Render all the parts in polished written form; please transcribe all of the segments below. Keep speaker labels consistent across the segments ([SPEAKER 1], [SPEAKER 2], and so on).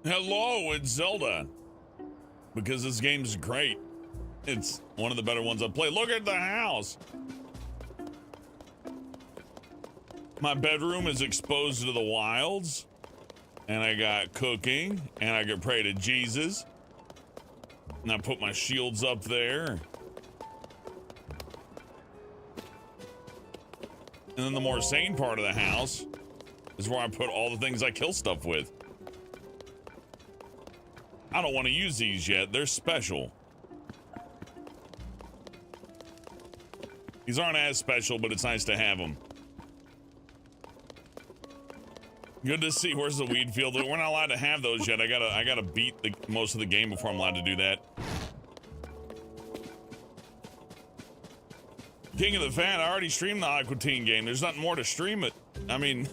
[SPEAKER 1] Hello, it's Zelda. Because this game's great. It's one of the better ones I've played. Look at the house. My bedroom is exposed to the wilds. And I got cooking. And I can pray to Jesus. And I put my shields up there. And then the more sane part of the house is where I put all the things I kill stuff with. I don't want to use these yet. They're special. These aren't as special, but it's nice to have them. Good to see. Where's the weed field? We're not allowed to have those yet. I gotta beat most of the game before I'm allowed to do that. King of the Fan, I already streamed the Aqua Teen game. There's nothing more to stream it. I mean,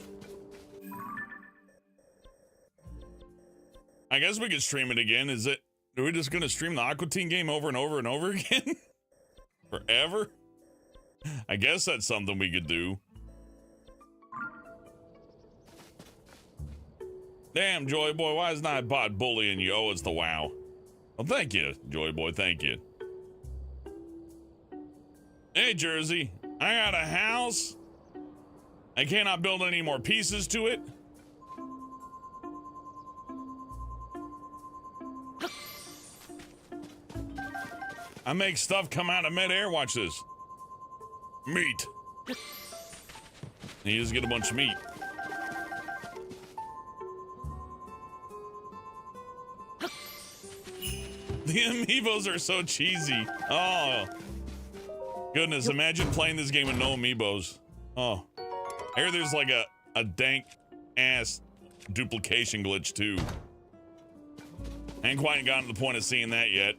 [SPEAKER 1] I guess we could stream it again. Are we just gonna stream the Aqua Teen game over and over and over again? Forever? I guess that's something we could do. Damn, Joy Boy, why isn't I bot bullying you? Oh, it's the WoW. Well, thank you, Joy Boy, thank you. Hey, Jersey, I got a house. I cannot build any more pieces to it. I make stuff come out of midair. Watch this. Meat. And you just get a bunch of meat. The amiibos are so cheesy. Oh. Goodness, imagine playing this game with no amiibos. Oh. I hear there's like a dank ass duplication glitch too. I ain't quite gotten to the point of seeing that yet.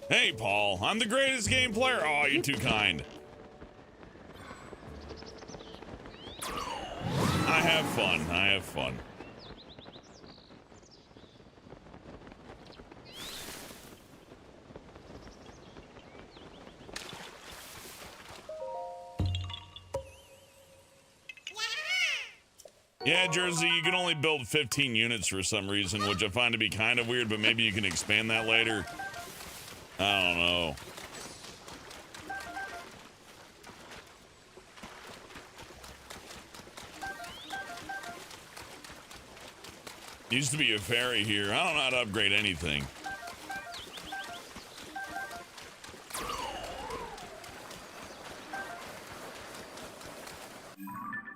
[SPEAKER 1] Hey, Paul, I'm the greatest game player. Oh, you're too kind. I have fun. I have fun. Yeah, Jersey, you can only build 15 units for some reason, which I find to be kind of weird, but maybe you can expand that later. I don't know. Used to be a fairy here. I don't know how to upgrade anything.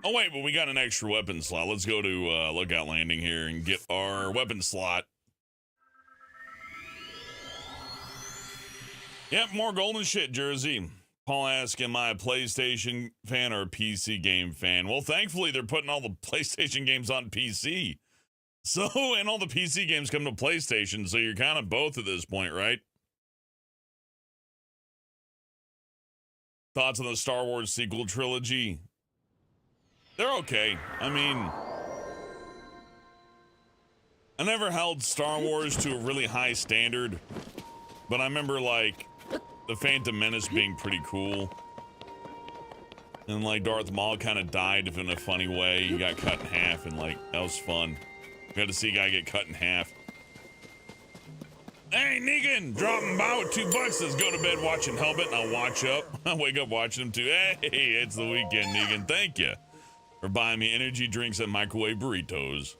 [SPEAKER 1] Oh wait, but we got an extra weapon slot. Let's go to Lookout Landing here and get our weapon slot. Yep, more golden shit, Jersey. Paul asks, am I a PlayStation fan or a PC game fan? Well, thankfully, they're putting all the PlayStation games on PC. So, and all the PC games come to PlayStation, so you're kind of both at this point, right? Thoughts on the Star Wars sequel trilogy? They're okay. I mean, I never held Star Wars to a really high standard, but I remember, like, The Phantom Menace being pretty cool. And, like, Darth Maul kind of died in a funny way. He got cut in half, and, like, that was fun. Got to see a guy get cut in half. Hey, Negan, dropping by with $2. Says go to bed watching Hobbit, and I'll watch up. I wake up watching him, too. Hey, it's the weekend, Negan. Thank you for buying me energy drinks and microwave burritos.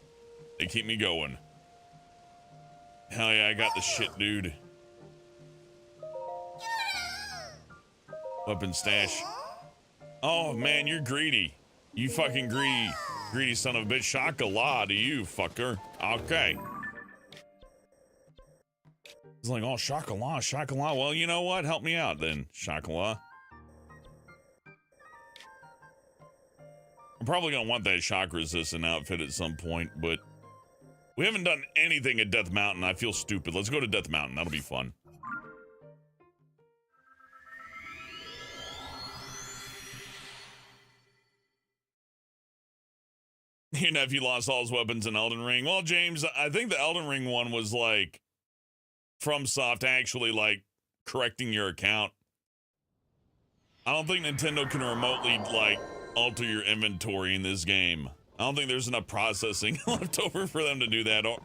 [SPEAKER 1] They keep me going. Hell yeah, I got the shit, dude. Weapon stash. Oh, man, you're greedy. You fucking greedy son of a bitch. Chocolat to you, fucker. Okay. He's like, oh, chocolat. Well, you know what? Help me out then, chocolat. I'm probably gonna want that shock resistant outfit at some point, but we haven't done anything at Death Mountain. I feel stupid. Let's go to Death Mountain. That'll be fun. Your nephew lost all his weapons in Elden Ring. Well, James, I think the Elden Ring one was like FromSoft actually like correcting your account. I don't think Nintendo can remotely like alter your inventory in this game. I don't think there's enough processing left over for them to do that. I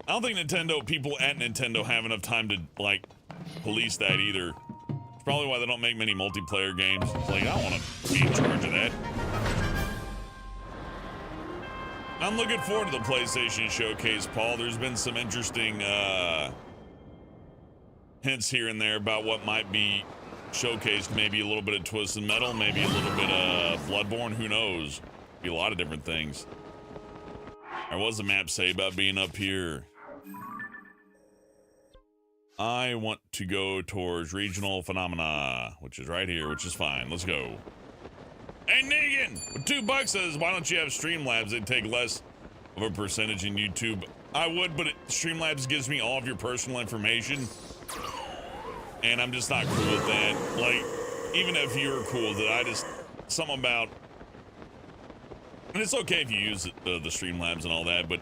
[SPEAKER 1] don't think people at Nintendo have enough time to, like, police that either. It's probably why they don't make many multiplayer games. It's like, I don't want to be in charge of that. I'm looking forward to the PlayStation Showcase, Paul. There's been some interesting hints here and there about what might be showcased. Maybe a little bit of Twisted Metal, maybe a little bit of Bloodborne, who knows? Be a lot of different things. What does the map say about being up here? I want to go towards regional phenomena, which is right here, which is fine. Let's go. Hey, Negan! $2 says, why don't you have Streamlabs? It'd take less of a percentage in YouTube. I would, but Streamlabs gives me all of your personal information. And I'm just not cool with that. Like, even if you're cool with it, something about... And it's okay if you use the Streamlabs and all that, but...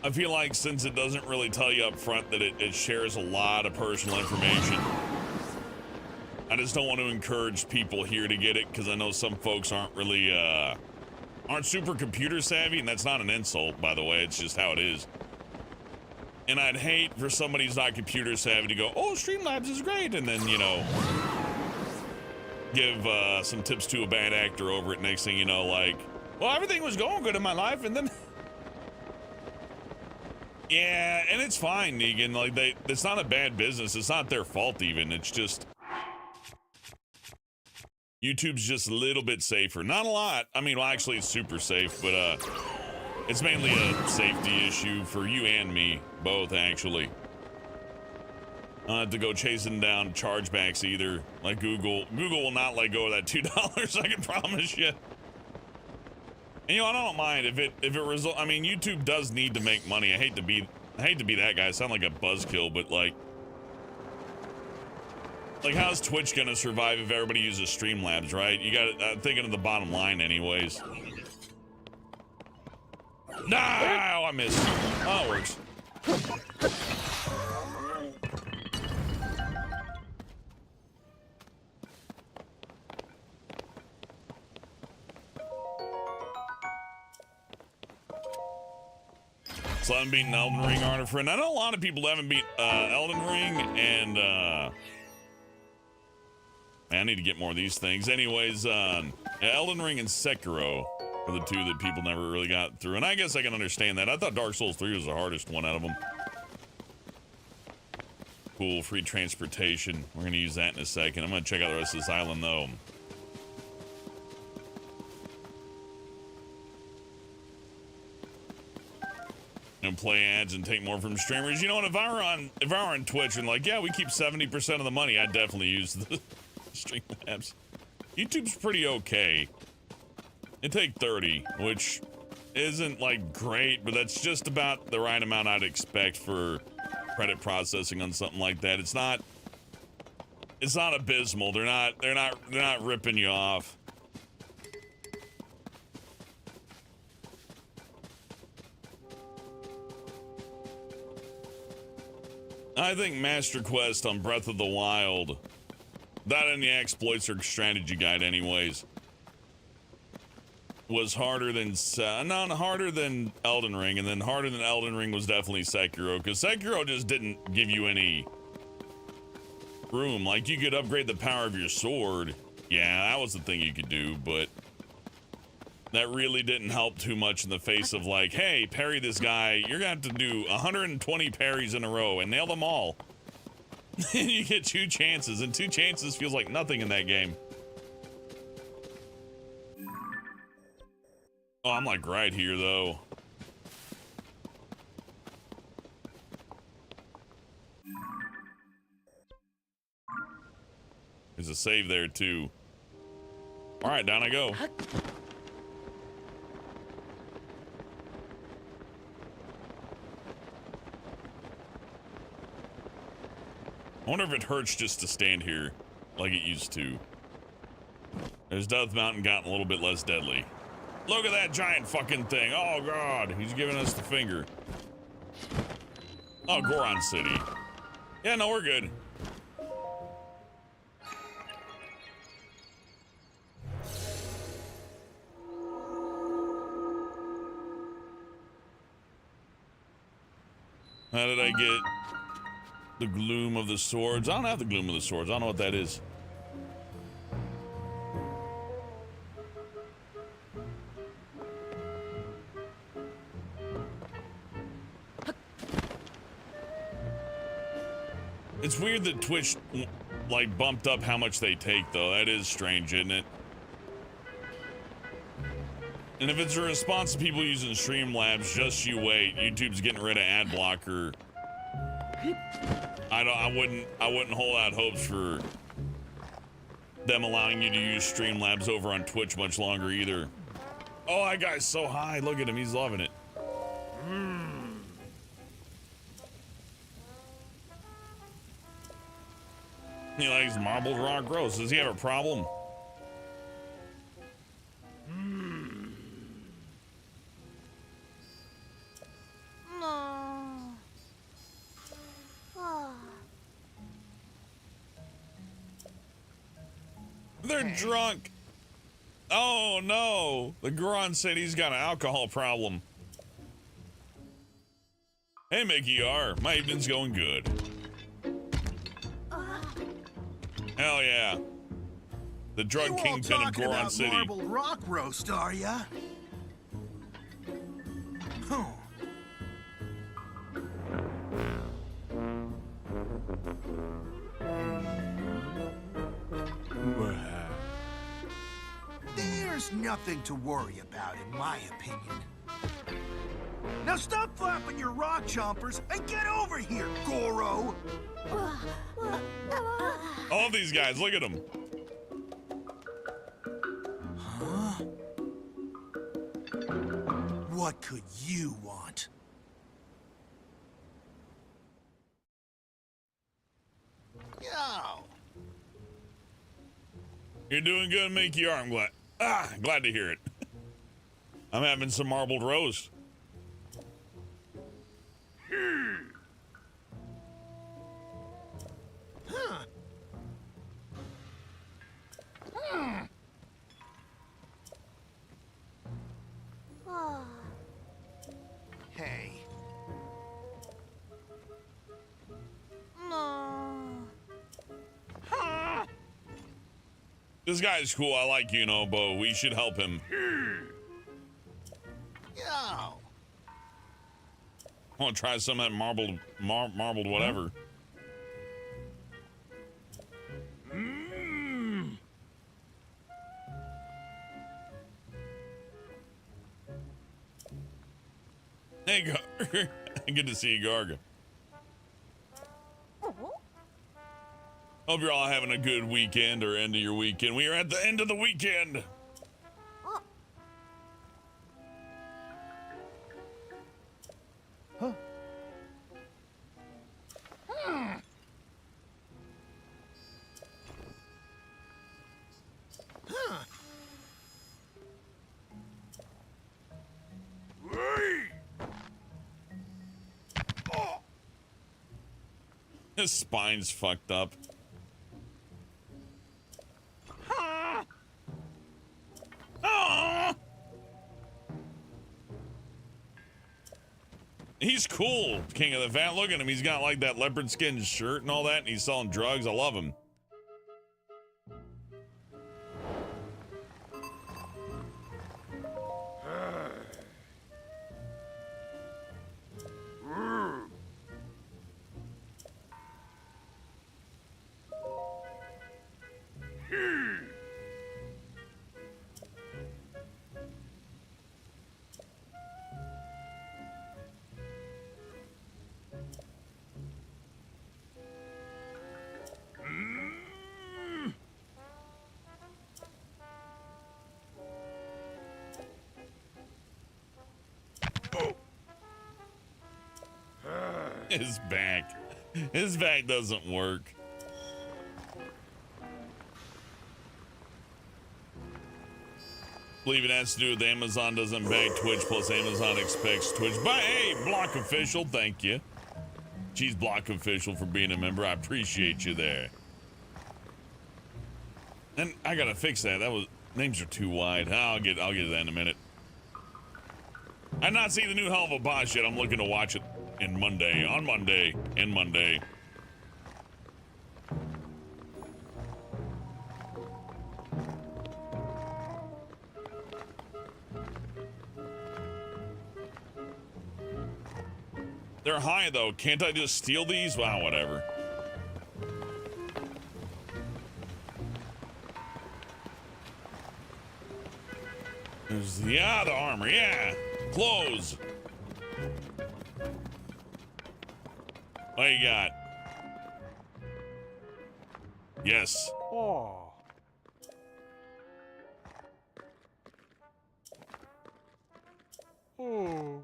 [SPEAKER 1] I feel like since it doesn't really tell you up front that it shares a lot of personal information, I just don't want to encourage people here to get it, because I know some folks aren't really, aren't super computer savvy, and that's not an insult, by the way, it's just how it is. And I'd hate for somebody who's not computer savvy to go, oh, Streamlabs is great, and then, you know, give some tips to a bad actor over it. Next thing you know, like, well, everything was going good in my life, and then... Yeah, and it's fine, Negan. Like, it's not a bad business. It's not their fault even. It's just... YouTube's just a little bit safer. Not a lot. I mean, well, actually, it's super safe, but it's mainly a safety issue for you and me, both, actually. I don't have to go chasing down chargebacks either, like Google. Google will not let go of that $2, I can promise you. And, you know, I don't mind if it I mean, YouTube does need to make money. I hate to be that guy. I sound like a buzzkill, but like how's Twitch gonna survive if everybody uses Streamlabs, right? You got I'm thinking of the bottom line, anyways. No, I missed. Oh, it works. So I haven't beaten Elden Ring, Arthur friend. I know a lot of people haven't beat Elden Ring, and I need to get more of these things. Anyways, Elden Ring and Sekiro are the two that people never really got through, and I guess I can understand that. I thought Dark Souls 3 was the hardest one out of them. Cool, free transportation. We're gonna use that in a second. I'm gonna check out the rest of this island though. And play ads and take more from streamers. You know what? If I were on Twitch and like, yeah, we keep 70% of the money, I'd definitely use the Streamlabs. YouTube's pretty okay. It take 30, which isn't like great, but that's just about the right amount I'd expect for credit processing on something like that. It's not abysmal. They're not ripping you off. I think Master Quest on Breath of the Wild, that and the exploits or strategy guide anyways, was harder than harder than Elden Ring, and then harder than Elden Ring was definitely Sekiro, because Sekiro just didn't give you any room. Like, you could upgrade the power of your sword. Yeah, that was the thing you could do, but that really didn't help too much in the face of like, hey, parry this guy. You're gonna have to do 120 parries in a row and nail them all. You get 2 chances, and 2 chances feels like nothing in that game. Oh, I'm like right here though. There's a save there too. All right, down I go. I wonder if it hurts just to stand here like it used to. Has Death Mountain gotten a little bit less deadly? Look at that giant fucking thing. Oh God, he's giving us the finger. Oh, Goron City. Yeah, no, we're good. How did I get the gloom of the swords? I don't have the gloom of the swords. I don't know what that is. It's weird that Twitch, like, bumped up how much they take, though. That is strange, isn't it? And if it's a response to people using Streamlabs, just you wait. YouTube's getting rid of ad blocker. I wouldn't hold out hopes for them allowing you to use Streamlabs over on Twitch much longer either. Oh, that guy's so high. Look at him. He's loving it. He likes marbled rock roast. Does he have a problem?
[SPEAKER 2] No. Oh.
[SPEAKER 1] They're drunk. Oh no. The Goron said he's got an alcohol problem. Hey, Mickey R. My evening's going good. Hell yeah. The drug kingpin of Goron City.
[SPEAKER 3] Marbled rock roast, are ya? There's nothing to worry about, in my opinion. Now stop flapping your rock chompers and get over here, Goro!
[SPEAKER 1] All of these guys, look at them.
[SPEAKER 3] Huh? What could you want? Yo!
[SPEAKER 1] You're doing good, Mickey R. I'm glad to hear it. I'm having some marbled roast.
[SPEAKER 3] Hey.
[SPEAKER 2] No.
[SPEAKER 1] This guy's cool. I like Bo. We should help him.
[SPEAKER 3] Yo!
[SPEAKER 1] I want to try some of that marbled whatever. Hey, Garga. Good to see you, Garga. Hope you're all having a good weekend or end of your weekend. We are at the end of the weekend.
[SPEAKER 3] Huh?
[SPEAKER 1] His spine's fucked up. He's cool, King of the Van. Look at him. He's got like that leopard skin shirt and all that, and he's selling drugs. I love him. His back doesn't work. Believe it has to do with Amazon doesn't bag Twitch, plus Amazon expects Twitch. But hey, Block Official, thank you. She's Block Official for being a member. I appreciate you there. And I gotta fix that. Names are too wide. I'll get to that in a minute. I've not seen the new Hell of a Boss yet. I'm looking to watch it. in Monday, on Monday, in Monday. They're high though. Can't I just steal these? Wow, whatever. Yeah, the armor, yeah. Clothes. What you got? Yes.
[SPEAKER 2] Oh. Oh.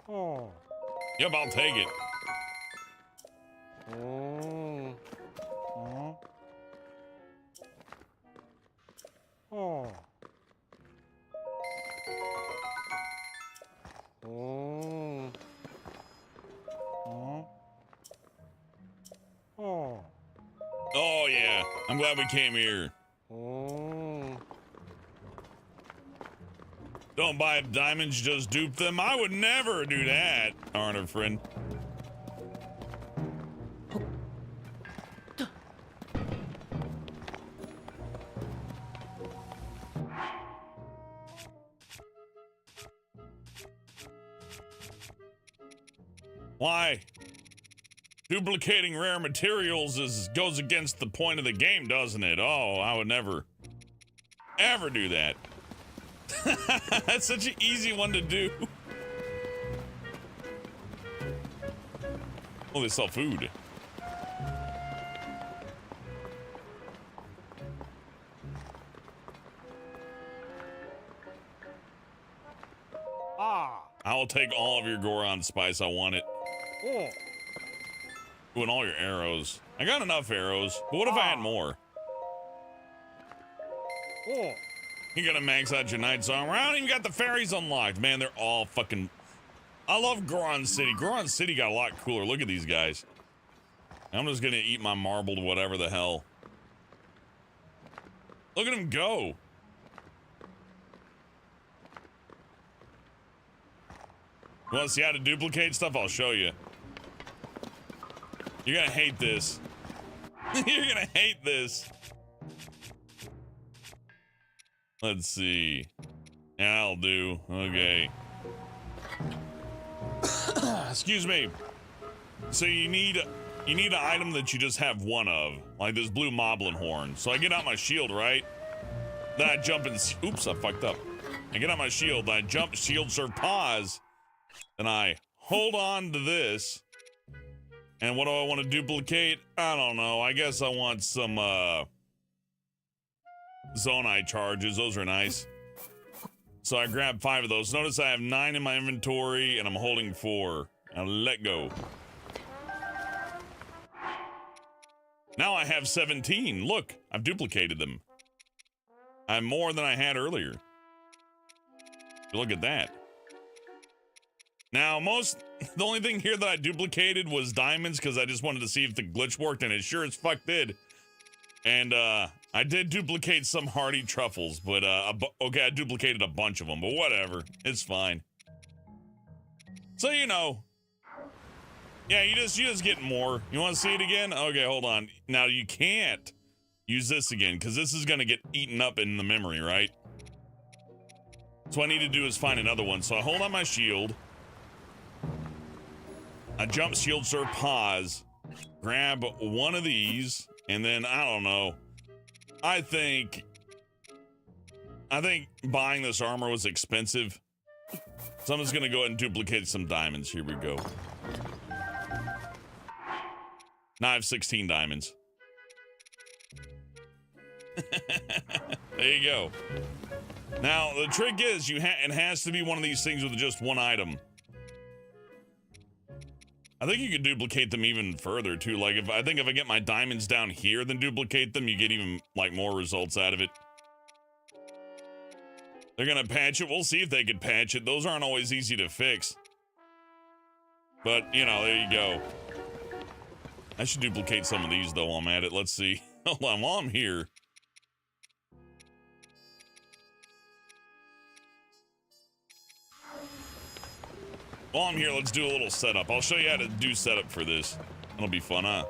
[SPEAKER 2] Oh.
[SPEAKER 1] Yep, I'll take it.
[SPEAKER 2] Oh. Oh. Oh. Oh. Oh. Oh.
[SPEAKER 1] Oh, yeah. I'm glad we came here.
[SPEAKER 2] Oh.
[SPEAKER 1] Don't buy diamonds, just dupe them. I would never do that, Arnold friend. Why? Duplicating rare materials goes against the point of the game, doesn't it? Oh, I would never, ever do that. That's such an easy one to do. Oh, they sell food.
[SPEAKER 2] Ah.
[SPEAKER 1] I will take all of your Goron spice. I want it.
[SPEAKER 2] Oh.
[SPEAKER 1] Ooh, and all your arrows. I got enough arrows, but what if I had more?
[SPEAKER 2] Oh.
[SPEAKER 1] You gotta max out your knight's armor. I don't even got the fairies unlocked. Man, they're all fucking... I love Goron City. Goron City got a lot cooler. Look at these guys. I'm just gonna eat my marbled whatever the hell. Look at him go. You wanna see how to duplicate stuff? I'll show you. You're gonna hate this. You're gonna hate this. Let's see. Yeah, I'll do. Okay. Excuse me. So you need an item that you just have one of, like this blue moblin horn. So I get out my shield, right? Then I jump and oops, I fucked up. I get out my shield, then I jump, shield, serve, pause. Then I hold on to this. And what do I want to duplicate? I don't know. I guess I want some Zonite charges. Those are nice. So I grabbed 5 of those. Notice I have 9 in my inventory and I'm holding 4. Now let go. Now I have 17. Look, I've duplicated them. I have more than I had earlier. Look at that. Now, the only thing here that I duplicated was diamonds because I just wanted to see if the glitch worked, and it sure as fuck did. And, I did duplicate some hardy truffles, but, okay, I duplicated a bunch of them, but whatever. It's fine. So, you know. Yeah, you just get more. You want to see it again? Okay, hold on. Now, you can't use this again, because this is going to get eaten up in the memory, right? So what I need to do is find another one. So I hold on my shield. I jump, shield, serve, pause, grab one of these, and then, I don't know. I think buying this armor was expensive. So I'm just gonna go ahead and duplicate some diamonds. Here we go. Now I have 16 diamonds. There you go. Now, the trick is, it has to be one of these things with just one item. I think you could duplicate them even further too. Like if I get my diamonds down here, then duplicate them, you get even like more results out of it. They're gonna patch it. We'll see if they can patch it. Those aren't always easy to fix. But you know, there you go. I should duplicate some of these though while I'm at it. Let's see. Hold on, while I'm here. While I'm here, let's do a little setup. I'll show you how to do setup for this. It'll be fun, huh?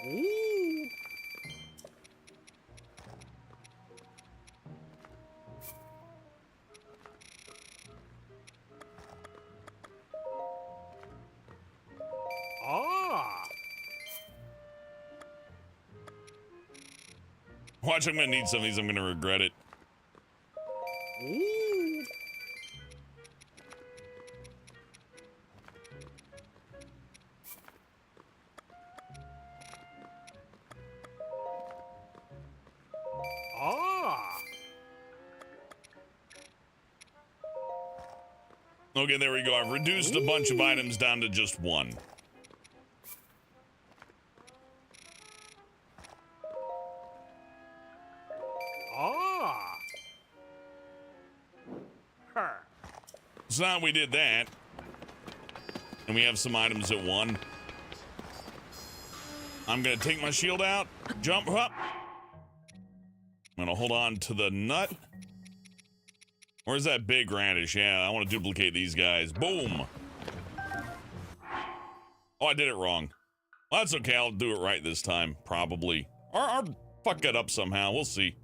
[SPEAKER 2] Ooh. Ah.
[SPEAKER 1] Watch, I'm gonna need some of these. I'm gonna regret it.
[SPEAKER 2] Ooh. Ah.
[SPEAKER 1] Okay, there we go. I've reduced a bunch of items down to just one.
[SPEAKER 2] Ah. Huh.
[SPEAKER 1] So now we did that. And we have some items at one. I'm gonna take my shield out, jump up. I'm gonna hold on to the nut. Where's that big radish? Yeah, I want to duplicate these guys. Boom. Oh, I did it wrong. Well, that's okay. I'll do it right this time, probably. Or fuck it up somehow. We'll see.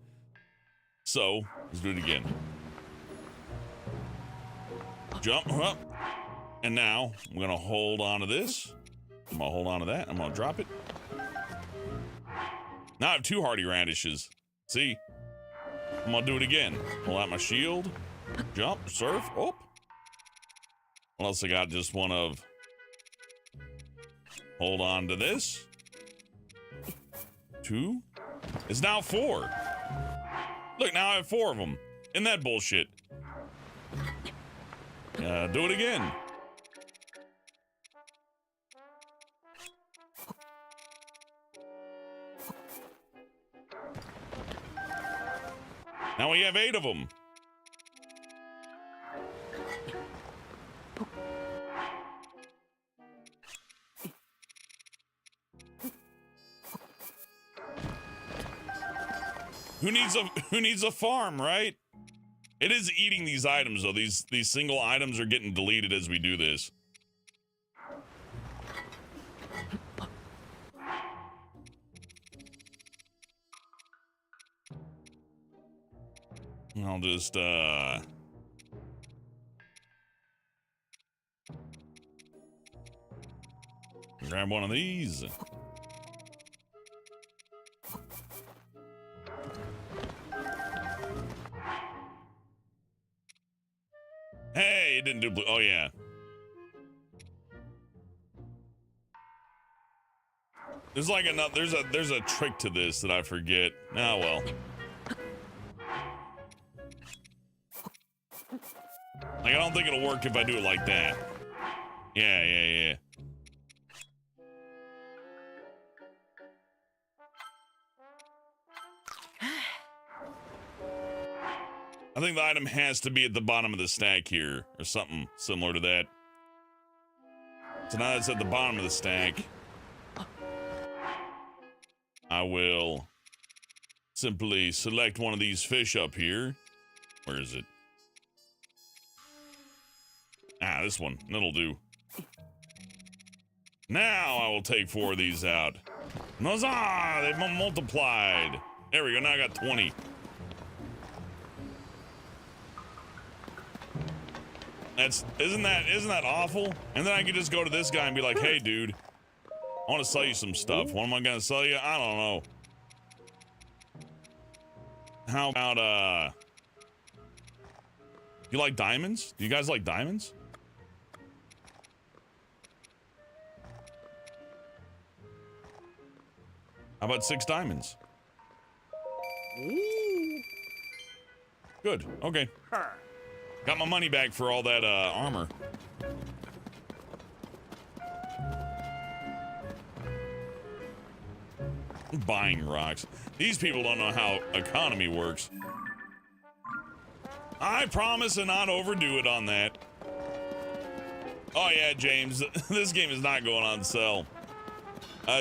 [SPEAKER 1] So, let's do it again. Jump up. And now, I'm going to hold on to this. I'm going to hold on to that. I'm going to drop it. Now I have two hardy radishes. See? I'm going to do it again. Pull out my shield. Jump, surf, oh. What else I got? Just one of. Hold on to this. Two. It's now four. Look, now I have four of them. Isn't that bullshit? Do it again. Now we have 8 of them. Who needs a farm, right? It is eating these items though. These single items are getting deleted as we do this. I'll just grab one of these. Hey, it didn't do blue. Oh yeah. There's like another. There's a trick to this that I forget. Ah well. Like I don't think it'll work if I do it like that. Yeah. I think the item has to be at the bottom of the stack here, or something similar to that. So now that it's at the bottom of the stack, I will simply select one of these fish up here. Where is it? Ah, this one. That'll do. Now I will take 4 of these out. Huzzah! They've multiplied. There we go. Now I got 20. Isn't that awful? And then I can just go to this guy and be like, hey, dude, I want to sell you some stuff. What am I gonna sell you? I don't know. How about you like diamonds? Do you guys like diamonds? How about 6 diamonds?
[SPEAKER 2] Ooh.
[SPEAKER 1] Good. Okay. Got my money back for all that armor. Buying rocks. These people don't know how economy works. I promise to not overdo it on that. Oh yeah, James, this game is not going on sale.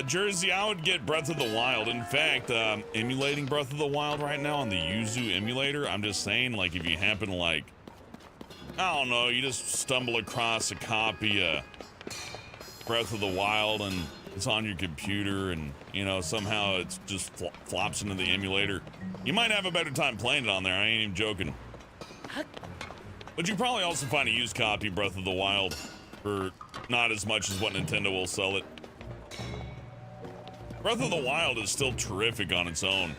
[SPEAKER 1] Jersey, I would get Breath of the Wild. In fact, emulating Breath of the Wild right now on the Yuzu emulator, I'm just saying, like, if you happen to, like, I don't know, you just stumble across a copy of Breath of the Wild and it's on your computer and, you know, somehow it's just flops into the emulator, you might have a better time playing it on there. I ain't even joking. But you probably also find a used copy of Breath of the Wild for not as much as what Nintendo will sell it. Breath of the Wild is still terrific on its own.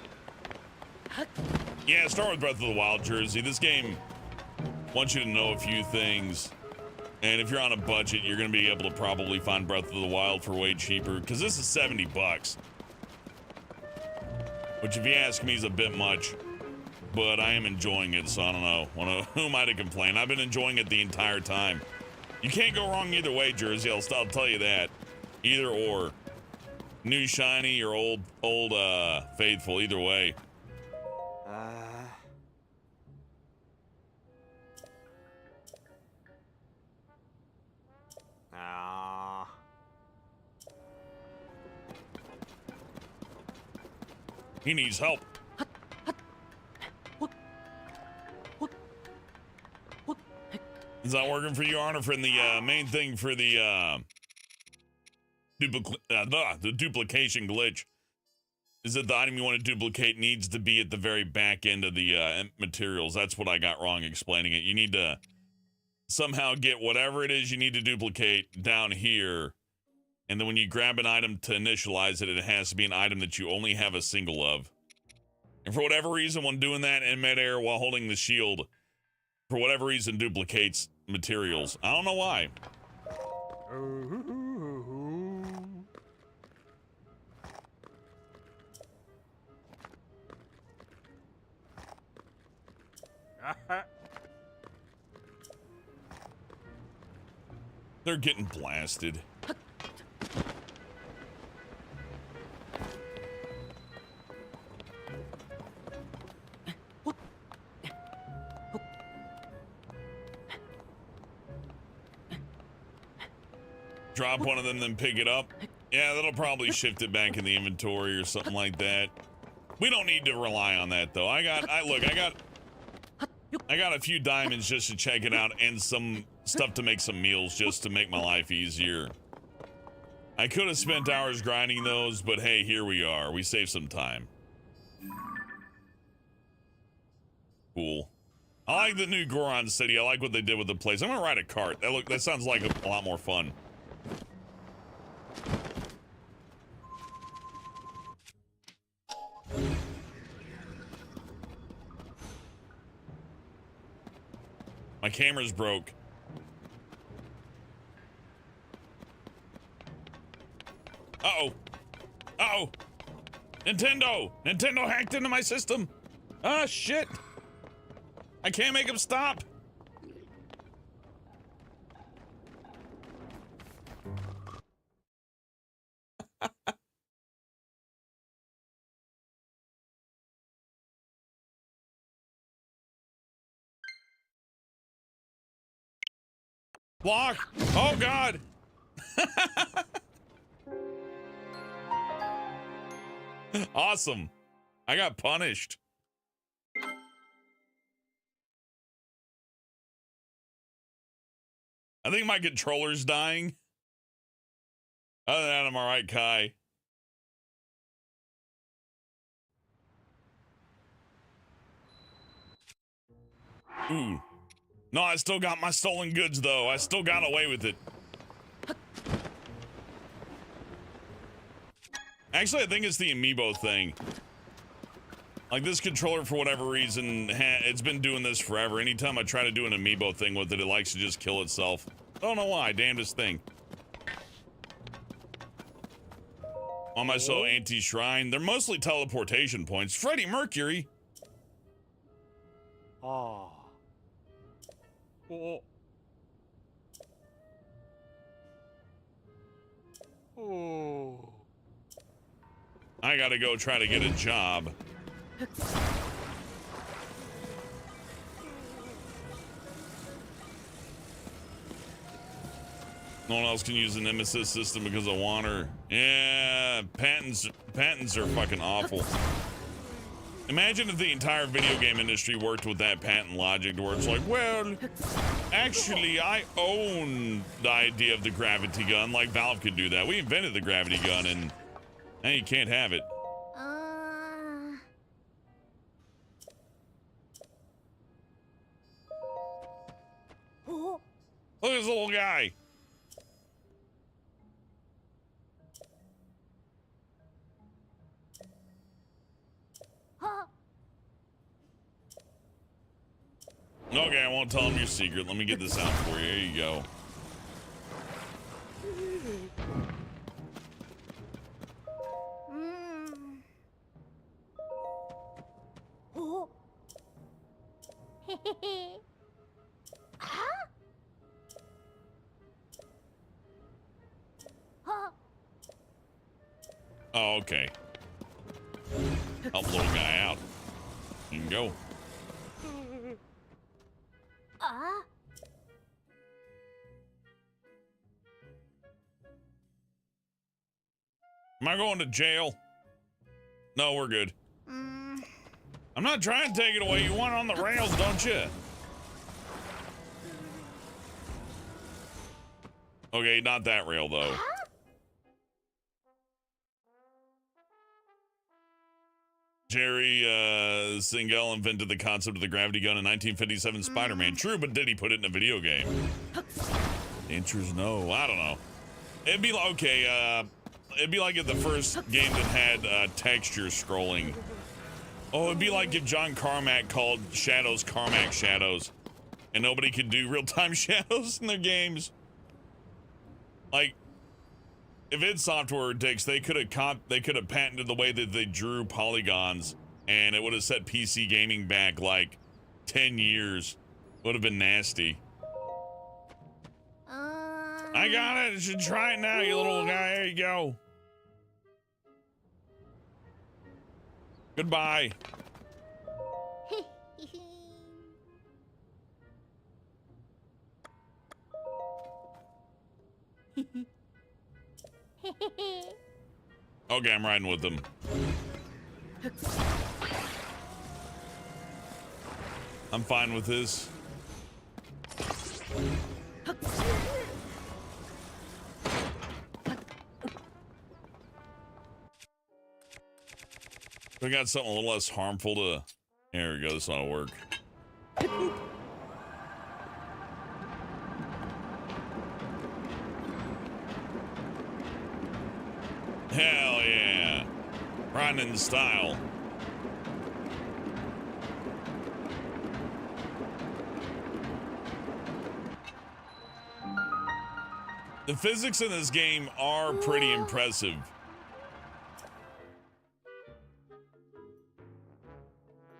[SPEAKER 1] Yeah, start with Breath of the Wild, Jersey. This game wants you to know a few things. And if you're on a budget, you're going to be able to probably find Breath of the Wild for way cheaper. Because this is 70 bucks. Which, if you ask me, is a bit much. But I am enjoying it, so I don't know. Who am I to complain? I've been enjoying it the entire time. You can't go wrong either way, Jersey. I'll tell you that. Either or. New shiny or old faithful, either way. He needs help. Is that working for you, Arno? For the main thing for the the duplication glitch is that the item you want to duplicate needs to be at the very back end of the materials. That's what I got wrong explaining it. You need to somehow get whatever it is you need to duplicate down here, and then when you grab an item to initialize it, it has to be an item that you only have a single of. And for whatever reason, when doing that in midair while holding the shield, for whatever reason, duplicates materials. I don't know why. They're getting blasted. Drop one of them, then pick it up. Yeah, that'll probably shift it back in the inventory or something like that. We don't need to rely on that though. I got a few diamonds just to check it out and some stuff to make some meals just to make my life easier. I could have spent hours grinding those, but hey, here we are. We saved some time. Cool. I like the new Goron City. I like what they did with the place. I'm gonna ride a cart. That sounds like a lot more fun. My camera's broke. Uh-oh. Uh-oh. Nintendo! Nintendo hacked into my system! Ah, shit! I can't make him stop! Block! Oh, God! Awesome. I got punished. I think my controller's dying. Other than that, I'm alright, Kai. Ooh. No, I still got my stolen goods, though. I still got away with it. Actually, I think it's the amiibo thing. Like, this controller, for whatever reason, it's been doing this forever. Anytime I try to do an amiibo thing with it, it likes to just kill itself. I don't know why. Damnedest thing. Why am I so anti-shrine? They're mostly teleportation points. Freddie Mercury!
[SPEAKER 2] Ah. Oh. Oh.
[SPEAKER 1] I gotta go try to get a job. No one else can use the Nemesis system because of Wanner. Yeah, patents are fucking awful. Imagine if the entire video game industry worked with that patent logic where it's like, well, actually, I own the idea of the gravity gun. Like Valve could do that. We invented the gravity gun, and now you can't have it. Look at this little guy. Okay, I won't tell him your secret. Let me get this out for you. Here you go. Oh, okay. Help the little guy out. You can go. Am I going to jail? No, we're good. I'm not trying to take it away. You want it on the rails, don't you? Okay, not that rail, though. Jerry Singel invented the concept of the gravity gun in 1957 Spider-Man. True, but did he put it in a video game? The answer is no. I don't know. It'd be like, okay, it'd be like if the first game that had texture scrolling. Oh, it'd be like if John Carmack called Shadows Carmack Shadows, and nobody could do real-time shadows in their games. Like, if id Software Dicks, they could have patented the way that they drew polygons, and it would have set PC gaming back like 10 years. Would have been nasty. I got it. You should try it now, you little guy. There you go. Goodbye. Okay, I'm riding with them. I'm fine with this. We got something a little less harmful to... There we go, this ought to work. Hell yeah. Riding in style. The physics in this game are pretty impressive.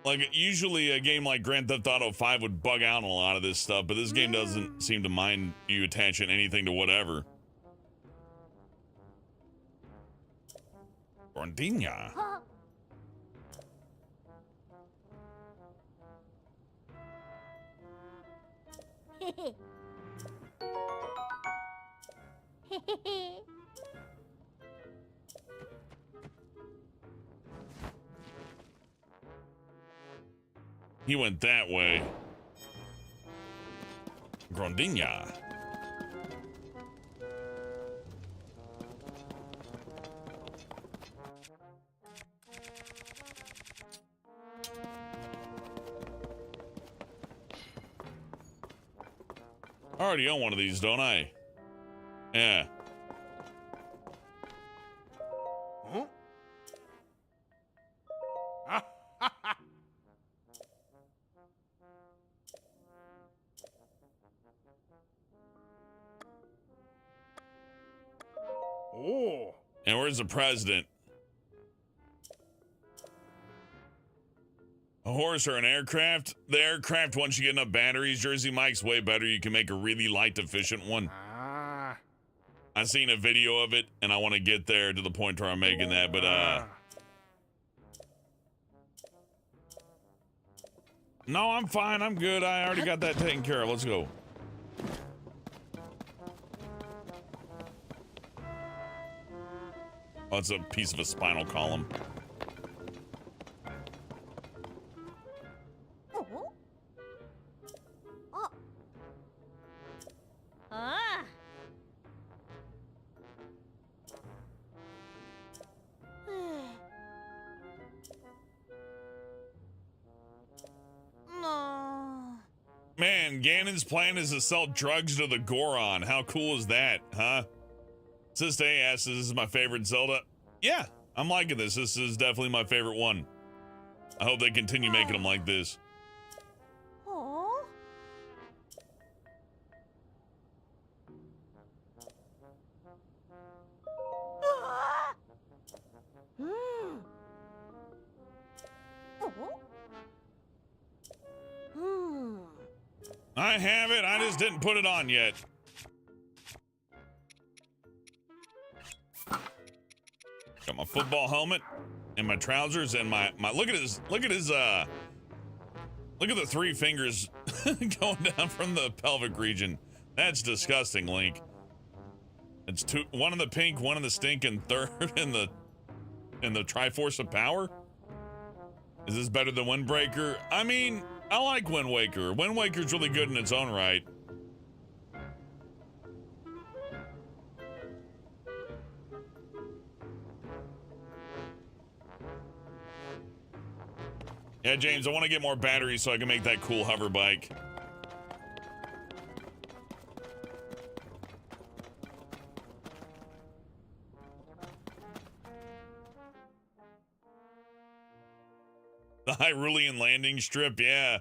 [SPEAKER 1] Like, usually a game like Grand Theft Auto 5 would bug out on a lot of this stuff, but this game doesn't seem to mind you attaching anything to whatever. Rondinha. He went that way. Grondinha. I already own one of these, don't I? Yeah.
[SPEAKER 2] Huh? Oh.
[SPEAKER 1] And where's the president? A horse or an aircraft? The aircraft, once you get enough batteries, Jersey Mike's way better. You can make a really light, efficient one. I've seen a video of it, and I want to get there to the point where I'm making that, but, no, I'm fine. I'm good. I already got that taken care of. Let's go. it's a piece of a spinal column. Man, Ganon's plan is to sell drugs to the Goron. How cool is that, huh? Sister A asks, this is my favorite Zelda. Yeah, I'm liking this. This is definitely my favorite one. I hope they continue making them like this. I have it, I just didn't put it on yet. Got my football helmet and my trousers and my look at the 3 fingers going down from the pelvic region. That's disgusting, Link. It's one in the pink, one in the stink, and third in the Triforce of Power. Is this better than Windbreaker? I mean, I like Wind Waker. Wind Waker's really good in its own right. Yeah, James, I want to get more batteries so I can make that cool hover bike. The Hyrulean landing strip, yeah.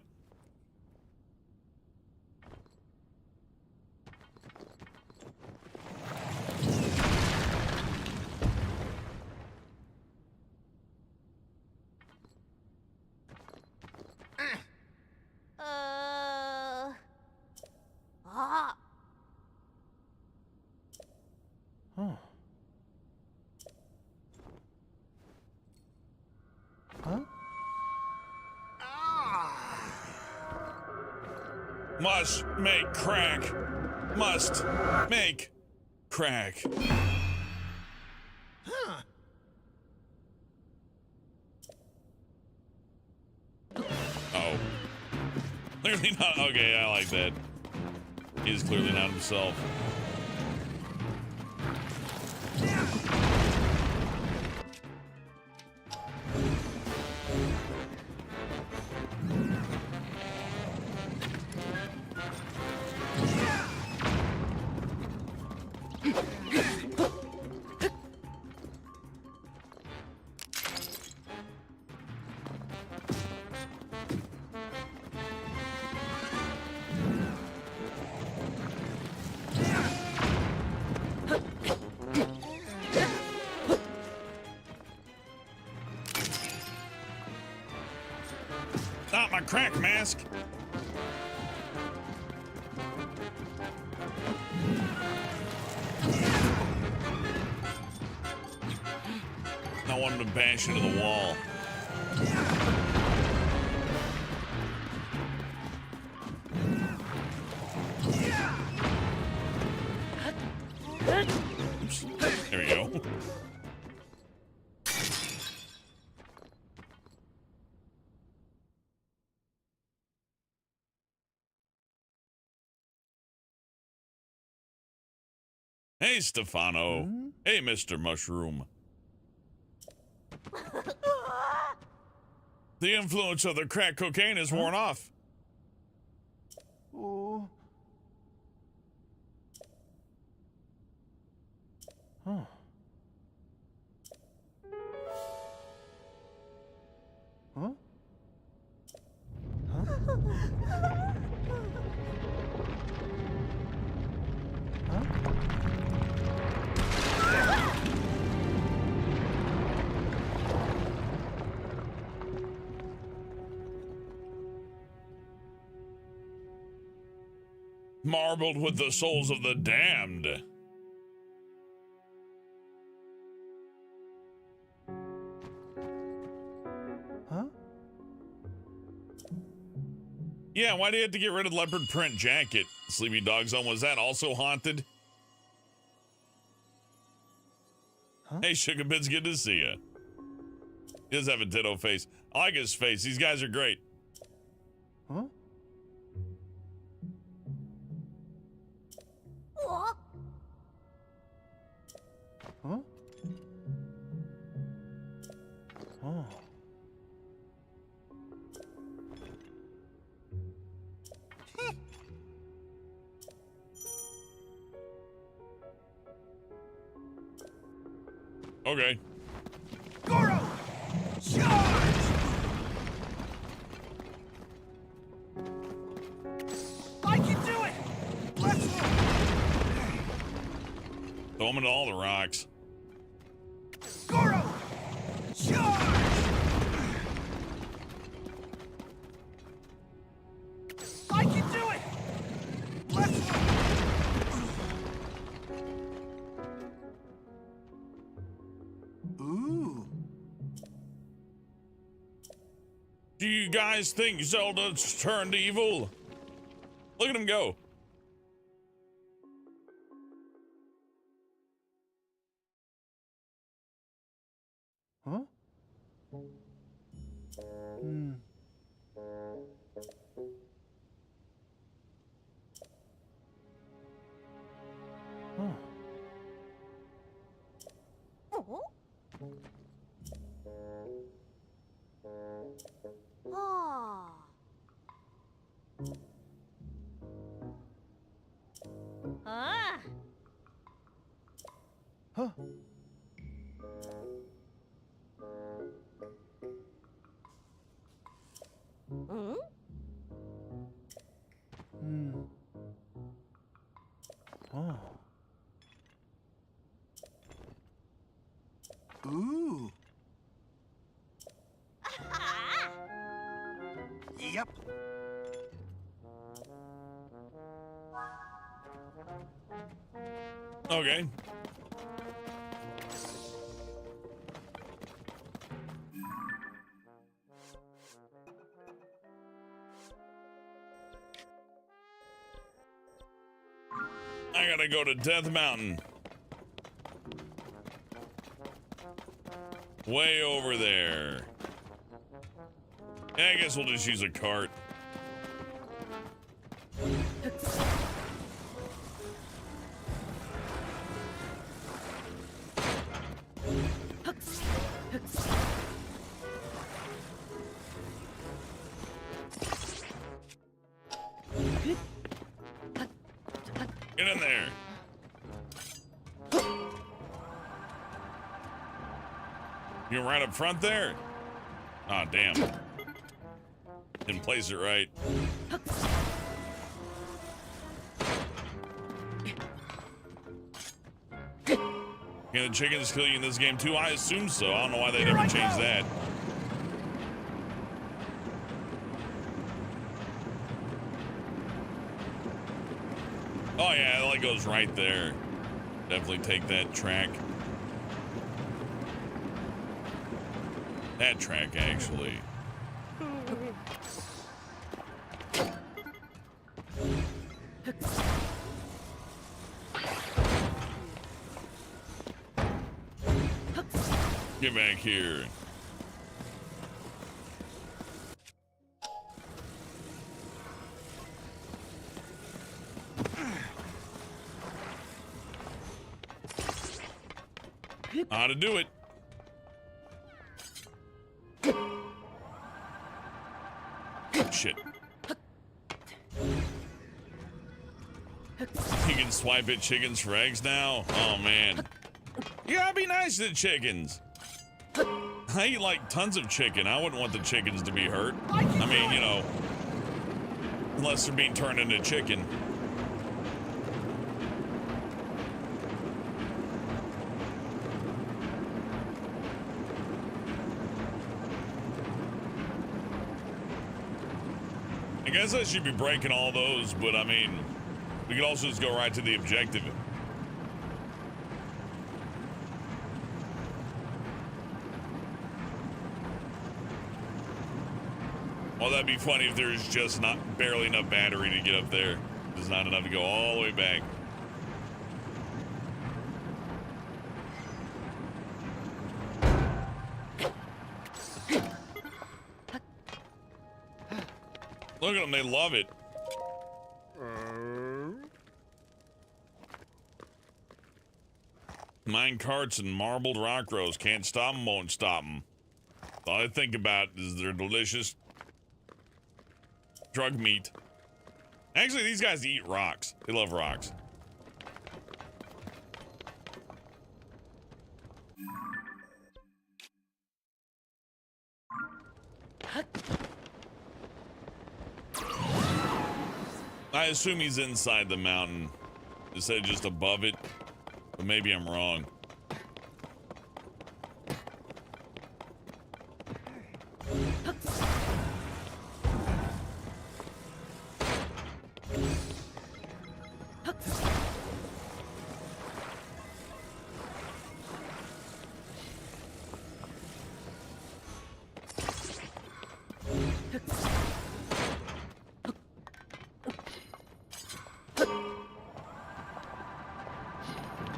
[SPEAKER 1] Must make crack. Must make crack.
[SPEAKER 3] Huh.
[SPEAKER 1] Oh. Clearly not. Okay, I like that. He's clearly not himself. Not my crack mask. I want him to bash into the wall. Oops. There we go. Hey, Stefano. Hey, Mr. Mushroom. The influence of the crack cocaine is worn off.
[SPEAKER 2] Oh. Huh. Huh?
[SPEAKER 1] Marbled with the souls of the damned.
[SPEAKER 2] Huh?
[SPEAKER 1] Yeah, why do you have to get rid of leopard print jacket? Sleepy Dog Zone, was that also haunted? Hey, Sugar Bits, good to see you. He does have a ditto face. I like his face. These guys are great.
[SPEAKER 2] Huh? Huh? Oh.
[SPEAKER 1] Okay.
[SPEAKER 3] Goro! Charge! I can do it! Let's go!
[SPEAKER 1] Throw him into all the rocks.
[SPEAKER 3] Goro! Charge! I can do it! Let's go! Ooh.
[SPEAKER 1] Do you guys think Zelda's turned evil? Look at him go.
[SPEAKER 2] Huh? Hmm. Huh. Huh. Hmm. Oh.
[SPEAKER 3] Ooh. Yep.
[SPEAKER 1] Okay. I gotta go to Death Mountain. Way over there. I guess we'll just use a cart. Get in there. You're right up front there? Ah, damn. Didn't place it right. Can the chickens kill you in this game too? I assume so. I don't know why they never changed that. Oh yeah, it like goes right there. Definitely take that track. That track, actually. Get back here. How to do it. Shit. You can swipe at chickens for eggs now? Oh, man. You gotta be nice to the chickens. I eat like tons of chicken. I wouldn't want the chickens to be hurt. I mean, you know, unless they're being turned into chicken. I guess I should be breaking all those, but I mean, we could also just go right to the objective. Well, that'd be funny if there's just not barely enough battery to get up there. There's not enough to go all the way back. Look at them, they love it. Mine carts and marbled rock rows. Can't stop them, won't stop them. All I think about is their delicious drug meat. Actually, these guys eat rocks. They love rocks. I assume he's inside the mountain instead of just above it, but maybe I'm wrong.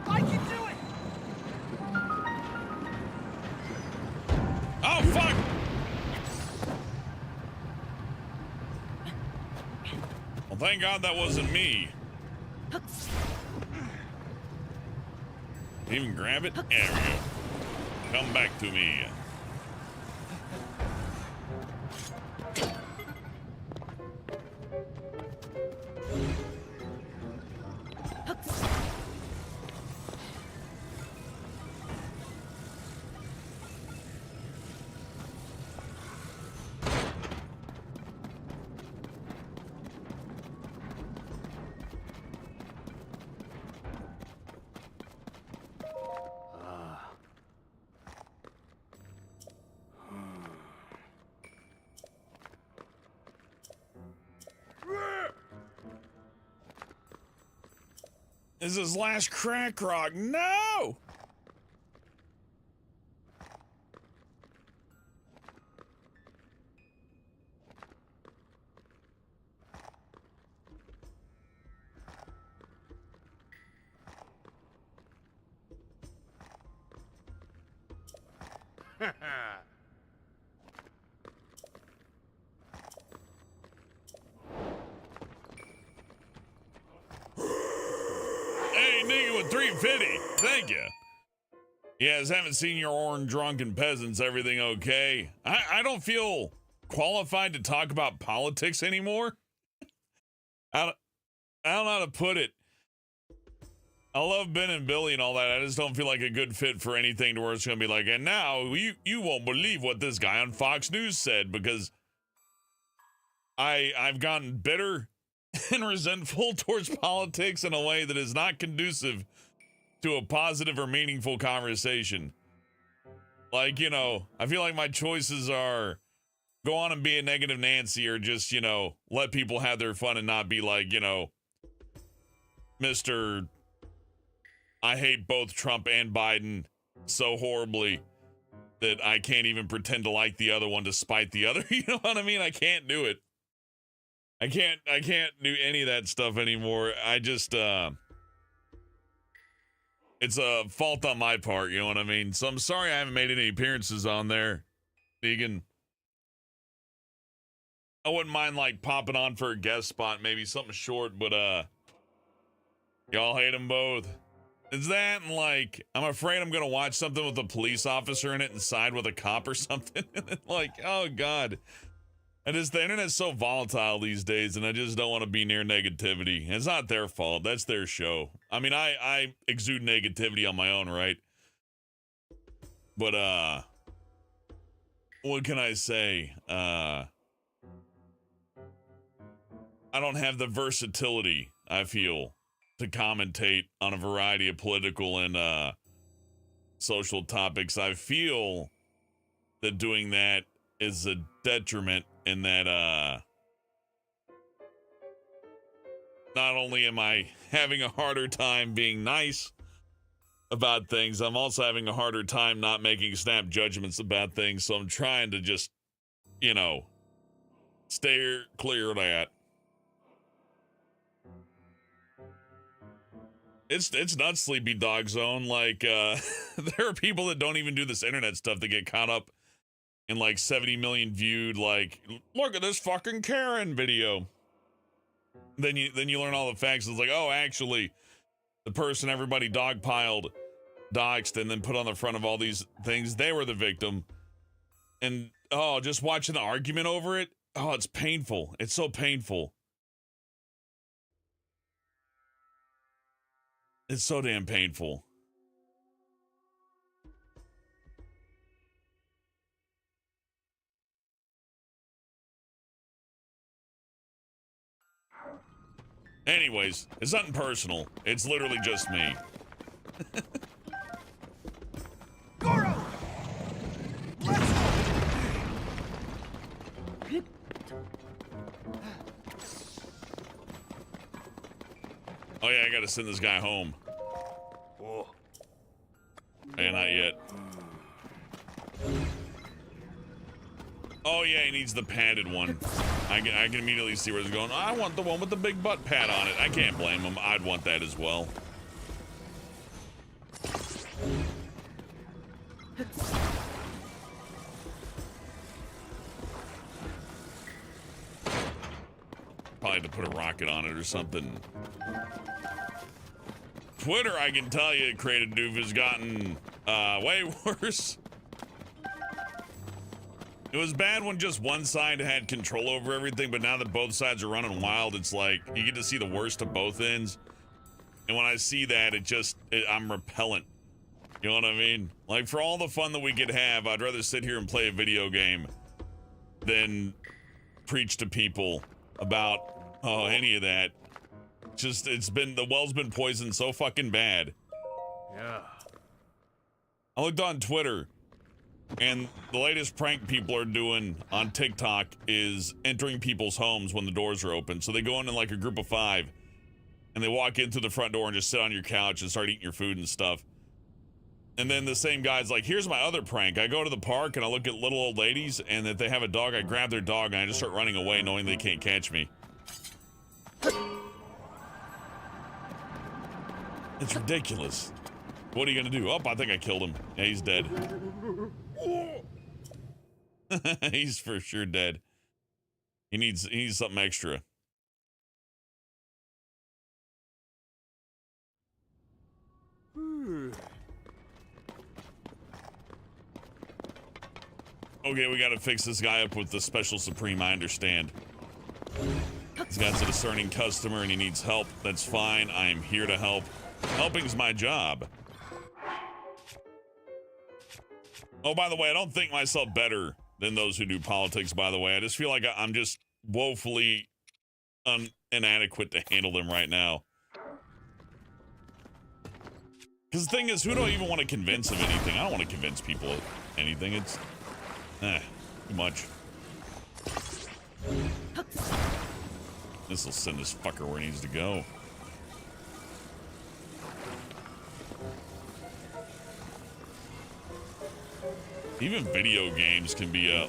[SPEAKER 3] I can do it!
[SPEAKER 1] Oh, fuck! Well, thank God that wasn't me. Even grab it? There we go. Come back to me. This is his last crack rock. No! Hey, nigga with 350. Thank you. Yes, haven't seen your orange drunken peasants. Everything okay? I don't feel qualified to talk about politics anymore. I don't know how to put it. I love Ben and Billy and all that. I just don't feel like a good fit for anything to where it's going to be like, and now you won't believe what this guy on Fox News said, because I've gotten bitter and resentful towards politics in a way that is not conducive to a positive or meaningful conversation. Like, you know, I feel like my choices are go on and be a negative Nancy, or just, you know, let people have their fun and not be like, you know, Mr. I hate both Trump and Biden so horribly that I can't even pretend to like the other one despite the other. You know what I mean? I can't do it. I can't do any of that stuff anymore. I just, it's a fault on my part, you know what I mean? So I'm sorry I haven't made any appearances on there, Negan. I wouldn't mind, like, popping on for a guest spot, maybe something short, but, y'all hate them both. It's that, and, like, I'm afraid I'm gonna watch something with a police officer in it and side with a cop or something. Like, oh, God. The internet's so volatile these days, and I just don't want to be near negativity. It's not their fault. That's their show. I mean, I exude negativity on my own, right? But, what can I say? I don't have the versatility, I feel, to commentate on a variety of political and, social topics. I feel that doing that is a detriment in that, not only am I having a harder time being nice about things, I'm also having a harder time not making snap judgments about things. So I'm trying to just, you know, stay clear of that. It's not Sleepy Dog Zone. Like, there are people that don't even do this internet stuff that get caught up and like 70 million viewed, like, look at this fucking Karen video. Then you learn all the facts. It's like, oh, actually, the person everybody dogpiled, doxed, and then put on the front of all these things, they were the victim. And, oh, just watching the argument over it, oh, it's painful. It's so painful. It's so damn painful. Anyways, it's nothing personal. It's literally just me.
[SPEAKER 3] Goro! Let's go!
[SPEAKER 1] Oh yeah, I gotta send this guy home.
[SPEAKER 3] Oh.
[SPEAKER 1] Hey, not yet. Oh yeah, he needs the padded one. I can immediately see where it's going. I want the one with the big butt pad on it. I can't blame him. I'd want that as well. Probably to put a rocket on it or something. Twitter, I can tell you, Creative Doof has gotten way worse. It was bad when just one side had control over everything, but now that both sides are running wild, it's like you get to see the worst of both ends. And when I see that, I'm repellent. You know what I mean? Like, for all the fun that we could have, I'd rather sit here and play a video game than preach to people about, oh, any of that. Just, the well's been poisoned so fucking bad.
[SPEAKER 2] Yeah.
[SPEAKER 1] I looked on Twitter, and the latest prank people are doing on TikTok is entering people's homes when the doors are open. So they go in like a group of 5, and they walk in through the front door and just sit on your couch and start eating your food and stuff. And then the same guy's like, here's my other prank. I go to the park and I look at little old ladies, and if they have a dog, I grab their dog and I just start running away knowing they can't catch me. It's ridiculous. What are you gonna do? Oh, I think I killed him. Yeah, he's dead. He's for sure dead. He needs something extra. Okay, we gotta fix this guy up with the Special Supreme, I understand. This guy's a discerning customer and he needs help. That's fine. I am here to help. Helping's my job. Oh, by the way, I don't think myself better than those who do politics, by the way. I just feel like I'm just woefully inadequate to handle them right now. Because the thing is, who do I even want to convince of anything? I don't want to convince people of anything. It's, too much. This'll send this fucker where he needs to go. Even video games can be a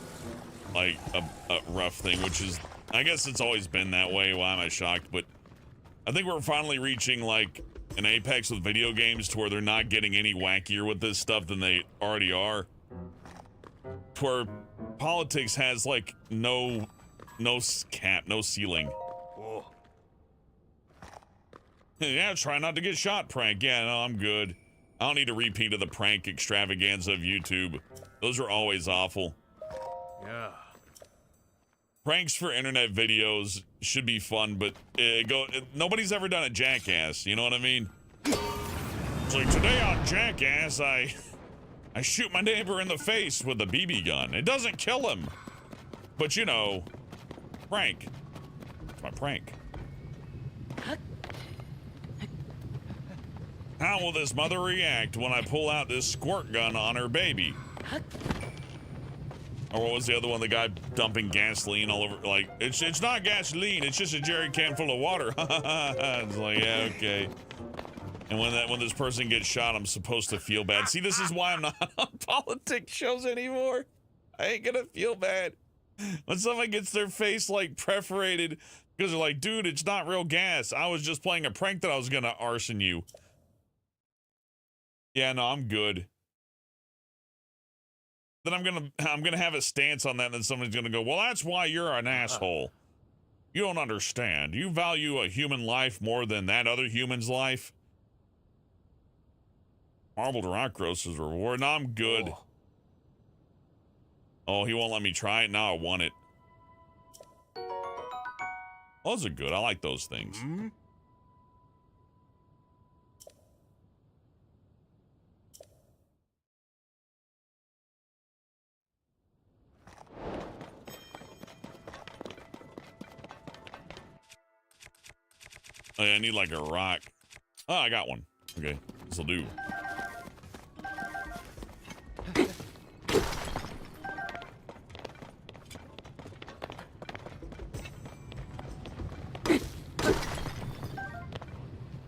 [SPEAKER 1] rough thing, which is, I guess it's always been that way. Why am I shocked? But I think we're finally reaching like an apex with video games to where they're not getting any wackier with this stuff than they already are. To where politics has like no cap, no ceiling.
[SPEAKER 3] Oh.
[SPEAKER 1] Yeah, try not to get shot prank. Yeah, no, I'm good. I don't need a repeat of the prank extravaganza of YouTube. Those are always awful.
[SPEAKER 2] Yeah.
[SPEAKER 1] Pranks for internet videos should be fun, but nobody's ever done a Jackass, you know what I mean? It's like, today on Jackass, I shoot my neighbor in the face with a BB gun. It doesn't kill him. But, you know, prank. It's my prank. How will this mother react when I pull out this squirt gun on her baby? Or what was the other one? The guy dumping gasoline all over, like, it's not gasoline, it's just a jerry can full of water. It's like, yeah, okay. And when this person gets shot, I'm supposed to feel bad. See, this is why I'm not on politics shows anymore. I ain't gonna feel bad. When someone gets their face, like, perforated, because they're like, dude, it's not real gas. I was just playing a prank that I was gonna arson you. Yeah, no, I'm good. then I'm gonna have a stance on that, and then somebody's gonna go, well, that's why you're an asshole. You don't understand. You value a human life more than that other human's life. Marbled rock roasters reward. No, I'm good. Oh, he won't let me try it. Now I want it. Those are good. I like those things. Oh, yeah, I need like a rock. Oh, I got one. Okay, this'll do.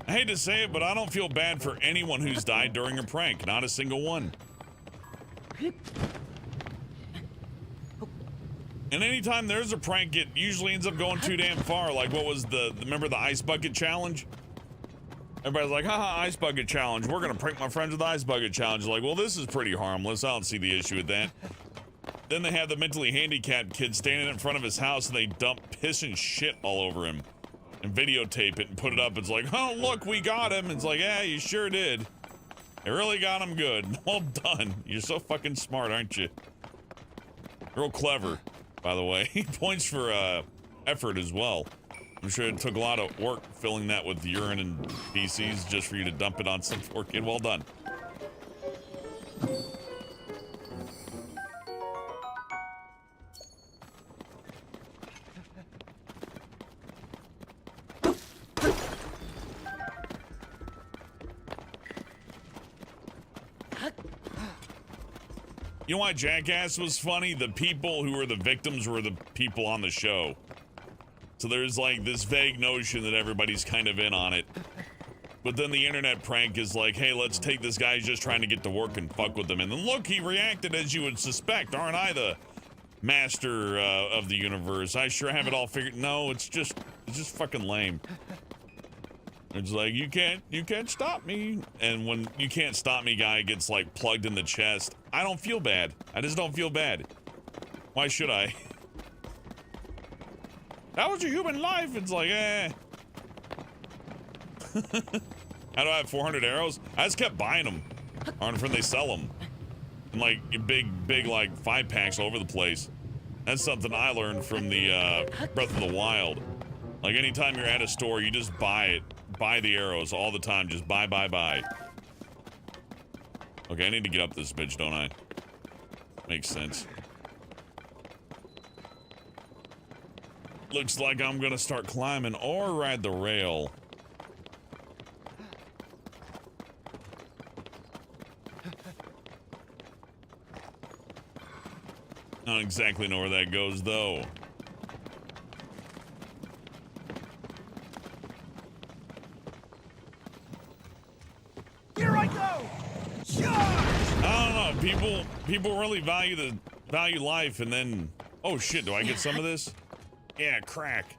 [SPEAKER 1] I hate to say it, but I don't feel bad for anyone who's died during a prank. Not a single one. And anytime there's a prank, it usually ends up going too damn far. Like, what was remember the ice bucket challenge? Everybody's like, haha, ice bucket challenge. We're gonna prank my friends with the ice bucket challenge. Like, well, this is pretty harmless. I don't see the issue with that. Then they have the mentally handicapped kid standing in front of his house and they dump piss and shit all over him and videotape it and put it up. It's like, oh, look, we got him. It's like, yeah, you sure did. You really got him good. Well done. You're so fucking smart, aren't you? Real clever, by the way. Points for effort as well. I'm sure it took a lot of work filling that with urine and feces just for you to dump it on some poor kid. Well done. You know why Jackass was funny? The people who were the victims were the people on the show. So there's like this vague notion that everybody's kind of in on it. But then the internet prank is like, hey, let's take this guy who's just trying to get to work and fuck with him. And then look, he reacted as you would suspect. Aren't I the master of the universe? I sure have it all figured. No, it's just fucking lame. It's like, you can't stop me. And when you can't stop me guy gets like plugged in the chest, I don't feel bad. I just don't feel bad. Why should I? That was a human life. It's like, eh. How do I have 400 arrows? I just kept buying them. Aren't when they sell them. And like big like 5-packs all over the place. That's something I learned from the Breath of the Wild. Like anytime you're at a store, you just buy it. Buy the arrows all the time. Just buy. Okay, I need to get up this bitch, don't I? Makes sense. Looks like I'm gonna start climbing or ride the rail. I don't exactly know where that goes, though.
[SPEAKER 3] Here I go! Charge!
[SPEAKER 1] I don't know. People really value life, and then, oh shit, do I get some of this? Yeah, crack.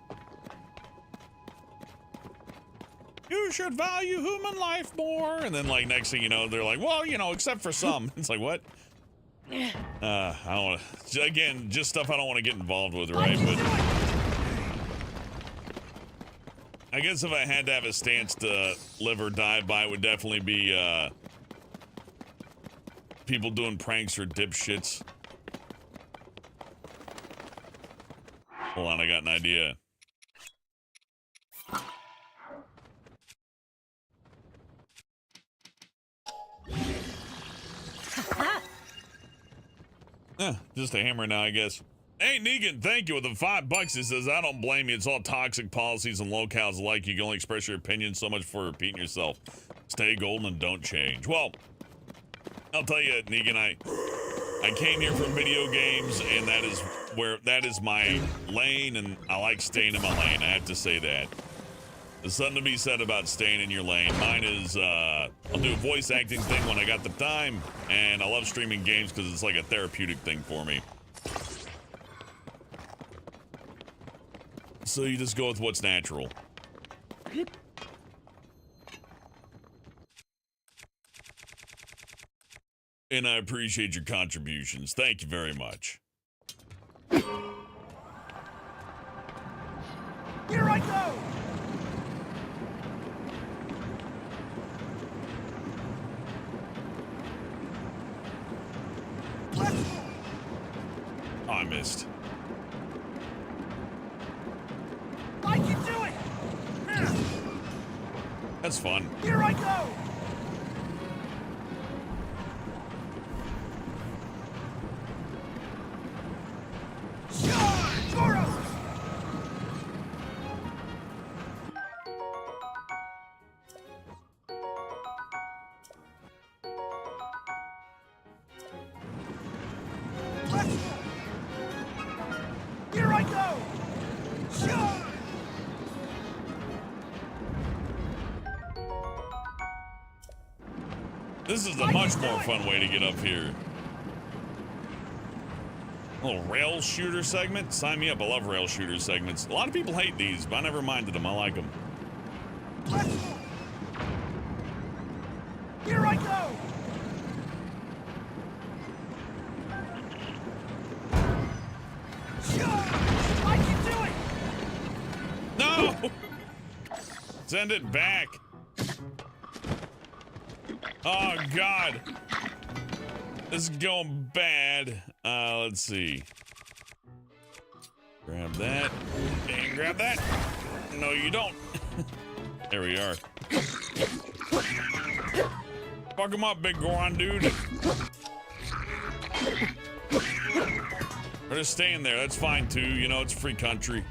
[SPEAKER 1] You should value human life more, and then like next thing you know, they're like, well, you know, except for some. It's like, what? I don't want to. Again, just stuff I don't want to get involved with, right? But I guess if I had to have a stance to live or die by, it would definitely be people doing pranks or dipshits. Hold on, I got an idea. Just a hammer now, I guess. Hey, Negan, thank you with the $5. He says, I don't blame you. It's all toxic policies and locales alike. You can only express your opinion so much for repeating yourself. Stay golden and don't change. Well, I'll tell you, Negan, I came here from video games, and that is my lane, and I like staying in my lane. I have to say that. There's something to be said about staying in your lane. Mine is, I'll do a voice acting thing when I got the time, and I love streaming games because it's like a therapeutic thing for me. So you just go with what's natural. and I appreciate your contributions. Thank you very much.
[SPEAKER 3] Here I go!
[SPEAKER 1] Oh, I missed.
[SPEAKER 3] I can do it!
[SPEAKER 1] That's fun.
[SPEAKER 3] Here I go! Charge! Goro! Here I go! Charge!
[SPEAKER 1] This is a much more fun way to get up here. A little rail shooter segment? Sign me up. I love rail shooter segments. A lot of people hate these, but I never minded them. I like them.
[SPEAKER 3] Here I go! Charge! I can do it!
[SPEAKER 1] No! Send it back. Oh, God. This is going bad. Let's see. Grab that. And grab that. No, you don't. There we are. Fuck him up, big Goron dude. Or just staying there. That's fine, too. You know, it's a free country.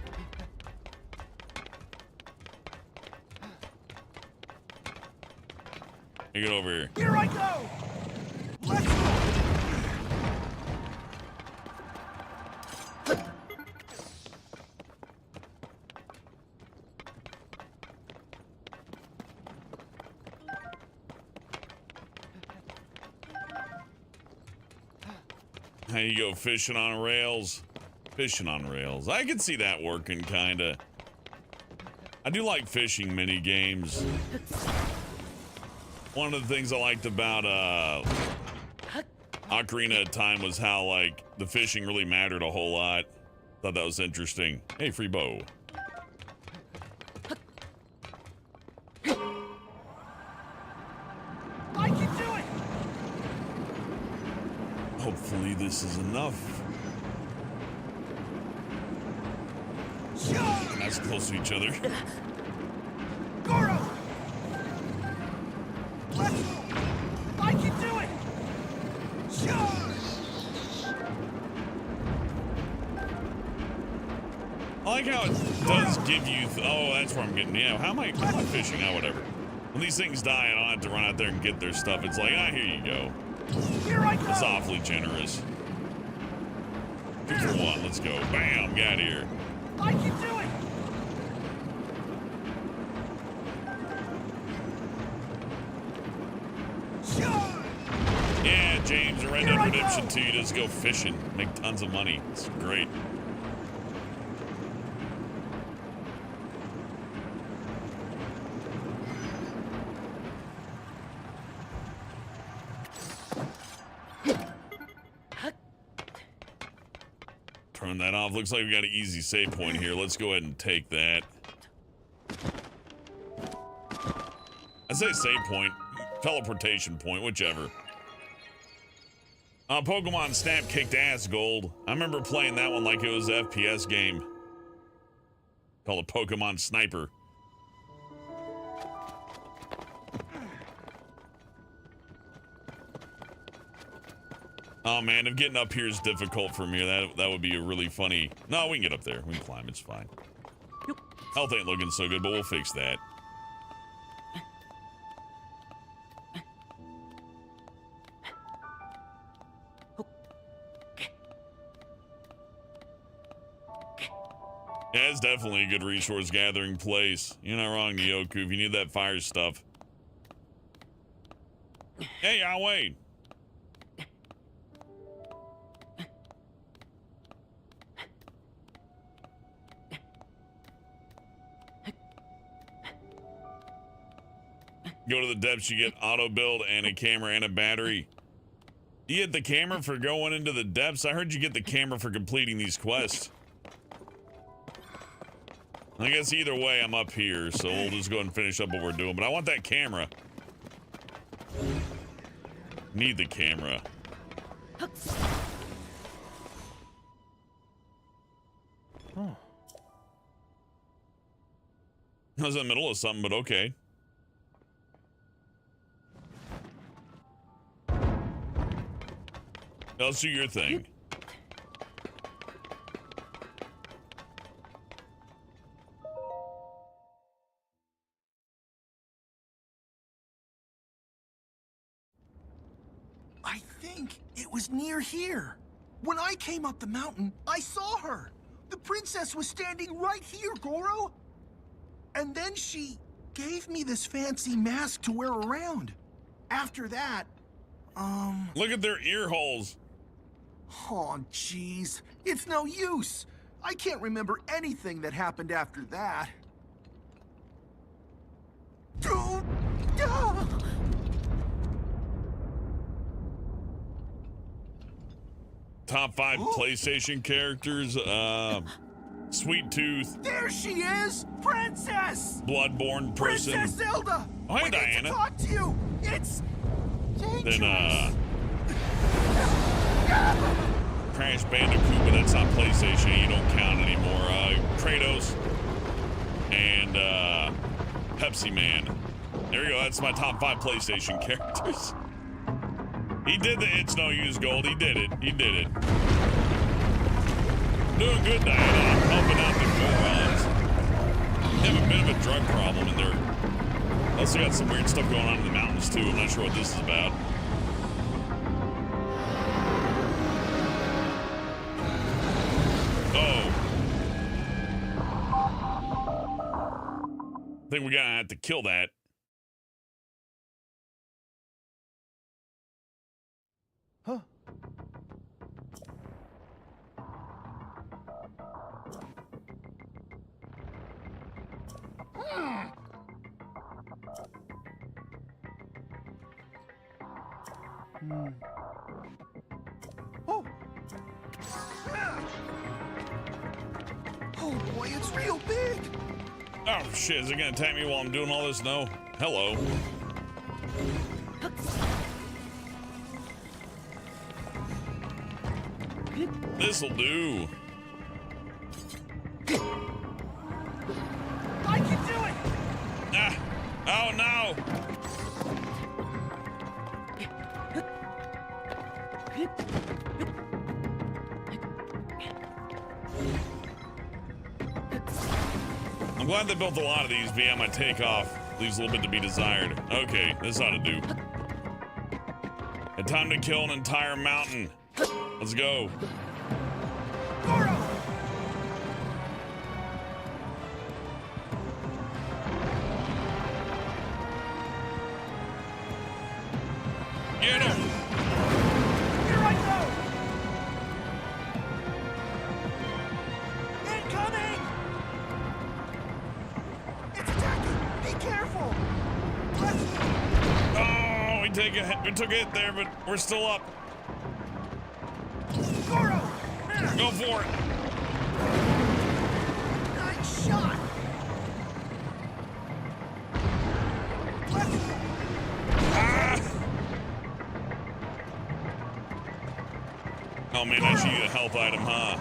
[SPEAKER 1] You get over here.
[SPEAKER 3] Here I go! Let's go!
[SPEAKER 1] How you go fishing on rails? Fishing on rails. I can see that working, kinda. I do like fishing mini games. One of the things I liked about Ocarina of Time was how like the fishing really mattered a whole lot. Thought that was interesting. Hey, free bow.
[SPEAKER 3] I can do it!
[SPEAKER 1] Hopefully this is enough.
[SPEAKER 3] Charge!
[SPEAKER 1] That's close to each other.
[SPEAKER 3] Goro! Let's go! I can do it! Charge!
[SPEAKER 1] I like how it does give you. Oh, that's where I'm getting. Yeah, how am I fishing? Oh, whatever. When these things die, I don't have to run out there and get their stuff. It's like, ah, here you go.
[SPEAKER 3] Here I go!
[SPEAKER 1] It's awfully generous. 2 for 1. Let's go. Bam. Got here.
[SPEAKER 3] I can do it! Charge!
[SPEAKER 1] Yeah, James, and Red Dead Redemption 2, you just go fishing, make tons of money. It's great. Turn that off. Looks like we got an easy save point here. Let's go ahead and take that. I say save point, teleportation point, whichever. Pokemon Snap kicked ass, Gold. I remember playing that one like it was an FPS game. Called a Pokemon Sniper. Oh man, if getting up here is difficult for me, that would be a really funny. No, we can get up there. We can climb, it's fine. Health ain't looking so good, but we'll fix that. Yeah, it's definitely a good resource gathering place. You're not wrong, Nyoku, if you need that fire stuff. Hey, I'll wait. Go to the depths, you get auto build and a camera and a battery. You get the camera for going into the depths? I heard you get the camera for completing these quests. I guess either way, I'm up here, so we'll just go ahead and finish up what we're doing. But I want that camera. Need the camera.
[SPEAKER 2] Oh.
[SPEAKER 1] I was in the middle of something, but okay. Let's do your thing.
[SPEAKER 3] I think it was near here. When I came up the mountain, I saw her. The princess was standing right here, Goro. And then she gave me this fancy mask to wear around. After that,
[SPEAKER 1] Look at their ear holes.
[SPEAKER 3] oh, jeez. It's no use. I can't remember anything that happened after that.
[SPEAKER 1] Top 5 PlayStation characters. Sweet Tooth.
[SPEAKER 3] There she is! Princess!
[SPEAKER 1] Bloodborne person.
[SPEAKER 3] Princess Zelda!
[SPEAKER 1] Oh, hey,
[SPEAKER 3] we need
[SPEAKER 1] Diana.
[SPEAKER 3] to talk to you! It's dangerous!
[SPEAKER 1] Then, Crash Bandicoot, but that's not PlayStation. You don't count anymore. Kratos. And, Pepsi Man. There you go. That's my top 5 PlayStation characters. He did the It's No Use Gold. He did it. He did it. Doing good, Diana. I'm helping out the Gorons. They have a bit of a drug problem in there. Also got some weird stuff going on in the mountains, too. I'm not sure what this is about. Oh. I think we're gonna have to kill that.
[SPEAKER 2] Huh.
[SPEAKER 3] Oh! Oh boy, it's real big!
[SPEAKER 1] Oh shit, is it gonna attack me while I'm doing all this? No. Hello. This'll do.
[SPEAKER 3] I can do it!
[SPEAKER 1] Ah! Oh no! I'm glad they built a lot of these, but yeah, my takeoff leaves a little bit to be desired. Okay, this ought to do. And time to kill an entire mountain. Let's go.
[SPEAKER 3] Goro!
[SPEAKER 1] Get him!
[SPEAKER 3] Here I go! Incoming! It's attacking! Be careful!
[SPEAKER 1] Oh, we took a hit there, but we're still up.
[SPEAKER 3] Goro!
[SPEAKER 1] Go for it.
[SPEAKER 3] Nice shot!
[SPEAKER 1] Ah! Oh man, I should use a health item, huh?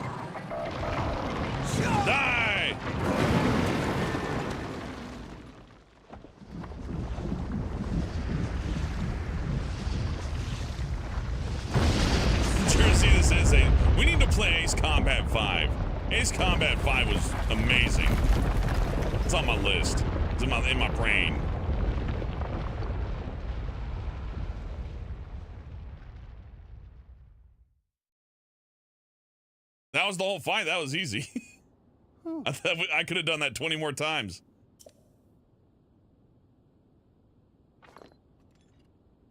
[SPEAKER 1] Die! Sure, see, this is we need to play Ace Combat 5. Ace Combat 5 was amazing. It's on my list. It's in my brain. That was the whole fight. That was easy. I thought I could have done that 20 more times.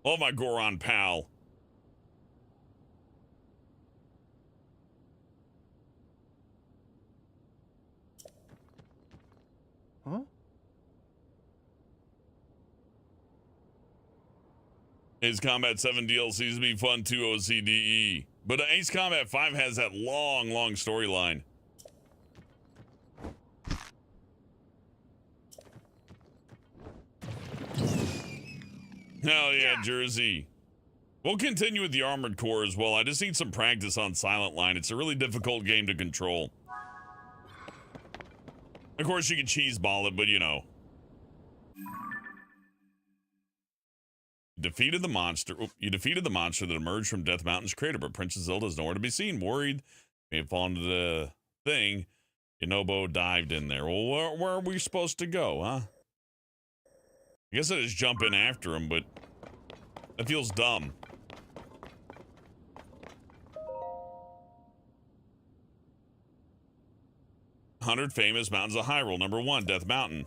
[SPEAKER 1] Oh, my Goron pal.
[SPEAKER 2] Huh?
[SPEAKER 1] Ace Combat 7 DLCs be fun too, OCDE. But Ace Combat 5 has that long storyline. Hell yeah, Jersey. We'll continue with the Armored Core as well. I just need some practice on Silent Line. It's a really difficult game to control. Of course, you can cheeseball it, but you know. Defeated the monster. You defeated the monster that emerged from Death Mountain's crater, but Princess Zelda is nowhere to be seen. Worried, may have fallen into the thing. Inobo dived in there. Well, where are we supposed to go, huh? I guess I just jump in after him, but that feels dumb. "100 famous mountains of Hyrule." Number 1, Death Mountain.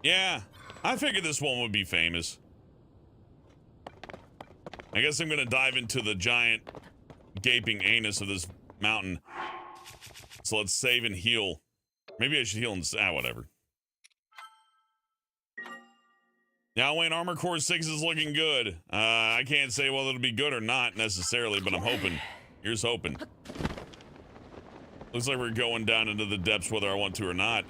[SPEAKER 1] Yeah, I figured this one would be famous. I guess I'm gonna dive into the giant gaping anus of this mountain. So let's save and heal. Maybe I should heal and whatever. Now, Wayne, Armor Core 6 is looking good. I can't say whether it'll be good or not necessarily, but I'm hoping. Here's hoping. Looks like we're going down into the depths whether I want to or not.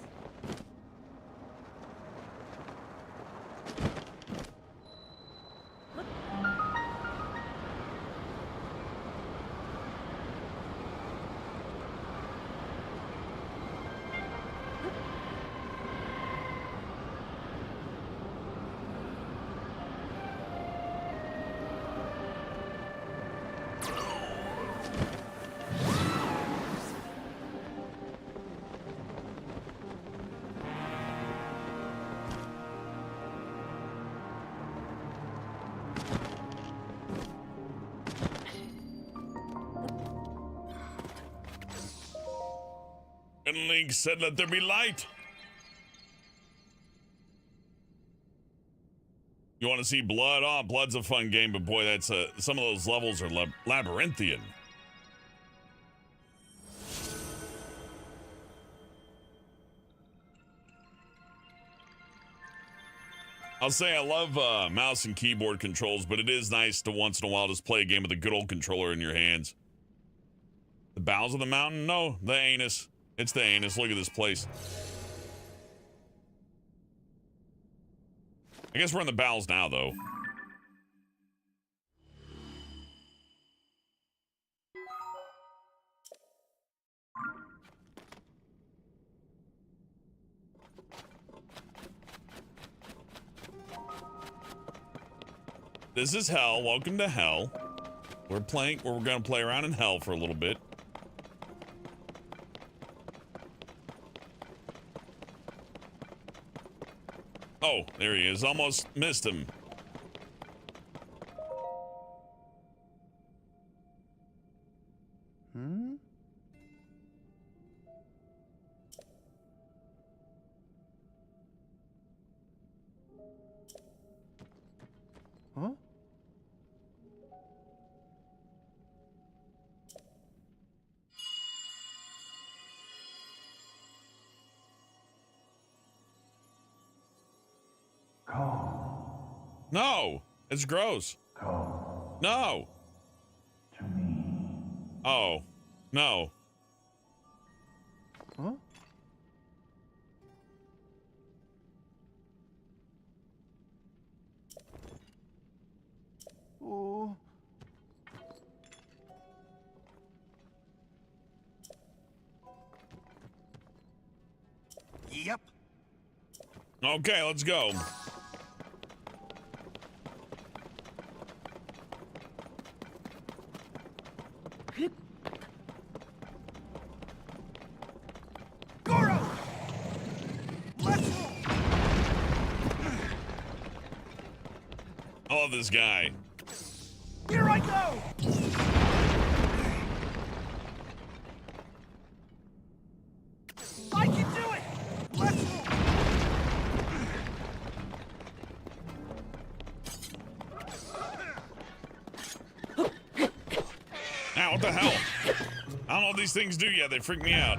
[SPEAKER 1] And Link said, "Let there be light." You want to see blood? Oh, blood's a fun game, but boy, that's some of those levels are labyrinthian. I'll say I love mouse and keyboard controls, but it is nice to once in a while just play a game with a good old controller in your hands. The bowels of the mountain? No, the anus. It's the anus. Look at this place. I guess we're in the bowels now, though. This is hell. Welcome to hell. We're gonna play around in hell for a little bit. Oh, there he is. Almost missed him.
[SPEAKER 2] Hmm? Huh?
[SPEAKER 1] No, it's gross. No.
[SPEAKER 2] To me.
[SPEAKER 1] Oh, no.
[SPEAKER 2] Huh? Oh.
[SPEAKER 3] Yep.
[SPEAKER 1] Okay, let's go.
[SPEAKER 3] Goro! Let's go!
[SPEAKER 1] I love this guy.
[SPEAKER 3] Here I go! I can do it! Let's go!
[SPEAKER 1] Ow, what the hell? I don't know what these things do yet. They freak me out.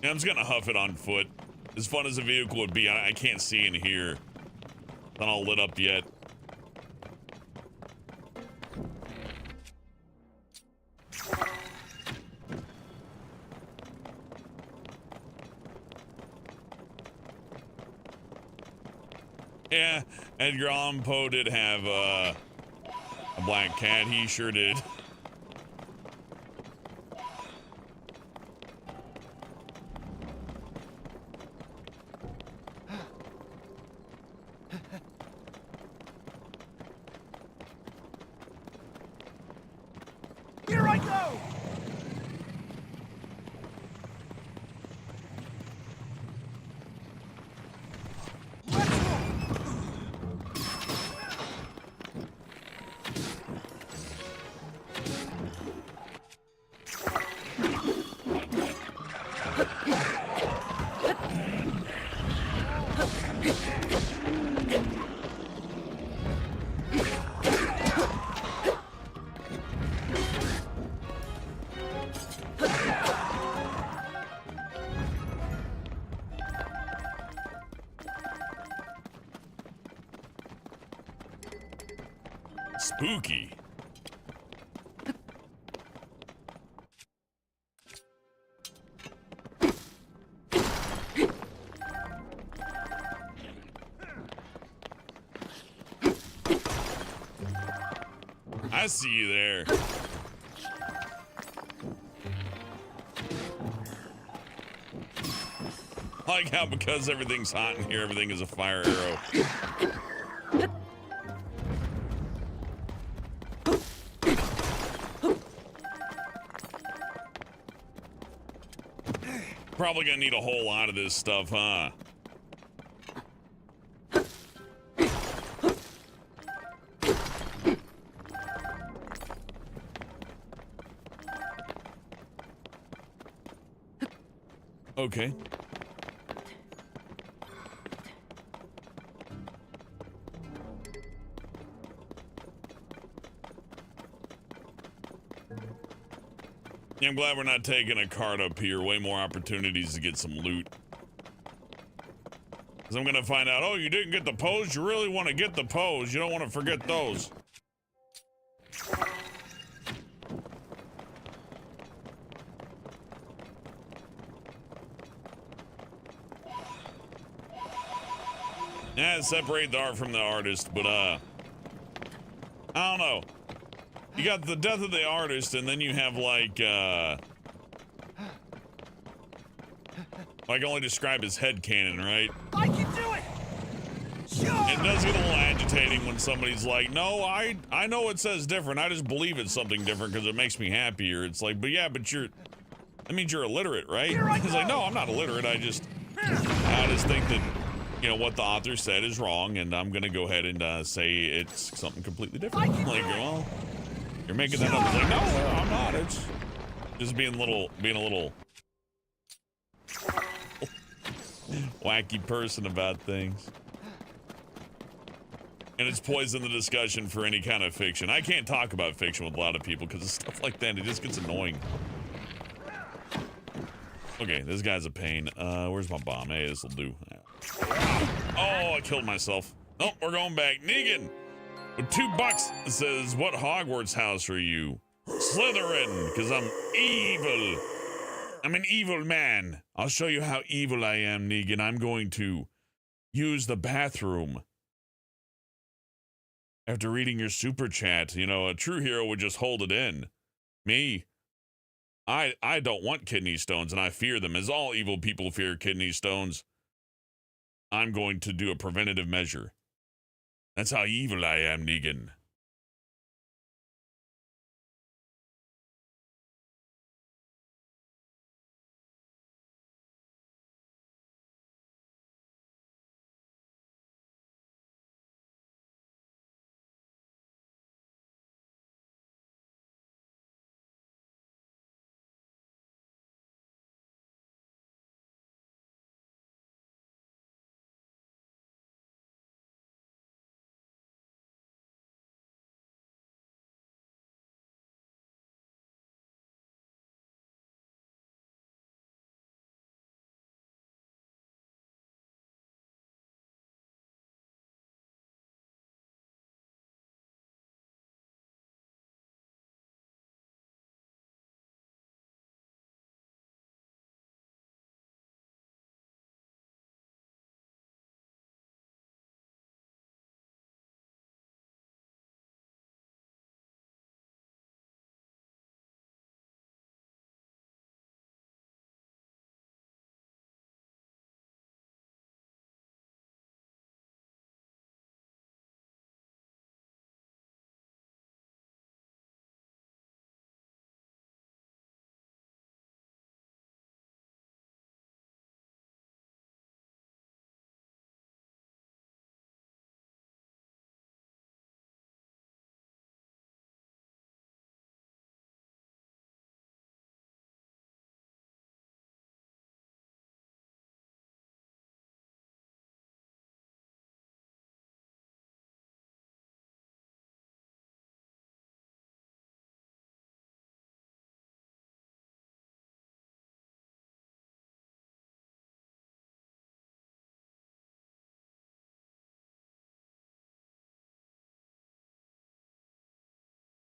[SPEAKER 1] Yeah, I'm just gonna huff it on foot. As fun as a vehicle would be, I can't see in here. It's not all lit up yet. Yeah, Edgar Allan Poe did have a black cat. He sure did.
[SPEAKER 3] Here I go! Let's roll!
[SPEAKER 1] Spooky. I see you there. I like how because everything's hot in here, everything is a fire arrow. Probably gonna need a whole lot of this stuff, huh? Okay. Yeah, I'm glad we're not taking a cart up here. Way more opportunities to get some loot. Because I'm going to find out, oh, you didn't get the pose? You really want to get the pose. You don't want to forget those. Yeah, separate the art from the artist, but, I don't know. You got the death of the artist, and then you have, like, I can only describe his headcanon, right?
[SPEAKER 3] I can do it! Sure!
[SPEAKER 1] It does get a little agitating when somebody's like, no, I know it says different. I just believe it's something different because it makes me happier. It's like, but yeah, but that means you're illiterate, right? He's like, no, I'm not illiterate. I just think that, you know, what the author said is wrong, and I'm gonna go ahead and say it's something completely different. Like, well, you're making that up. It's like, no, I'm not. It's just being a little wacky person about things. And it's poisoned the discussion for any kind of fiction. I can't talk about fiction with a lot of people because of stuff like that. It just gets annoying. Okay, this guy's a pain. Where's my bomb? Hey, this'll do. Oh, I killed myself. Oh, we're going back. Negan, with $2, it says, what Hogwarts house are you? Slytherin, because I'm evil. I'm an evil man. I'll show you how evil I am, Negan. I'm going to use the bathroom. After reading your super chat, you know, a true hero would just hold it in. Me, I don't want kidney stones, and I fear them. As all evil people fear kidney stones, I'm going to do a preventative measure. That's how evil I am, Negan.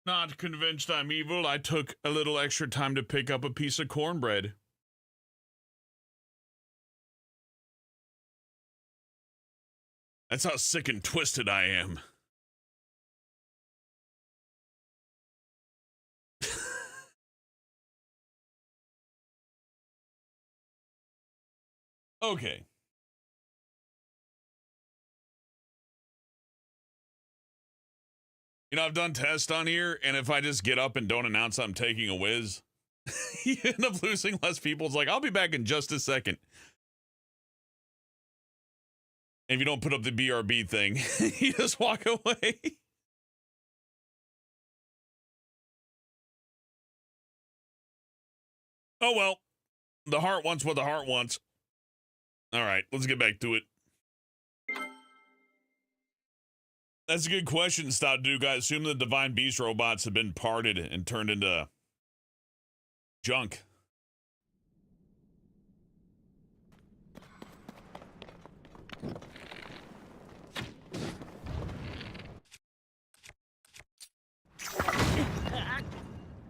[SPEAKER 1] Not convinced I'm evil, I took a little extra time to pick up a piece of cornbread. That's how sick and twisted I am. Okay. You know, I've done tests on here, and if I just get up and don't announce I'm taking a whiz, you end up losing less people. It's like, I'll be back in just a second. And if you don't put up the BRB thing, you just walk away. Oh, well. The heart wants what the heart wants. All right, let's get back to it. That's a good question, Stout Duke. I assume the Divine Beast robots have been parted and turned into junk.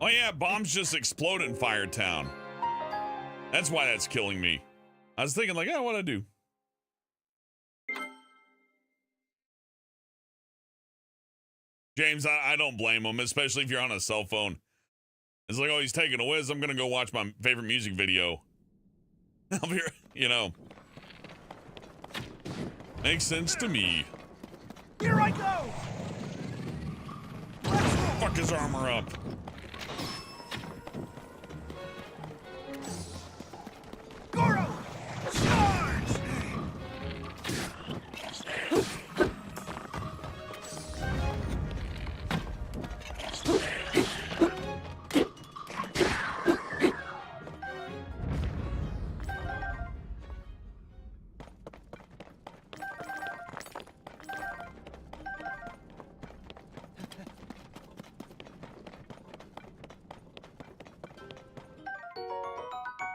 [SPEAKER 1] Oh yeah, bombs just explode in Firetown. That's why that's killing me. I was thinking like, oh, what'd I do? James, I don't blame him, especially if you're on a cell phone. It's like, oh, he's taking a whiz. I'm gonna go watch my favorite music video. I'll be, you know. Makes sense to me.
[SPEAKER 3] Here I go!
[SPEAKER 1] Fuck his armor up.
[SPEAKER 3] Goro! Charge!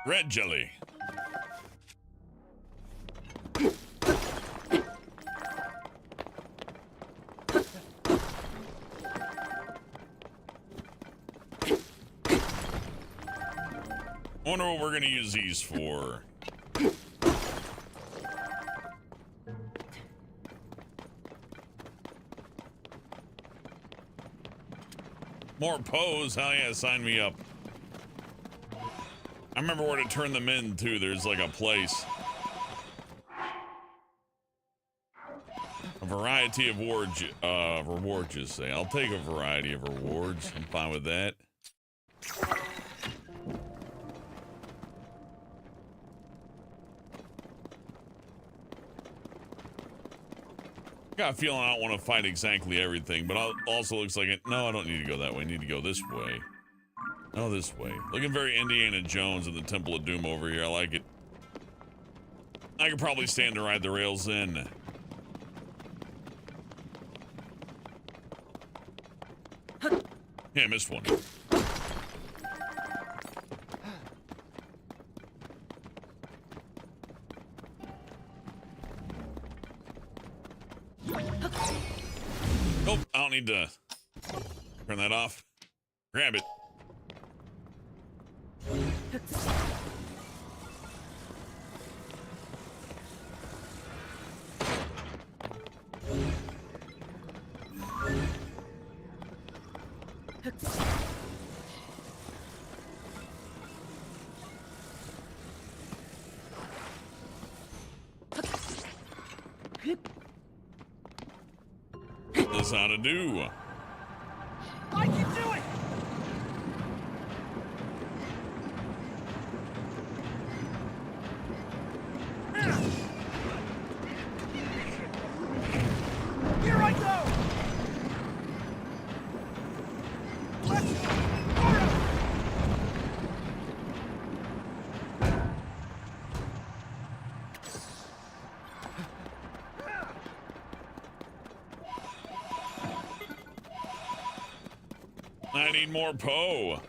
[SPEAKER 1] Red jelly. Wonder what we're gonna use these for. More pose? Hell yeah, sign me up. I remember where to turn them in too. There's like a place. A variety of rewards, just say. I'll take a variety of rewards. I'm fine with that. Got a feeling I don't want to fight exactly everything, but also looks like it. No, I don't need to go that way. I need to go this way. No, this way. Looking very Indiana Jones in the Temple of Doom over here. I like it. I could probably stand to ride the rails in. Yeah, I missed one. Nope, I don't need to turn that off. Grab it. This ought to do.
[SPEAKER 3] I can do it! Here I go! Let's go!
[SPEAKER 1] I need more Poe.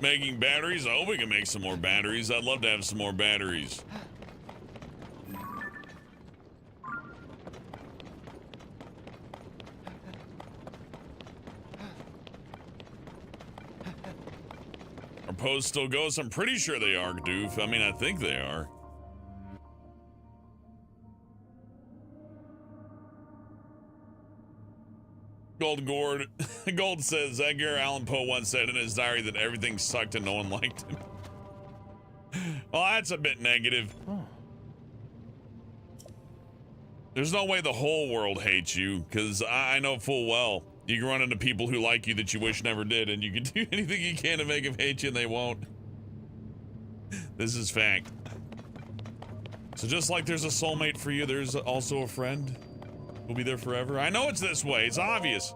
[SPEAKER 1] Making batteries? I hope we can make some more batteries. I'd love to have some more batteries. Our post still goes? I'm pretty sure they are, Doof. I mean, I think they are. Gold says Edgar Allan Poe once said in his diary that everything sucked and no one liked him. Well, that's a bit negative. There's no way the whole world hates you, because I know full well you can run into people who like you that you wish never did, and you can do anything you can to make them hate you and they won't. This is fact. So just like there's a soulmate for you, there's also a friend who'll be there forever. I know it's this way, it's obvious.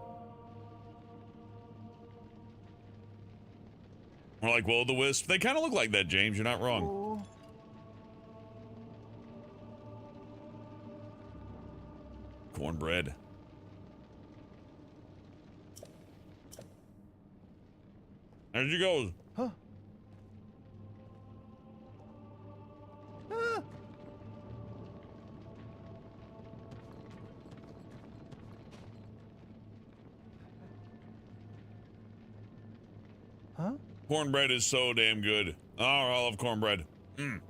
[SPEAKER 1] More like Will-o'-the-Wisp. They kind of look like that, James, you're not wrong. Cornbread. There she goes.
[SPEAKER 2] Huh? Ah! Huh?
[SPEAKER 1] Cornbread is so damn good. Oh, I love cornbread. Mm.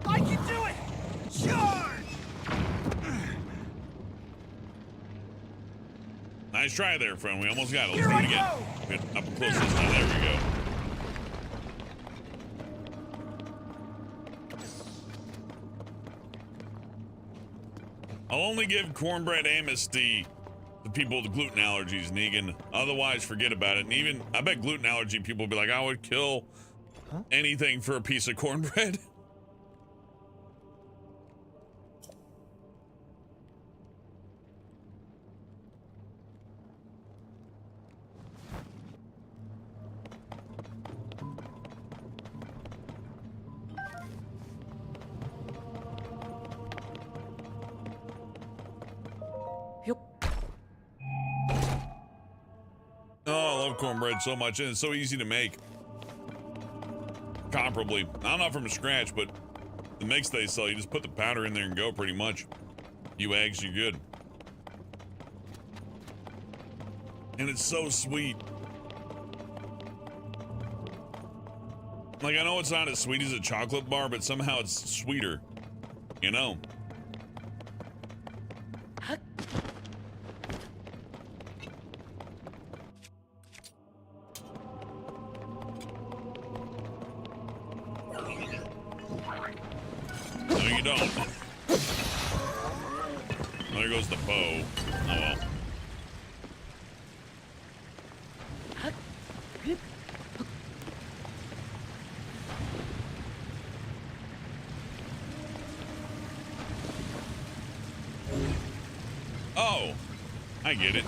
[SPEAKER 3] I can do it! Charge!
[SPEAKER 1] Nice try there, friend. We almost got it. Let's
[SPEAKER 3] Here
[SPEAKER 1] do it
[SPEAKER 3] I
[SPEAKER 1] again.
[SPEAKER 3] go!
[SPEAKER 1] Get up close this time. There we go. I'll only give cornbread amnesty to people with gluten allergies, Negan. Otherwise, forget about it. And even, I bet gluten allergy people will be like, I would kill anything for a piece of cornbread. Oh, I love cornbread so much, and it's so easy to make. Comparably. I'm not from scratch, but the mix they sell, you just put the powder in there and go pretty much. You eggs, you're good. And it's so sweet. Like, I know it's not as sweet as a chocolate bar, but somehow it's sweeter. You know? No, you don't. There goes the bow. Oh well. Oh, I get it.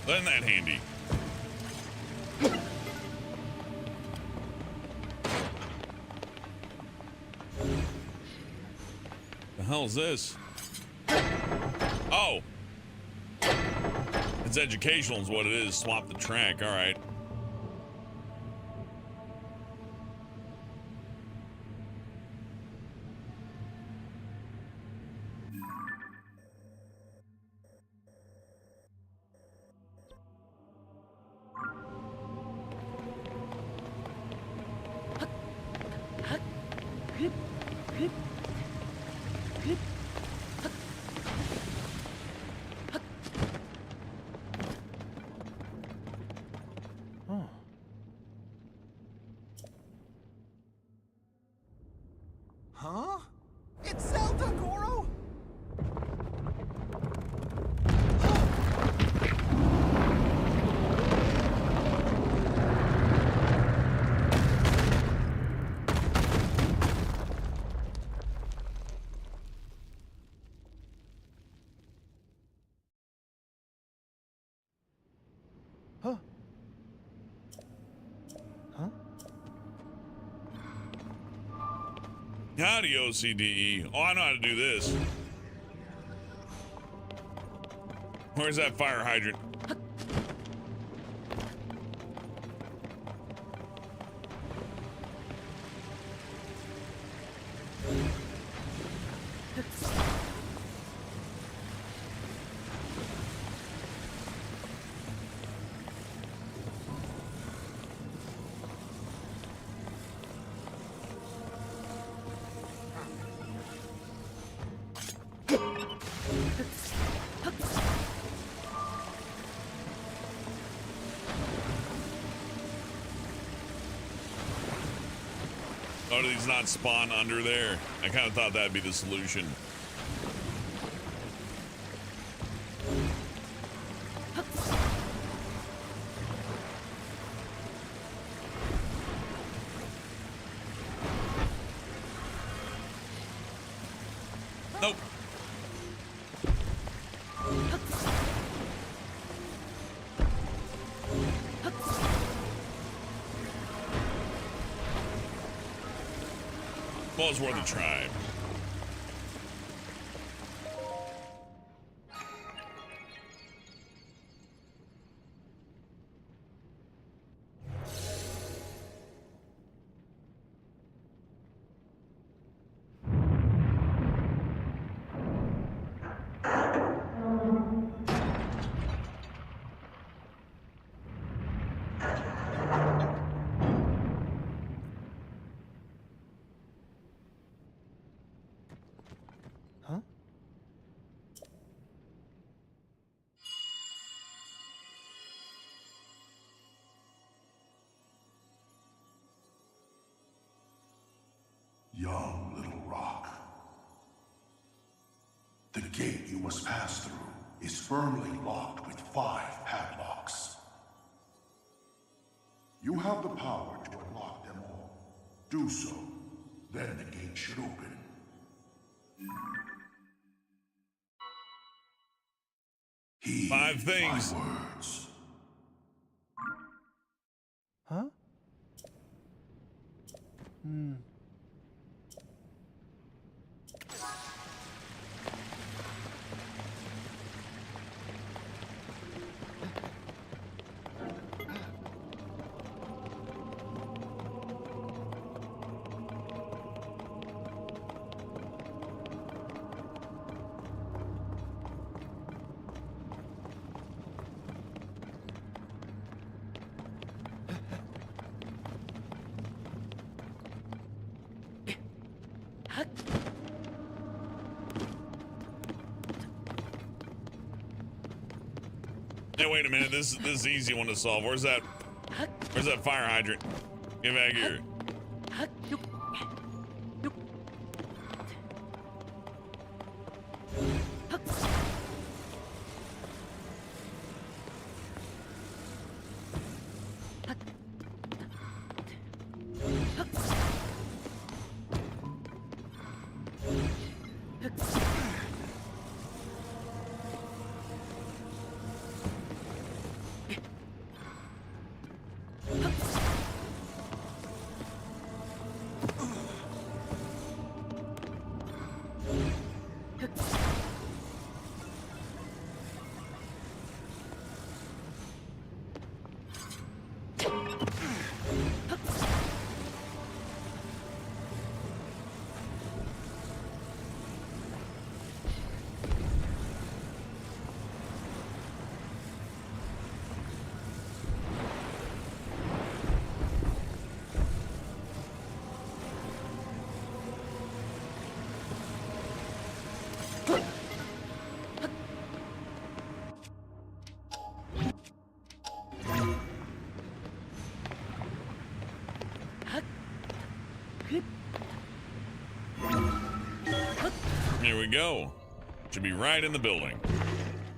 [SPEAKER 1] Isn't that handy? The hell is this? Oh! It's educational is what it is. Swap the track. All right. Howdy, OCDE. Oh, I know how to do this. Where's that fire hydrant? Oh, do these not spawn under there? I kind of thought that'd be the solution. Nope. Well, it's worth a try.
[SPEAKER 2] Huh?
[SPEAKER 4] Young little rock. The gate you must pass through is firmly locked with 5 padlocks. You have the power to unlock them all. Do so, then the gate should open. Heed
[SPEAKER 1] 5 things.
[SPEAKER 4] my words.
[SPEAKER 2] Huh? Hmm.
[SPEAKER 1] Hey, wait a minute. This is an easy one to solve. Where's that fire hydrant? Get back here. Here we go. Should be right in the building.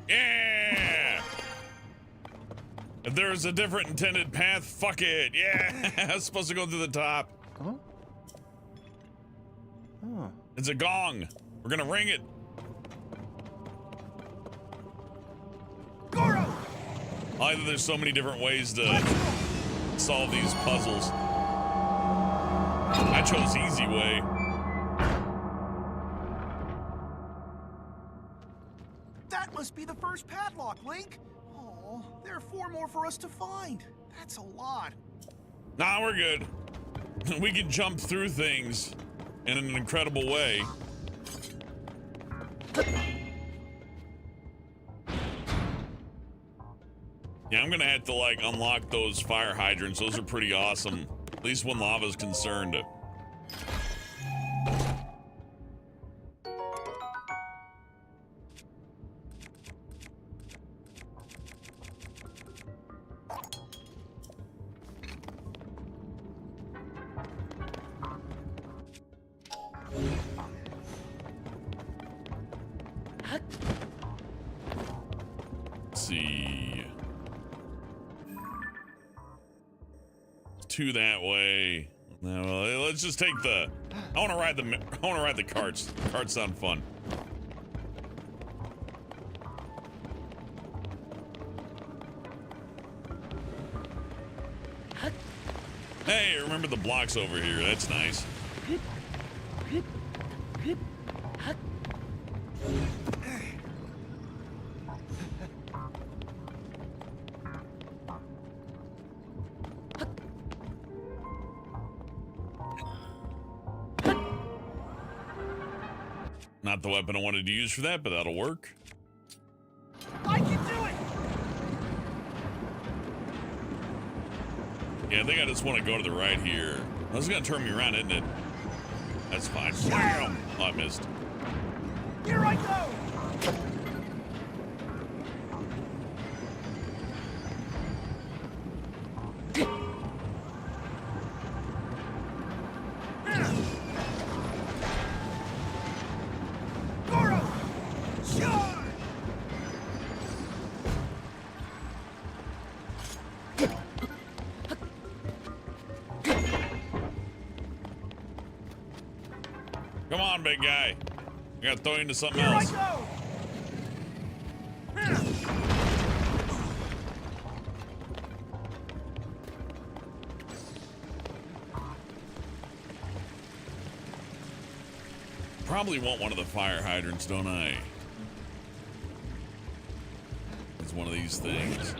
[SPEAKER 1] Yeah! If there's a different intended path, fuck it. Yeah! I was supposed to go through the top.
[SPEAKER 2] Huh? Huh.
[SPEAKER 1] It's a gong. We're gonna ring it.
[SPEAKER 3] Goro!
[SPEAKER 1] I think there's so many different ways to solve these puzzles. I chose easy way.
[SPEAKER 3] That must be the first padlock, Link. Oh, there are 4 more for us to find. That's a lot.
[SPEAKER 1] Nah, we're good. We can jump through things in an incredible way. Yeah, I'm gonna have to, like, unlock those fire hydrants. Those are pretty awesome. At least when lava's concerned. Let's see. 2 that way. No, let's just take the. I want to ride the carts. Carts sound fun. Hey, remember the blocks over here? That's nice. Not the weapon I wanted to use for that, but that'll work.
[SPEAKER 3] I can do it!
[SPEAKER 1] Yeah, I think I just want to go to the right here. That's gonna turn me around, isn't it? That's fine. Wham! Oh, I missed.
[SPEAKER 3] Here I go! Goro! Charge!
[SPEAKER 1] Come on, big guy. I gotta throw you into something
[SPEAKER 3] Here I
[SPEAKER 1] else.
[SPEAKER 3] go!
[SPEAKER 1] Probably want one of the fire hydrants, don't I? It's one of these things.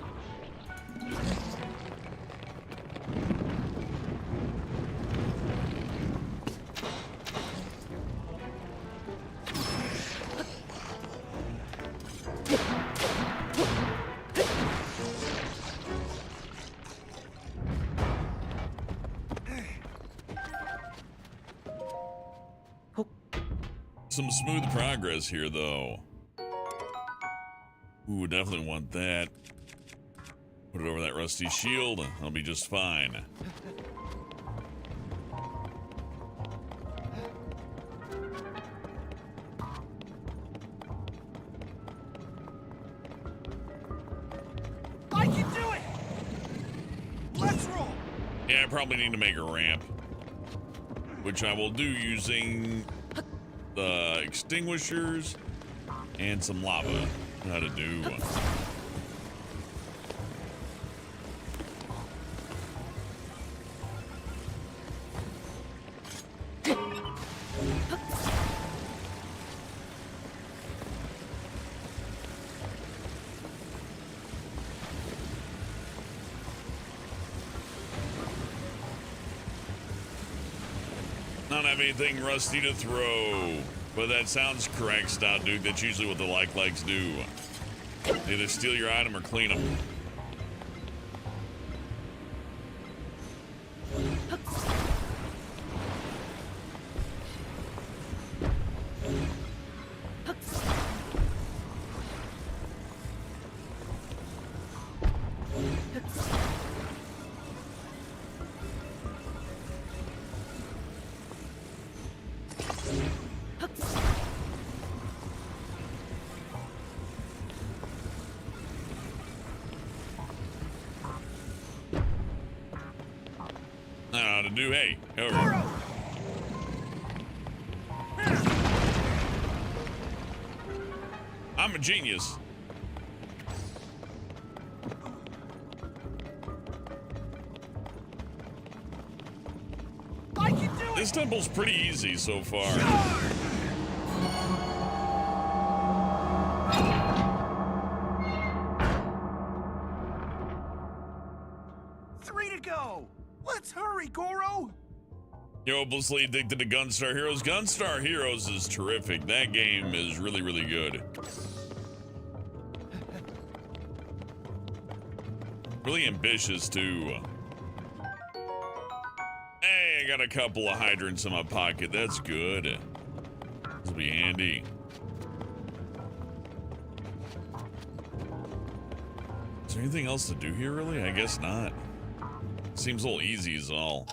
[SPEAKER 1] Some smooth progress here, though. Ooh, definitely want that. Put it over that rusty shield. I'll be just fine.
[SPEAKER 3] I can do it! Let's roll!
[SPEAKER 1] Yeah, I probably need to make a ramp, which I will do using the extinguishers and some lava. How to do. Not have anything rusty to throw. But that sounds correct, Stout Duke. That's usually what the like-likes do. They either steal your item or clean them. I don't know how to do. Hey, over. I'm a genius.
[SPEAKER 3] I can do it!
[SPEAKER 1] This temple's pretty easy so far.
[SPEAKER 3] Charge! Let's hurry, Goro!
[SPEAKER 1] You're hopelessly addicted to Gunstar Heroes. Gunstar Heroes is terrific. That game is really, really good. Really ambitious, too. Hey, I got a couple of hydrants in my pocket. That's good. This will be handy. Is there anything else to do here, really? I guess not. Seems a little easy is all.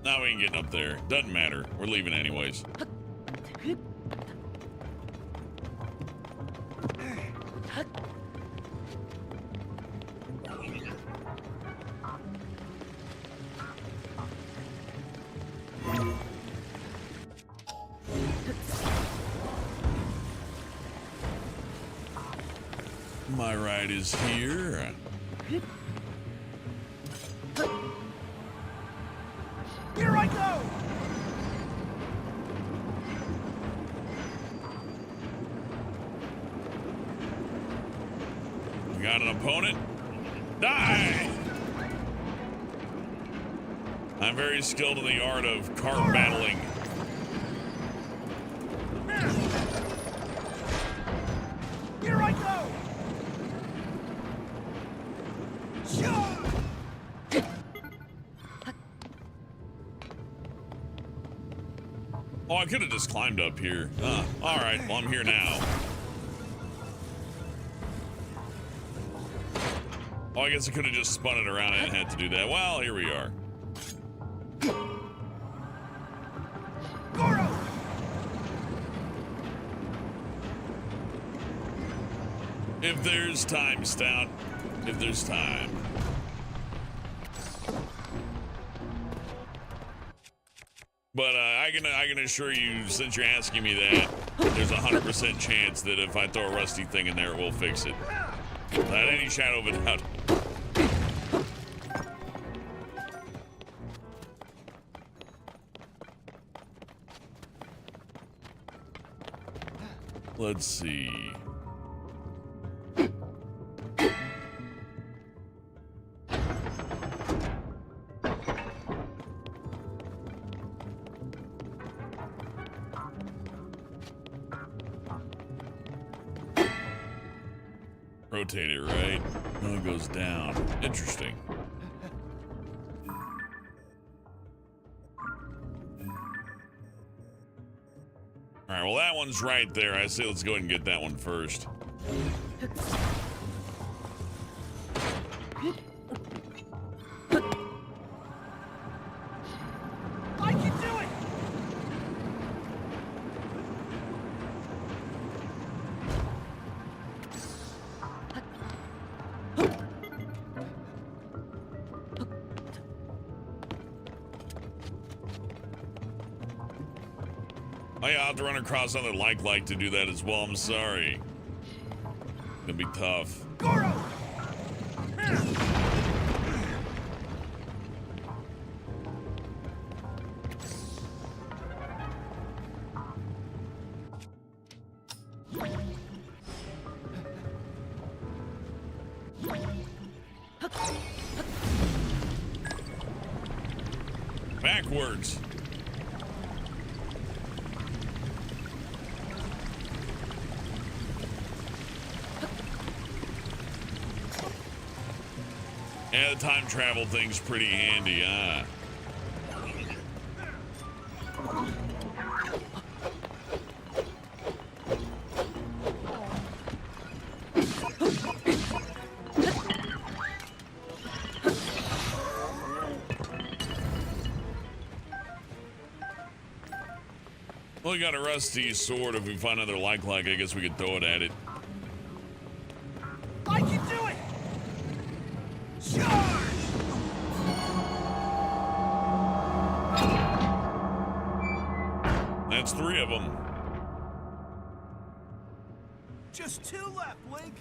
[SPEAKER 1] Now we ain't getting up there. Doesn't matter. We're leaving anyways. My ride is here.
[SPEAKER 3] Here I go!
[SPEAKER 1] We got an opponent. Die! I'm very skilled in the art of cart battling.
[SPEAKER 3] Here I go!
[SPEAKER 1] Oh, I could have just climbed up here. All right, well, I'm here now. Oh, I guess I could have just spun it around and had to do that. Well, here we are.
[SPEAKER 3] Goro!
[SPEAKER 1] If there's time, Stout. If there's time. But I can assure you, since you're asking me that, there's a 100% chance that if I throw a rusty thing in there, it will fix it. Without any shadow of a doubt. Let's see. Rotate it, right? No, it goes down. Interesting. Alright, well that one's right there. I say let's go ahead and get that one first.
[SPEAKER 3] I can do it!
[SPEAKER 1] Oh yeah, I'll have to run across another like to do that as well. I'm sorry. Gonna be tough.
[SPEAKER 3] Goro!
[SPEAKER 1] Backwards. Yeah, the time travel thing's pretty handy, huh? Well, we got a rusty sword. If we find another like, I guess we could throw it at it.
[SPEAKER 3] I can do it! Charge!
[SPEAKER 1] That's 3 of them.
[SPEAKER 3] There's 2 left, Link.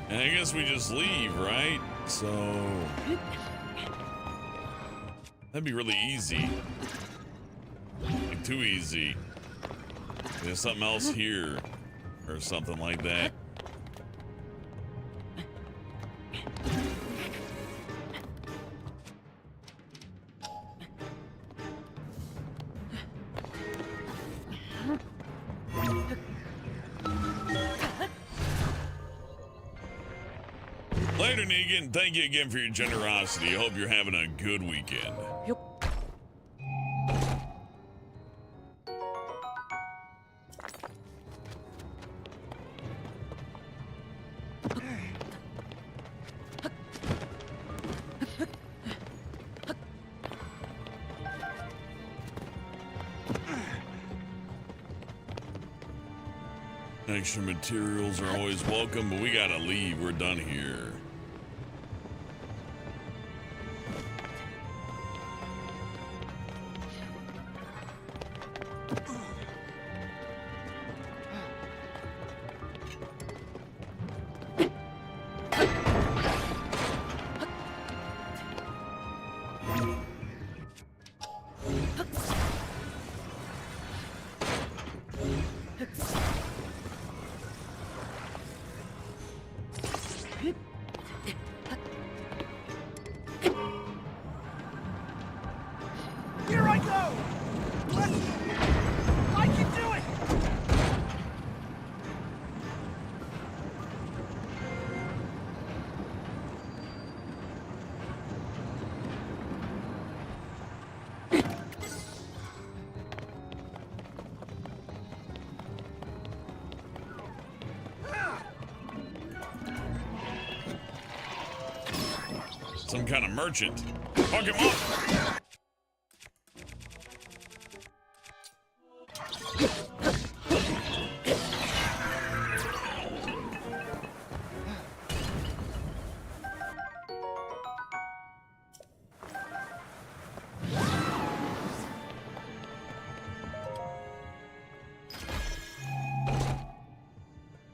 [SPEAKER 1] And I guess we just leave, right? So that'd be really easy. Like, too easy. There's something else here or something like that. Later, Negan. Thank you again for your generosity. I hope you're having a good weekend.
[SPEAKER 2] Yep.
[SPEAKER 1] Extra materials are always welcome, but we gotta leave. We're done here.
[SPEAKER 3] Here I go! I can do it!
[SPEAKER 1] Some kind of merchant. Fuck him up!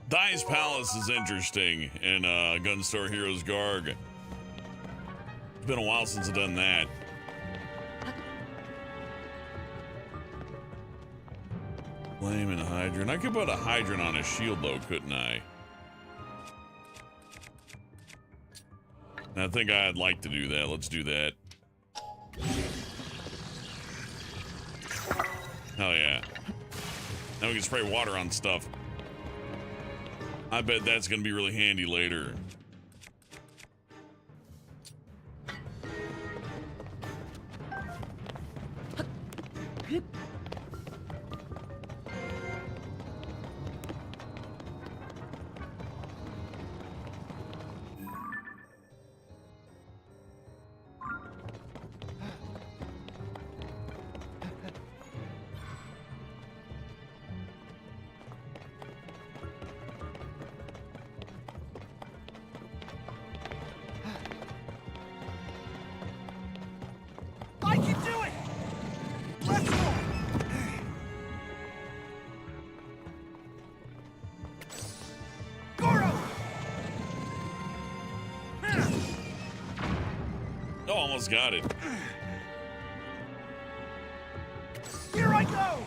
[SPEAKER 1] Dice Palace is interesting in Gun Store Heroes Garg. It's been a while since I've done that. Flame and hydrant. I could put a hydrant on a shield though, couldn't I? I think I'd like to do that. Let's do that. Hell yeah. Now we can spray water on stuff. I bet that's gonna be really handy later.
[SPEAKER 3] I can do it! Let's go! Goro!
[SPEAKER 1] Oh, almost got it.
[SPEAKER 3] Here I go!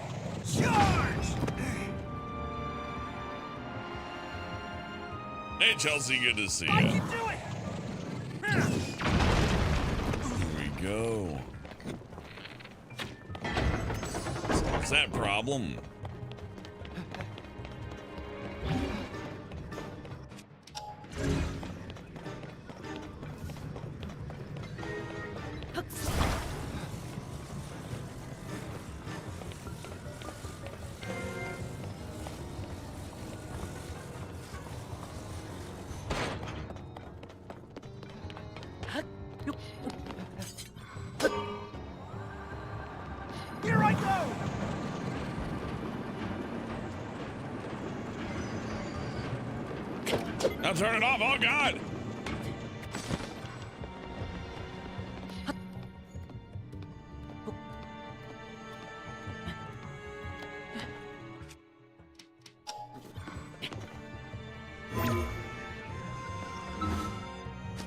[SPEAKER 3] Charge!
[SPEAKER 1] Hey, Chelsea, good to see you.
[SPEAKER 3] I can do it!
[SPEAKER 1] Here we go. What's that problem?
[SPEAKER 3] Here I go!
[SPEAKER 1] Now turn it off. Oh, God.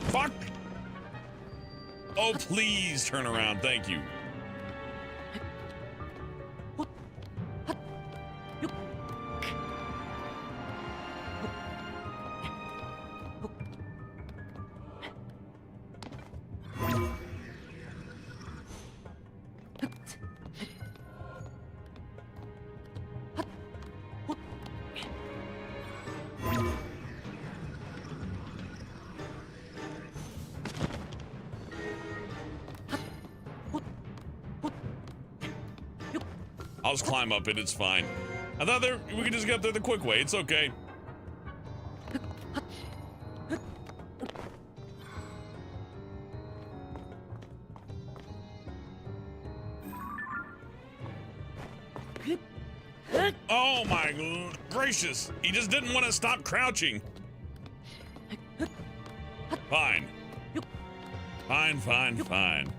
[SPEAKER 1] Fuck. Oh, please turn around. Thank you. I'll just climb up it, it's fine. I thought we could just get up there the quick way, it's okay. Oh my gracious, he just didn't want to stop crouching. Fine. Fine, fine, fine.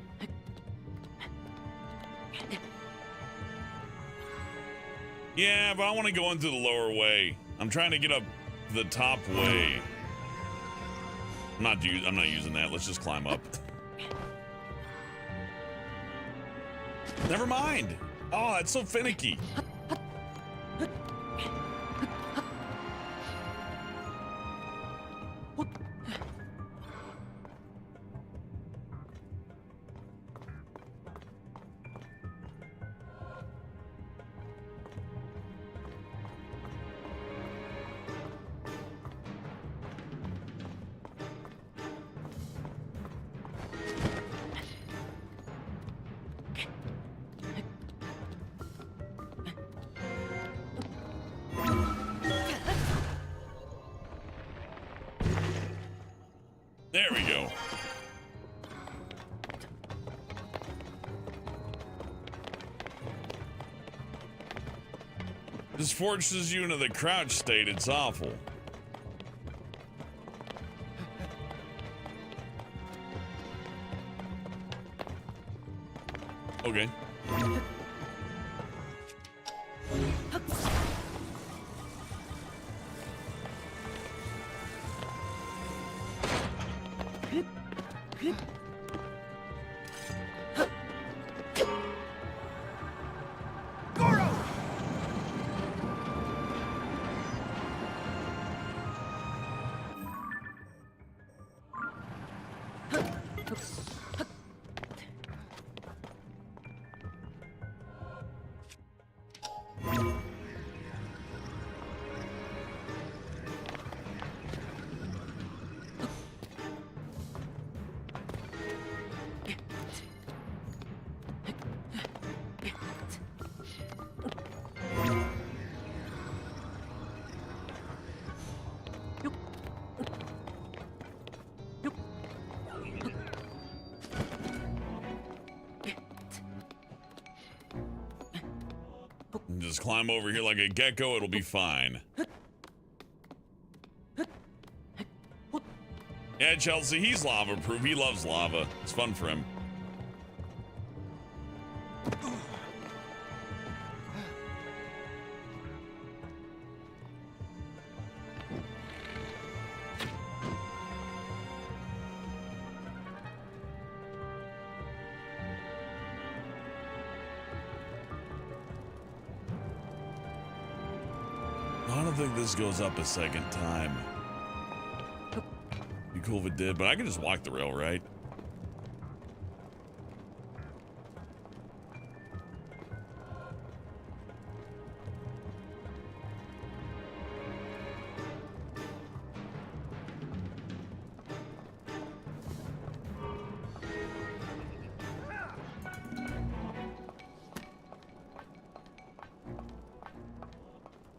[SPEAKER 1] Yeah, but I want to go into the lower way. I'm trying to get up the top way. I'm not using that. Let's just climb up. Never mind. Oh, that's so finicky. There we go. This forces you into the crouch state. It's awful. Okay. Just climb over here like a gecko, it'll be fine. Yeah, Chelsea, he's lava proof. He loves lava. It's fun for him. I don't think this goes up a second time. Be cool if it did, but I can just walk the rail, right?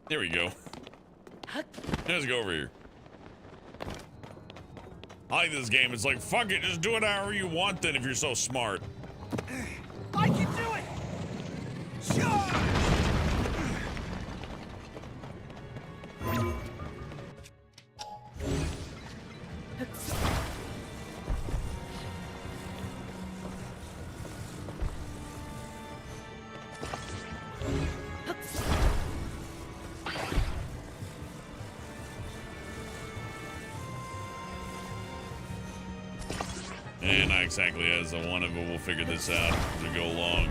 [SPEAKER 1] There we go. Let's go over here. I like this game. It's like, fuck it, just do it however you want then if you're so smart.
[SPEAKER 3] I can do it! Charge!
[SPEAKER 1] And not exactly as the one, but we'll figure this out as we go along.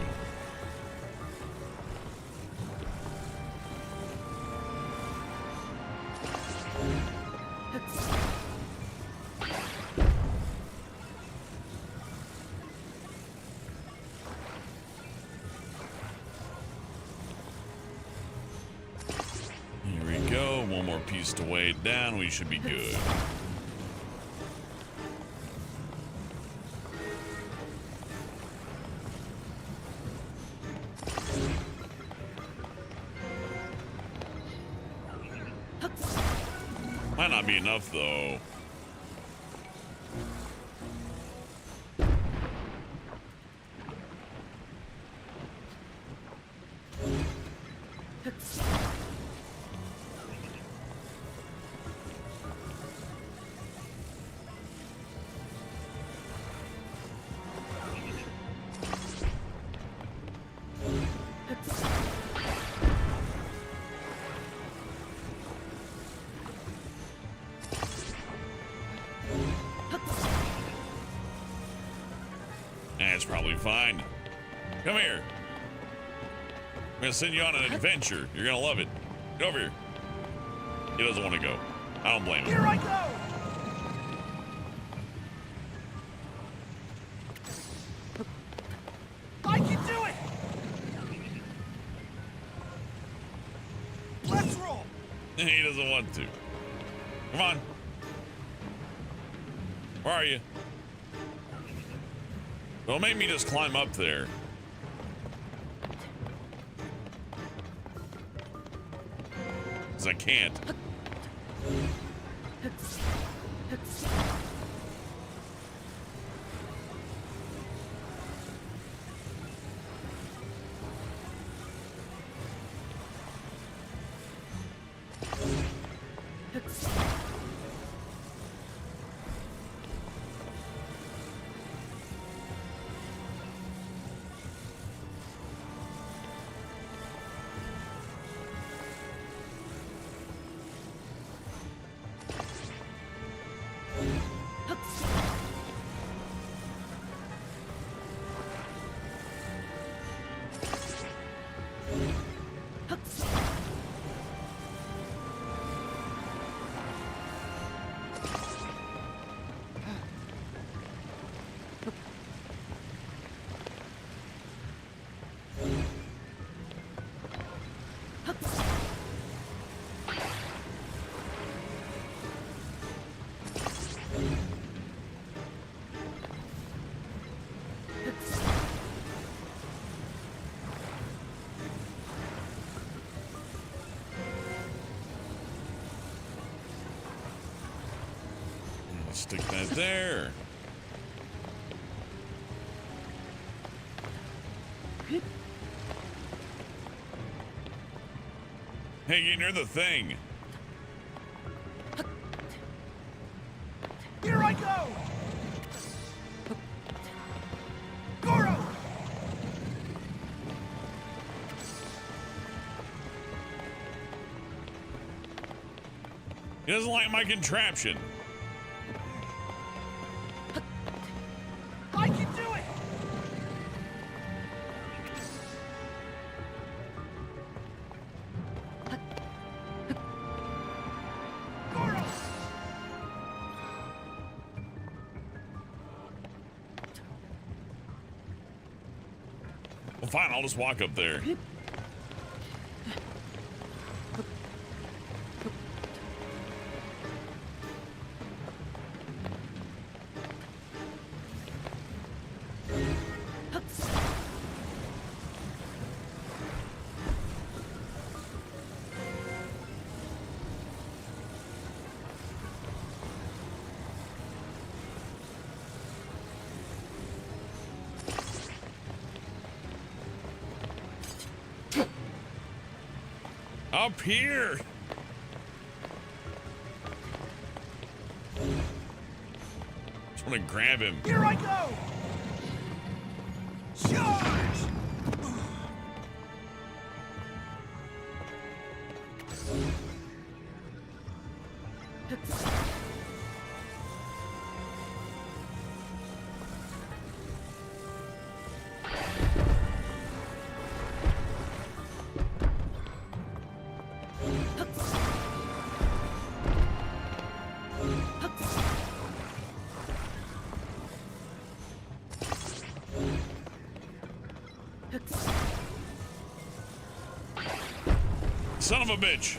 [SPEAKER 1] Here we go. One more piece to weigh it down. We should be good. Might not be enough, though. That's probably fine. Come here. I'm gonna send you on an adventure. You're gonna love it. Get over here. He doesn't want to go. I don't blame him.
[SPEAKER 3] Here I go! I can do it! Let's roll!
[SPEAKER 1] He doesn't want to. Come on. Where are you? Don't make me just climb up there. Because I can't. Stick that there. Hey, get near the thing.
[SPEAKER 3] Here I go! Goro!
[SPEAKER 1] He doesn't like my contraption.
[SPEAKER 3] I can do it! Goro!
[SPEAKER 1] Well, fine, I'll just walk up there. Up here. Just want to grab him.
[SPEAKER 3] Here I go! Charge!
[SPEAKER 1] Son of a bitch.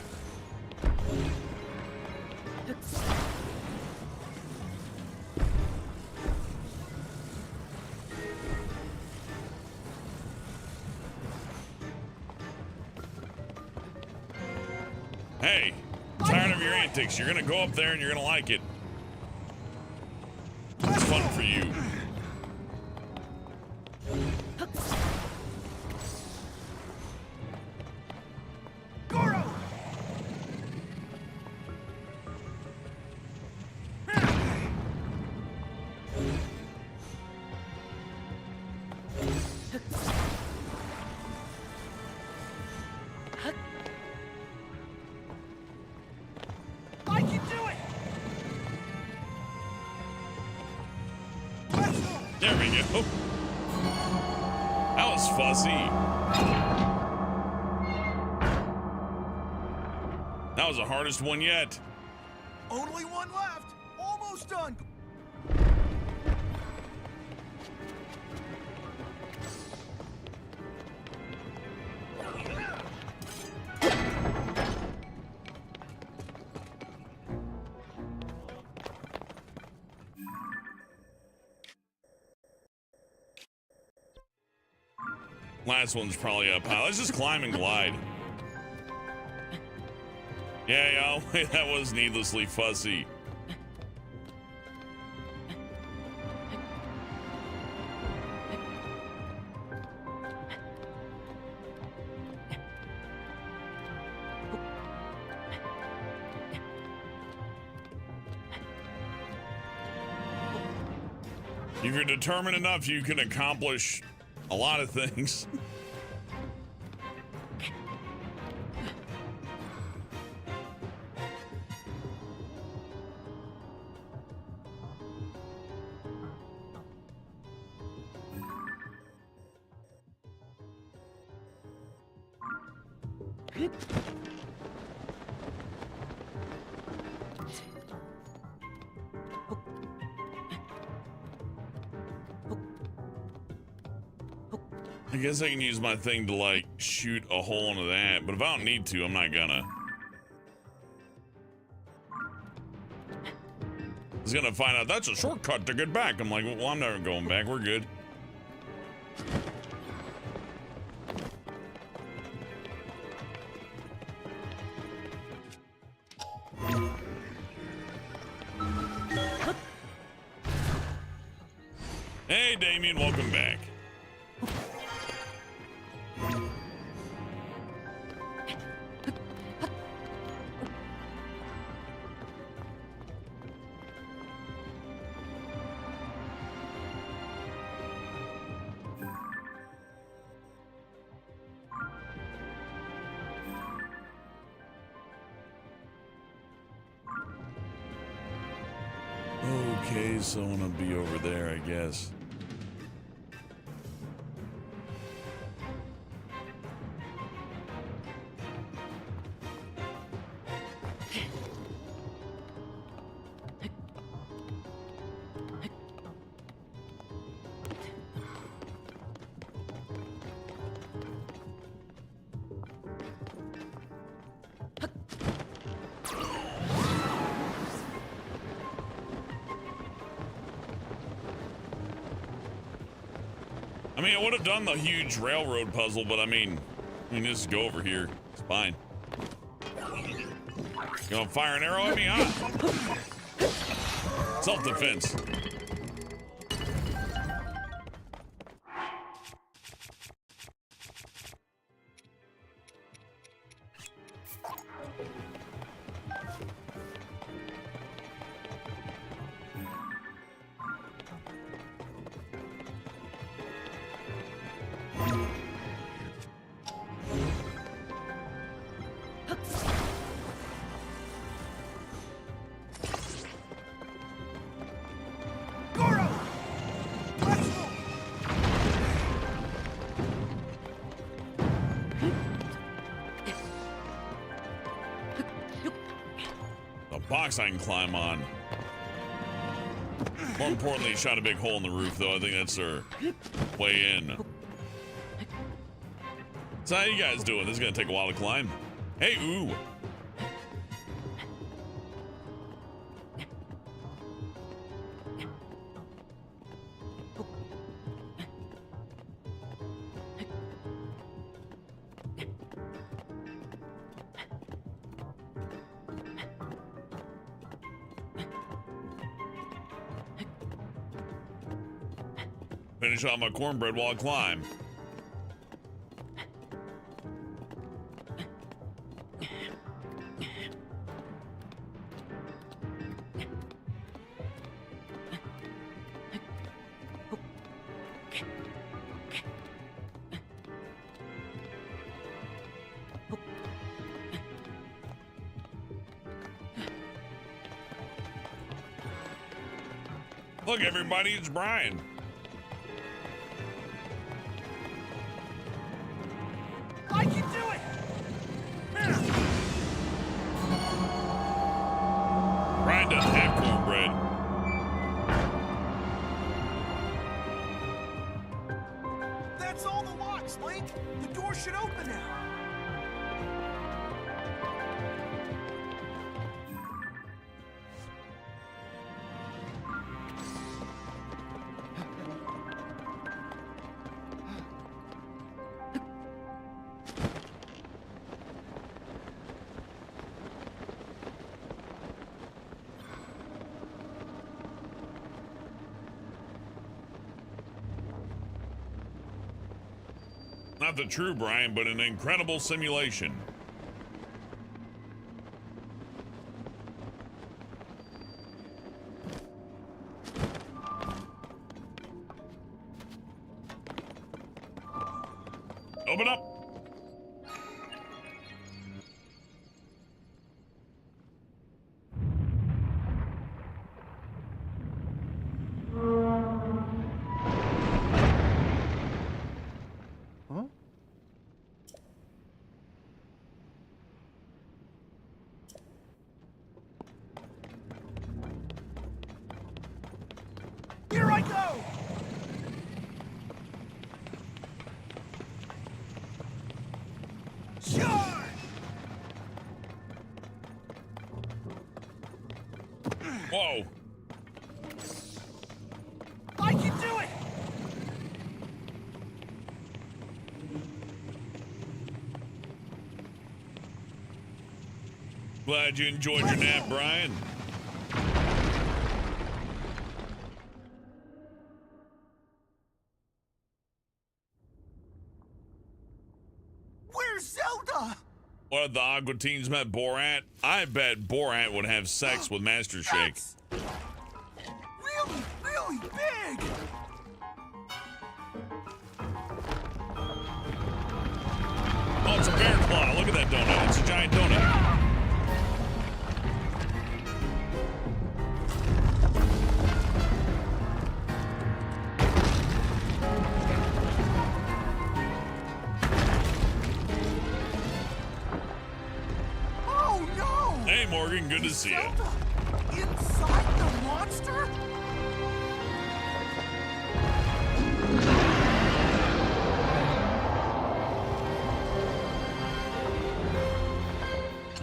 [SPEAKER 1] Hey, tired of your antics. You're gonna go up there and you're gonna like it. It's fun for you.
[SPEAKER 3] Goro! I can do it! Let's go!
[SPEAKER 1] There we go. That was fuzzy. That was the hardest one yet.
[SPEAKER 3] Only one left. Almost done.
[SPEAKER 1] Last one's probably up high. Let's just climb and glide. Yeah, that was needlessly fussy. If you're determined enough, you can accomplish a lot of things. I guess I can use my thing to like shoot a hole into that, but if I don't need to, I'm not gonna. I was gonna find out that's a shortcut to get back. I'm like, well, I'm never going back. We're good. Hey, Damien, welcome back. Okay, so I'm gonna be over there, I guess. I mean, I would have done the huge railroad puzzle, but I mean, just go over here. It's fine. You gonna fire an arrow at me, huh? Self-defense. rocks I can climb on. More importantly, he shot a big hole in the roof, though. I think that's their way in. So how you guys doing? This is gonna take a while to climb. Hey, ooh. Finish off my cornbread while I climb. Look, everybody, it's Brian.
[SPEAKER 3] I can do it!
[SPEAKER 1] Brian doesn't have cornbread.
[SPEAKER 3] That's all the locks, Link. The door should open now.
[SPEAKER 1] Not the true Brian, but an incredible simulation. Open up.
[SPEAKER 2] Huh?
[SPEAKER 3] Here I go! Charge!
[SPEAKER 1] Whoa.
[SPEAKER 3] I can do it!
[SPEAKER 1] Glad you enjoyed your nap, Brian.
[SPEAKER 3] Where's Zelda?
[SPEAKER 1] What if the Aqua Teens met Borat? I bet Borat would have sex with Master Shake.
[SPEAKER 3] That's really, really big!
[SPEAKER 1] Oh, it's a bear claw. Look at that donut. It's a giant donut.
[SPEAKER 3] Oh no!
[SPEAKER 1] Hey, Morgan. Good to see you.
[SPEAKER 3] Zelda inside the monster?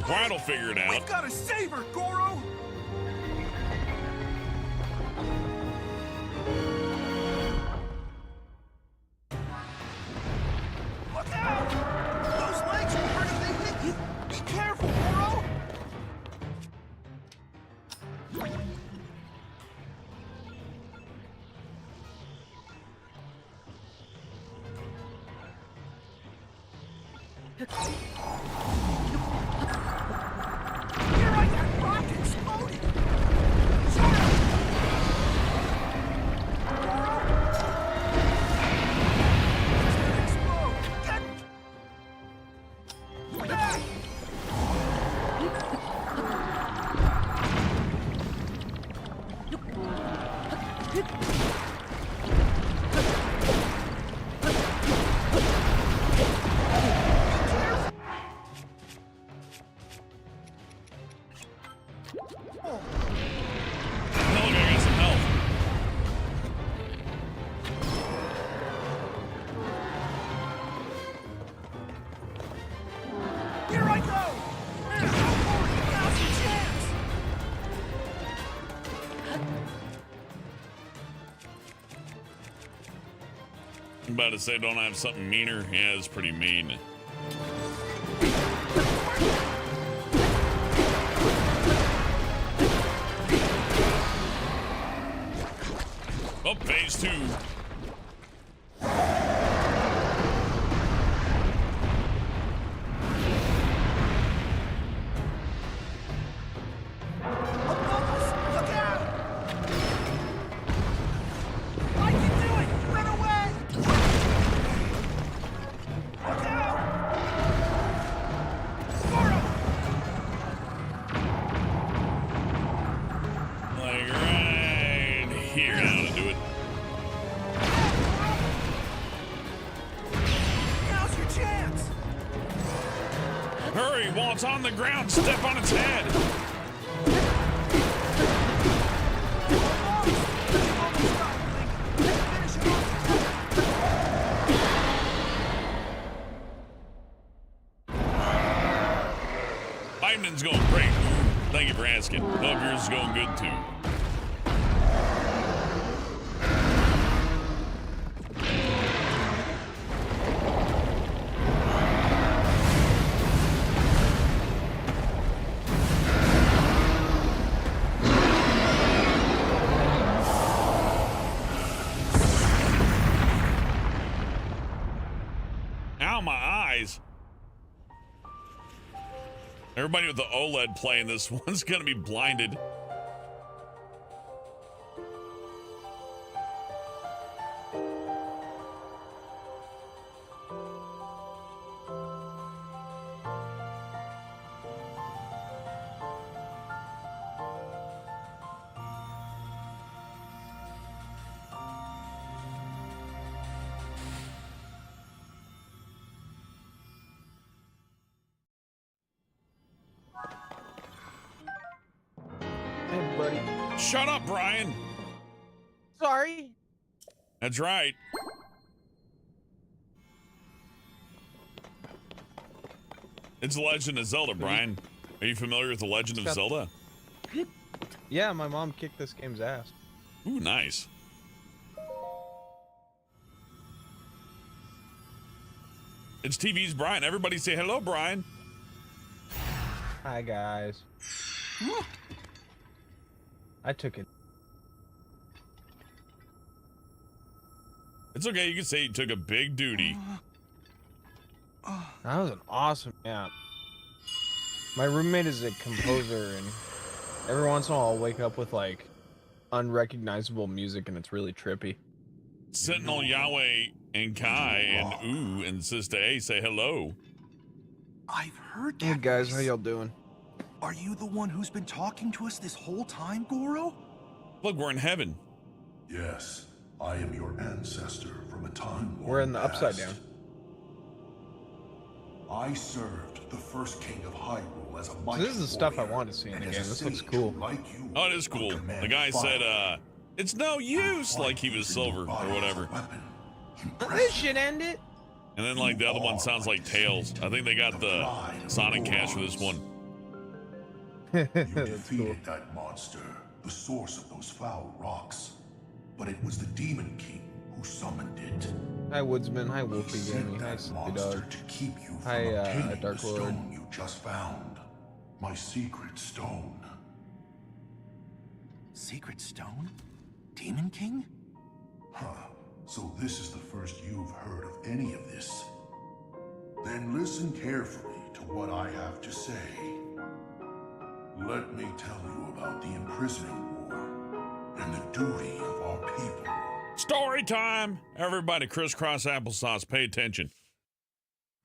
[SPEAKER 1] Brian will figure it out.
[SPEAKER 3] We've got to save her, Goro! Look out! Those legs will hurt if they hit you! Be careful, Goro! Here I got rock exploding! Goro! It's gonna explode! Get back!
[SPEAKER 1] I'm about to say, don't I have something meaner? Yeah, it's pretty mean. Oh, phase 2.
[SPEAKER 3] Look out! I can do it! Run away! Look out! Goro!
[SPEAKER 1] Like right here, how to do it.
[SPEAKER 3] Now's your chance!
[SPEAKER 1] Hurry, while it's on the ground, step on its head. Lightning's going great. Thank you for asking. Hope yours is going good too. Ow, my eyes. Everybody with the OLED playing this one's gonna be blinded.
[SPEAKER 5] Hey, buddy.
[SPEAKER 1] Shut up, Brian.
[SPEAKER 5] Sorry.
[SPEAKER 1] That's right. It's The Legend of Zelda, Brian. Are you familiar with The Legend of Zelda?
[SPEAKER 5] Yeah, my mom kicked this game's ass.
[SPEAKER 1] Ooh, nice. It's TV's Brian. Everybody say hello, Brian.
[SPEAKER 5] Hi, guys. I took it.
[SPEAKER 1] It's okay. You can say you took a big duty.
[SPEAKER 5] That was an awesome nap. My roommate is a composer, and every once in a while I'll wake up with like unrecognizable music, and it's really trippy.
[SPEAKER 1] Sentinel Yahweh and Kai and Ooh and Sister A say hello.
[SPEAKER 3] I've heard that.
[SPEAKER 5] Hey guys, how
[SPEAKER 3] voice.
[SPEAKER 5] y'all doing?
[SPEAKER 3] Are you the one who's been talking to us this whole time, Goro?
[SPEAKER 1] Look, we're in heaven.
[SPEAKER 4] Yes, I am your ancestor from a time long
[SPEAKER 5] We're in the upside
[SPEAKER 4] past.
[SPEAKER 5] down.
[SPEAKER 4] I served the first king of Hyrule as a
[SPEAKER 5] So
[SPEAKER 4] mighty
[SPEAKER 5] this is the stuff I
[SPEAKER 4] warrior,
[SPEAKER 5] wanted to see in the
[SPEAKER 4] and
[SPEAKER 5] game.
[SPEAKER 4] as a
[SPEAKER 5] This looks
[SPEAKER 4] sage
[SPEAKER 5] cool.
[SPEAKER 4] like you
[SPEAKER 1] Oh, it is
[SPEAKER 4] would
[SPEAKER 1] cool.
[SPEAKER 4] command
[SPEAKER 1] The guy
[SPEAKER 4] fire.
[SPEAKER 1] said, it's no use, like he was silver or whatever.
[SPEAKER 5] This should end it.
[SPEAKER 1] And then like the other one sounds like Tails. I think they got the Sonic Cash for this one.
[SPEAKER 4] You
[SPEAKER 5] That's
[SPEAKER 4] defeated
[SPEAKER 5] cool.
[SPEAKER 4] that monster, the source of those foul rocks. But it was the Demon King who summoned it.
[SPEAKER 5] Hi, Woodsman. Hi,
[SPEAKER 4] He
[SPEAKER 5] Wolfie
[SPEAKER 4] sent
[SPEAKER 5] Gaming. Hi,
[SPEAKER 4] that
[SPEAKER 5] Sleepy
[SPEAKER 4] monster
[SPEAKER 5] Dog.
[SPEAKER 4] to keep you from
[SPEAKER 5] Hi,
[SPEAKER 4] obtaining
[SPEAKER 5] Dark
[SPEAKER 4] the
[SPEAKER 5] Lord.
[SPEAKER 4] stone you just found. My secret stone.
[SPEAKER 3] Secret Stone? Demon King?
[SPEAKER 4] Huh. So this is the first you've heard of any of this. Then listen carefully to what I have to say. Let me tell you about the imprisoning war and the duty of our people.
[SPEAKER 1] Story time! Everybody crisscross applesauce, pay attention.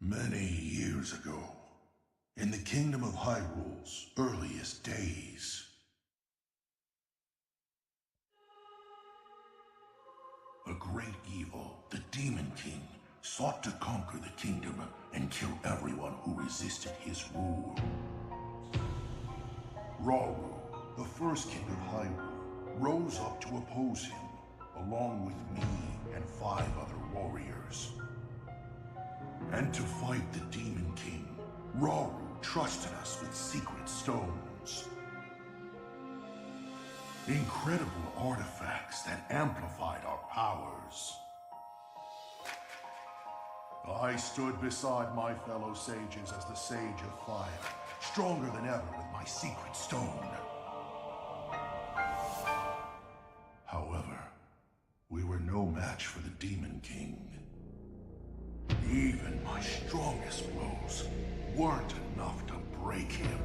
[SPEAKER 4] Many years ago, in the kingdom of Hyrule's earliest days, a great evil, the Demon King, sought to conquer the kingdom and kill everyone who resisted his rule. Rauru, the first king of Hyrule, rose up to oppose him, along with me and 5 other warriors. And to fight the Demon King, Rauru trusted us with secret stones. Incredible artifacts that amplified our powers. I stood beside my fellow sages as the Sage of Fire, stronger than ever with my secret stone. However, we were no match for the Demon King. Even my strongest blows weren't enough to break him.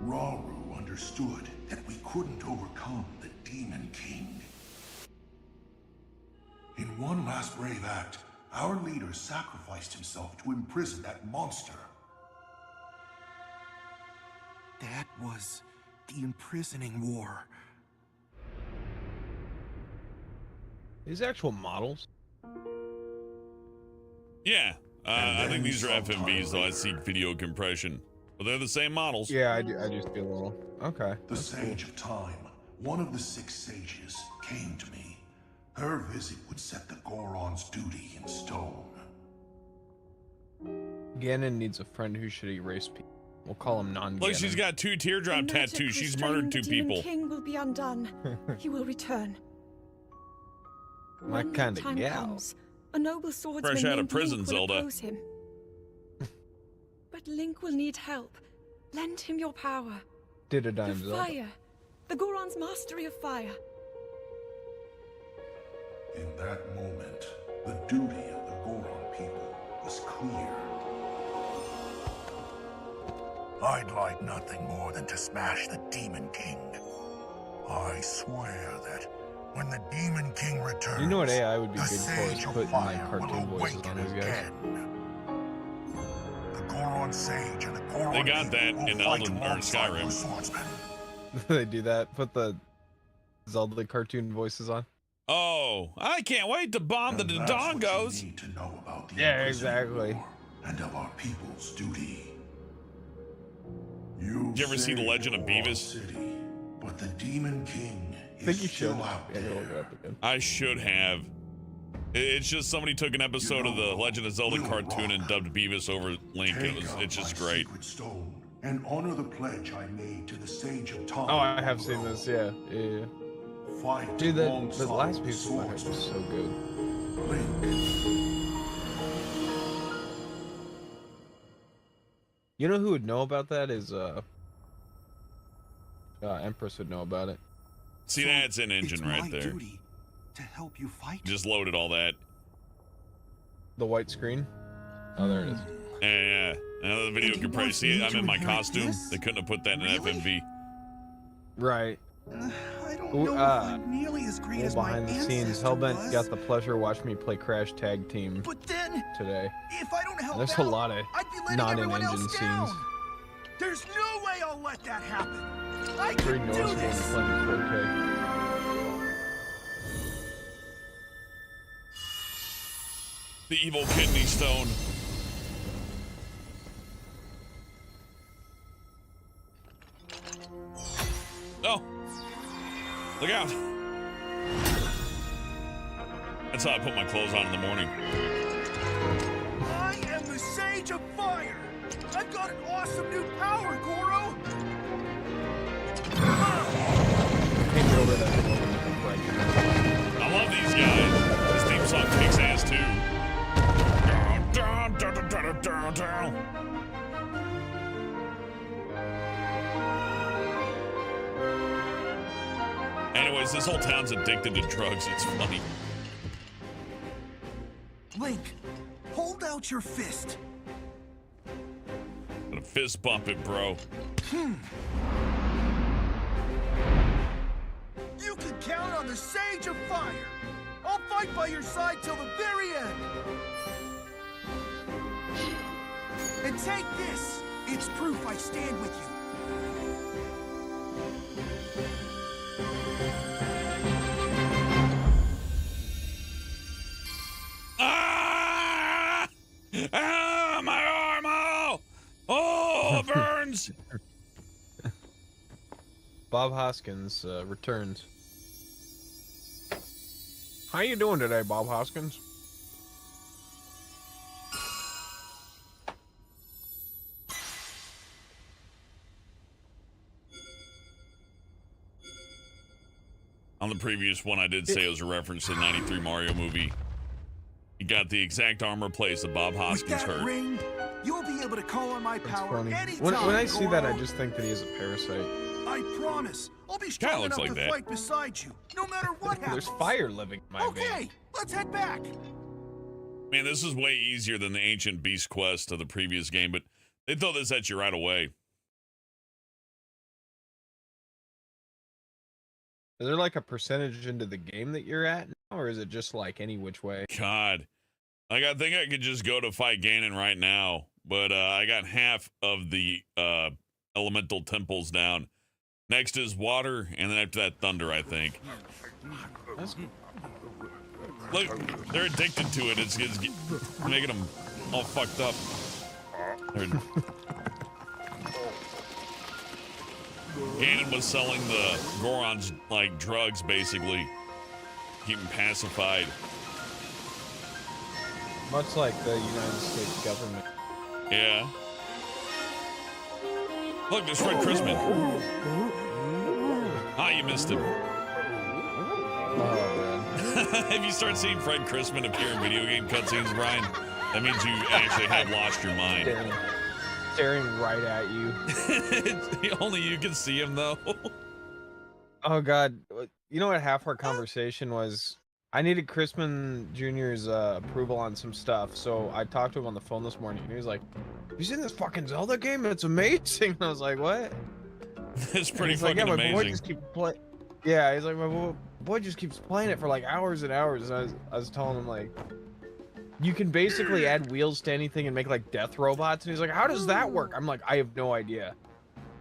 [SPEAKER 4] Rauru understood that we couldn't overcome the Demon King. In one last brave act, our leader sacrificed himself to imprison that monster.
[SPEAKER 3] That was the imprisoning war.
[SPEAKER 5] These actual models?
[SPEAKER 1] Yeah, I think
[SPEAKER 4] then
[SPEAKER 1] these are
[SPEAKER 4] sometime
[SPEAKER 1] FMVs, though. I
[SPEAKER 4] later-
[SPEAKER 1] see video compression. But they're the same models.
[SPEAKER 5] Yeah, I do see a little. Okay.
[SPEAKER 4] The
[SPEAKER 5] that's cool.
[SPEAKER 4] Sage of Time, one of the 6 sages, came to me. Her visit would set the Goron's duty in stone.
[SPEAKER 5] Ganon needs a friend who should erase people. We'll call him non-Ganon.
[SPEAKER 1] Look, she's got 2 teardrop
[SPEAKER 6] The magic
[SPEAKER 1] tattoos. She's
[SPEAKER 6] restraining
[SPEAKER 1] murdered 2
[SPEAKER 6] the Demon
[SPEAKER 1] people.
[SPEAKER 6] King will be undone. He will return.
[SPEAKER 5] My
[SPEAKER 6] When
[SPEAKER 5] kind
[SPEAKER 6] that
[SPEAKER 5] of
[SPEAKER 6] time
[SPEAKER 5] gal.
[SPEAKER 6] comes, a noble swordsman
[SPEAKER 1] Fresh out of
[SPEAKER 6] named
[SPEAKER 1] prison,
[SPEAKER 6] Link will
[SPEAKER 1] Zelda.
[SPEAKER 6] oppose him. But Link will need help. Lend him your power.
[SPEAKER 5] Did a
[SPEAKER 6] The
[SPEAKER 5] dime Zelda.
[SPEAKER 6] fire. The Goron's mastery of fire.
[SPEAKER 4] In that moment, the duty of the Goron people was clear. I'd like nothing more than to smash the Demon King. I swear that when the Demon King returns,
[SPEAKER 5] You know what AI would be
[SPEAKER 4] the
[SPEAKER 5] good for is
[SPEAKER 4] Sage of
[SPEAKER 5] putting like
[SPEAKER 4] Fire
[SPEAKER 5] cartoon
[SPEAKER 4] will
[SPEAKER 5] voices on
[SPEAKER 4] awaken
[SPEAKER 5] these guys.
[SPEAKER 4] again. The Goron Sage and the Goron
[SPEAKER 1] They got
[SPEAKER 4] people
[SPEAKER 1] that
[SPEAKER 4] will
[SPEAKER 1] in
[SPEAKER 4] fight
[SPEAKER 1] Elden or
[SPEAKER 4] alongside
[SPEAKER 1] Skyrim.
[SPEAKER 4] the swordsmen.
[SPEAKER 5] They do that. Put the Zelda cartoon voices on.
[SPEAKER 1] Oh, I can't wait to bomb the
[SPEAKER 4] And that's what you
[SPEAKER 1] Dodongos.
[SPEAKER 4] need to know about the
[SPEAKER 5] Yeah,
[SPEAKER 4] Inquisitor
[SPEAKER 5] exactly.
[SPEAKER 4] War and of our people's duty. You
[SPEAKER 1] Did you ever see The
[SPEAKER 4] say
[SPEAKER 1] Legend of
[SPEAKER 4] Goron
[SPEAKER 1] Beavis?
[SPEAKER 4] City, but the Demon King
[SPEAKER 5] I think
[SPEAKER 4] is
[SPEAKER 5] you should.
[SPEAKER 4] still out
[SPEAKER 5] Yeah, go look it
[SPEAKER 4] there.
[SPEAKER 5] up again.
[SPEAKER 1] I should have. It's just somebody took an episode of the Legend of Zelda
[SPEAKER 4] We'll
[SPEAKER 1] cartoon and
[SPEAKER 4] rock.
[SPEAKER 1] dubbed Beavis over Link.
[SPEAKER 4] Take out
[SPEAKER 1] It's just
[SPEAKER 4] my
[SPEAKER 1] great.
[SPEAKER 4] secret stone and honor the pledge I made to the Sage of Time.
[SPEAKER 5] Oh, I have seen this. Yeah, yeah.
[SPEAKER 4] Fight
[SPEAKER 5] Dude, the
[SPEAKER 4] alongside
[SPEAKER 5] last
[SPEAKER 4] the
[SPEAKER 5] piece of my head was
[SPEAKER 4] swordsmen.
[SPEAKER 5] so good.
[SPEAKER 4] Link.
[SPEAKER 5] You know who would know about that is Empress would know about it.
[SPEAKER 1] See,
[SPEAKER 3] So
[SPEAKER 1] that's an engine
[SPEAKER 3] it's
[SPEAKER 1] right
[SPEAKER 3] my
[SPEAKER 1] there.
[SPEAKER 3] duty to help you fight.
[SPEAKER 1] Just loaded all that.
[SPEAKER 5] The white screen. Oh, there it is.
[SPEAKER 1] Yeah. Another video
[SPEAKER 3] And he
[SPEAKER 1] compression.
[SPEAKER 3] wants
[SPEAKER 1] See,
[SPEAKER 3] me
[SPEAKER 1] I'm
[SPEAKER 3] to
[SPEAKER 1] in my
[SPEAKER 3] inherit
[SPEAKER 1] costume.
[SPEAKER 3] this?
[SPEAKER 1] They couldn't have put that in an
[SPEAKER 3] Really?
[SPEAKER 1] FMV.
[SPEAKER 5] Right.
[SPEAKER 3] I don't
[SPEAKER 5] Ooh,
[SPEAKER 3] know if I'm nearly as great
[SPEAKER 5] Well,
[SPEAKER 3] as my
[SPEAKER 5] behind the scenes,
[SPEAKER 3] ancestor
[SPEAKER 5] Hellbent
[SPEAKER 3] was.
[SPEAKER 5] got the pleasure of watching me play Crash Tag Team
[SPEAKER 3] But then,
[SPEAKER 5] today.
[SPEAKER 3] if I don't help
[SPEAKER 5] There's
[SPEAKER 3] out,
[SPEAKER 5] a lot of
[SPEAKER 3] I'd be letting
[SPEAKER 5] not in
[SPEAKER 3] everyone
[SPEAKER 5] engine
[SPEAKER 3] else down.
[SPEAKER 5] scenes.
[SPEAKER 3] There's no way I'll let that happen. I
[SPEAKER 5] Pretty
[SPEAKER 3] can do
[SPEAKER 5] noticeable when
[SPEAKER 3] this.
[SPEAKER 5] you're playing in 4K.
[SPEAKER 1] The evil kidney stone. Oh. Look out. That's how I put my clothes on in the morning.
[SPEAKER 3] I am the Sage of Fire. I've got an awesome new power, Goro.
[SPEAKER 5] Can't get over that thing right.
[SPEAKER 1] I love these guys. This theme song kicks ass too. Down, down, down, down, down, down. Anyways, this whole town's addicted to drugs. It's funny.
[SPEAKER 3] Link, hold out your fist.
[SPEAKER 1] Gotta fist bump it, bro.
[SPEAKER 3] You can count on the Sage of Fire. I'll fight by your side till the very end. And take this. It's proof I stand with you.
[SPEAKER 1] Ah! Ah! My arm! Oh, it burns!
[SPEAKER 5] Bob Hoskins returns. How you doing today, Bob Hoskins?
[SPEAKER 1] On the previous one, I did say it was a reference to the '93 Mario movie. got the exact armor place that Bob
[SPEAKER 3] With
[SPEAKER 1] Hoskins
[SPEAKER 3] that
[SPEAKER 1] heard.
[SPEAKER 3] ring, you'll be able to call on my
[SPEAKER 5] That's
[SPEAKER 3] power
[SPEAKER 5] funny.
[SPEAKER 3] anytime.
[SPEAKER 5] When I see that, I
[SPEAKER 3] Goro.
[SPEAKER 5] just think that he is a parasite.
[SPEAKER 3] I promise. I'll be strong
[SPEAKER 1] looks
[SPEAKER 3] enough
[SPEAKER 1] like
[SPEAKER 3] to
[SPEAKER 1] that.
[SPEAKER 3] fight beside you, no matter what happens.
[SPEAKER 5] There's fire living in my veins.
[SPEAKER 3] Okay, let's head back.
[SPEAKER 1] Man, this is way easier than the Ancient Beast quest of the previous game, but they throw this at you right away.
[SPEAKER 5] Is there like a percentage into the game that you're at now, or is it just like any which way?
[SPEAKER 1] God. Like, I think I could just go to fight Ganon right now, but I got half of the elemental temples down. Next is water, and then after that, thunder, I think.
[SPEAKER 5] That's
[SPEAKER 1] Look, they're addicted to it. It's making them all fucked up. Ganon was selling the Gorons, like, drugs, basically. Keep them pacified.
[SPEAKER 5] much like the United States government.
[SPEAKER 1] Yeah. Look, there's Fred Crispin. Ah, you missed him.
[SPEAKER 5] Oh, man.
[SPEAKER 1] If you start seeing Fred Crispin appear in video game cutscenes, Brian, that means you actually have lost your mind.
[SPEAKER 5] Staring right at you.
[SPEAKER 1] Only you can see him, though.
[SPEAKER 5] Oh, God. You know what half our conversation was? I needed Crispin Jr.'s approval on some stuff, so I talked to him on the phone this morning, and he was like, you seen this fucking Zelda game? It's amazing. And I was like, what?
[SPEAKER 1] It's pretty
[SPEAKER 5] He's
[SPEAKER 1] fucking
[SPEAKER 5] like, yeah, my boy
[SPEAKER 1] amazing.
[SPEAKER 5] just keeps playing. Yeah, he's like, my boy just keeps playing it for like hours and hours. And I was telling him, like, you can basically add wheels to anything and make like death robots. And he's like, how does that work? I'm like, I have no idea.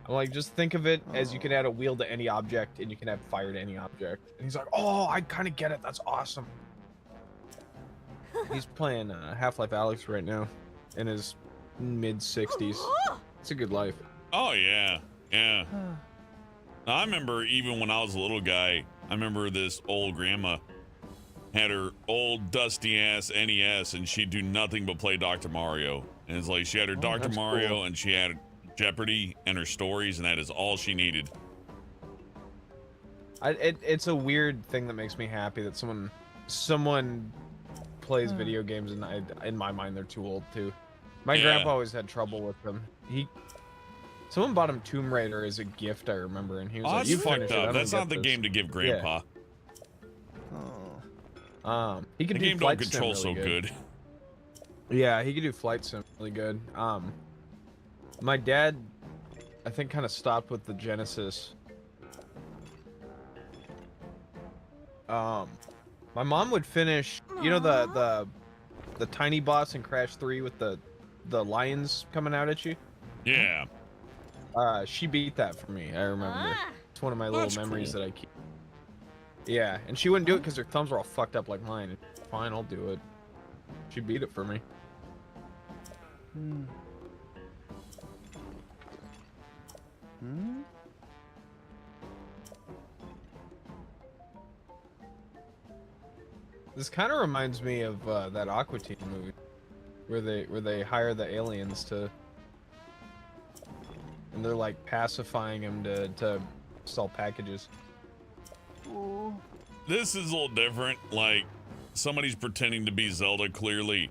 [SPEAKER 5] I'm like, just think of it as you can add a wheel to any object and you can add fire to any object. And he's like, oh, I kind of get it. That's awesome. He's playing Half-Life Alyx right now in his mid-60s. It's a good life.
[SPEAKER 1] Oh, yeah. Yeah. I remember even when I was a little guy, I remember this old grandma had her old dusty ass NES and she'd do nothing but play Dr. Mario. And it's like she had her Dr.
[SPEAKER 5] that's
[SPEAKER 1] Mario
[SPEAKER 5] cool.
[SPEAKER 1] and she had Jeopardy and her stories, and that is all she needed.
[SPEAKER 5] It's a weird thing that makes me happy that someone plays video games, and in my mind they're too old too. My
[SPEAKER 1] Yeah.
[SPEAKER 5] grandpa always had trouble with them. Someone bought him Tomb Raider as a gift, I remember, and he was
[SPEAKER 1] Oh,
[SPEAKER 5] like,
[SPEAKER 1] that's
[SPEAKER 5] "You
[SPEAKER 1] fucked
[SPEAKER 5] finish it. I
[SPEAKER 1] up.
[SPEAKER 5] don't
[SPEAKER 1] That's
[SPEAKER 5] get
[SPEAKER 1] not the
[SPEAKER 5] this."
[SPEAKER 1] game to give grandpa.
[SPEAKER 5] He could
[SPEAKER 1] The
[SPEAKER 5] do
[SPEAKER 1] game don't
[SPEAKER 5] Flight
[SPEAKER 1] control
[SPEAKER 5] Sim
[SPEAKER 1] so
[SPEAKER 5] really
[SPEAKER 1] good.
[SPEAKER 5] Yeah, he could do Flight Sim really good. My dad, I think, kind of stopped with the Genesis. My mom would finish, you know, the tiny boss in Crash 3 with the lions coming out at you.
[SPEAKER 1] Yeah.
[SPEAKER 5] She beat that for me. I remember. It's one of my little
[SPEAKER 1] That's
[SPEAKER 5] memories
[SPEAKER 1] cool.
[SPEAKER 5] that I keep. Yeah, and she wouldn't do it because her thumbs were all fucked up like mine. Fine, I'll do it. She beat it for me. This kind of reminds me of that Aqua Teen movie, where they hire the aliens to, and they're like pacifying him to sell packages.
[SPEAKER 1] This is a little different. Like, somebody's pretending to be Zelda, clearly,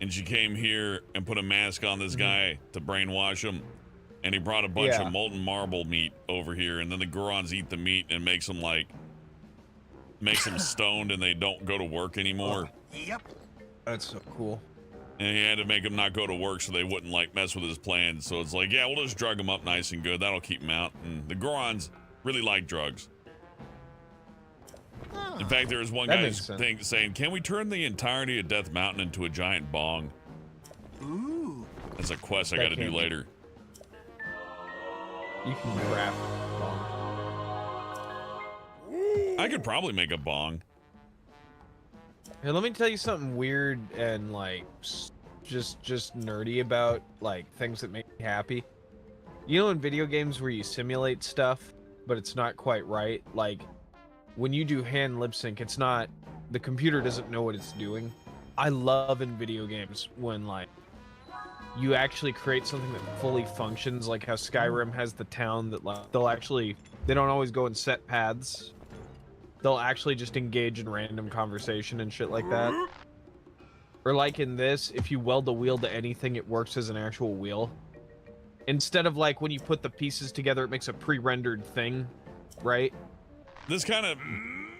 [SPEAKER 1] and she came here and put a mask on this guy to brainwash him, and he brought a bunch
[SPEAKER 5] Yeah.
[SPEAKER 1] of molten marble meat over here, and then the Gorons eat the meat and makes them stoned, and they don't go to work anymore.
[SPEAKER 3] Yep.
[SPEAKER 5] That's so cool.
[SPEAKER 1] And he had to make them not go to work so they wouldn't like mess with his plans. So it's like, yeah, we'll just drug them up nice and good. That'll keep them out. And the Gorons really like drugs. In fact, there was one
[SPEAKER 5] That
[SPEAKER 1] guy's
[SPEAKER 5] makes
[SPEAKER 1] thing saying, can we turn the entirety of Death Mountain into a giant bong?
[SPEAKER 3] Ooh.
[SPEAKER 1] That's a quest I
[SPEAKER 5] That
[SPEAKER 1] gotta do
[SPEAKER 5] can't be-
[SPEAKER 1] later.
[SPEAKER 5] You can craft bomb.
[SPEAKER 1] I could probably make a bong.
[SPEAKER 5] Here, let me tell you something weird and like just nerdy about like things that make me happy. You know, in video games where you simulate stuff, but it's not quite right. Like when you do hand lip sync, it's not, the computer doesn't know what it's doing. I love in video games when like you actually create something that fully functions, like how Skyrim has the town that like they don't always go in set paths. They'll actually just engage in random conversation and shit like that. Or like in this, if you weld the wheel to anything, it works as an actual wheel. Instead of like when you put the pieces together, it makes a pre-rendered thing, right?
[SPEAKER 1] This kind of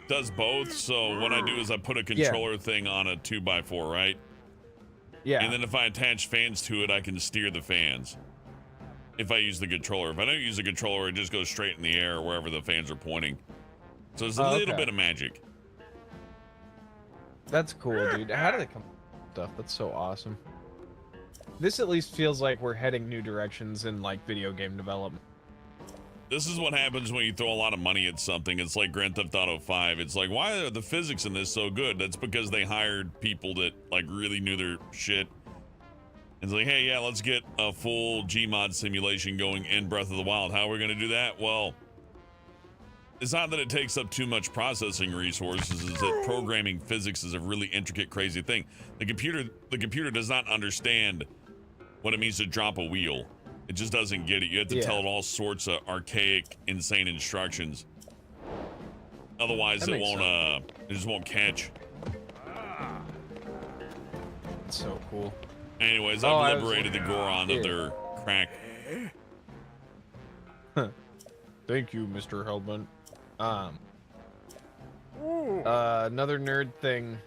[SPEAKER 1] does both. So what I do is I put a controller thing on a 2x4, right?
[SPEAKER 5] Yeah.
[SPEAKER 1] And then if I attach fans to it, I can steer the fans. If I use the controller. If I don't use the controller, it just goes straight in the air wherever the fans are pointing. So there's a little bit of magic.
[SPEAKER 5] That's cool, dude. How do they come up with stuff? That's so awesome. This at least feels like we're heading new directions in like video game development.
[SPEAKER 1] This is what happens when you throw a lot of money at something. It's like Grand Theft Auto 5. It's like, why are the physics in this so good? That's because they hired people that like really knew their shit. It's like, hey, yeah, let's get a full Gmod simulation going in Breath of the Wild. How are we going to do that? Well, it's not that it takes up too much processing resources. It's that programming physics is a really intricate, crazy thing. The computer does not understand what it means to drop a wheel. It just doesn't get it. You have to tell it all sorts of archaic, insane instructions. Otherwise, it won't. It just won't catch.
[SPEAKER 5] That's so cool.
[SPEAKER 1] Anyways, I've liberated the Goron of their crack.
[SPEAKER 5] Thank you, Mr. Hellman. Another nerd thing.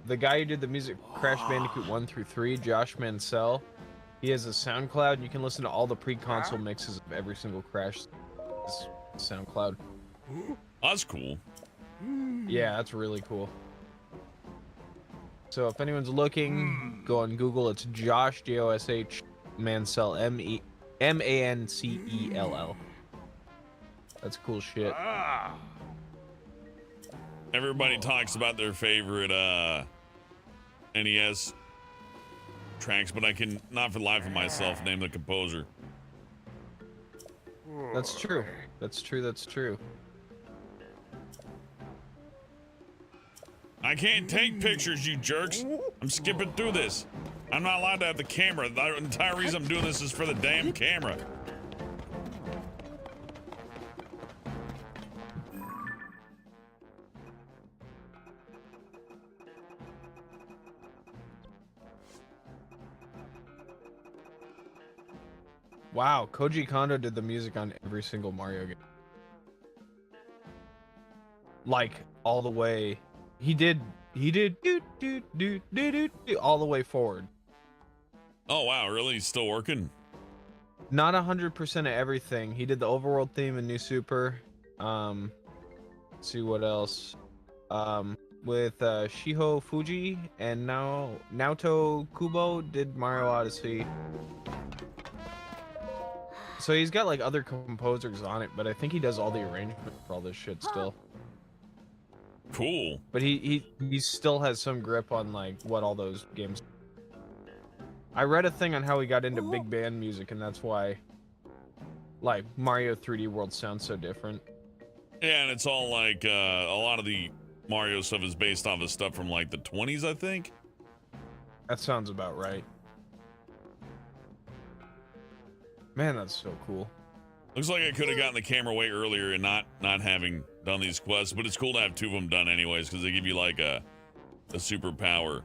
[SPEAKER 5] The guy who did the music Crash Bandicoot 1 through 3, Josh Mansell, he has a SoundCloud. You can listen to all the pre-console mixes of every single Crash SoundCloud.
[SPEAKER 1] That's cool.
[SPEAKER 5] Yeah, that's really cool. So if anyone's looking, go on Google. It's Josh, Josh Mansell, Mancell. That's cool shit.
[SPEAKER 1] Everybody talks about their favorite NES tracks, but I can not for the life of myself name the composer.
[SPEAKER 5] That's true. That's true. That's true.
[SPEAKER 1] I can't take pictures, you jerks. I'm skipping through this. I'm not allowed to have the camera. The entire reason I'm doing this is for the damn camera.
[SPEAKER 5] Wow, Koji Kondo did the music on every single Mario game. Like all the way. He did all the way forward.
[SPEAKER 1] Oh wow, really? He's still working?
[SPEAKER 5] Not 100% of everything. He did the overworld theme in New Super. Let's see what else. With Shiho Fuji and now Naoto Kubo did Mario Odyssey. So he's got like other composers on it, but I think he does all the arrangement for all this shit still.
[SPEAKER 1] Cool.
[SPEAKER 5] But he still has some grip on like what all those games. I read a thing on how he got into big band music, and that's why like Mario 3D World sounds so different.
[SPEAKER 1] Yeah, and it's all like a lot of the Mario stuff is based off of stuff from like the 20s, I think.
[SPEAKER 5] That sounds about right. Man, that's so cool.
[SPEAKER 1] Looks like I could have gotten the camera way earlier and not having done these quests, but it's cool to have two of them done anyways because they give you like a superpower.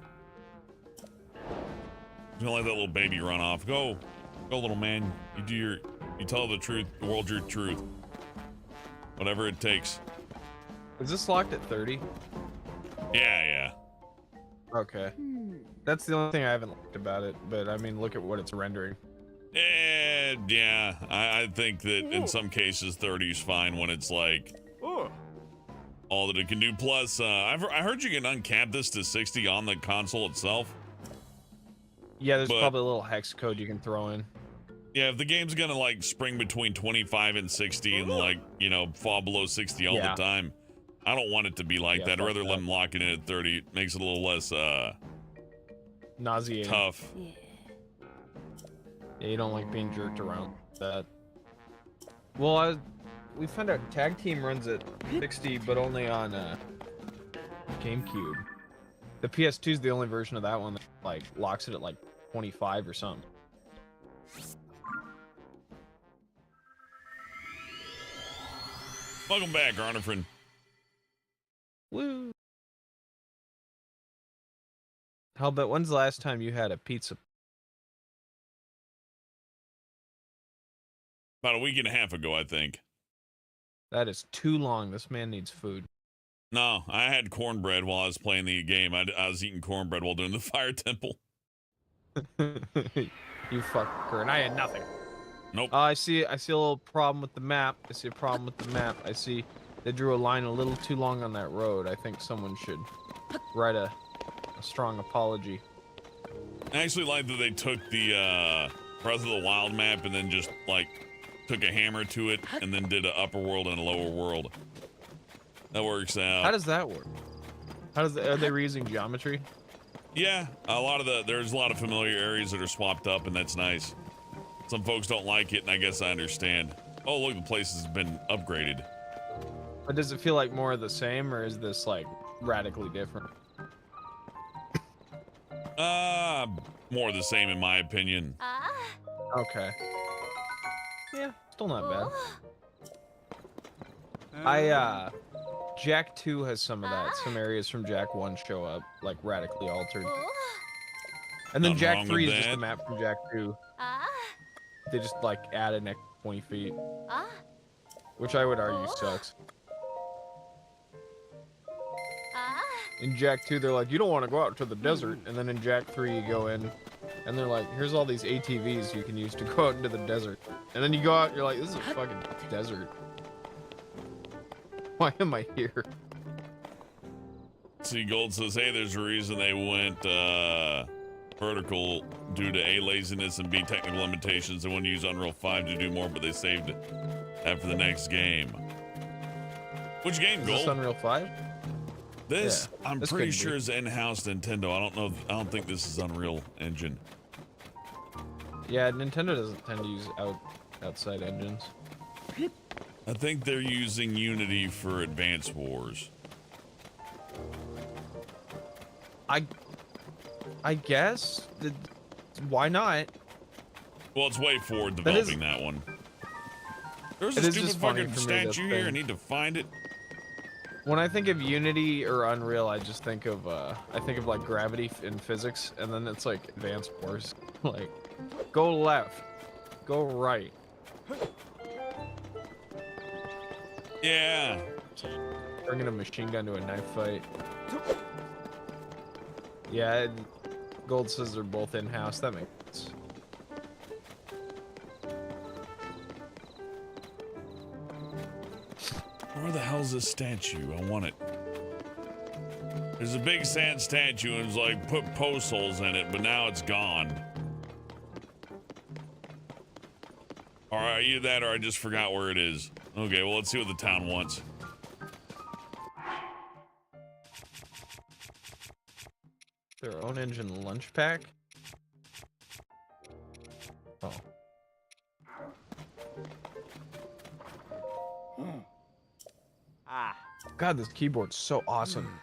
[SPEAKER 1] You don't let that little baby run off. Go, little man. You tell the truth, the world your truth. Whatever it takes.
[SPEAKER 5] Is this locked at 30?
[SPEAKER 1] Yeah.
[SPEAKER 5] Okay. That's the only thing I haven't liked about it, but I mean, look at what it's rendering.
[SPEAKER 1] Yeah, I think that in some cases 30 is fine when it's like all that it can do. Plus, I heard you can uncap this to 60 on the console itself.
[SPEAKER 5] Yeah, there's probably a little hex code you can throw in.
[SPEAKER 1] Yeah, if the game's gonna like spring between 25 and 60 and like, you know, fall below 60 all the time, I don't want it to be like that. I'd rather let them lock it in at 30. It makes it a little less
[SPEAKER 5] nauseating.
[SPEAKER 1] Tough.
[SPEAKER 5] Yeah, you don't like being jerked around like that. Well, we found out Tag Team runs at 60, but only on GameCube. The PS2 is the only version of that one that like locks it at like 25 or something.
[SPEAKER 1] Welcome back, Arnifrin.
[SPEAKER 5] Woo! Hellbet, when's the last time you had a pizza?
[SPEAKER 1] About a week and a half ago, I think.
[SPEAKER 5] That is too long. This man needs food.
[SPEAKER 1] No, I had cornbread while I was playing the game. I was eating cornbread while doing the fire temple.
[SPEAKER 5] You fucker, and I had nothing.
[SPEAKER 1] Nope.
[SPEAKER 5] I see a little problem with the map. I see a problem with the map. I see they drew a line a little too long on that road. I think someone should write a strong apology.
[SPEAKER 1] I actually like that they took the Breath of the Wild map and then just like took a hammer to it and then did an upper world and a lower world. That works out.
[SPEAKER 5] How does that work? Are they reusing geometry?
[SPEAKER 1] Yeah, there's a lot of familiar areas that are swapped up, and that's nice. Some folks don't like it, and I guess I understand. Oh, look, the place has been upgraded.
[SPEAKER 5] But does it feel like more of the same, or is this like radically different?
[SPEAKER 1] More of the same in my opinion.
[SPEAKER 5] Okay. Yeah, still not bad. Jack 2 has some of that. Some areas from Jack 1 show up, like, radically altered. And then
[SPEAKER 1] Nothing
[SPEAKER 5] Jack
[SPEAKER 1] wrong
[SPEAKER 5] 3
[SPEAKER 1] with
[SPEAKER 5] is just
[SPEAKER 1] that.
[SPEAKER 5] a map from Jack 2. They just, like, add an extra 20 feet. Which I would argue sucks. In Jack 2, they're like, you don't want to go out to the desert. And then in Jack 3, you go in, and they're like, here's all these ATVs you can use to go out into the desert. And then you go out, you're like, this is a fucking desert. Why am I here?
[SPEAKER 1] See, Gold says, hey, there's a reason they went vertical due to A, laziness, and B, technical limitations. They wanted to use Unreal 5 to do more, but they saved that for the next game. Which game,
[SPEAKER 5] Is
[SPEAKER 1] Gold?
[SPEAKER 5] this Unreal 5?
[SPEAKER 1] This,
[SPEAKER 5] Yeah,
[SPEAKER 1] I'm
[SPEAKER 5] this
[SPEAKER 1] pretty
[SPEAKER 5] couldn't
[SPEAKER 1] sure
[SPEAKER 5] be.
[SPEAKER 1] is in-house Nintendo. I don't think this is Unreal Engine.
[SPEAKER 5] Yeah, Nintendo doesn't tend to use outside engines.
[SPEAKER 1] I think they're using Unity for Advance Wars.
[SPEAKER 5] I guess. Why not?
[SPEAKER 1] Well, it's way forward
[SPEAKER 5] That is-
[SPEAKER 1] developing that one. There's
[SPEAKER 5] it
[SPEAKER 1] a
[SPEAKER 5] is
[SPEAKER 1] stupid
[SPEAKER 5] just funny
[SPEAKER 1] fucking
[SPEAKER 5] for me that
[SPEAKER 1] statue here. I
[SPEAKER 5] thing-
[SPEAKER 1] need to find it.
[SPEAKER 5] When I think of Unity or Unreal, I just think of like gravity and physics, and then it's like Advanced Wars. Like, go left, go right.
[SPEAKER 1] Yeah.
[SPEAKER 5] Bringing a machine gun to a knife fight. Yeah, Gold says they're both in-house. That makes sense.
[SPEAKER 1] Where the hell's this statue? I want it. There's a big sand statue and it's like put post holes in it, but now it's gone. Or are you that, or I just forgot where it is? Okay, well, let's see what the town wants.
[SPEAKER 5] Their own engine lunch pack? Oh. God, this keyboard's so awesome.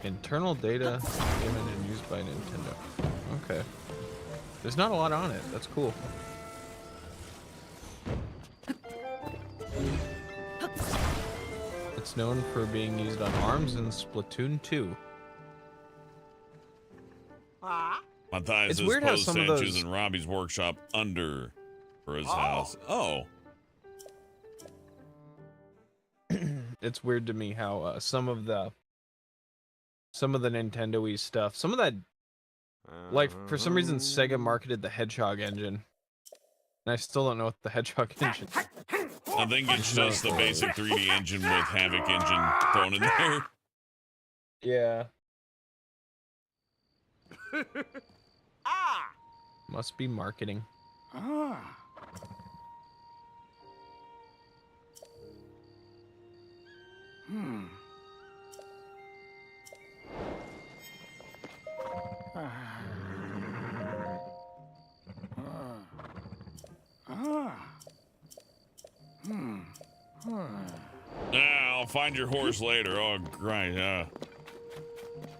[SPEAKER 5] Internal data game engine used by Nintendo. Okay. There's not a lot on it. That's cool. It's known for being used on ARMS and Splatoon 2.
[SPEAKER 1] Matthias
[SPEAKER 5] It's
[SPEAKER 1] says
[SPEAKER 5] weird how
[SPEAKER 1] post
[SPEAKER 5] some of
[SPEAKER 1] statues
[SPEAKER 5] those-
[SPEAKER 1] in Robbie's workshop under for his house. Oh.
[SPEAKER 5] It's weird to me how some of the Nintendo-y stuff, some of that, like, for some reason Sega marketed the Hedgehog engine, and I still don't know what the Hedgehog engine is.
[SPEAKER 1] I think it's just the basic 3D engine with Havoc engine thrown in there.
[SPEAKER 5] Yeah. Must be marketing.
[SPEAKER 1] Yeah, I'll find your horse later. Oh, right, yeah.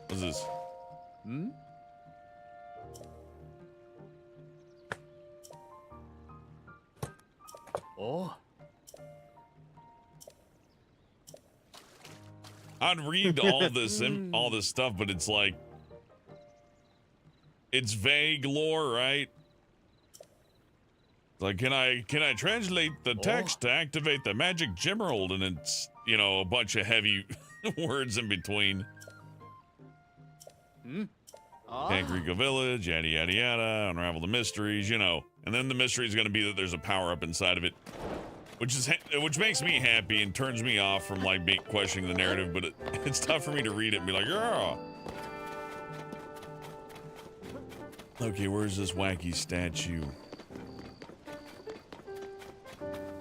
[SPEAKER 1] What's this? I'd read all this stuff, but it's like, it's vague lore, right? Like, can I translate the text to activate the magic gemerald? And it's, you know, a bunch of heavy words in between. Pancreco Village, yada yada yada, unravel the mysteries, you know. And then the mystery is going to be that there's a power-up inside of it, which makes me happy and turns me off from like questioning the narrative. But it's tough for me to read it and be like, yeah. Okay, where's this wacky statue?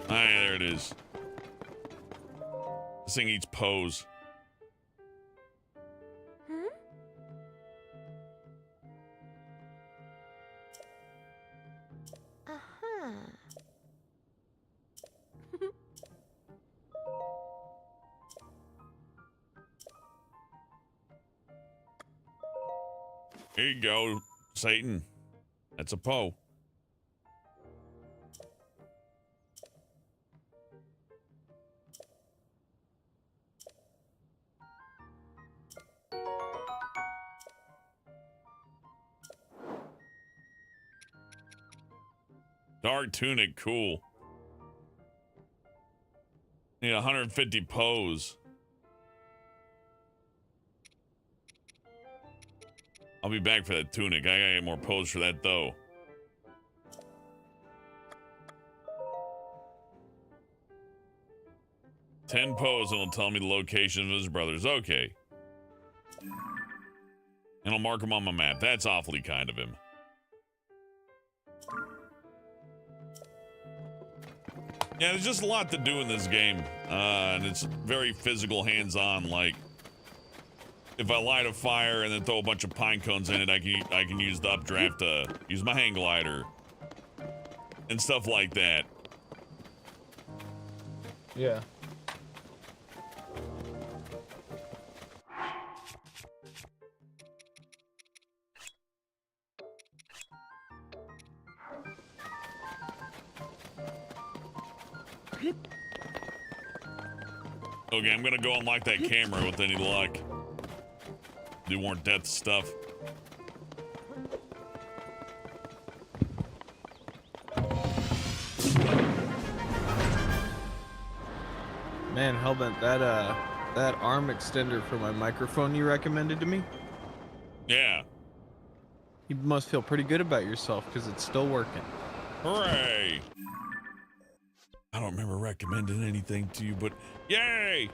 [SPEAKER 1] Ah, there it is. This thing eats pose. Here you go, Satan. That's a Poe. Dark tunic, cool. Need 150 Poes. I'll be back for that tunic. I gotta get more Poes for that, though. $10 Poes and it'll tell me the location of his brothers. Okay. And I'll mark him on my map. That's awfully kind of him. Yeah, there's just a lot to do in this game. And it's very physical, hands-on. Like, if I light a fire and then throw a bunch of pine cones in it, I can use the updraft to use my hang glider. And stuff like that.
[SPEAKER 5] Yeah.
[SPEAKER 1] Okay, I'm gonna go unlock that camera with any luck. Do more death stuff.
[SPEAKER 5] Man, Hellbent, that arm extender for my microphone you recommended to me,
[SPEAKER 1] Yeah.
[SPEAKER 5] you must feel pretty good about yourself because it's still working.
[SPEAKER 1] Hooray! I don't remember recommending anything to you, but yay!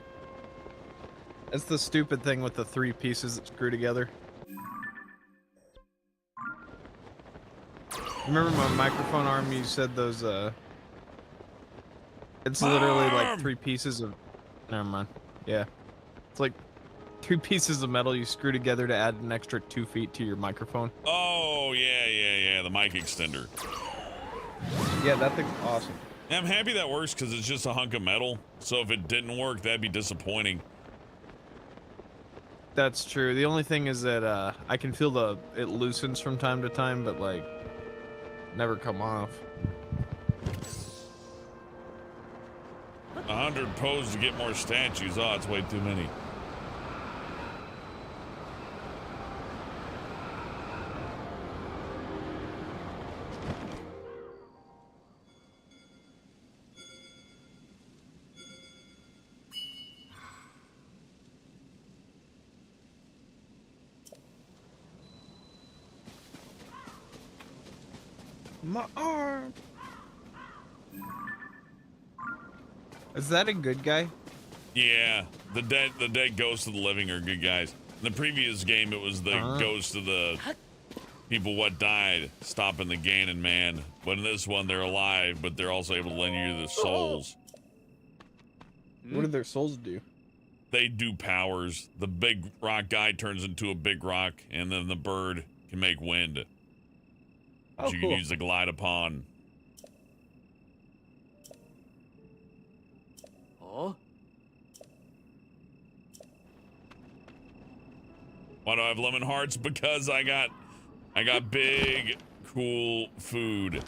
[SPEAKER 5] That's the stupid thing with the 3 pieces that screw together. Remember my microphone arm? You said those, it's literally like 3 pieces of... Never mind. Yeah. It's like 3 pieces of metal you screw together to add an extra 2 feet to your microphone.
[SPEAKER 1] Oh, yeah, the mic extender.
[SPEAKER 5] Yeah, that thing's awesome.
[SPEAKER 1] I'm happy that works because it's just a hunk of metal. So if it didn't work, that'd be disappointing.
[SPEAKER 5] That's true. The only thing is that I can feel it loosens from time to time, but like never come off.
[SPEAKER 1] 100 Poes to get more statues. Oh, it's way too many.
[SPEAKER 5] My arm. Is that a good guy?
[SPEAKER 1] Yeah, the dead ghosts of the living are good guys. In the previous game, it was the ghosts of the people what died stopping the Ganon man. But in this one, they're alive, but they're also able to lend you their souls.
[SPEAKER 5] What do their souls do?
[SPEAKER 1] They do powers. The big rock guy turns into a big rock, and then the bird can make wind.
[SPEAKER 5] Oh,
[SPEAKER 1] you
[SPEAKER 5] cool.
[SPEAKER 1] can use to glide upon.
[SPEAKER 7] Oh?
[SPEAKER 1] Why do I have lemon hearts? Because I got big, cool food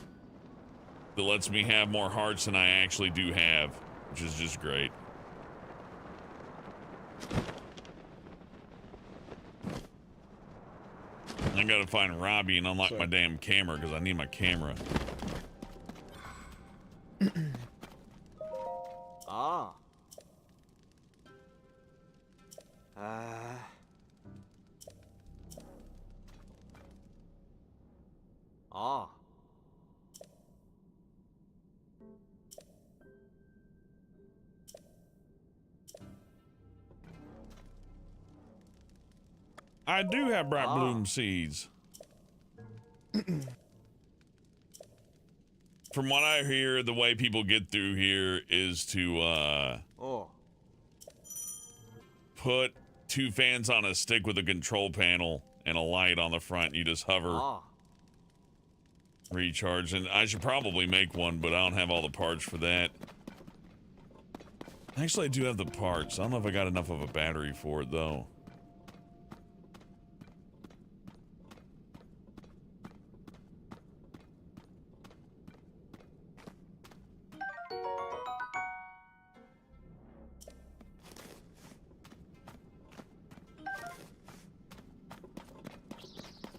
[SPEAKER 1] that lets me have more hearts than I actually do have, which is just great. gotta find Robbie and unlock my damn camera because I need my camera.
[SPEAKER 7] Ah. Ah.
[SPEAKER 1] I do have bright bloom seeds. From what I hear, the way people get through here is to put 2 fans on a stick with a control panel and a light on the front. You just hover, recharge, and I should probably make one, but I don't have all the parts for that. Actually, I do have the parts. I don't know if I got enough of a battery for it, though.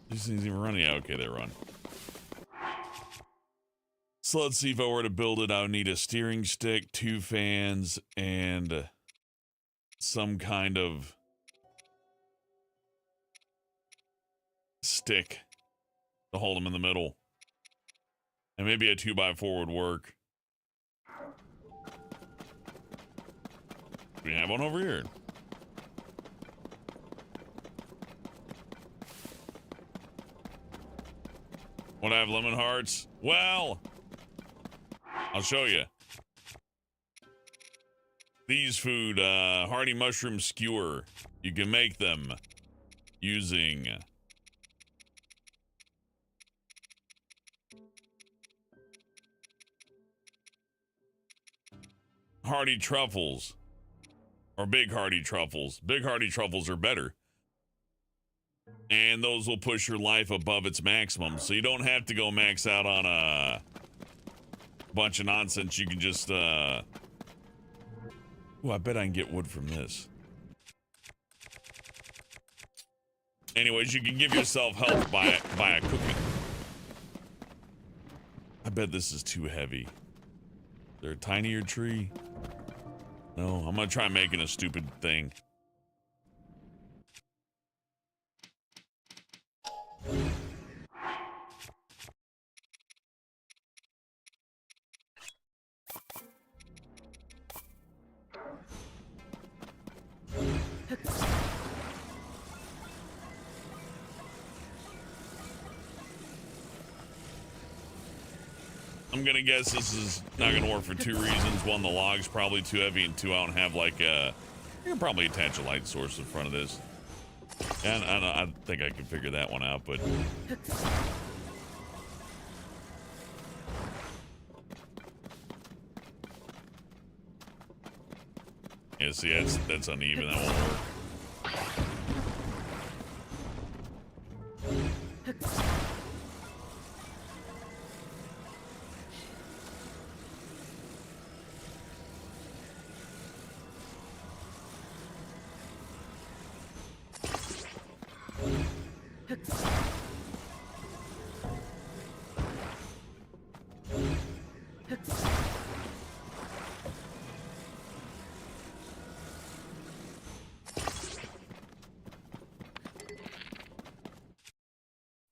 [SPEAKER 1] These things even running? Yeah, okay, they run. So let's see, if I were to build it, I would need a steering stick, 2 fans, and some kind of stick to hold them in the middle. And maybe a 2x4 would work. We have one over here. Want to have lemon hearts? Well, I'll show you. These food, hearty mushroom skewer. You can make them using hearty truffles or big hearty truffles. Big hearty truffles are better. And those will push your life above its maximum. So you don't have to go max out on a bunch of nonsense. You can just, ooh, I bet I can get wood from this. Anyways, you can give yourself health by a cooking. I bet this is too heavy. Is there a tinier tree? No, I'm gonna try making a stupid thing. I'm gonna guess this is not gonna work for 2 reasons. 1, the log's probably too heavy, and 2, I don't have like a... I can probably attach a light source in front of this. And I think I can figure that one out, but... Yeah, see, that's uneven. That won't work.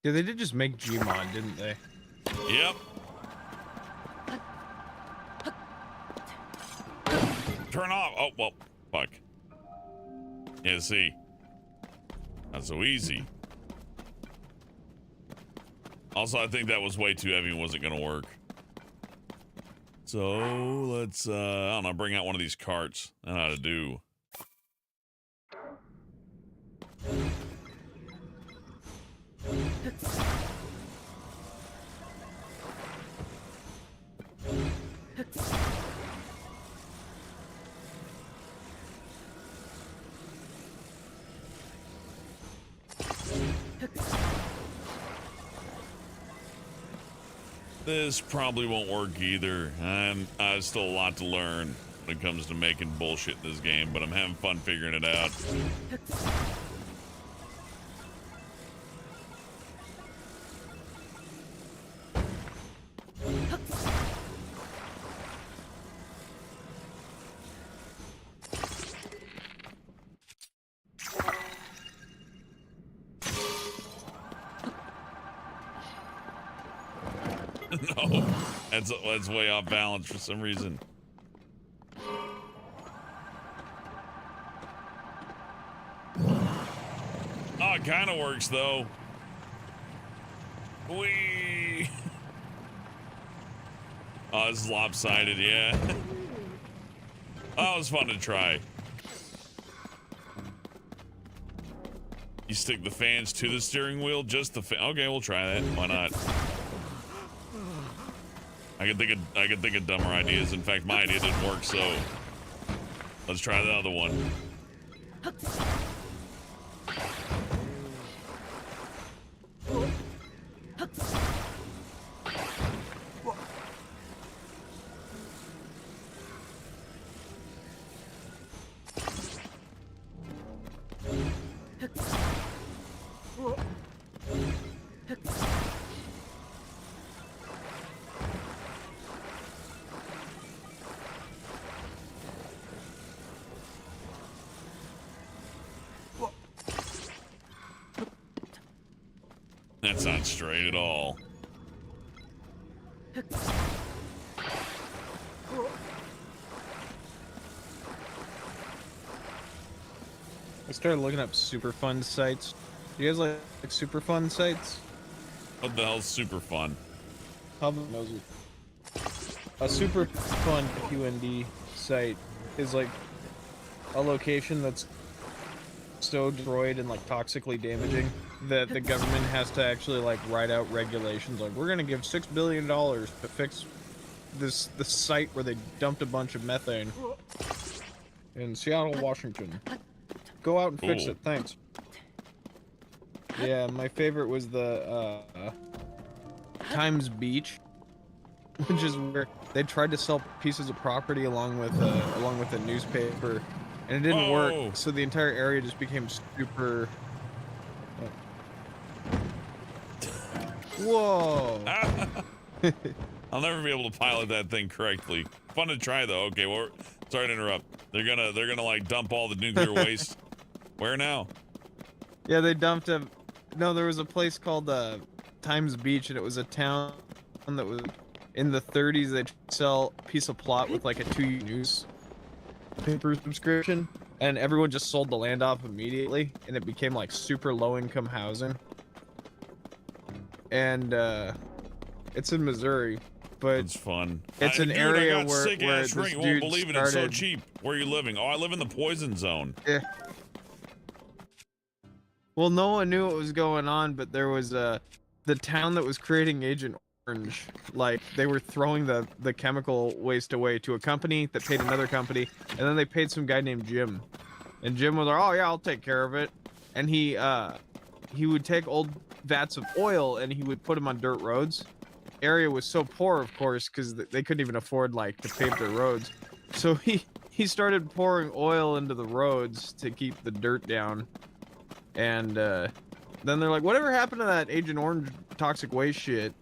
[SPEAKER 5] Yeah, they did just make Gmod, didn't they?
[SPEAKER 1] Yep. Turn off. Oh, well, fuck. Yeah, see. Not so easy. Also, I think that was way too heavy and wasn't gonna work. So, let's, I don't know, bring out one of these carts. I don't know how to do. This probably won't work either, and still a lot to learn when it comes to making bullshit in this game, but I'm having fun figuring it out. No, that's way off balance for some reason. Oh, it kind of works though. Whee! Oh, this is lopsided, yeah. Oh, it was fun to try. You stick the fans to the steering wheel, just the okay, we'll try that. Why not? I can think of dumber ideas. In fact, my idea didn't work, so let's try the other one. That's not straight at all.
[SPEAKER 5] I started looking up super fun sites. Do you guys like super fun sites?
[SPEAKER 1] What the hell's super fun?
[SPEAKER 5] Public knows it. A super fun QND site is like a location that's so destroyed and like toxically damaging that the government has to actually like write out regulations like we're gonna give $6 billion to fix the site where they dumped a bunch of methane in Seattle, Washington. Go out and fix it, thanks. Yeah, my favorite was the Times Beach, which is where they tried to sell pieces of property along with a newspaper, and it didn't work. So the entire area just became super. Whoa!
[SPEAKER 1] I'll never be able to pilot that thing correctly. Fun to try though. Okay, well, sorry to interrupt. They're gonna like dump all the nuclear waste. Where now?
[SPEAKER 5] Yeah, they dumped a. No, there was a place called Times Beach, and it was a town that was in the 30s. They'd sell a piece of plot with like a 2 newspaper subscription, and everyone just sold the land off immediately, and it became like super low-income housing. And it's in Missouri, but
[SPEAKER 1] it's fun.
[SPEAKER 5] It's an area where this
[SPEAKER 1] ring.
[SPEAKER 5] dude
[SPEAKER 1] You won't believe it. It's so
[SPEAKER 5] started-
[SPEAKER 1] cheap. Where are you living? Oh, I live in the poison zone.
[SPEAKER 5] Yeah. Well, no one knew what was going on, but there was the town that was creating Agent Orange. Like they were throwing the chemical waste away to a company that paid another company, and then they paid some guy named Jim, and Jim was like, "Oh yeah, I'll take care of it," and he would take old vats of oil and he would put them on dirt roads. Area was so poor, of course, because they couldn't even afford like to pave their roads, so he started pouring oil into the roads to keep the dirt down. And then they're like, whatever happened to that Agent Orange toxic waste shit?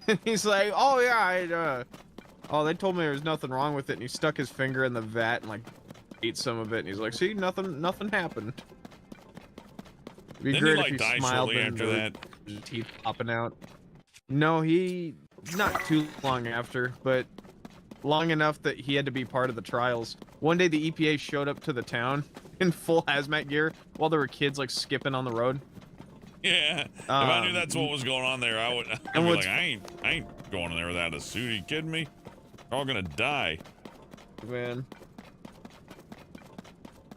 [SPEAKER 5] And he's like, oh yeah, they told me there was nothing wrong with it. And he stuck his finger in the vat and like ate some of it. And he's like, see, nothing happened. It'd be
[SPEAKER 1] Didn't
[SPEAKER 5] great
[SPEAKER 1] he like
[SPEAKER 5] if
[SPEAKER 1] die
[SPEAKER 5] he smiled
[SPEAKER 1] shortly
[SPEAKER 5] and
[SPEAKER 1] after
[SPEAKER 5] there
[SPEAKER 1] that?
[SPEAKER 5] was teeth popping out. No, not too long after, but long enough that he had to be part of the trials. One day the EPA showed up to the town in full hazmat gear while there were kids like skipping on the road.
[SPEAKER 1] Yeah, if I knew that's what was going on there, I'd be like, I ain't going in there without a suit. Are you kidding me? They're all gonna die.
[SPEAKER 5] Man,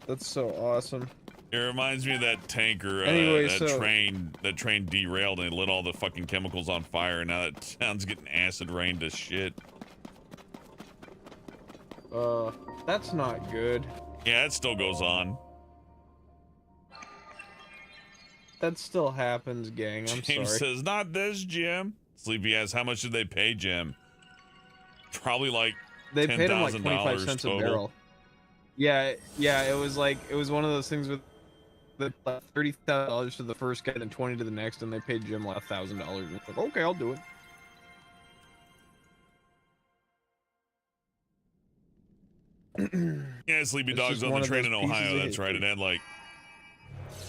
[SPEAKER 5] that's so awesome.
[SPEAKER 1] It reminds me of that tanker,
[SPEAKER 5] Anyway,
[SPEAKER 1] that train derailed and it lit all the fucking chemicals on fire. And now that town's getting acid rain to shit.
[SPEAKER 5] That's not good.
[SPEAKER 1] Yeah, it still goes on.
[SPEAKER 5] That still happens, gang. I'm
[SPEAKER 1] James
[SPEAKER 5] sorry.
[SPEAKER 1] says, not this, Jim. Sleepy asks, how much did they pay Jim? Probably like
[SPEAKER 5] They paid him like
[SPEAKER 1] $10,000
[SPEAKER 5] 25 cents a
[SPEAKER 1] total.
[SPEAKER 5] barrel. Yeah, it was one of those things with the $30,000 to the first guy and $20 to the next, and they paid Jim like $1,000. It's like, okay, I'll do it.
[SPEAKER 1] Yeah, Sleepy
[SPEAKER 5] It's
[SPEAKER 1] Dog's
[SPEAKER 5] just
[SPEAKER 1] on
[SPEAKER 5] one
[SPEAKER 1] the
[SPEAKER 5] of
[SPEAKER 1] train in
[SPEAKER 5] those pieces
[SPEAKER 1] Ohio.
[SPEAKER 5] of
[SPEAKER 1] That's right. It
[SPEAKER 5] history.
[SPEAKER 1] had like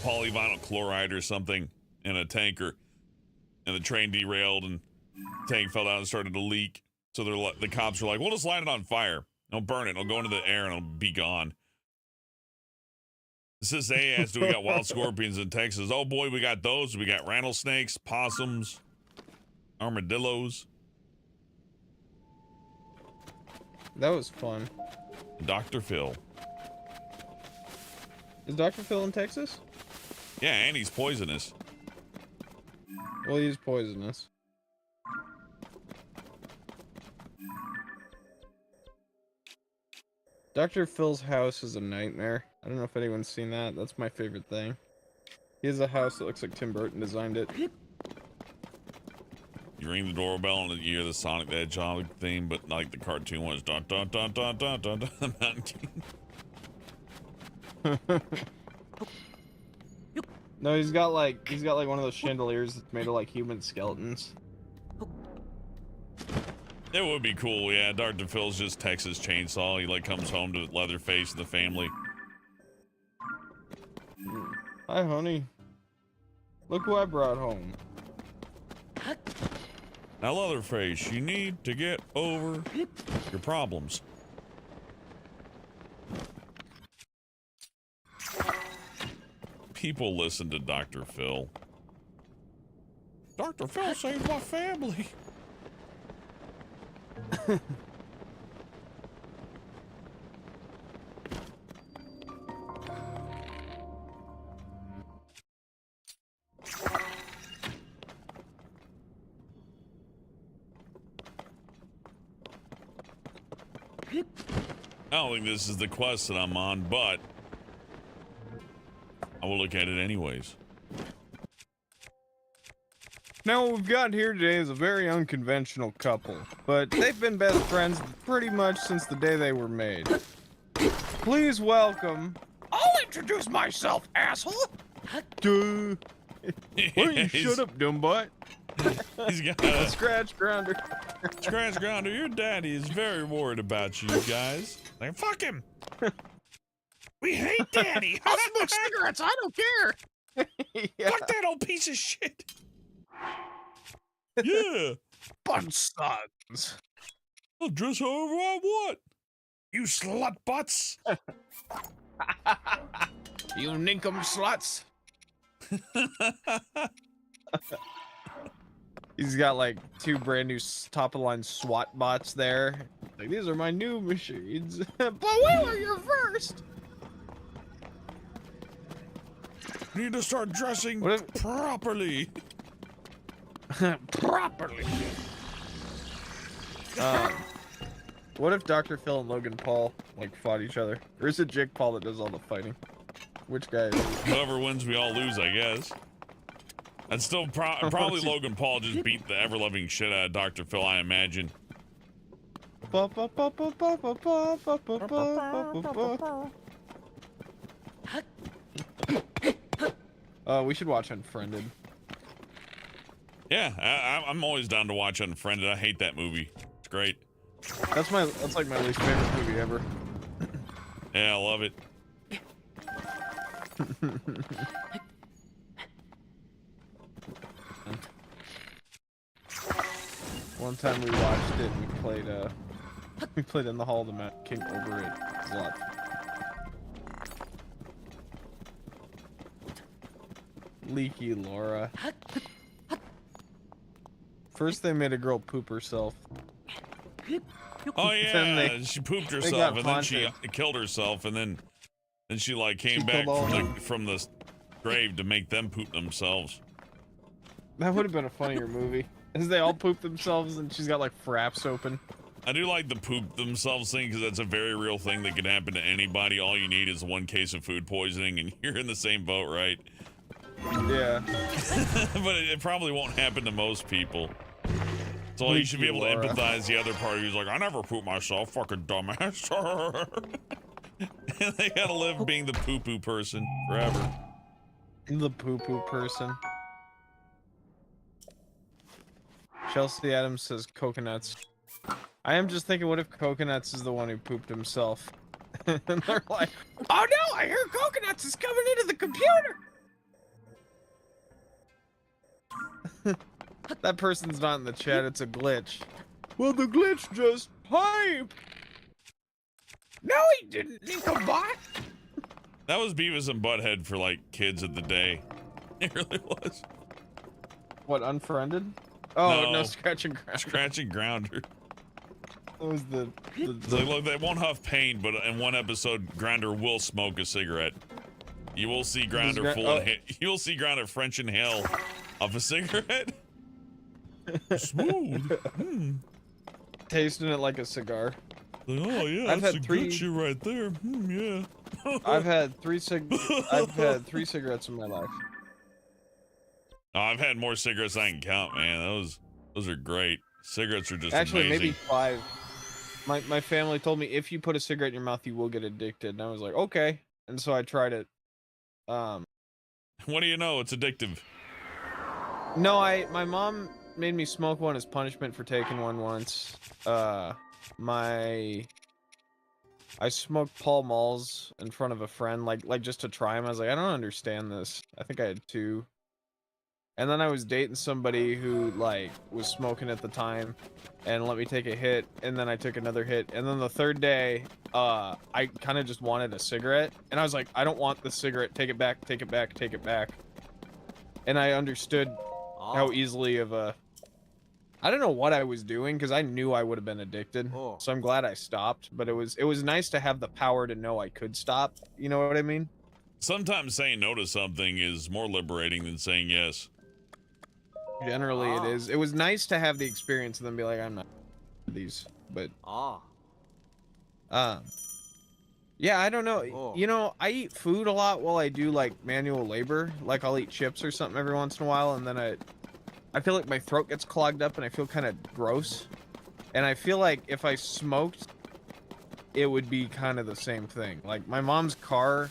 [SPEAKER 1] polyvinyl chloride or something in a tanker, and the train derailed, and tank fell down and started to leak. So the cops were like, we'll just light it on fire. Don't burn it. It'll go into the air and it'll be gone. This is asks, do we got wild scorpions in Texas? Oh boy, we got those. We got rattlesnakes, possums, armadillos.
[SPEAKER 5] That was fun.
[SPEAKER 1] Dr. Phil.
[SPEAKER 5] Is Dr. Phil in Texas?
[SPEAKER 1] Yeah, and he's poisonous.
[SPEAKER 5] Well, he's poisonous. Dr. Phil's house is a nightmare. I don't know if anyone's seen that. That's my favorite thing. He has a house that looks like Tim Burton designed it.
[SPEAKER 1] You ring the doorbell and you hear the Sonic the Hedgehog theme, but like the cartoon one is dun dun dun dun dun dun dun. The Mountain King.
[SPEAKER 5] No, he's got like one of those chandeliers that's made of like human skeletons.
[SPEAKER 1] It would be cool, yeah. Dr. Phil's just Texas Chainsaw. He like comes home to Leatherface and the family.
[SPEAKER 5] Hi, honey. Look who I brought home.
[SPEAKER 1] Now, Leatherface, you need to get over your problems. People listen to Dr. Phil. Dr. Phil saved my family. I don't think this is the quest that I'm on, but I will look at it anyways.
[SPEAKER 5] Now what we've got here today is a very unconventional couple, but they've been best friends pretty much since the day they were made. Please welcome... I'll introduce myself, asshole! Duh. Why don't you shut up, dumb butt?
[SPEAKER 1] He's got a
[SPEAKER 5] Scratch grounder.
[SPEAKER 1] scratch grounder. Your daddy is very worried about you guys. Like, fuck him. We hate daddy.
[SPEAKER 5] I'll smoke cigarettes, I don't care! Yeah.
[SPEAKER 1] Fuck that old piece of shit. Yeah.
[SPEAKER 5] Butt sons.
[SPEAKER 1] I'll dress however I want. You slut butts.
[SPEAKER 5] You ninkum sluts. He's got like 2 brand new top of the line SWAT bots there. Like, these are my new machines. But we were your first.
[SPEAKER 1] You need to start dressing
[SPEAKER 5] What if-
[SPEAKER 1] properly.
[SPEAKER 5] Properly. What if Dr. Phil and Logan Paul like fought each other? Or is it Jake Paul that does all the fighting? Which guy is it?
[SPEAKER 1] Whoever wins, we all lose, I guess. And still, probably Logan Paul just beat the ever-loving shit out of Dr. Phil, I imagine.
[SPEAKER 5] We should watch Unfriended.
[SPEAKER 1] Yeah, I'm always down to watch Unfriended. I hate that movie. It's great.
[SPEAKER 5] That's like my least favorite movie ever.
[SPEAKER 1] Yeah, I love it.
[SPEAKER 5] One time we watched it and we played in the Hall of the Mad King over it. It was a lot. Leaky Laura. First they made a girl poop herself.
[SPEAKER 1] Oh
[SPEAKER 5] Then
[SPEAKER 1] yeah, she pooped herself
[SPEAKER 5] got
[SPEAKER 1] and then she
[SPEAKER 5] haunted.
[SPEAKER 1] killed herself and then she like came
[SPEAKER 5] She
[SPEAKER 1] back
[SPEAKER 5] killed all of them.
[SPEAKER 1] from the grave to make them poop themselves.
[SPEAKER 5] That would have been a funnier movie. As they all poop themselves and she's got like fraps open.
[SPEAKER 1] I do like the poop themselves thing because that's a very real thing that can happen to anybody. All you need is one case of food poisoning and you're in the same boat, right?
[SPEAKER 5] Yeah.
[SPEAKER 1] But it probably won't happen to most people. So you should be able to
[SPEAKER 5] Laura.
[SPEAKER 1] empathize the other party who's like, I never poop myself, fucking dumbass. And they gotta live being the poo-poo person forever.
[SPEAKER 5] The poo-poo person. Chelsea Adams says coconuts. I am just thinking, what if Coconuts is the one who pooped himself? And they're like, oh no, I hear Coconuts is coming into the computer! That person's not in the chat, it's a glitch. Well, the glitch just hype. No, he didn't, Nickelbot.
[SPEAKER 1] That was Beavis and Butthead for like kids of the day. It really was.
[SPEAKER 5] What, Unfriended? Oh,
[SPEAKER 1] No.
[SPEAKER 5] no Scratch and Grounder.
[SPEAKER 1] Scratch and Grounder.
[SPEAKER 5] That was the
[SPEAKER 1] It's like, look, they won't huff paint, but in one episode, Grounder will smoke a cigarette. You will see Grounder you'll see Grounder French inhale off a cigarette. Smooth.
[SPEAKER 5] tasting it like a cigar.
[SPEAKER 1] Like, oh yeah,
[SPEAKER 5] I've
[SPEAKER 1] that's
[SPEAKER 5] had
[SPEAKER 1] a
[SPEAKER 5] three-
[SPEAKER 1] good shit right there. Yeah.
[SPEAKER 5] I've had three cigarettes in my life.
[SPEAKER 1] Oh, I've had more cigarettes than I can count, man. Those are great. Cigarettes are just
[SPEAKER 5] Actually,
[SPEAKER 1] amazing.
[SPEAKER 5] maybe 5. My family told me if you put a cigarette in your mouth, you will get addicted, and I was like, okay. And so I tried it.
[SPEAKER 1] What do you know? It's addictive.
[SPEAKER 5] No, my mom made me smoke one as punishment for taking one once. I smoked Pall Malls in front of a friend, like just to try them. I was like, I don't understand this. I think I had 2. And then I was dating somebody who like was smoking at the time and let me take a hit, and then I took another hit, and then the third day I kind of just wanted a cigarette, and I was like, I don't want the cigarette, take it back, take it back, take it back. And I understood how easily of a I don't know what I was doing, because I knew I would have been addicted.
[SPEAKER 7] Oh.
[SPEAKER 5] So I'm glad I stopped, but it was nice to have the power to know I could stop. You know what I mean?
[SPEAKER 1] Sometimes saying no to something is more liberating than saying yes.
[SPEAKER 5] Generally it is. It was nice to have the experience and then be like, I'm not these, but yeah, I don't know.
[SPEAKER 7] Oh.
[SPEAKER 5] You know, I eat food a lot while I do like manual labor. Like I'll eat chips or something every once in a while, and then I feel like my throat gets clogged up and I feel kind of gross. And I feel like if I smoked, it would be kind of the same thing. Like my mom's car,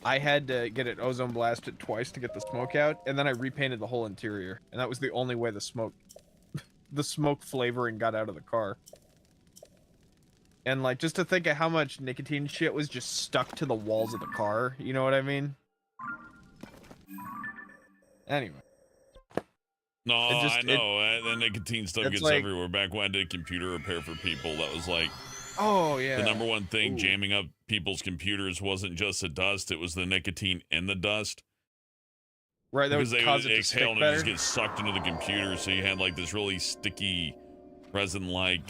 [SPEAKER 5] I had to get it ozone blasted twice to get the smoke out, and then I repainted the whole interior, and that was the only way the smoke flavoring got out of the car. And like, just to think of how much nicotine shit was just stuck to the walls of the car, you know what I mean? Anyway.
[SPEAKER 1] No,
[SPEAKER 5] I
[SPEAKER 1] know. The nicotine stuff gets
[SPEAKER 5] like,
[SPEAKER 1] everywhere. Back when I did computer repair for people, that was like
[SPEAKER 5] oh yeah,
[SPEAKER 1] the number one thing jamming up people's computers wasn't just the dust; it was the nicotine in the dust.
[SPEAKER 5] Right, that
[SPEAKER 1] because
[SPEAKER 5] would
[SPEAKER 1] they
[SPEAKER 5] cause
[SPEAKER 1] would
[SPEAKER 5] it to
[SPEAKER 1] exhale and
[SPEAKER 5] stick
[SPEAKER 1] it just
[SPEAKER 5] better.
[SPEAKER 1] get sucked into the computer, so you had like this really sticky, resin-like,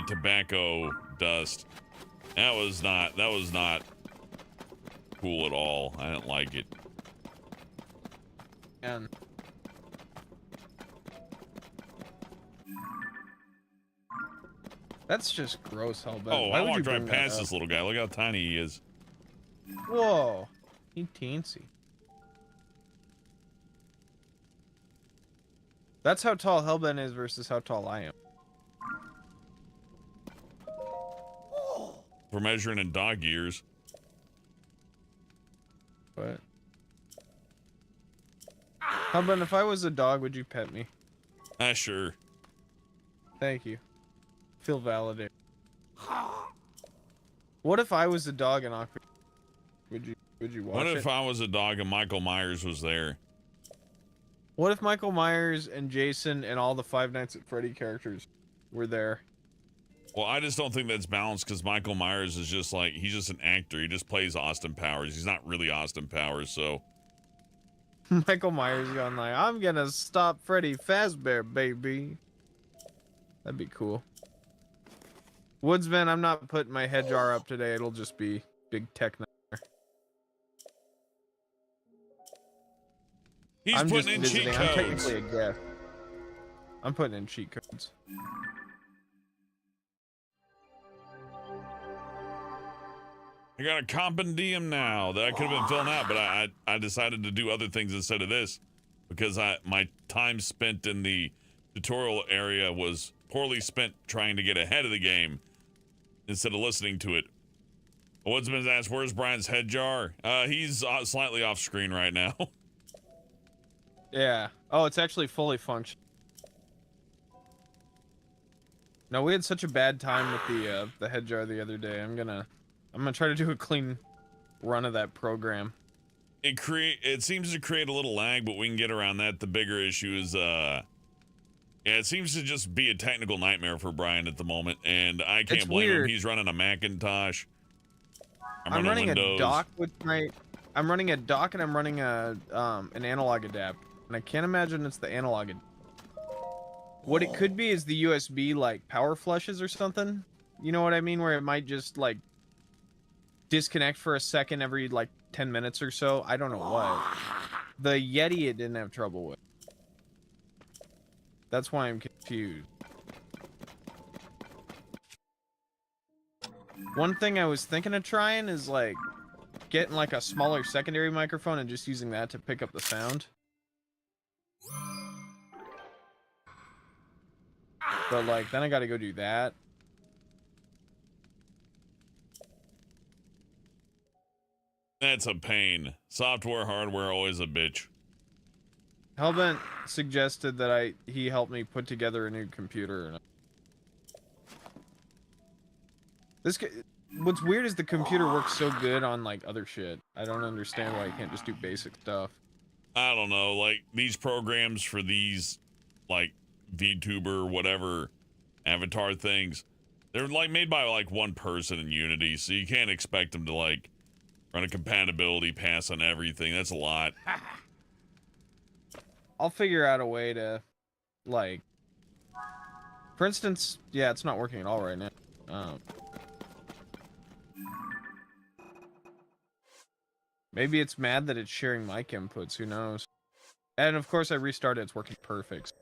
[SPEAKER 1] tobacco dust. That was not cool at all. I didn't like it.
[SPEAKER 5] And that's just gross, Hellbent.
[SPEAKER 1] Oh,
[SPEAKER 5] Why
[SPEAKER 1] I
[SPEAKER 5] would you
[SPEAKER 1] walked right
[SPEAKER 5] bring that
[SPEAKER 1] past
[SPEAKER 5] up?
[SPEAKER 1] this little guy. Look how tiny he is.
[SPEAKER 5] Whoa, he teensy. That's how tall Hellbent is versus how tall I am.
[SPEAKER 1] We're measuring in dog years.
[SPEAKER 5] What? Hellbent, if I was a dog, would you pet me?
[SPEAKER 1] Sure.
[SPEAKER 5] Thank you. Feel validated. What if I was a dog and Aqua? Would you watch
[SPEAKER 1] What
[SPEAKER 5] it?
[SPEAKER 1] if I was a dog and Michael Myers was there?
[SPEAKER 5] What if Michael Myers and Jason and all the Five Nights at Freddy characters were there?
[SPEAKER 1] Well, I just don't think that's balanced because Michael Myers is just like, he's just an actor. He just plays Austin Powers. He's not really Austin Powers, so.
[SPEAKER 5] Michael Myers going like, I'm gonna stop Freddy Fazbear, baby. That'd be cool. Woodsman, I'm not putting my head jar up today. It'll just be Big Tech Nightmare.
[SPEAKER 1] He's
[SPEAKER 5] I'm
[SPEAKER 1] putting
[SPEAKER 5] just
[SPEAKER 1] in cheat
[SPEAKER 5] visiting. I'm
[SPEAKER 1] codes.
[SPEAKER 5] technically a guest. I'm putting in cheat codes.
[SPEAKER 1] I got a compendium now that I could have been filling out, but I decided to do other things instead of this because my time spent in the tutorial area was poorly spent trying to get ahead of the game instead of listening to it. Woodsman's asked, where's Brian's head jar? He's slightly off screen right now.
[SPEAKER 5] Yeah. Oh, it's actually fully functional. No, we had such a bad time with the head jar the other day. I'm gonna try to do a clean run of that program.
[SPEAKER 1] it seems to create a little lag, but we can get around that. The bigger issue is yeah, it seems to just be a technical nightmare for Brian at the moment, and I can't
[SPEAKER 5] It's
[SPEAKER 1] blame him.
[SPEAKER 5] weird.
[SPEAKER 1] He's running a Macintosh.
[SPEAKER 5] I'm running
[SPEAKER 1] Windows.
[SPEAKER 5] a dock with my. I'm running a dock and I'm running a an analog adapter, and I can't imagine it's the analog. What it could be is the USB like power flushes or something. You know what I mean? Where it might just like disconnect for a second every like 10 minutes or so. I don't know what. The Yeti it didn't have trouble with. That's why I'm confused. One thing I was thinking of trying is like getting like a smaller secondary microphone and just using that to pick up the sound. But like then I gotta go do that.
[SPEAKER 1] That's a pain. Software, hardware, always a bitch.
[SPEAKER 5] Hellbent suggested that he helped me put together a new computer. And what's weird is the computer works so good on like other shit. I don't understand why you can't just do basic stuff.
[SPEAKER 1] I don't know, like these programs for these like VTuber whatever avatar things, they're like made by like one person in Unity, so you can't expect them to like run a compatibility pass on everything. That's a lot.
[SPEAKER 5] I'll figure out a way to like, for instance, yeah, it's not working at all right now. Maybe it's mad that it's sharing mic inputs, who knows? And of course I restarted, it's working perfect.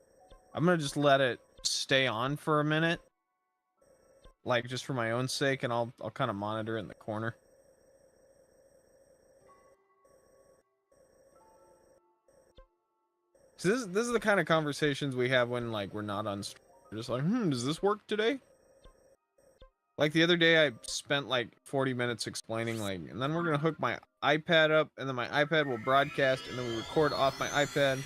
[SPEAKER 5] I'm gonna just let it stay on for a minute. Like just for my own sake, and I'll kind of monitor it in the corner. So this is the kind of conversations we have when like we're not on stream. We're just like, does this work today? Like the other day I spent like 40 minutes explaining like, and then we're gonna hook my iPad up, and then my iPad will broadcast, and then we record off my iPad.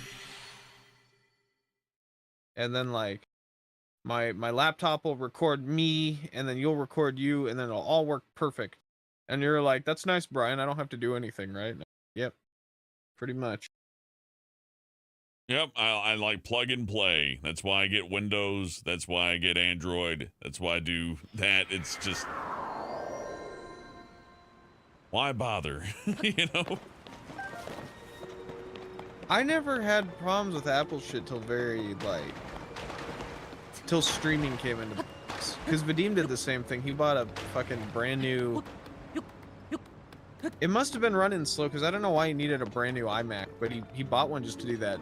[SPEAKER 5] And then like my laptop will record me, and then you'll record you, and then it'll all work perfect. And you're like, that's nice, Brian. I don't have to do anything, right? Yep. Pretty much.
[SPEAKER 1] Yep, I like plug and play. That's why I get Windows. That's why I get Android. That's why I do that. It's just, why bother? You know?
[SPEAKER 5] I never had problems with Apple shit till very like till streaming came into place. Because Vadim did the same thing. He bought a fucking brand new. It must have been running slow because I don't know why he needed a brand new iMac, but he bought one just to do that.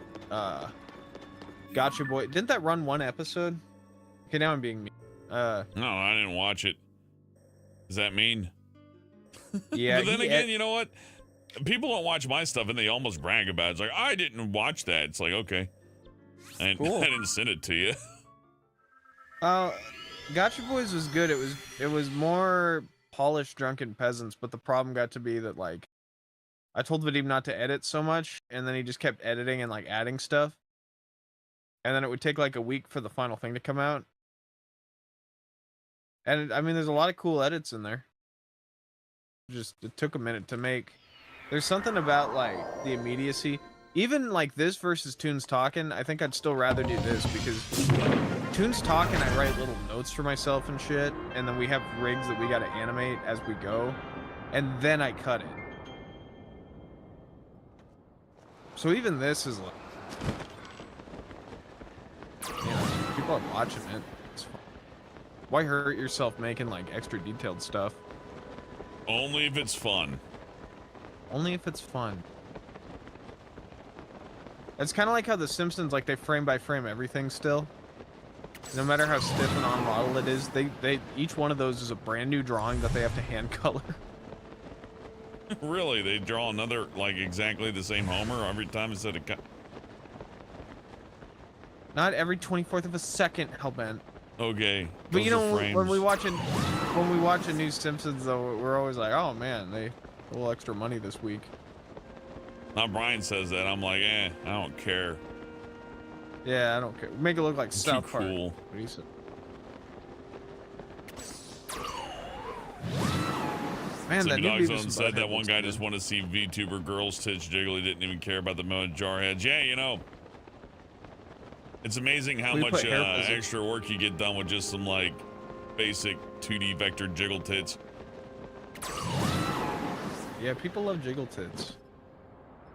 [SPEAKER 5] Gotcha Boy. Didn't that run one episode? Okay, now I'm being mean.
[SPEAKER 1] No, I didn't watch it. Does that mean?
[SPEAKER 5] Yeah.
[SPEAKER 1] But then again, you know what? People don't watch my stuff and they almost brag about it. It's like, I didn't watch that. It's like, okay. And
[SPEAKER 5] Cool.
[SPEAKER 1] I didn't send it to you.
[SPEAKER 5] Gotcha Boys was good. It was more polished drunken peasants, but the problem got to be that like I told Vadim not to edit so much, and then he just kept editing and like adding stuff, and then it would take like a week for the final thing to come out. And I mean, there's a lot of cool edits in there. Just it took a minute to make. There's something about like the immediacy. Even like this versus Toons Talking, I think I'd still rather do this because Toons Talking, I write little notes for myself and shit, and then we have rigs that we got to animate as we go, and then I cut it. So even this is like, you know, people are watching it. It's fun. Why hurt yourself making like extra detailed stuff?
[SPEAKER 1] Only if it's fun.
[SPEAKER 5] Only if it's fun. It's kind of like how The Simpsons, like they frame by frame everything still. No matter how stiff and on model it is, they each one of those is a brand new drawing that they have to hand color.
[SPEAKER 1] Really? They draw another, like, exactly the same Homer every time instead of...
[SPEAKER 5] Not every 24th of a second, Hellbent.
[SPEAKER 1] Okay.
[SPEAKER 5] But you know,
[SPEAKER 1] frames.
[SPEAKER 5] when we watch a new Simpsons, though, we're always like, oh man, they a little extra money this week.
[SPEAKER 1] Now Brian says that, I'm like, I don't care.
[SPEAKER 5] Yeah, I don't care. Make it look like South Park.
[SPEAKER 1] Cool.
[SPEAKER 5] What do you say? Man, that
[SPEAKER 1] Sleepy
[SPEAKER 5] new
[SPEAKER 1] Dog
[SPEAKER 5] Beavis
[SPEAKER 1] Zone
[SPEAKER 5] and
[SPEAKER 1] said that
[SPEAKER 5] Butthead
[SPEAKER 1] one
[SPEAKER 5] looks
[SPEAKER 1] guy
[SPEAKER 5] good.
[SPEAKER 1] just wanted to see VTuber girls' tits jiggle. He didn't even care about the jarheads. Yeah, you know. It's amazing how
[SPEAKER 5] We
[SPEAKER 1] much
[SPEAKER 5] put hair physics.
[SPEAKER 1] extra work you get done with just some, like, basic 2D vector jiggle tits.
[SPEAKER 5] Yeah, people love jiggle tits.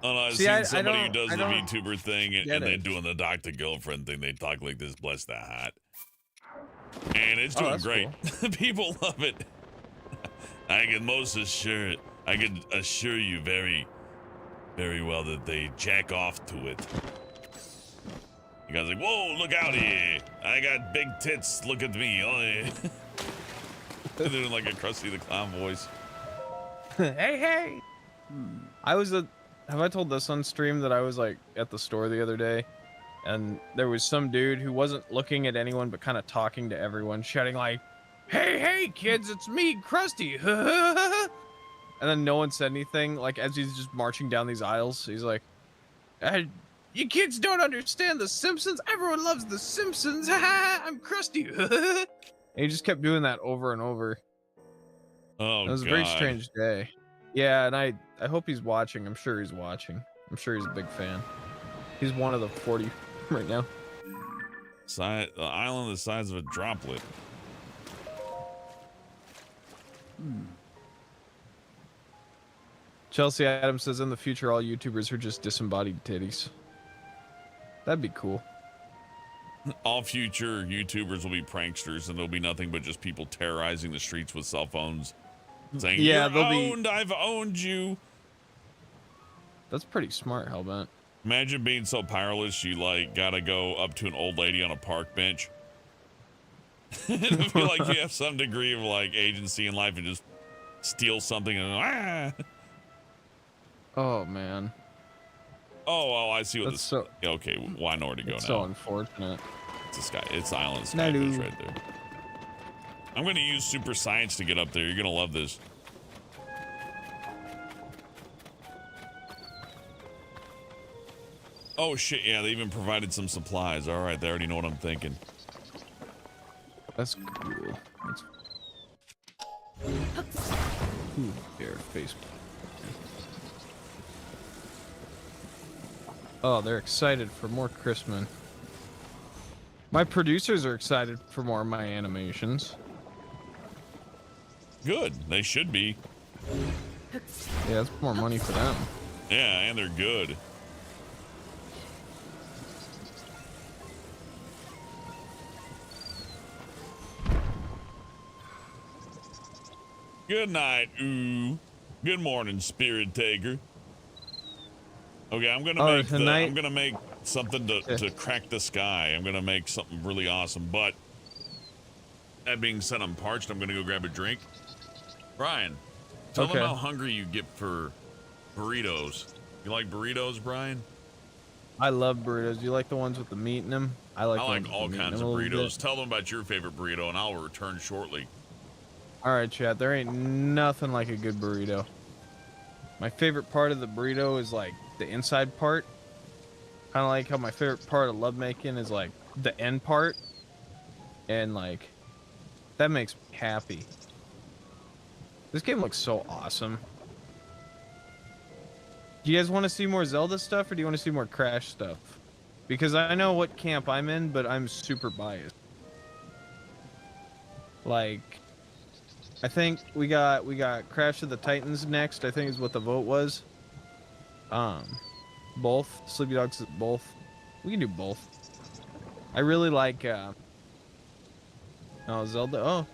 [SPEAKER 1] I don't know, I've
[SPEAKER 5] See,
[SPEAKER 1] seen
[SPEAKER 5] I
[SPEAKER 1] somebody who
[SPEAKER 5] don't-
[SPEAKER 1] does
[SPEAKER 5] I
[SPEAKER 1] the
[SPEAKER 5] don't
[SPEAKER 1] VTuber thing and
[SPEAKER 5] get
[SPEAKER 1] they're
[SPEAKER 5] it.
[SPEAKER 1] doing the Dr. Girlfriend thing. They talk like this, bless the hat. And it's
[SPEAKER 5] Oh,
[SPEAKER 1] doing
[SPEAKER 5] that's
[SPEAKER 1] great. People love it. I can assure you very, very well that they jack off to it. You guys like, whoa, look out here. I got big tits. Look at me. Oh, yeah. They're doing like a Krusty the Clown voice.
[SPEAKER 5] Hey. Have I told this on stream that I was like at the store the other day and there was some dude who wasn't looking at anyone but kind of talking to everyone, shouting like, hey kids, it's me, Krusty. And then no one said anything, like as he's just marching down these aisles. He's like, you kids don't understand the Simpsons. Everyone loves the Simpsons. I'm Krusty. And he just kept doing that over and over.
[SPEAKER 1] Oh,
[SPEAKER 5] It was a
[SPEAKER 1] God.
[SPEAKER 5] very strange day. Yeah, and I hope he's watching. I'm sure he's watching. I'm sure he's a big fan. He's one of the 40 right now.
[SPEAKER 1] The island the size of a droplet.
[SPEAKER 5] Chelsea Adams says in the future all YouTubers are just disembodied titties. That'd be cool.
[SPEAKER 1] All future YouTubers will be pranksters, and there'll be nothing but just people terrorizing the streets with cell phones, saying,
[SPEAKER 5] Yeah,
[SPEAKER 1] "You're
[SPEAKER 5] they'll be-
[SPEAKER 1] owned. I've owned you."
[SPEAKER 5] That's pretty smart, Hellbent.
[SPEAKER 1] Imagine being so powerless you like gotta go up to an old lady on a park bench. And feel like you have some degree of like agency in life and just steal something and
[SPEAKER 5] Oh man,
[SPEAKER 1] oh, I see what
[SPEAKER 5] that's
[SPEAKER 1] this.
[SPEAKER 5] so
[SPEAKER 1] Yeah, okay, well, I know where to go
[SPEAKER 5] it's
[SPEAKER 1] now.
[SPEAKER 5] so unfortunate.
[SPEAKER 1] It's a sky. It's island skyfish
[SPEAKER 5] No.
[SPEAKER 1] right there. I'm gonna use super science to get up there. You're gonna love this. Oh shit! Yeah, they even provided some supplies. All right, they already know what I'm thinking.
[SPEAKER 5] That's cool. That's... Ooh, here, Facebook. Oh, they're excited for more Christmas. My producers are excited for more of my animations.
[SPEAKER 1] Good. They should be.
[SPEAKER 5] Yeah, that's more money for them.
[SPEAKER 1] Yeah, and they're good. Good night, ooh. Good morning, Spirit Taker. Okay, I'm gonna make something to crack the sky. I'm gonna make something really awesome. But that being said, I'm parched. I'm gonna go grab a drink. Brian, tell them how hungry you get for burritos. You like burritos, Brian?
[SPEAKER 5] I love burritos. You like the ones with the meat in them? I like
[SPEAKER 1] all kinds of burritos. Tell them about your favorite burrito, and I'll return shortly.
[SPEAKER 5] All right, chat. There ain't nothing like a good burrito. My favorite part of the burrito is like the inside part. Kind of like how my favorite part of lovemaking is like the end part. And like, that makes me happy. This game looks so awesome. Do you guys want to see more Zelda stuff or do you want to see more Crash stuff? Because I know what camp I'm in, but I'm super biased. Like, I think we got Crash of the Titans next, I think is what the vote was. Both. Sleepy Dogs said both. We can do both. I really like oh, Zelda. Oh.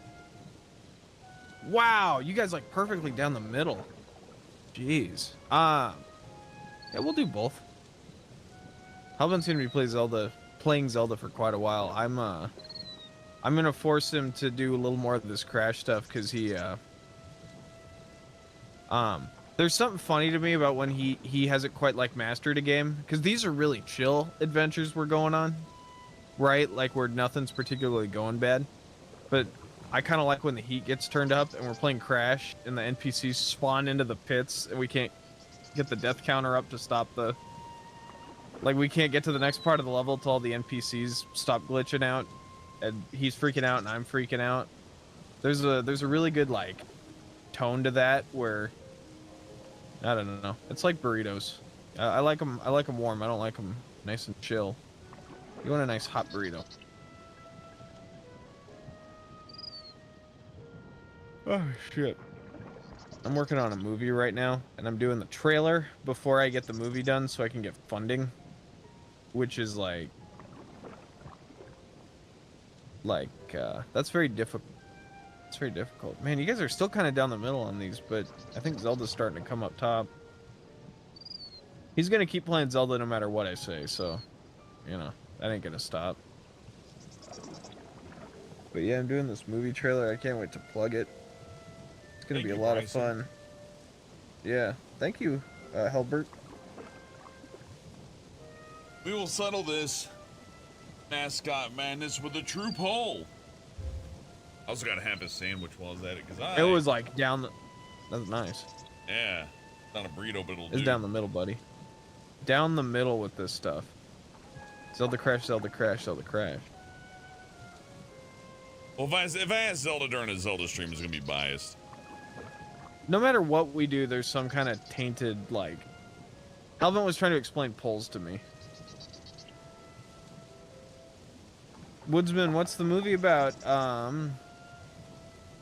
[SPEAKER 5] Wow, you guys like perfectly down the middle. Jeez. Yeah, we'll do both. Hellbent's gonna be playing Zelda for quite a while. I'm gonna force him to do a little more of this Crash stuff because he there's something funny to me about when he hasn't quite like mastered a game, because these are really chill adventures we're going on, right? Like where nothing's particularly going bad. But I kind of like when the heat gets turned up and we're playing Crash and the NPCs spawn into the pits and we can't get the death counter up to stop the... Like we can't get to the next part of the level till all the NPCs stop glitching out and he's freaking out and I'm freaking out. There's a really good like tone to that where I don't know. It's like burritos. I like them. I like them warm. I don't like them nice and chill. You want a nice hot burrito. Oh shit. I'm working on a movie right now, and I'm doing the trailer before I get the movie done so I can get funding, which is that's very difficult. It's very difficult. Man, you guys are still kind of down the middle on these, but I think Zelda's starting to come up top. He's gonna keep playing Zelda no matter what I say, so, you know, that ain't gonna stop. But yeah, I'm doing this movie trailer. I can't wait to plug it. It's gonna be a lot of fun. Yeah, thank you, Helbert.
[SPEAKER 1] We will settle this mascot madness with a true poll. I also gotta have a sandwich while I was at it, because
[SPEAKER 5] It was like down the... That's nice.
[SPEAKER 1] Yeah. Not a burrito, but it'll
[SPEAKER 5] It's
[SPEAKER 1] do.
[SPEAKER 5] down the middle, buddy. Down the middle with this stuff. Zelda crash, Zelda crash, Zelda crash.
[SPEAKER 1] Well, if I ask Zelda during a Zelda stream, it's gonna be biased.
[SPEAKER 5] No matter what we do, there's some kind of tainted, like... Alvin was trying to explain polls to me. Woodsman, what's the movie about?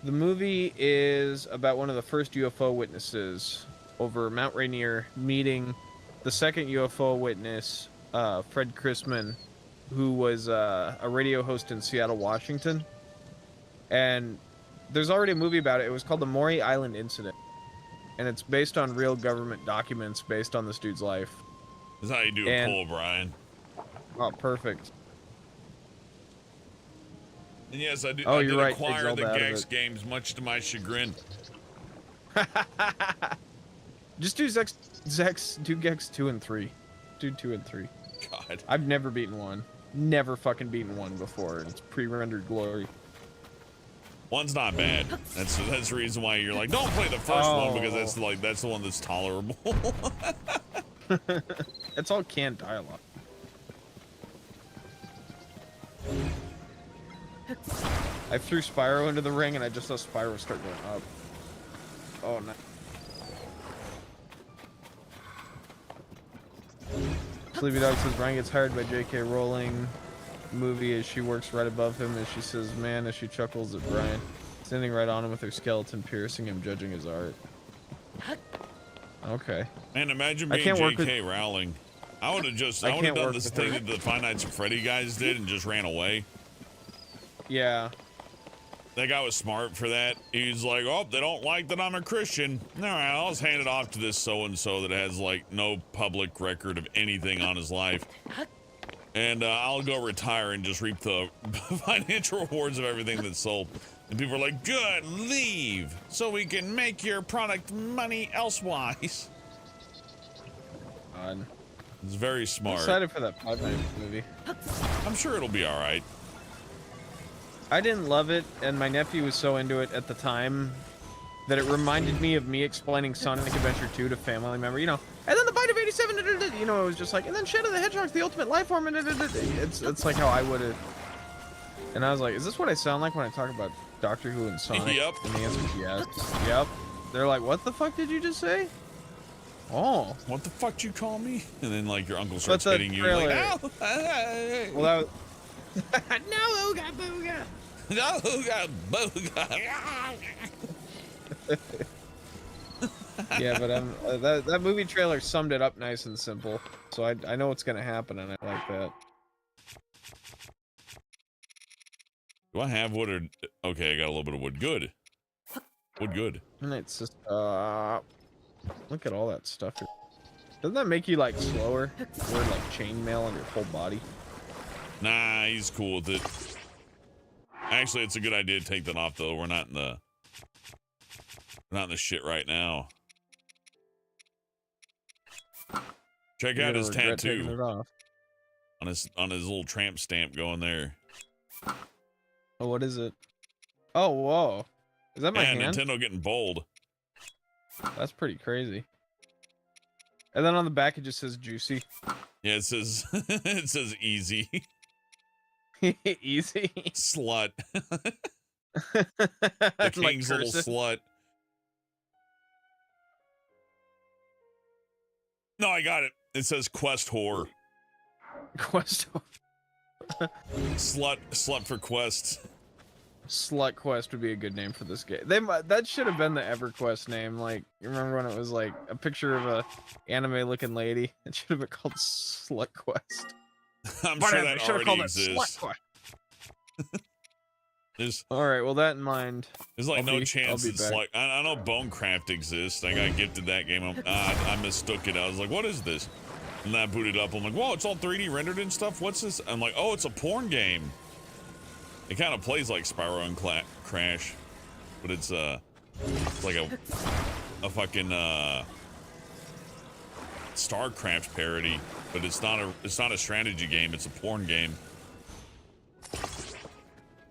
[SPEAKER 5] The movie is about one of the first UFO witnesses over Mount Rainier meeting the second UFO witness, Fred Chrisman, who was a radio host in Seattle, Washington. And there's already a movie about it. It was called the Maury Island Incident. And it's based on real government documents based on this dude's life.
[SPEAKER 1] This is how you do a poll, Brian.
[SPEAKER 5] Oh, perfect.
[SPEAKER 1] And yes, I did,
[SPEAKER 5] Oh,
[SPEAKER 1] I
[SPEAKER 5] you're
[SPEAKER 1] did
[SPEAKER 5] right,
[SPEAKER 1] acquire
[SPEAKER 5] Zelda
[SPEAKER 1] the
[SPEAKER 5] out of
[SPEAKER 1] Gex
[SPEAKER 5] it.
[SPEAKER 1] games, much to my chagrin.
[SPEAKER 5] Just do do Gex 2 and 3. Do 2 and 3.
[SPEAKER 1] God.
[SPEAKER 5] I've never beaten one. Never fucking beaten one before. It's pre-rendered glory.
[SPEAKER 1] One's not bad. That's the reason why you're like, don't play the first one, because that's the one that's tolerable.
[SPEAKER 5] It's all canned dialogue. I threw Spyro into the ring and I just saw Spyro start going up. Oh no. Sleepy Dog says Brian gets hired by J.K. Rowling movie as she works right above him as she says man as she chuckles at Brian, standing right on him with her skeleton piercing him, judging his art. Okay.
[SPEAKER 1] Man, imagine being J.K. Rowling. I would have done this thing that the Five Nights at Freddy guys did and just ran away.
[SPEAKER 5] Yeah.
[SPEAKER 1] That guy was smart for that. He's like, oh, they don't like that I'm a Christian. All right, I'll just hand it off to this so-and-so that has, like, no public record of anything on his life. And I'll go retire and just reap the financial rewards of everything that's sold. And people are like, good, leave, so we can make your product money elsewise.
[SPEAKER 5] God.
[SPEAKER 1] It's very smart.
[SPEAKER 5] I'm excited for that Five Nights movie.
[SPEAKER 1] I'm sure it'll be all right.
[SPEAKER 5] I didn't love it, and my nephew was so into it at the time that it reminded me of me explaining Sonic Adventure 2 to family member, you know, and then the Bite of 87, you know, it was just like, and then Shadow the Hedgehog's the ultimate life form, and it's like how I would have, and I was like, is this what I sound like when I talk about Doctor Who and Sonic?
[SPEAKER 1] Yep.
[SPEAKER 5] And the answer is yes. Yep. They're like, what the fuck did you just say? Oh.
[SPEAKER 1] What the fuck did you call me? And then, like, your uncle starts hitting you,
[SPEAKER 5] trailer,
[SPEAKER 1] like, ow!
[SPEAKER 5] Well, that was... No, Ooga Booga!
[SPEAKER 1] No, Ooga Booga!
[SPEAKER 5] Yeah, but that movie trailer summed it up nice and simple. So I know what's gonna happen, and I like that.
[SPEAKER 1] Do I have wood or... Okay, I got a little bit of wood. Good. Wood good.
[SPEAKER 5] And it's just, look at all that stuff here. Doesn't that make you, like, slower? Wear, like, chainmail on your whole body?
[SPEAKER 1] Nah, he's cool with it. Actually, it's a good idea to take that off, though. We're not in the shit right now. Check out his tattoo on his little tramp stamp going there.
[SPEAKER 5] Oh, what is it? Oh, whoa. Is that my hand?
[SPEAKER 1] Nintendo getting bold.
[SPEAKER 5] That's pretty crazy. And then on the back it just says juicy.
[SPEAKER 1] Yeah, it says it says easy.
[SPEAKER 5] Easy.
[SPEAKER 1] Slut. The king's
[SPEAKER 5] like
[SPEAKER 1] little slut. No, I got it. It says quest whore.
[SPEAKER 5] Quest.
[SPEAKER 1] Slut for quest.
[SPEAKER 5] Slut Quest would be a good name for this game. That should have been the EverQuest name. Like, you remember when it was like a picture of a anime-looking lady? It should have been called Slut Quest.
[SPEAKER 1] I'm
[SPEAKER 5] Whatever,
[SPEAKER 1] sure that
[SPEAKER 5] should have
[SPEAKER 1] already
[SPEAKER 5] called
[SPEAKER 1] exists.
[SPEAKER 5] it Slut Quest.
[SPEAKER 1] There's
[SPEAKER 5] All right, well that in mind.
[SPEAKER 1] like no
[SPEAKER 5] I'll
[SPEAKER 1] chance
[SPEAKER 5] be
[SPEAKER 1] it's
[SPEAKER 5] back.
[SPEAKER 1] like I know Bonecraft exists. I got gifted that game. I mistook it. I was like, what is this? And then I booted up. I'm like, whoa, it's all 3D rendered and stuff. What's this? I'm like, oh, it's a porn game. It kind of plays like Spyro and Crash, but it's like a fucking StarCraft parody. But it's not a strategy game. It's a porn game.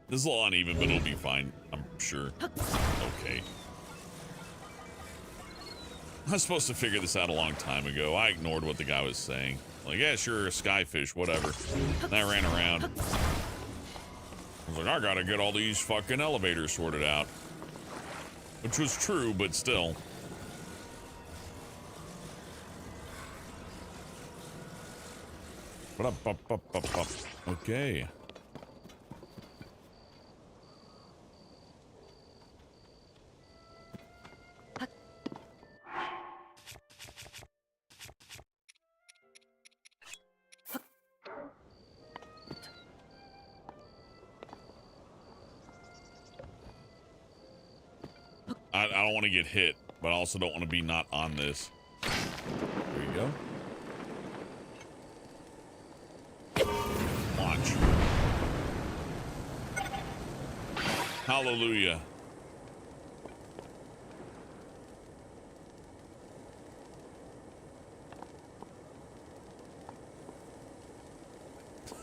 [SPEAKER 1] This is a little uneven, but it'll be fine, I'm sure. Okay. I was supposed to figure this out a long time ago. I ignored what the guy was saying. Like, yeah, sure, skyfish, whatever. And I ran around. I was like, I gotta get all these fucking elevators sorted out. Which was true, but still. Okay. I don't want to get hit, but I also don't want to be not on this. There you go. Launch. Hallelujah.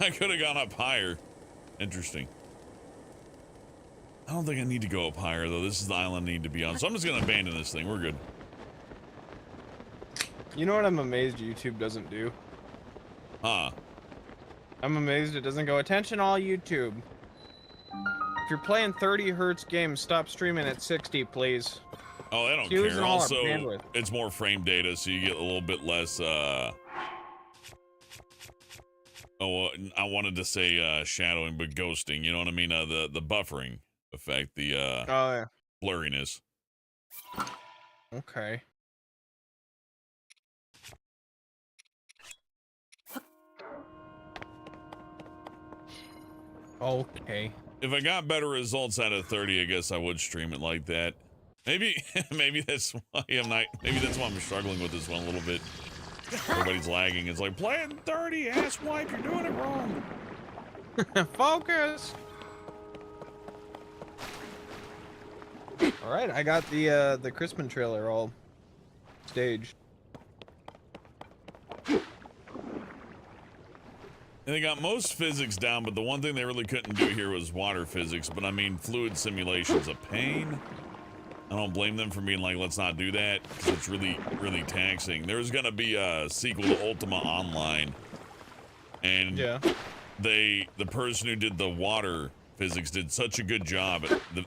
[SPEAKER 1] I could have gone up higher. Interesting. I don't think I need to go up higher, though. This is the island I need to be on. So I'm just going to abandon this thing. We're good.
[SPEAKER 5] You know what I'm amazed YouTube doesn't do?
[SPEAKER 1] Huh.
[SPEAKER 5] I'm amazed it doesn't go, attention all YouTube. If you're playing 30 hertz games, stop streaming at 60, please.
[SPEAKER 1] Oh, they don't
[SPEAKER 5] It's using
[SPEAKER 1] care.
[SPEAKER 5] all our
[SPEAKER 1] Also,
[SPEAKER 5] bandwidth.
[SPEAKER 1] it's more frame data, so you get a little bit less, Oh, I wanted to say shadowing, but ghosting. You know what I mean? The buffering effect, the
[SPEAKER 5] Oh, yeah.
[SPEAKER 1] blurriness.
[SPEAKER 5] Okay. Okay.
[SPEAKER 1] If I got better results out of 30, I guess I would stream it like that. Maybe, maybe that's why I'm not. Maybe that's why I'm struggling with this one a little bit. Everybody's lagging. It's like playing 30, ass wipe. You're doing it wrong.
[SPEAKER 5] Focus. All right, I got the Crispin trailer all staged.
[SPEAKER 1] And they got most physics down, but the one thing they really couldn't do here was water physics. But I mean, fluid simulation's a pain. I don't blame them for being like, let's not do that, because it's really, really taxing. There's gonna be a sequel to Ultima Online, and
[SPEAKER 5] Yeah.
[SPEAKER 1] the person who did the water physics did such a good job.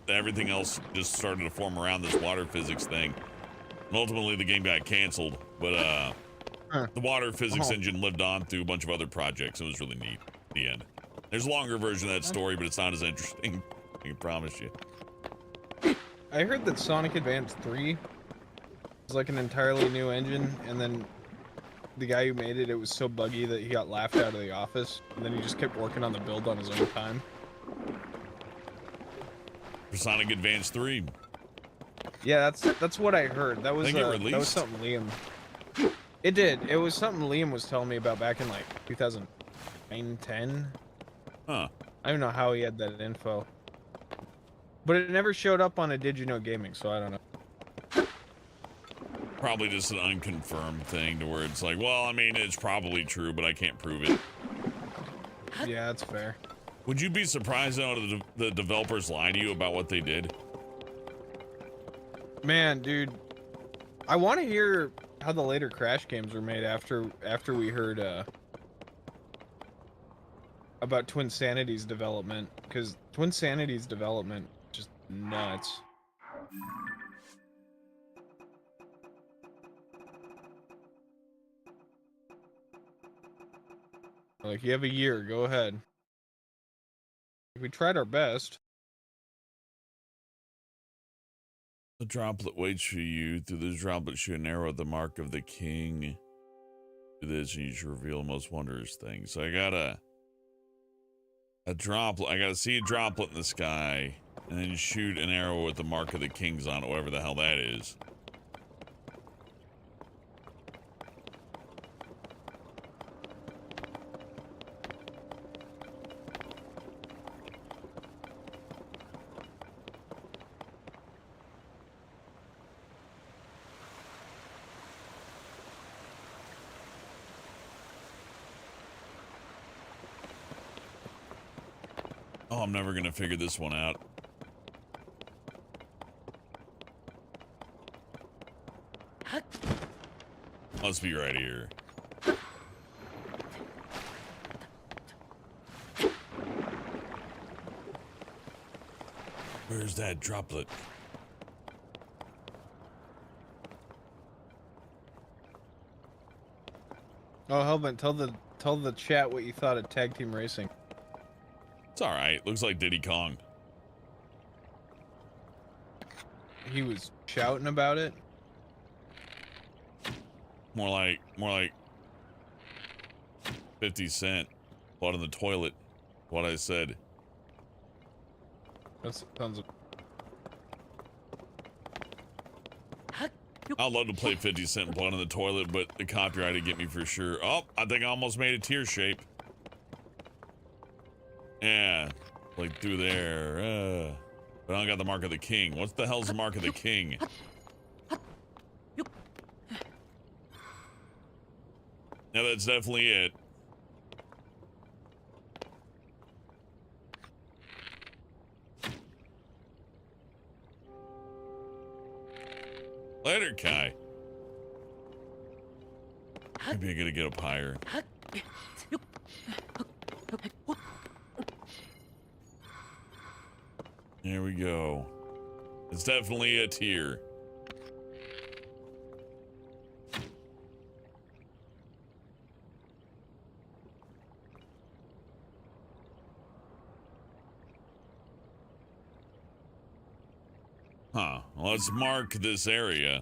[SPEAKER 1] Everything else just started to form around this water physics thing. And ultimately, the game got canceled, but the water physics engine lived on through a bunch of other projects. It was really neat. The end. There's a longer version of that story, but it's not as interesting. I can promise you.
[SPEAKER 5] I heard that Sonic Advance 3 is like an entirely new engine, and then the guy who made it, it was so buggy that he got laughed out of the office, and then he just kept working on the build on his own time.
[SPEAKER 1] For Sonic Advance 3.
[SPEAKER 5] Yeah, that's what I heard. That was
[SPEAKER 1] Think it
[SPEAKER 5] that was
[SPEAKER 1] released?
[SPEAKER 5] something Liam. It did. It was something Liam was telling me about back in like 2009, 10.
[SPEAKER 1] Huh.
[SPEAKER 5] I don't know how he had that info. But it never showed up on a Did You Know Gaming, so I don't know.
[SPEAKER 1] Probably just an unconfirmed thing to where it's like, well, I mean, it's probably true, but I can't prove it.
[SPEAKER 5] Yeah, that's fair.
[SPEAKER 1] Would you be surprised though the developers lie to you about what they did?
[SPEAKER 5] Man, dude, I want to hear how the later Crash games were made after we heard about Twin Sanity's development, because Twin Sanity's development just nuts. Like, you have a year. Go ahead. We tried our best.
[SPEAKER 1] The droplet waits for you. Through this droplet, shoot an arrow at the mark of the king. Do this, and you should reveal the most wondrous thing. So I got a droplet. I got to see a droplet in the sky, and then shoot an arrow with the mark of the kings on it, whatever the hell that is. Oh, I'm never gonna figure this one out. Must be right here. Where's that droplet?
[SPEAKER 5] Oh, Hellbent, tell the chat what you thought of Tag Team Racing.
[SPEAKER 1] It's all right. Looks like Diddy Kong.
[SPEAKER 5] He was shouting about it.
[SPEAKER 1] More like 50 Cent. Blood in the toilet. What I said.
[SPEAKER 5] That sounds.
[SPEAKER 1] I'd love to play 50 Cent Blood in the Toilet, but the copyright would get me for sure. Oh, I think I almost made a tear shape. Yeah, like through there. But I don't got the mark of the king. What the hell's the mark of the king? Yeah, that's definitely it. Later, Kai. Maybe I gotta get up higher. There we go. It's definitely a tier. Huh. Well, let's mark this area.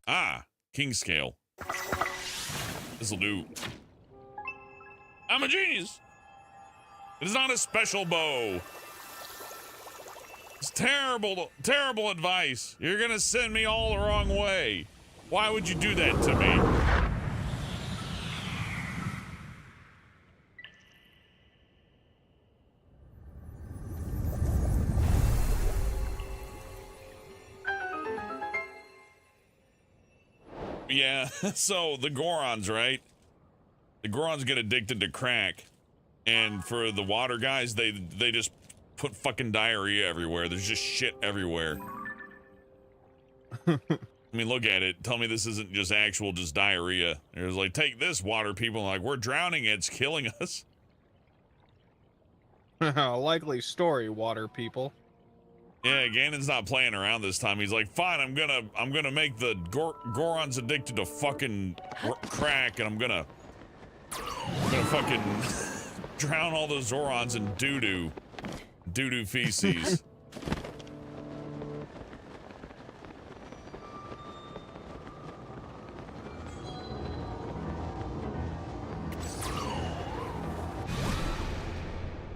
[SPEAKER 1] Ah, king scale. This'll do. I'm a genius. It is not a special bow. It's terrible, terrible advice. You're gonna send me all the wrong way. Why would you do that to me? Yeah, so the Gorons, right? The Gorons get addicted to crack. And for the water guys, they just put fucking diarrhea everywhere. There's just shit everywhere. I mean, look at it. Tell me this isn't just actual just diarrhea. It was like, take this, water people. Like, we're drowning. It's killing us.
[SPEAKER 5] Likely story, water people.
[SPEAKER 1] Yeah, Ganon's not playing around this time. He's like, fine, I'm gonna make the Gorons addicted to fucking crack, and I'm gonna fucking drown all the Zorons in doo-doo feces.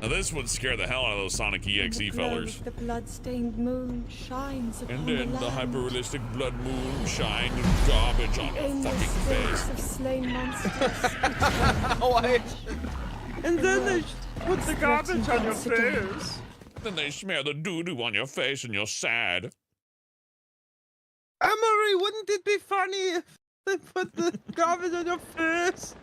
[SPEAKER 1] Now this would scare the hell out of those Sonic EXE fellers.
[SPEAKER 6] The blood-stained moon shines upon
[SPEAKER 1] And then
[SPEAKER 6] the
[SPEAKER 1] the
[SPEAKER 6] land.
[SPEAKER 1] hyper-realistic blood moon shine garbage on your
[SPEAKER 6] Endless
[SPEAKER 1] fucking
[SPEAKER 6] slaves
[SPEAKER 1] face.
[SPEAKER 6] of slain monsters.
[SPEAKER 5] Why?
[SPEAKER 6] And then they put the
[SPEAKER 5] garbage on your
[SPEAKER 6] face.
[SPEAKER 1] Then they smear the doo-doo on your face and you're sad.
[SPEAKER 5] Emery, wouldn't it be funny if they put the garbage on your face?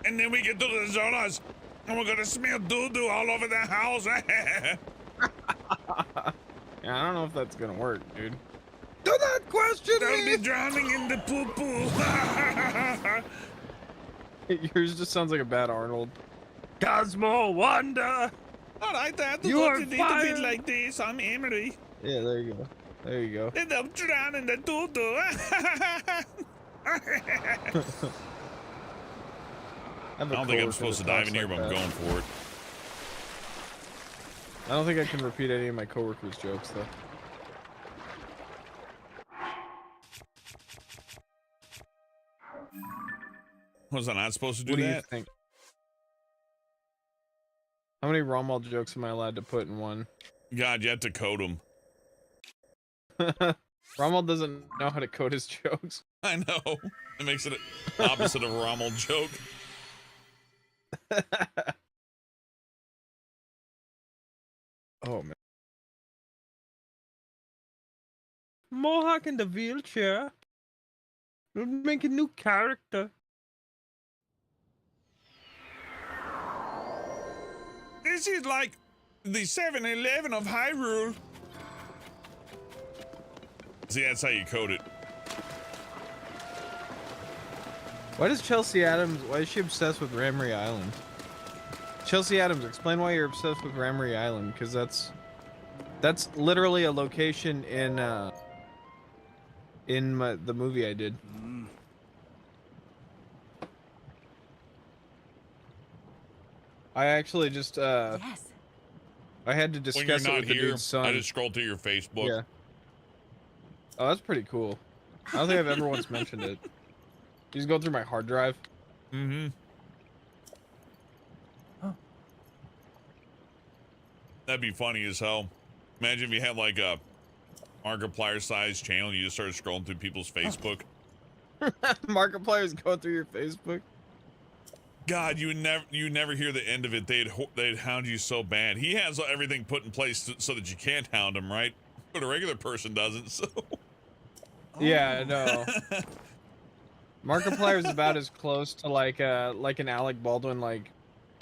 [SPEAKER 1] And then we get to the Zonas, and we're gonna smear doo-doo all over the house.
[SPEAKER 5] Yeah, I don't know if that's gonna work, dude. Do not question
[SPEAKER 1] They'll
[SPEAKER 5] me!
[SPEAKER 1] be drowning in the poo-poo.
[SPEAKER 5] Yours just sounds like a bad Arnold. Cosmo Wanda.
[SPEAKER 1] All right, Dad.
[SPEAKER 5] You are
[SPEAKER 1] need to be
[SPEAKER 5] fired.
[SPEAKER 1] like this. I'm Emery.
[SPEAKER 5] Yeah, there you go. There you go.
[SPEAKER 1] And I'm drowning the doo-doo.
[SPEAKER 5] I
[SPEAKER 1] don't think I'm supposed to dive in here, but I'm going for it.
[SPEAKER 5] I don't think I can repeat any of my coworkers' jokes, though.
[SPEAKER 1] Was I not supposed to do
[SPEAKER 5] What do
[SPEAKER 1] that?
[SPEAKER 5] you think? How many Romuald jokes am I allowed to put in one?
[SPEAKER 1] God, you have to code them.
[SPEAKER 5] Romuald doesn't know how to code his jokes.
[SPEAKER 1] I know. It makes it opposite of a Rommel joke.
[SPEAKER 5] Oh, man. Mohawk in the wheelchair. We'll make a new character.
[SPEAKER 1] This is like the 7-Eleven of Hyrule. See, that's how you code it.
[SPEAKER 5] Why does Chelsea Adams, why is she obsessed with Ramery Island? Chelsea Adams, explain why you're obsessed with Ramery Island, because that's literally a location in the movie I did. I actually just
[SPEAKER 6] Yes.
[SPEAKER 5] I had to
[SPEAKER 1] When
[SPEAKER 5] discuss
[SPEAKER 1] you're
[SPEAKER 5] it
[SPEAKER 1] not
[SPEAKER 5] with the
[SPEAKER 1] here,
[SPEAKER 5] dude's son.
[SPEAKER 1] I just scroll through your Facebook.
[SPEAKER 5] Yeah. Oh, that's pretty cool. I don't think I've ever once mentioned it. You just go through my hard drive.
[SPEAKER 1] Mm-hmm.
[SPEAKER 2] Huh.
[SPEAKER 1] That'd be funny as hell. Imagine if you had like a Markiplier-sized channel and you just started scrolling through people's Facebook.
[SPEAKER 5] Markiplier's going through your Facebook.
[SPEAKER 1] God, you never hear the end of it. They'd hound you so bad. He has everything put in place so that you can't hound him, right? But a regular person doesn't. So.
[SPEAKER 5] Yeah, I know. Markiplier's about as close to like an Alec Baldwin. Like,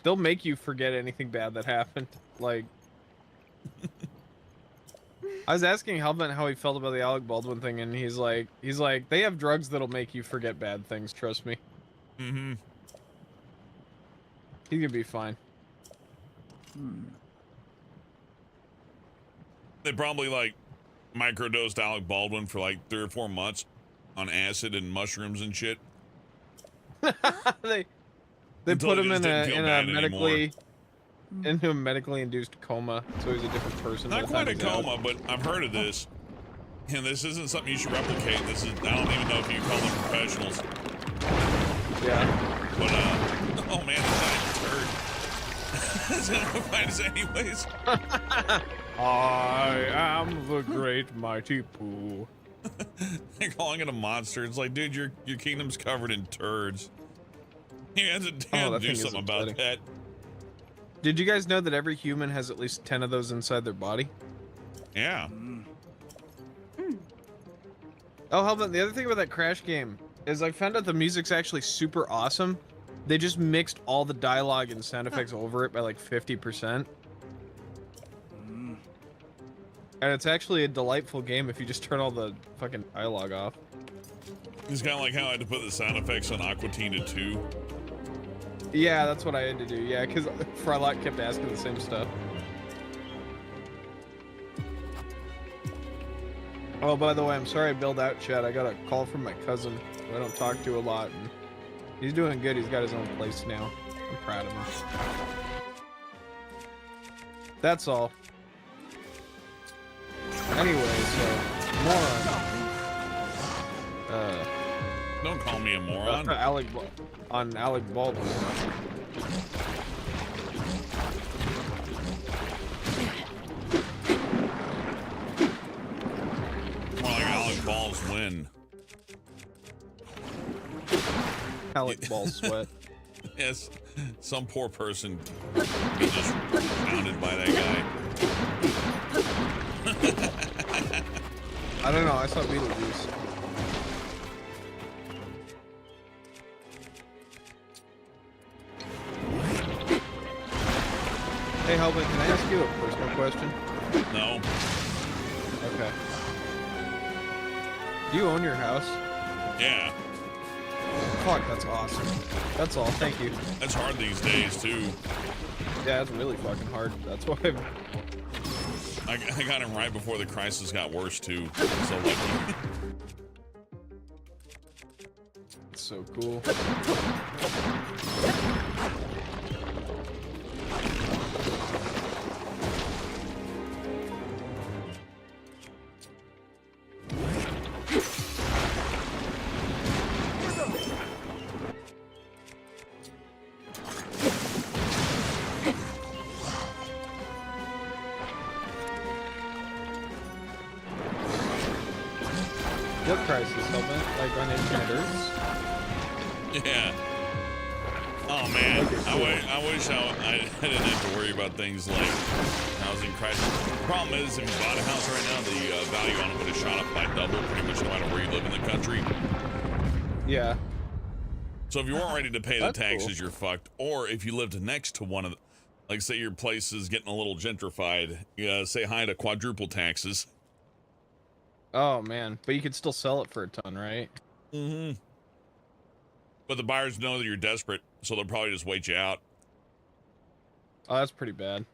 [SPEAKER 5] they'll make you forget anything bad that happened. Like, I was asking Helvent how he felt about the Alec Baldwin thing, and he's like, they have drugs that'll make you forget bad things. Trust me.
[SPEAKER 1] Mm-hmm.
[SPEAKER 5] He's gonna be fine.
[SPEAKER 1] They probably like microdosed Alec Baldwin for like 3 or 4 months on acid and mushrooms and shit.
[SPEAKER 5] they
[SPEAKER 1] Until
[SPEAKER 5] put
[SPEAKER 1] he
[SPEAKER 5] him
[SPEAKER 1] just
[SPEAKER 5] in
[SPEAKER 1] didn't
[SPEAKER 5] a
[SPEAKER 1] feel bad
[SPEAKER 5] medically into a medically induced coma, so he's a different person.
[SPEAKER 1] Not
[SPEAKER 5] by the
[SPEAKER 1] quite a
[SPEAKER 5] time he's out.
[SPEAKER 1] coma, but I've heard of this. And this isn't something you should replicate. This is, I don't even know if you call them professionals.
[SPEAKER 5] Yeah.
[SPEAKER 1] But, oh man, this guy's a turd. It's gonna find us anyways.
[SPEAKER 5] I am the great mighty Pooh.
[SPEAKER 1] They're calling it a monster. It's like, dude, your kingdom's covered in turds. You have to,
[SPEAKER 5] that
[SPEAKER 1] do
[SPEAKER 5] thing is
[SPEAKER 1] something about
[SPEAKER 5] upsetting.
[SPEAKER 1] that.
[SPEAKER 5] Did you guys know that every human has at least 10 of those inside their body?
[SPEAKER 1] Yeah.
[SPEAKER 5] Oh, Helvent, the other thing about that Crash game is I found out the music's actually super awesome. They just mixed all the dialogue and sound effects over it by like 50%. And it's actually a delightful game if you just turn all the fucking dialogue off.
[SPEAKER 1] It's kind of like how I had to put the sound effects on Aqua Teen 2.
[SPEAKER 5] Yeah, that's what I had to do. Yeah, because Frylock kept asking the same stuff. Oh, by the way, I'm sorry I bailed out, Chad. I got a call from my cousin, who I don't talk to a lot, and he's doing good. He's got his own place now. I'm proud of him. That's all. Anyway, so moron.
[SPEAKER 1] Don't call me a moron.
[SPEAKER 5] Alec Baldwin.
[SPEAKER 1] More like Alec Balls win.
[SPEAKER 5] Alec Ball Sweat.
[SPEAKER 1] Yes, some poor person be just pounded by that guy.
[SPEAKER 5] I don't know. I saw Beetlejuice. Hey, Helvin, can I ask you a personal question?
[SPEAKER 1] No.
[SPEAKER 5] Okay. Do you own your house?
[SPEAKER 1] Yeah.
[SPEAKER 5] Fuck, that's awesome. That's all. Thank you.
[SPEAKER 1] That's hard these days too.
[SPEAKER 5] Yeah, it's really fucking hard. That's why.
[SPEAKER 1] I got him right before the crisis got worse too. So lucky.
[SPEAKER 5] It's so cool. What crisis, helmet? Like on Infinite Earths?
[SPEAKER 1] Yeah. Oh man, I wish I didn't have to worry about things like housing crisis. The problem is, if you bought a house right now, the value on it would have shot up by double, pretty much no matter where you live in the country.
[SPEAKER 5] Yeah.
[SPEAKER 1] So if you weren't ready to pay the
[SPEAKER 5] That's
[SPEAKER 1] taxes,
[SPEAKER 5] cool.
[SPEAKER 1] you're fucked. Or if you lived next to one of the, like say your place is getting a little gentrified, say hi to quadruple taxes.
[SPEAKER 5] Oh man, but you could still sell it for a ton, right?
[SPEAKER 1] Mm-hmm. But the buyers know that you're desperate, so they'll probably just wait you out.
[SPEAKER 5] Oh, that's pretty bad.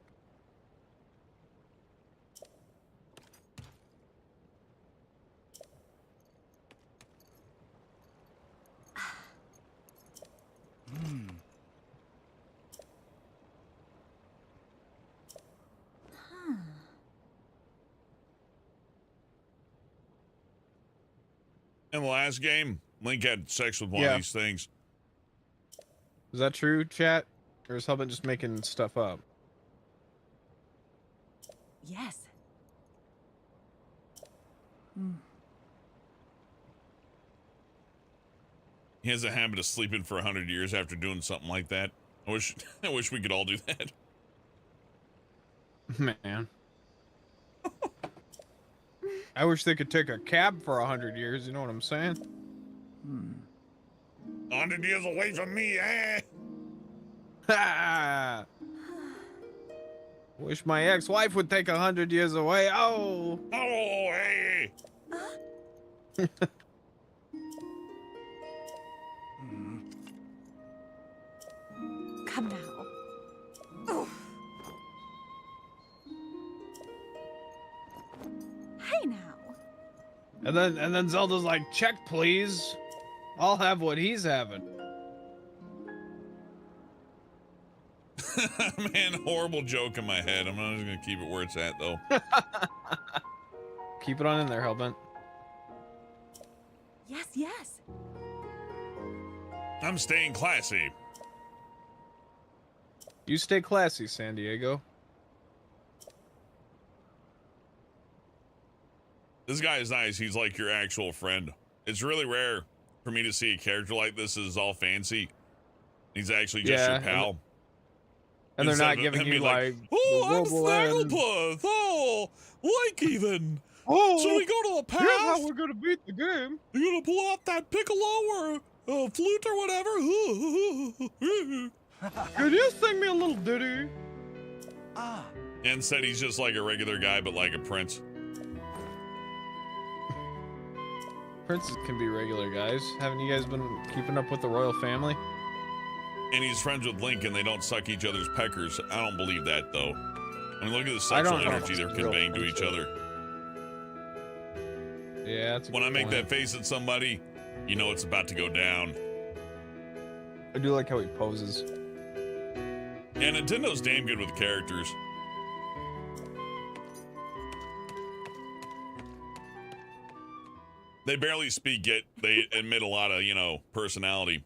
[SPEAKER 1] In the last game, Link had sex with one of these things.
[SPEAKER 5] Is that true, chat? Or is Hubban just making stuff up?
[SPEAKER 8] Yes.
[SPEAKER 1] He has a habit of sleeping for 100 years after doing something like that. I wish we could all do that.
[SPEAKER 5] Man. I wish they could take a cab for 100 years, you know what I'm saying?
[SPEAKER 1] 100 years away from me, eh?
[SPEAKER 5] Ha! Wish my ex-wife would take 100 years away. Oh!
[SPEAKER 1] Oh, hey!
[SPEAKER 8] Come now. Oof. Hey now.
[SPEAKER 5] And then Zelda's like, check please. I'll have what he's having.
[SPEAKER 1] Man, horrible joke in my head. I'm not just gonna keep it where it's at though.
[SPEAKER 5] Keep it on in there, Hellbent.
[SPEAKER 8] Yes, yes.
[SPEAKER 1] I'm staying classy.
[SPEAKER 5] You stay classy, San Diego.
[SPEAKER 1] This guy is nice. He's like your actual friend. It's really rare for me to see a character like this is all fancy. He's actually just your pal.
[SPEAKER 5] And they're not
[SPEAKER 1] Instead of
[SPEAKER 5] giving
[SPEAKER 1] him
[SPEAKER 5] you
[SPEAKER 1] being
[SPEAKER 5] like,
[SPEAKER 1] oh, I'm
[SPEAKER 5] the verbal
[SPEAKER 1] Snagglepuss. Oh, like even.
[SPEAKER 5] Oh,
[SPEAKER 1] Should we go to the
[SPEAKER 5] here's
[SPEAKER 1] path?
[SPEAKER 5] how we're gonna beat the game.
[SPEAKER 1] You gonna pull out that piccolo or flute or whatever?
[SPEAKER 5] Could you sing me a little ditty?
[SPEAKER 1] Instead, he's just like a regular guy, but like a prince.
[SPEAKER 5] Princes can be regular guys. Haven't you guys been keeping up with the royal family?
[SPEAKER 1] And he's friends with Link, and they don't suck each other's peckers. I don't believe that, though. I mean, look at the
[SPEAKER 5] I
[SPEAKER 1] sexual
[SPEAKER 5] don't know if
[SPEAKER 1] energy
[SPEAKER 5] it's
[SPEAKER 1] they're
[SPEAKER 5] real
[SPEAKER 1] conveying to each
[SPEAKER 5] friendship.
[SPEAKER 1] other.
[SPEAKER 5] Yeah, that's a
[SPEAKER 1] When
[SPEAKER 5] good
[SPEAKER 1] I make
[SPEAKER 5] point.
[SPEAKER 1] that face at somebody, you know it's about to go down.
[SPEAKER 5] I do like how he poses.
[SPEAKER 1] Yeah, Nintendo's damn good with characters. They barely speak, yet they admit a lot of, you know, personality.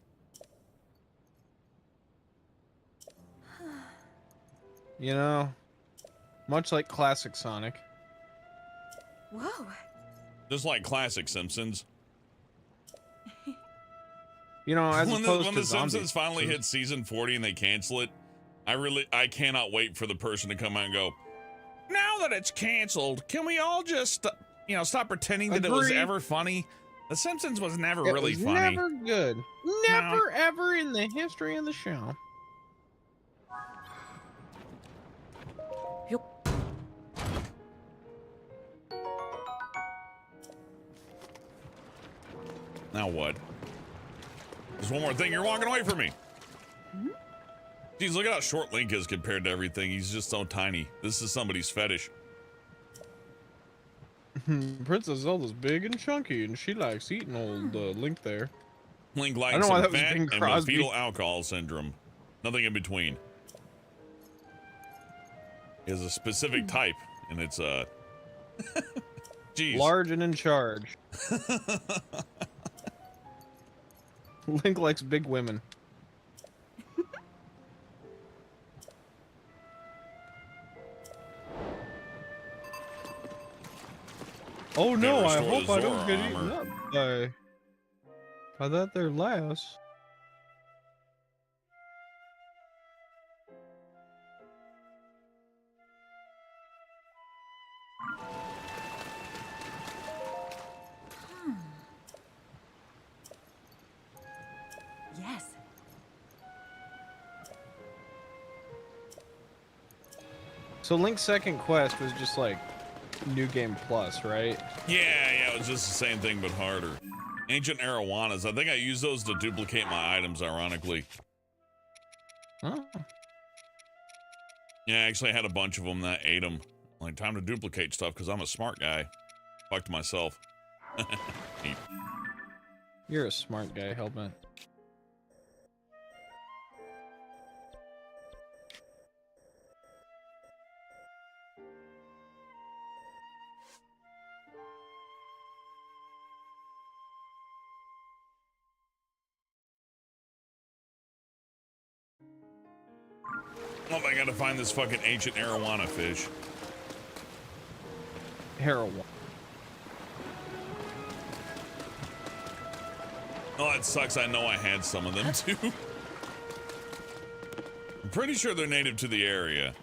[SPEAKER 5] You know, much like classic Sonic.
[SPEAKER 8] Whoa.
[SPEAKER 1] Just like classic Simpsons.
[SPEAKER 5] You know, as
[SPEAKER 1] When
[SPEAKER 5] opposed
[SPEAKER 1] the
[SPEAKER 5] to
[SPEAKER 1] Simpsons
[SPEAKER 5] zombies.
[SPEAKER 1] finally hit season 40 and they cancel it, I cannot wait for the person to come out and go, now that it's canceled, can we all just, you know, stop pretending that it was
[SPEAKER 5] Agreed.
[SPEAKER 1] ever funny? The Simpsons was never
[SPEAKER 5] It
[SPEAKER 1] really
[SPEAKER 5] was
[SPEAKER 1] funny.
[SPEAKER 5] Never good. Never ever in the history of the show.
[SPEAKER 1] Now what? There's one more thing. You're walking away from me. Jeez, look at how short Link is compared to everything. He's just so tiny. This is somebody's fetish.
[SPEAKER 5] Princess Zelda's big and chunky, and she likes eating old Link there.
[SPEAKER 1] Link
[SPEAKER 5] I
[SPEAKER 1] likes
[SPEAKER 5] don't know why
[SPEAKER 1] some
[SPEAKER 5] that was
[SPEAKER 1] fat
[SPEAKER 5] Bing
[SPEAKER 1] and
[SPEAKER 5] Crosby.
[SPEAKER 1] fetal alcohol syndrome. Nothing in between. He has a specific type, and it's jeez.
[SPEAKER 5] Large and in charge. Link likes big women. Oh no, I
[SPEAKER 1] restore
[SPEAKER 5] hope
[SPEAKER 1] the
[SPEAKER 5] I don't
[SPEAKER 1] Zora
[SPEAKER 5] get eaten
[SPEAKER 1] armor.
[SPEAKER 5] up by that there lass.
[SPEAKER 8] Yes.
[SPEAKER 5] So Link's second quest was just like New Game Plus, right?
[SPEAKER 1] Yeah, it was just the same thing but harder. Ancient arowanas. I think I use those to duplicate my items, ironically.
[SPEAKER 5] Oh.
[SPEAKER 1] Yeah, I actually had a bunch of them that ate them. Like, time to duplicate stuff because I'm a smart guy. Fucked myself. Neat.
[SPEAKER 5] You're a smart guy, Hellbent.
[SPEAKER 1] Oh, I gotta find this fucking ancient arowana fish.
[SPEAKER 5] Heroin.
[SPEAKER 1] Oh, that sucks. I know I had some of them too. I'm pretty sure they're native to the area.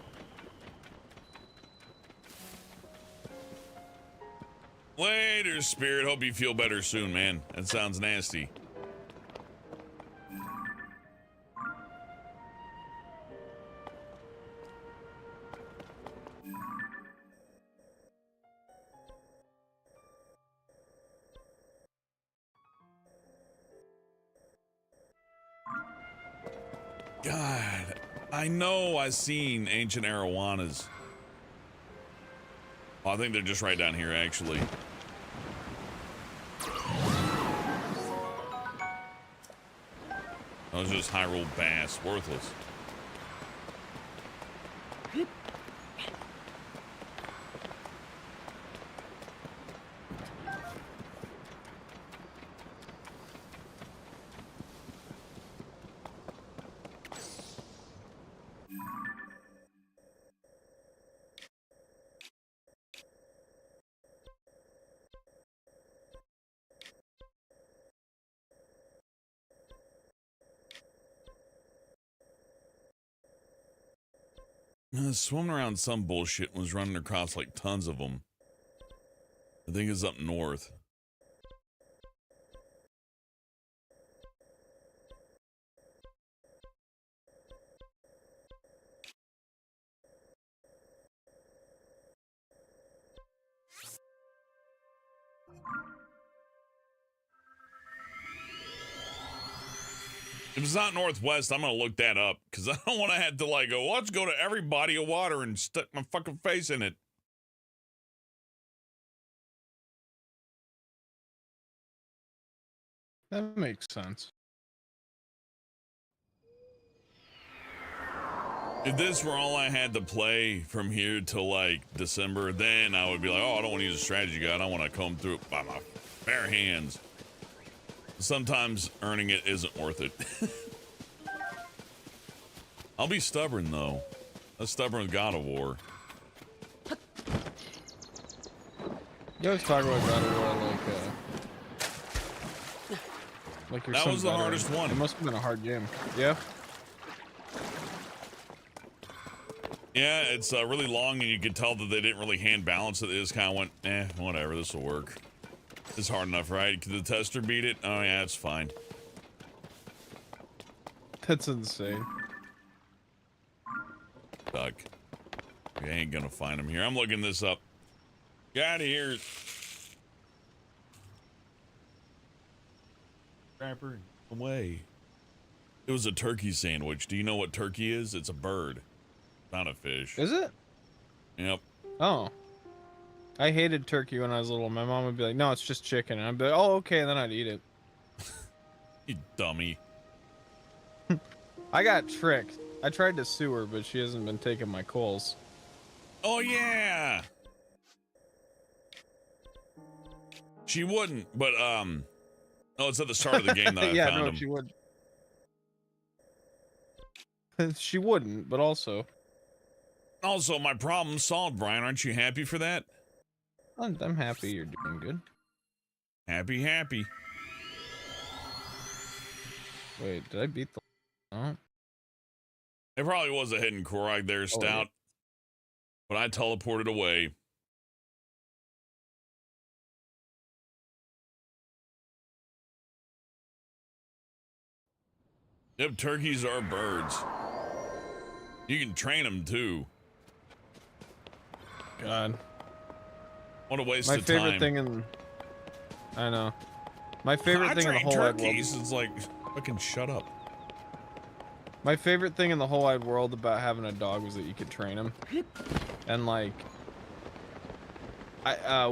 [SPEAKER 1] Later, Spirit. Hope you feel better soon, man. That sounds nasty. God, I know I've seen ancient arowanas. Oh, I think they're just right down here, actually. That was just Hyrule bass, worthless. Swimming around some bullshit and was running across like tons of them. I think it's up north. If it's not northwest, I'm gonna look that up because I don't want to have to like go. Let's go to every body of water and stick my fucking face in it.
[SPEAKER 5] That makes sense.
[SPEAKER 1] If this were all I had to play from here till like December, then I would be like, oh, I don't want to use a strategy guide. I want to comb through it by my bare hands. Sometimes earning it isn't worth it. I'll be stubborn though. That's stubborn with God of War.
[SPEAKER 5] You always talk about God of War like you're
[SPEAKER 1] That
[SPEAKER 5] some
[SPEAKER 1] was the
[SPEAKER 5] veteran.
[SPEAKER 1] hardest one.
[SPEAKER 5] It must have been a hard game. Yeah.
[SPEAKER 1] Yeah, it's really long, and you could tell that they didn't really hand balance it. They just kind of went, whatever, this will work. It's hard enough, right? Could the tester beat it? Oh yeah, it's fine.
[SPEAKER 5] That's insane.
[SPEAKER 1] Duck. I ain't gonna find him here. I'm looking this up. Get out of here.
[SPEAKER 9] Rapper.
[SPEAKER 1] Away. It was a turkey sandwich. Do you know what turkey is? It's a bird, not a fish.
[SPEAKER 5] Is it?
[SPEAKER 1] Yep.
[SPEAKER 5] Oh. I hated turkey when I was little. My mom would be like, no, it's just chicken. And I'd be like, oh, okay. And then I'd eat it.
[SPEAKER 1] You dummy.
[SPEAKER 5] I got tricked. I tried to sue her, but she hasn't been taking my calls.
[SPEAKER 1] Oh, yeah. She wouldn't, but, oh, it's at the start of the game that I
[SPEAKER 5] yeah,
[SPEAKER 1] found
[SPEAKER 5] no,
[SPEAKER 1] him.
[SPEAKER 5] she would. She wouldn't, but also.
[SPEAKER 1] Also, my problem solved, Brian. Aren't you happy for that?
[SPEAKER 5] I'm happy you're doing good.
[SPEAKER 1] Happy, happy.
[SPEAKER 5] Wait, did I beat the... Oh.
[SPEAKER 1] It probably was a hidden Korok there, Stout. But I teleported away. Yep, turkeys are birds. You can train them, too.
[SPEAKER 5] God.
[SPEAKER 1] What a waste
[SPEAKER 5] My
[SPEAKER 1] of time.
[SPEAKER 5] favorite thing in... I know. My favorite thing in the whole wide world...
[SPEAKER 1] It's like, fucking shut up.
[SPEAKER 5] My favorite thing in the whole wide world about having a dog was that you could train him. And like...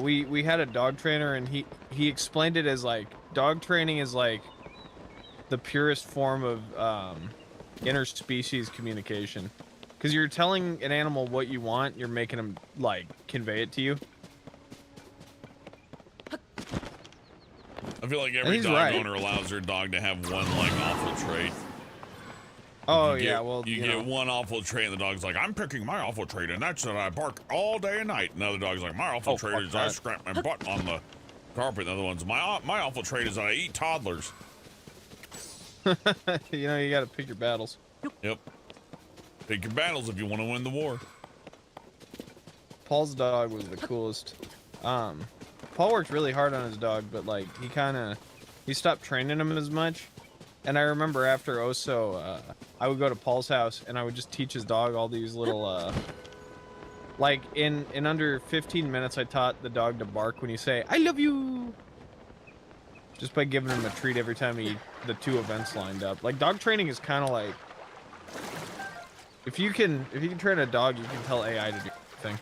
[SPEAKER 5] we had a dog trainer and he explained it as like, dog training is like the purest form of interspecies communication. Because you're telling an animal what you want, you're making them like convey it to you.
[SPEAKER 1] I feel like every dog
[SPEAKER 5] right.
[SPEAKER 1] owner allows their dog to have one like awful trait.
[SPEAKER 5] Oh
[SPEAKER 1] You
[SPEAKER 5] yeah,
[SPEAKER 1] get,
[SPEAKER 5] well
[SPEAKER 1] you get one awful trait and the dog's like, I'm picking my awful trait and that's that I bark all day and night. Another dog's like, my awful trait is I scrap my butt on the carpet. Another one's my awful trait is that I eat toddlers.
[SPEAKER 5] You know, you gotta pick your battles.
[SPEAKER 1] Yep. Pick your battles if you want to win the war.
[SPEAKER 5] Paul's dog was the coolest. Paul worked really hard on his dog, but like he stopped training him as much. And I remember after Oso, I would go to Paul's house and I would just teach his dog all these little, like in under 15 minutes, I taught the dog to bark when you say, I love you. Just by giving him a treat every time the two events lined up. Like dog training is kind of like, if you can train a dog, you can tell AI to do anything.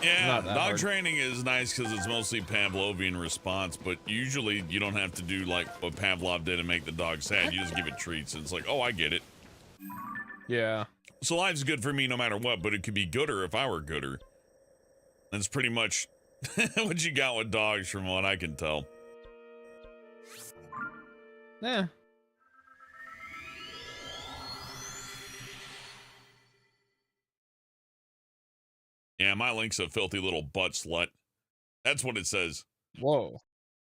[SPEAKER 1] Yeah, dog
[SPEAKER 5] hard.
[SPEAKER 1] training is nice because it's mostly Pavlovian response, but usually you don't have to do like what Pavlov did and make the dog sad. You just give it treats and it's like, oh, I get it.
[SPEAKER 5] Yeah.
[SPEAKER 1] So life's good for me no matter what, but it could be gooder if I were gooder. That's pretty much what you got with dogs from what I can tell.
[SPEAKER 5] Yeah.
[SPEAKER 1] Yeah, my link's a filthy little butt slut. That's what it says.
[SPEAKER 5] Whoa.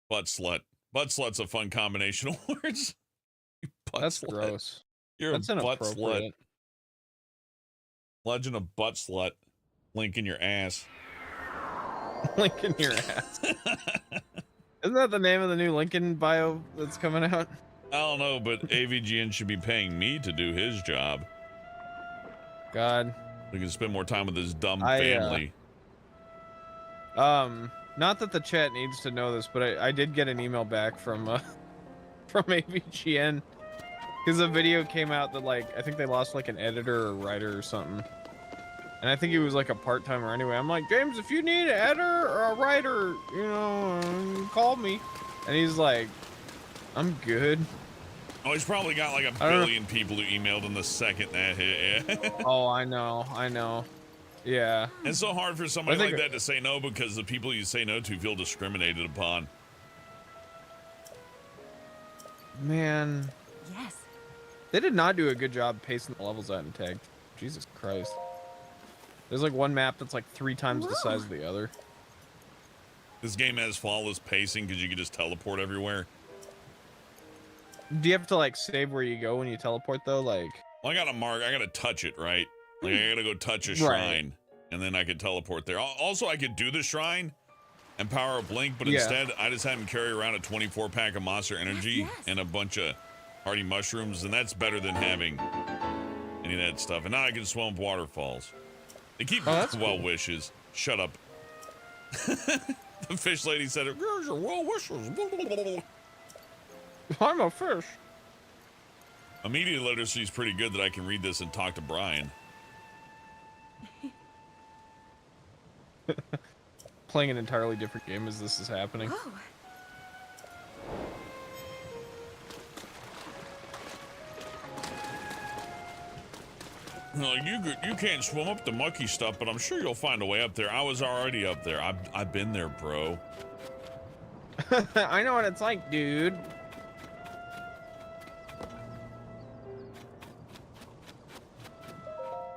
[SPEAKER 1] Butt slut. Butt slut's a fun combination of words.
[SPEAKER 5] That's gross.
[SPEAKER 1] You're
[SPEAKER 5] That's
[SPEAKER 1] a butt slut.
[SPEAKER 5] inappropriate.
[SPEAKER 1] Legend of butt slut. Link in your ass.
[SPEAKER 5] Link in your ass. Isn't that the name of the new Lincoln bio that's coming out?
[SPEAKER 1] I don't know, but AVGN should be paying me to do his job.
[SPEAKER 5] God.
[SPEAKER 1] We can spend more time with his dumb family.
[SPEAKER 5] Not that the chat needs to know this, but I did get an email back from AVGN because a video came out that like I think they lost like an editor or writer or something, and I think he was like a part-timer anyway. I'm like, James, if you need an editor or a writer, you know, call me. And he's like, I'm good.
[SPEAKER 1] Oh, he's probably got like a billion people who emailed him the second that hit. Yeah.
[SPEAKER 5] Oh, I know. Yeah.
[SPEAKER 1] It's so hard for somebody like that to say no because the people you say no to feel discriminated upon.
[SPEAKER 5] Man.
[SPEAKER 8] Yes.
[SPEAKER 5] They did not do a good job pacing the levels out in Tag. Jesus Christ. There's like one map that's like 3 times the size of the other.
[SPEAKER 1] This game has flawless pacing because you can just teleport everywhere.
[SPEAKER 5] Do you have to like save where you go when you teleport though? Like,
[SPEAKER 1] well, I gotta touch it, right? Like I gotta go touch a shrine, and then I could teleport there. Also, I could do the shrine and power up Link, but instead I just had him carry around a 24-pack of Monster Energy and a bunch of Hardy Mushrooms, and that's better than having any of that stuff. And now I can swim up waterfalls. They keep well wishes. Shut up. The fish lady said, "Here's your well wishes."
[SPEAKER 5] I'm a fish.
[SPEAKER 1] Media literacy is pretty good that I can read this and talk to Brian.
[SPEAKER 5] Playing an entirely different game as this is happening.
[SPEAKER 8] Oh.
[SPEAKER 1] Like you can't swim up the mucky stuff, but I'm sure you'll find a way up there. I was already up there. I've been there, bro.
[SPEAKER 5] I know what it's like, dude.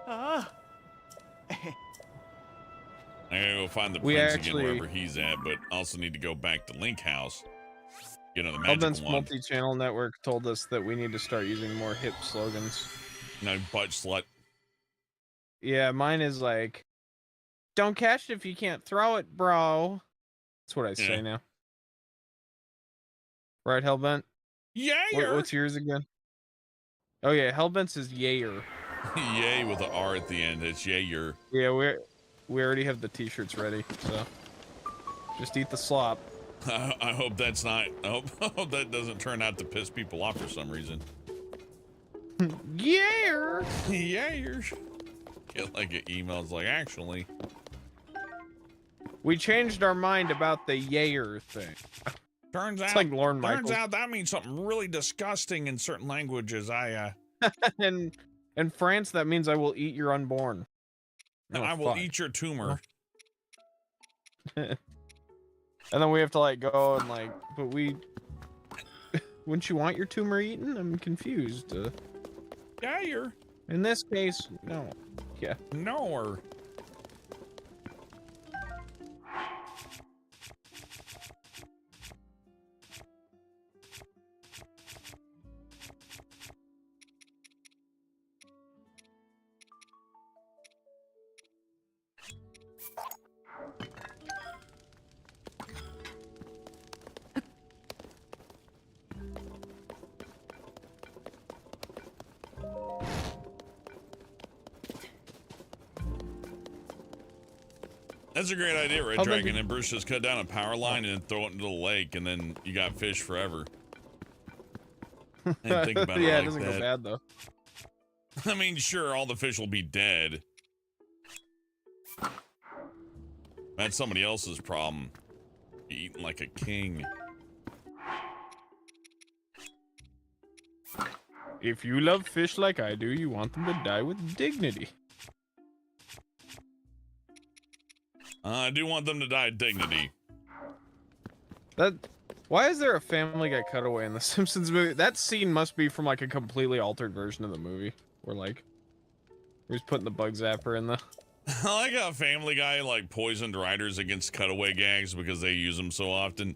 [SPEAKER 7] Ah.
[SPEAKER 1] I gotta go find the
[SPEAKER 5] We
[SPEAKER 1] prince
[SPEAKER 5] actually-
[SPEAKER 1] again wherever he's at, but also need to go back to Link House. Get another
[SPEAKER 5] Hellbent's
[SPEAKER 1] magical one.
[SPEAKER 5] multi-channel network told us that we need to start using more hip slogans.
[SPEAKER 1] No butt slut.
[SPEAKER 5] Yeah, mine is like, don't catch it if you can't throw it, bro. That's what I say
[SPEAKER 1] Yeah.
[SPEAKER 5] now. Right, Hellbent?
[SPEAKER 1] Yeah.
[SPEAKER 5] What's yours again? Oh yeah, Hellbent's is yayer.
[SPEAKER 1] Yay with an R at the end. It's yayer.
[SPEAKER 5] Yeah, we already have the t-shirts ready, so just eat the slop.
[SPEAKER 1] I hope that's not. I hope that doesn't turn out to piss people off for some reason.
[SPEAKER 5] Yayer.
[SPEAKER 1] Yayer. Get like an email. It's like, actually.
[SPEAKER 5] We changed our mind about the yayer thing.
[SPEAKER 1] Turns
[SPEAKER 5] It's
[SPEAKER 1] out,
[SPEAKER 5] like Lorne
[SPEAKER 1] turns
[SPEAKER 5] Michaels.
[SPEAKER 1] out that means something really disgusting in certain languages.
[SPEAKER 5] And in France, that means I will eat your unborn. Oh,
[SPEAKER 1] I will
[SPEAKER 5] fuck.
[SPEAKER 1] eat your tumor.
[SPEAKER 5] And then we have to like go and like, but we wouldn't you want your tumor eaten? I'm confused.
[SPEAKER 1] Yayer.
[SPEAKER 5] In this case, no. Yeah.
[SPEAKER 1] No. That's a great idea, Red
[SPEAKER 5] How
[SPEAKER 1] Dragon.
[SPEAKER 5] big-
[SPEAKER 1] And Bruce just cut down a power line and then throw it into the lake, and then you got fish forever. I didn't think about it
[SPEAKER 5] Yeah,
[SPEAKER 1] like
[SPEAKER 5] it doesn't
[SPEAKER 1] that.
[SPEAKER 5] go bad though.
[SPEAKER 1] I mean, sure, all the fish will be dead. That's somebody else's problem. Be eating like a king.
[SPEAKER 5] If you love fish like I do, you want them to die with dignity.
[SPEAKER 1] I do want them to die with dignity.
[SPEAKER 5] Why is there a Family Guy cutaway in the Simpsons movie? That scene must be from like a completely altered version of the movie, where like, where he's putting the bug zapper in the.
[SPEAKER 1] I like how Family Guy like poisoned writers against cutaway gags because they use them so often.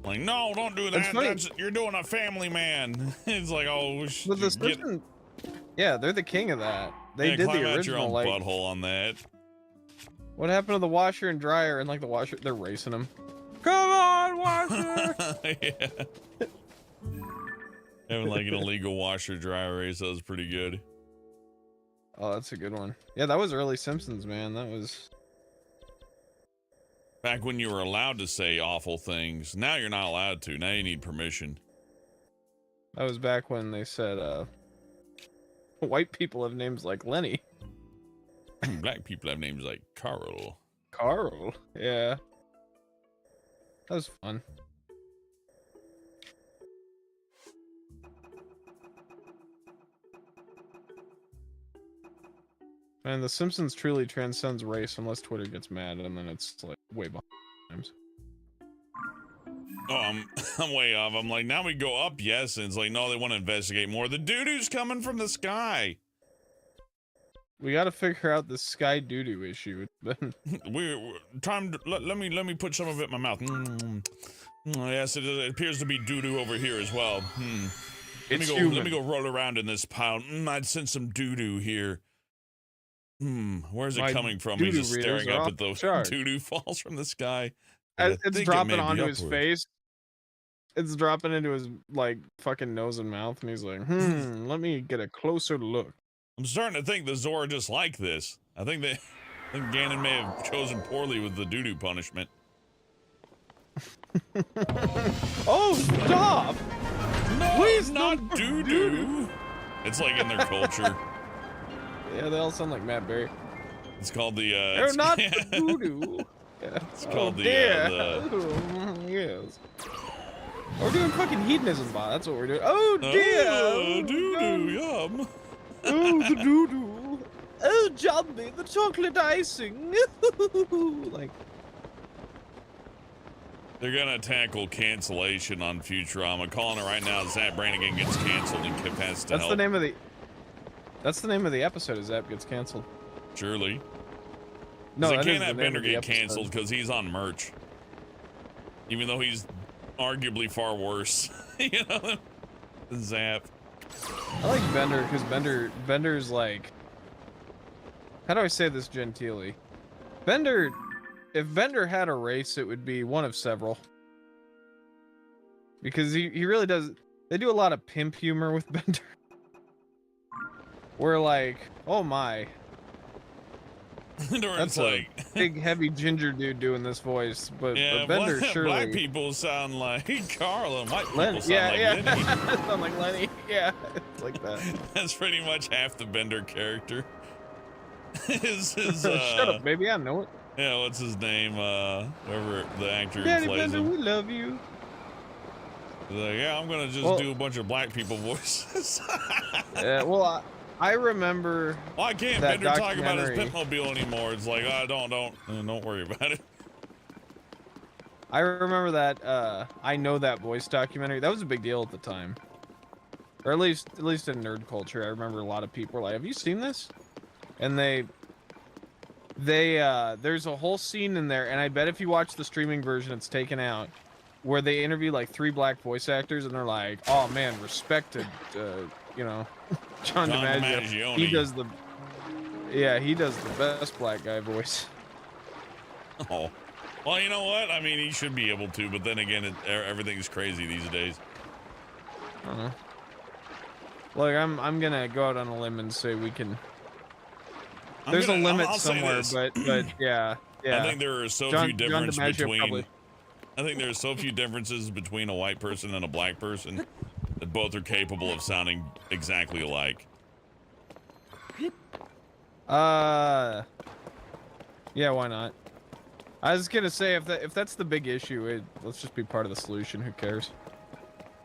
[SPEAKER 1] Like, no, don't do
[SPEAKER 5] That's
[SPEAKER 1] that.
[SPEAKER 5] funny.
[SPEAKER 1] You're doing a Family Man. It's like, oh,
[SPEAKER 5] But the Simpsons, yeah, they're the king of that. They did
[SPEAKER 1] climb
[SPEAKER 5] the
[SPEAKER 1] out your
[SPEAKER 5] original
[SPEAKER 1] own
[SPEAKER 5] like.
[SPEAKER 1] butthole on that.
[SPEAKER 5] What happened to the washer and dryer? And like the washer, they're racing him. Come on, washer!
[SPEAKER 1] Yeah. Having like an illegal washer dryer race, that was pretty good.
[SPEAKER 5] Oh, that's a good one. Yeah, that was early Simpsons, man. That was.
[SPEAKER 1] Back when you were allowed to say awful things. Now you're not allowed to. Now you need permission.
[SPEAKER 5] That was back when they said, white people have names like Lenny.
[SPEAKER 1] Black people have names like Carl.
[SPEAKER 5] Carl. Yeah. That was fun. And The Simpsons truly transcends race unless Twitter gets mad, and then it's like way behind times.
[SPEAKER 1] Oh, I'm way off. I'm like, now we go up, yes, and it's like, no, they want to investigate more. The doo-doo's coming from the sky.
[SPEAKER 5] We got to figure out this sky doo-doo issue.
[SPEAKER 1] We're time to, let me put some of it in my mouth. Oh, yes, it appears to be doo-doo over here as well. Let
[SPEAKER 5] It's
[SPEAKER 1] me
[SPEAKER 5] human.
[SPEAKER 1] go roll around in this pile. I'd sense some doo-doo here. Where's it
[SPEAKER 5] My
[SPEAKER 1] coming from? He's
[SPEAKER 5] doo-doo
[SPEAKER 1] just
[SPEAKER 5] readers
[SPEAKER 1] staring
[SPEAKER 5] are
[SPEAKER 1] up
[SPEAKER 5] off
[SPEAKER 1] at the
[SPEAKER 5] the chart.
[SPEAKER 1] doo-doo falls from the sky. I
[SPEAKER 5] It's
[SPEAKER 1] think it
[SPEAKER 5] dropping
[SPEAKER 1] may be
[SPEAKER 5] onto his
[SPEAKER 1] upward.
[SPEAKER 5] face. It's dropping into his like fucking nose and mouth, and he's like, let me get a closer look.
[SPEAKER 1] I'm starting to think the Zora just like this. I think Ganon may have chosen poorly with the doo-doo punishment.
[SPEAKER 5] Oh, stop!
[SPEAKER 1] No,
[SPEAKER 5] Please
[SPEAKER 1] not
[SPEAKER 5] don't
[SPEAKER 1] doo-doo. It's like in their culture.
[SPEAKER 5] Yeah, they all sound like Matt Berry.
[SPEAKER 1] It's called the,
[SPEAKER 5] They're
[SPEAKER 1] it's,
[SPEAKER 5] not the voodoo. Yeah.
[SPEAKER 1] it's called
[SPEAKER 5] dear.
[SPEAKER 1] the,
[SPEAKER 5] Yes. We're doing fucking hedonism bot. That's what we're doing. Oh dear.
[SPEAKER 1] oh,
[SPEAKER 5] no.
[SPEAKER 1] doo-doo, yum.
[SPEAKER 5] Oh, the doo-doo. Oh, Jumbie, the chocolate icing. Like,
[SPEAKER 1] They're gonna tackle cancellation on Futurama. Calling it right now, Zap Brannigan gets canceled and Kip has to
[SPEAKER 5] that's
[SPEAKER 1] help.
[SPEAKER 5] the name of the. That's the name of the episode. Is Zap gets canceled?
[SPEAKER 1] Surely.
[SPEAKER 5] No,
[SPEAKER 1] they
[SPEAKER 5] that
[SPEAKER 1] can't
[SPEAKER 5] is the
[SPEAKER 1] have
[SPEAKER 5] name
[SPEAKER 1] Bender
[SPEAKER 5] of the
[SPEAKER 1] get
[SPEAKER 5] episode.
[SPEAKER 1] canceled because he's on merch. Even though he's arguably far worse, you know, than Zap.
[SPEAKER 5] I like Bender because Bender's like. How do I say this genteelly? Bender, if Bender had a race, it would be one of several. Because he really does. They do a lot of pimp humor with Bender. Where like, oh my,
[SPEAKER 1] Or
[SPEAKER 5] that's
[SPEAKER 1] it's like,
[SPEAKER 5] a big heavy ginger dude doing this voice, but Bender
[SPEAKER 1] black,
[SPEAKER 5] surely.
[SPEAKER 1] black people sound like Carl and white people
[SPEAKER 5] Lenny,
[SPEAKER 1] sound like Lenny.
[SPEAKER 5] sound like Lenny. Yeah, it's like that.
[SPEAKER 1] That's pretty much half the Bender character. his
[SPEAKER 5] Shut up, baby. I know it.
[SPEAKER 1] yeah, what's his name? Whoever the actor who
[SPEAKER 5] Daddy
[SPEAKER 1] plays
[SPEAKER 5] Bender,
[SPEAKER 1] him.
[SPEAKER 5] we love you.
[SPEAKER 1] He's like, yeah, I'm gonna just do a bunch of black people voices.
[SPEAKER 5] Yeah, well, I remember.
[SPEAKER 1] Why can't
[SPEAKER 5] that
[SPEAKER 1] Bender talk about his
[SPEAKER 5] documentary.
[SPEAKER 1] pitmobile anymore? It's like, don't worry about it.
[SPEAKER 5] I remember that. I know that voice documentary. That was a big deal at the time, or at least in nerd culture. I remember a lot of people were like, "Have you seen this?" And there's a whole scene in there, and I bet if you watch the streaming version, it's taken out, where they interview like 3 black voice actors, and they're like, "Oh man, respected, you know, John DiMaggio. He does the best black guy voice."
[SPEAKER 1] Oh, well, you know what? I mean, he should be able to, but then again, everything's crazy these days.
[SPEAKER 5] I don't know. Look, I'm gonna go out on a limb and say we can. There's a limit
[SPEAKER 1] I'll say
[SPEAKER 5] somewhere,
[SPEAKER 1] this.
[SPEAKER 5] but yeah.
[SPEAKER 1] I think there are so few
[SPEAKER 5] John
[SPEAKER 1] differences
[SPEAKER 5] DiMaggio
[SPEAKER 1] between.
[SPEAKER 5] probably.
[SPEAKER 1] I think there are so few differences between a white person and a black person that both are capable of sounding exactly alike.
[SPEAKER 5] Yeah, why not? I was gonna say if that's the big issue, let's just be part of the solution. Who cares?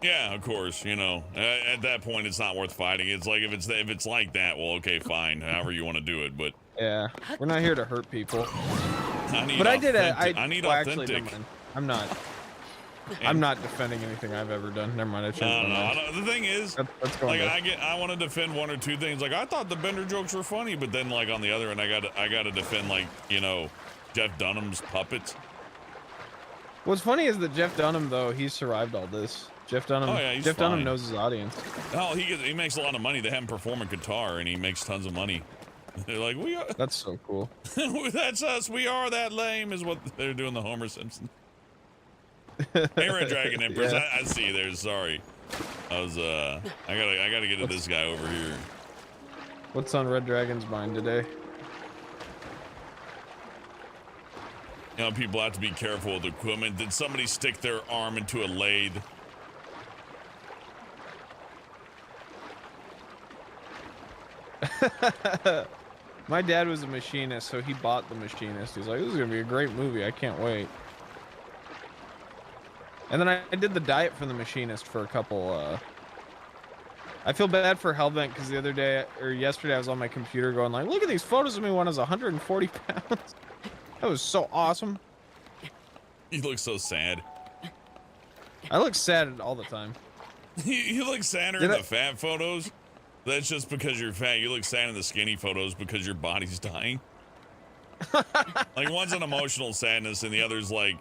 [SPEAKER 1] Yeah, of course. You know, at that point, it's not worth fighting. It's like if it's like that, well, okay, fine. However you want to do it, but
[SPEAKER 5] Yeah, we're not here to hurt people.
[SPEAKER 1] I need.
[SPEAKER 5] But I need
[SPEAKER 1] well,
[SPEAKER 5] actually,
[SPEAKER 1] authentic.
[SPEAKER 5] never mind. I'm not defending anything I've ever done. Never mind. I changed
[SPEAKER 1] I
[SPEAKER 5] my mind.
[SPEAKER 1] don't know. The thing is,
[SPEAKER 5] Let's go on
[SPEAKER 1] like
[SPEAKER 5] to-
[SPEAKER 1] I want to defend one or two things. Like I thought the Bender jokes were funny, but then like on the other end, I got to defend like Jeff Dunham's puppets.
[SPEAKER 5] What's funny is that Jeff Dunham, though, he survived all this. Jeff Dunham.
[SPEAKER 1] Oh, yeah, he's
[SPEAKER 5] Jeff Dunham
[SPEAKER 1] fine.
[SPEAKER 5] knows his audience.
[SPEAKER 1] Oh, he makes a lot of money. They have him perform a guitar, and he makes tons of money. They're like, we are.
[SPEAKER 5] That's so cool.
[SPEAKER 1] That's us. We are that lame. Is what they're doing. The Homer Simpson. Hey, Red Dragon Empress.
[SPEAKER 5] Yeah.
[SPEAKER 1] I see you there. Sorry. I was I gotta get to this guy over here.
[SPEAKER 5] What's on Red Dragon's mind today?
[SPEAKER 1] You know, people have to be careful with equipment. Did somebody stick their arm into a lathe?
[SPEAKER 5] My dad was a machinist, so he bought The Machinist. He's like, this is gonna be a great movie. I can't wait. And then I did the diet for The Machinist for a couple. I feel bad for Hellbent because the other day or yesterday I was on my computer going like, look at these photos of me when I was 140 pounds. That was so awesome.
[SPEAKER 1] You look so sad.
[SPEAKER 5] I look sad all the time.
[SPEAKER 1] You look sadder in the fat photos. That's just because you're fat. You look sad in the skinny photos because your body's dying. Like one's an emotional sadness and the other's like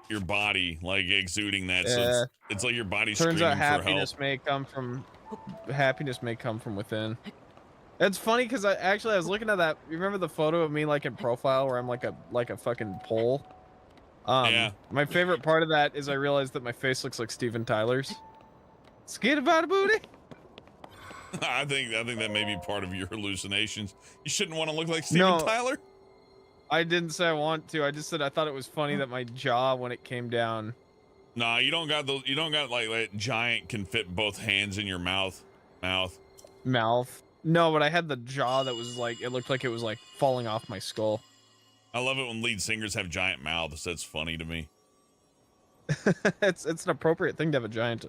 [SPEAKER 1] your body like exuding that.
[SPEAKER 5] Yeah.
[SPEAKER 1] So it's like your body's
[SPEAKER 5] Turns
[SPEAKER 1] screaming
[SPEAKER 5] out
[SPEAKER 1] for help.
[SPEAKER 5] happiness may come from within. It's funny because I was looking at that. You remember the photo of me like in profile where I'm like a fucking pole?
[SPEAKER 1] Yeah.
[SPEAKER 5] My favorite part of that is I realized that my face looks like Steven Tyler's. Skid about a booty.
[SPEAKER 1] I think that may be part of your hallucinations. You shouldn't want to look like Steven
[SPEAKER 5] No.
[SPEAKER 1] Tyler.
[SPEAKER 5] I didn't say I want to. I just said I thought it was funny that my jaw, when it came down,
[SPEAKER 1] Nah, you don't got those. You don't got like that giant can fit both hands in your mouth.
[SPEAKER 5] Mouth. No, but I had the jaw that was like, it looked like it was like falling off my skull.
[SPEAKER 1] I love it when lead singers have giant mouths. That's funny to me.
[SPEAKER 5] It's an appropriate thing to have a giant,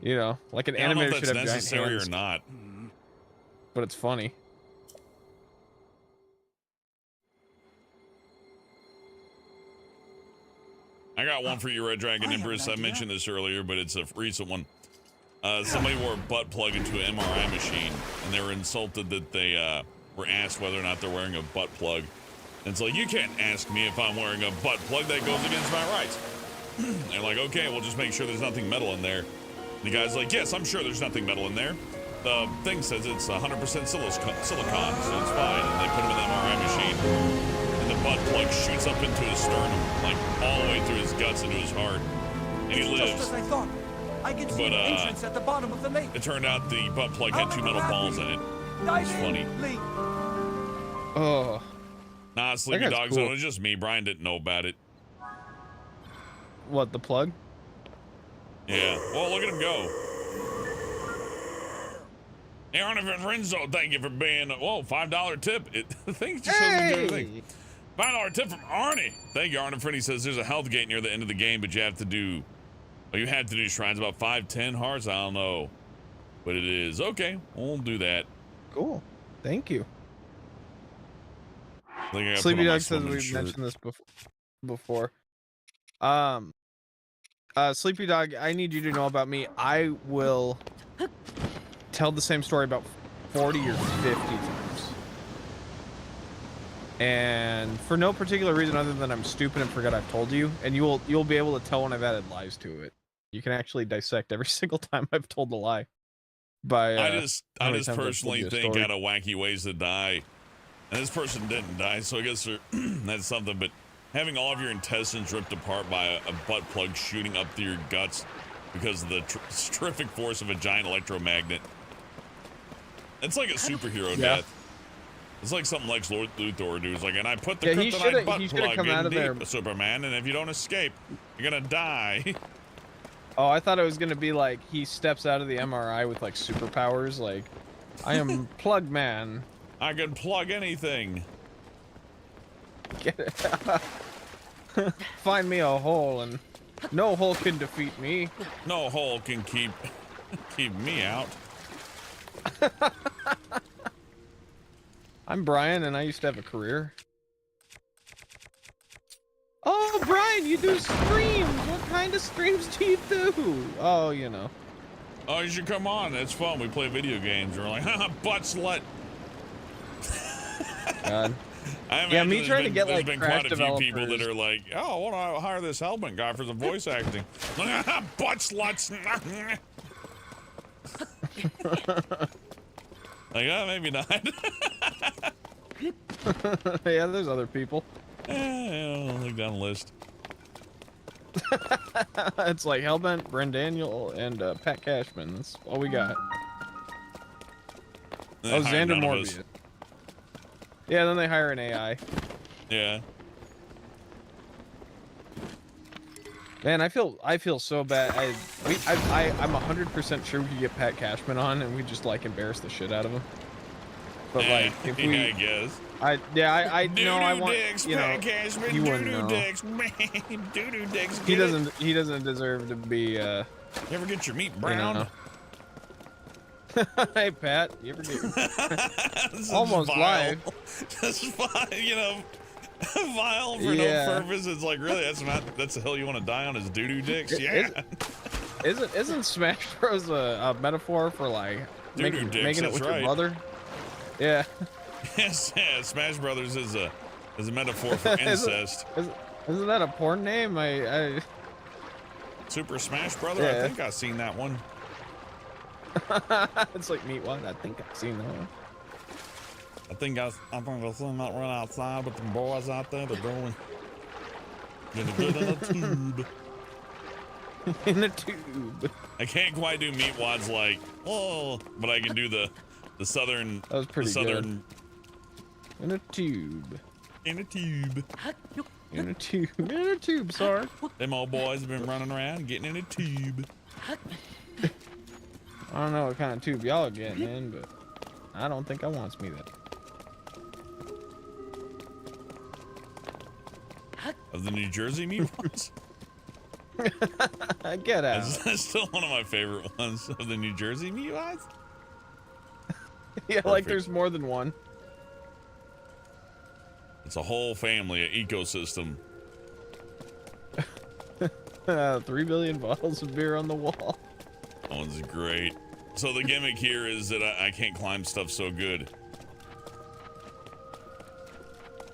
[SPEAKER 5] you know, like an
[SPEAKER 1] I don't know
[SPEAKER 5] animator
[SPEAKER 1] if
[SPEAKER 5] should
[SPEAKER 1] that's
[SPEAKER 5] have giant
[SPEAKER 1] necessary
[SPEAKER 5] hands,
[SPEAKER 1] or not.
[SPEAKER 5] but it's funny.
[SPEAKER 1] I got one for you, Red Dragon Empress. I mentioned this earlier, but it's a recent one. Somebody wore a butt plug into an MRI machine, and they were insulted that they were asked whether or not they're wearing a butt plug. And it's like, you can't ask me if I'm wearing a butt plug. That goes against my rights. They're like, okay, we'll just make sure there's nothing metal in there. And the guy's like, yes, I'm sure there's nothing metal in there. The thing says it's 100% silicon, so it's fine. And they put him in the MRI machine. The butt plug shoots up into his sternum, like all the way through his guts into his heart, and he lives.
[SPEAKER 9] Just as I thought. I can see the entrance at the bottom of the lake.
[SPEAKER 1] It turned out the butt plug had 2 metal balls in it. It's funny.
[SPEAKER 5] Oh.
[SPEAKER 1] Nah, Sleepy Dogs.
[SPEAKER 5] Cool.
[SPEAKER 1] It was just me. Brian didn't know about it.
[SPEAKER 5] What, the plug?
[SPEAKER 1] Yeah. Well, look at him go. Hey, Arnie Renzo, thank you for being. Whoa, $5 tip. The thing just shows me everything. $5 tip from Arnie. Thank you, Arnie. He says there's a health gate near the end of the game, but you have to do shrines about 5-10 hearts. I don't know, but it is okay. We'll do that.
[SPEAKER 5] Cool. Thank you.
[SPEAKER 1] I think I gotta
[SPEAKER 5] Sleepy
[SPEAKER 1] put on my
[SPEAKER 5] Dog says
[SPEAKER 1] swimming
[SPEAKER 5] we've
[SPEAKER 1] shirt.
[SPEAKER 5] mentioned this before. Sleepy Dog, I need you to know about me. I will tell the same story about 40 or 50 times. And for no particular reason other than I'm stupid and forgot I've told you, and you'll be able to tell when I've added lies to it. You can actually dissect every single time I've told a lie. I
[SPEAKER 1] just personally think out of wacky ways to die. And this person didn't die, so I guess that's something. But having all of your intestines ripped apart by a butt plug shooting up through your guts because of the terrific force of a giant electromagnet. It's like a superhero death. It's like something Lex Luthor would do. It's like, and I put the kryptonite butt plug in deep, Superman, and if you don't escape, you're gonna die.
[SPEAKER 5] Oh, I thought it was gonna be like he steps out of the MRI with like superpowers, like I am Plug Man.
[SPEAKER 1] I can plug anything.
[SPEAKER 5] Get it? Find me a hole, and no hole can defeat me.
[SPEAKER 1] No hole can keep me out.
[SPEAKER 5] I'm Brian, and I used to have a career. Oh, Brian, you do streams. What kind of streams do you do? Oh, you know.
[SPEAKER 1] Oh, you should come on. It's fun. We play video games. We're like, haha, butt slut.
[SPEAKER 5] God.
[SPEAKER 1] Yeah,
[SPEAKER 5] me trying to get like
[SPEAKER 1] there's been
[SPEAKER 5] Crash
[SPEAKER 1] quite a few people
[SPEAKER 5] developers.
[SPEAKER 1] that are like, oh, I want to hire this Hellman guy for some voice acting. Butt sluts. Like, oh, maybe not.
[SPEAKER 5] Yeah, there's other people.
[SPEAKER 1] I'll look down the list.
[SPEAKER 5] It's like Hellbent, Bren Daniel, and Pat Cashman. That's all we got.
[SPEAKER 1] They hire
[SPEAKER 5] Xander
[SPEAKER 1] none of us.
[SPEAKER 5] Morbius. Yeah, then they hire an AI.
[SPEAKER 1] Yeah.
[SPEAKER 5] Man, I feel so bad. I'm 100% sure we could get Pat Cashman on, and we just like embarrass the shit out of him. But like, if we,
[SPEAKER 1] yeah, I guess.
[SPEAKER 5] I know I want,
[SPEAKER 1] dicks,
[SPEAKER 5] you know,
[SPEAKER 1] Pat Cashman,
[SPEAKER 5] he wouldn't know.
[SPEAKER 1] dicks, man, doo-doo dicks.
[SPEAKER 5] He doesn't deserve to be.
[SPEAKER 1] You ever get your meat browned?
[SPEAKER 5] You know. Hey Pat, you ever get almost
[SPEAKER 1] vile.
[SPEAKER 5] live?
[SPEAKER 1] Just vile, you know, vile for no purpose. It's like, really, that's the hill you want to die on is doo-doo dicks. Yeah.
[SPEAKER 5] Isn't Smash Bros a metaphor for like making it with your brother? Yeah.
[SPEAKER 1] Yes, yeah. Smash Brothers is a metaphor for incest.
[SPEAKER 5] Isn't that a porn name? I
[SPEAKER 1] Super Smash Brother.
[SPEAKER 5] Yeah.
[SPEAKER 1] I think I've seen that one.
[SPEAKER 5] It's like meat one. I think I've seen that one.
[SPEAKER 1] I think I've seen that one outside with the boys out there. They're going gonna get in a tube.
[SPEAKER 5] In a tube.
[SPEAKER 1] I can't quite do meatwads like, oh, but I can do the southern.
[SPEAKER 5] That was pretty
[SPEAKER 1] good.
[SPEAKER 5] In a tube.
[SPEAKER 1] In a tube.
[SPEAKER 5] In a tube. In a tube, Sark.
[SPEAKER 1] Them old boys have been running around getting in a tube.
[SPEAKER 5] I don't know what kind of tube y'all are getting in, but I don't think I wants me that.
[SPEAKER 1] Of the New Jersey meat ones?
[SPEAKER 5] Get out.
[SPEAKER 1] That's still one of my favorite ones of the New Jersey meat ones.
[SPEAKER 5] Yeah, like there's more than one.
[SPEAKER 1] It's a whole family, an ecosystem.
[SPEAKER 5] 3 billion bottles of beer on the wall.
[SPEAKER 1] That one's great. So the gimmick here is that I can't climb stuff so good.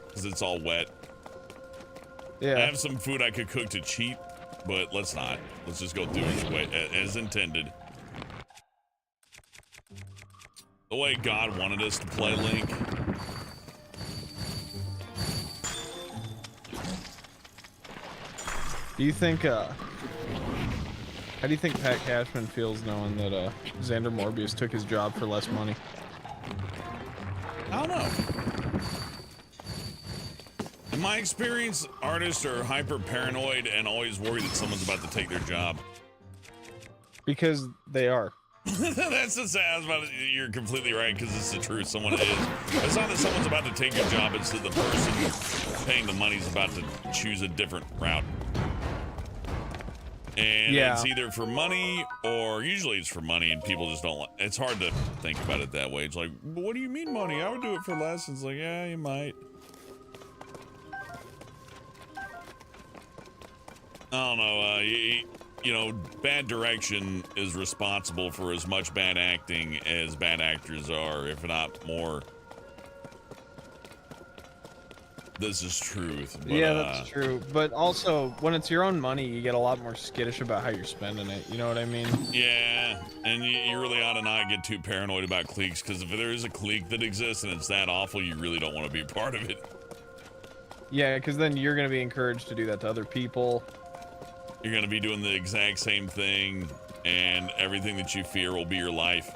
[SPEAKER 1] Because it's all wet.
[SPEAKER 5] Yeah.
[SPEAKER 1] I have some food I could cook to cheat, but let's not. Let's just go through it as intended. The way God wanted us to play Link.
[SPEAKER 5] Do you think, how do you think Pat Cashman feels knowing that, Xander Morbius took his job for less money?
[SPEAKER 1] I don't know. In my experience, artists are hyper paranoid and always worried that someone's about to take their job.
[SPEAKER 5] Because they are.
[SPEAKER 1] That's the sad about it. You're completely right, because it's the truth. Someone is. It's not that someone's about to take your job, it's that the person paying the money is about to choose a different route. And
[SPEAKER 5] yeah.
[SPEAKER 1] It's either for money, or usually it's for money, and people just don't. It's hard to think about it that way. It's like, what do you mean money? I would do it for less. It's like, yeah, you might. I don't know. You know, bad direction is responsible for as much bad acting as bad actors are, if not more. This is truth. But,
[SPEAKER 5] yeah, that's true. But also, when it's your own money, you get a lot more skittish about how you're spending it. You know what I mean?
[SPEAKER 1] Yeah, and you really ought to not get too paranoid about cliques, because if there is a clique that exists and it's that awful, you really don't want to be a part of it.
[SPEAKER 5] Yeah, because then you're going to be encouraged to do that to other people.
[SPEAKER 1] You're going to be doing the exact same thing, and everything that you fear will be your life.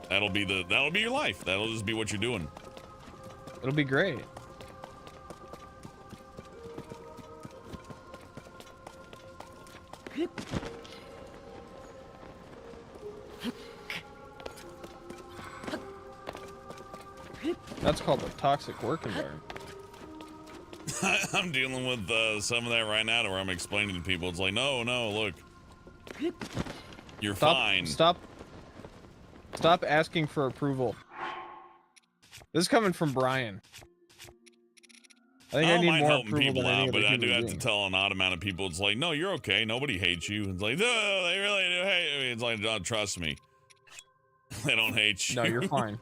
[SPEAKER 1] That'll be your life. That'll just be what you're doing.
[SPEAKER 5] It'll be great. That's called a toxic work environment.
[SPEAKER 1] I'm dealing with some of that right now, to where I'm explaining to people. It's like, no, look, you're fine.
[SPEAKER 5] Stop asking for approval. This is coming from Brian. I think I need more
[SPEAKER 1] helping
[SPEAKER 5] approval
[SPEAKER 1] people
[SPEAKER 5] than any
[SPEAKER 1] out,
[SPEAKER 5] other
[SPEAKER 1] but I
[SPEAKER 5] human
[SPEAKER 1] do have
[SPEAKER 5] being.
[SPEAKER 1] to tell an odd amount of people. It's like, no, you're okay. Nobody hates you. It's like, no, they really do hate me. It's like, don't trust me. They don't hate you.
[SPEAKER 5] No, you're fine.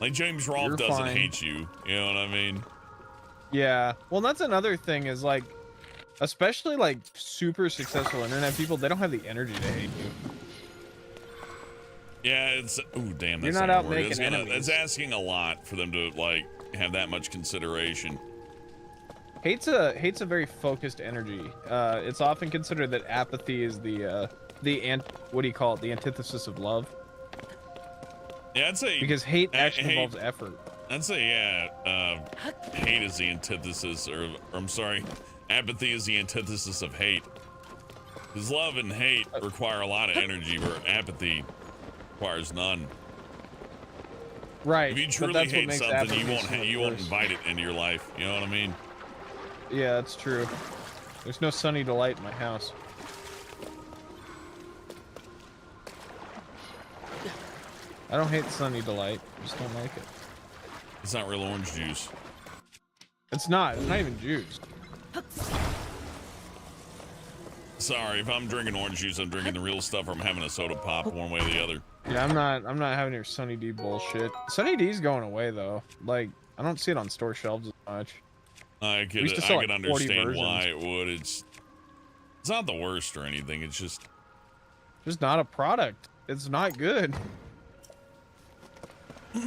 [SPEAKER 1] Like James Rolfe
[SPEAKER 5] You're
[SPEAKER 1] doesn't
[SPEAKER 5] fine.
[SPEAKER 1] hate you. You know what I mean?
[SPEAKER 5] Yeah. Well, that's another thing is like, especially like super successful internet people, they don't have the energy to hate you.
[SPEAKER 1] Yeah, it's damn. That's
[SPEAKER 5] You're not
[SPEAKER 1] a
[SPEAKER 5] out
[SPEAKER 1] word.
[SPEAKER 5] making enemies.
[SPEAKER 1] It's asking a lot for them to like have that much consideration.
[SPEAKER 5] Hate's a very focused energy. It's often considered that apathy is what do you call it? The antithesis of love.
[SPEAKER 1] Yeah, I'd say
[SPEAKER 5] Because hate actually involves effort.
[SPEAKER 1] I'd say hate is the antithesis, or I'm sorry, apathy is the antithesis of hate. Because love and hate require a lot of energy, where apathy requires none.
[SPEAKER 5] Right.
[SPEAKER 1] If you truly hate something, you won't invite it into your life. You know what I mean?
[SPEAKER 5] Yeah, that's true. There's no sunny delight in my house. I don't hate sunny delight. I just don't like it.
[SPEAKER 1] It's not real orange juice.
[SPEAKER 5] It's not. It's not even juice.
[SPEAKER 1] Sorry, if I'm drinking orange juice, I'm drinking the real stuff, or I'm having a soda pop, one way or the other.
[SPEAKER 5] Yeah, I'm not having your Sunny D bullshit. Sunny D's going away though. Like, I don't see it on store shelves as much.
[SPEAKER 1] I could understand why it would. It's not the worst or anything. It's just
[SPEAKER 5] not a product. It's not good.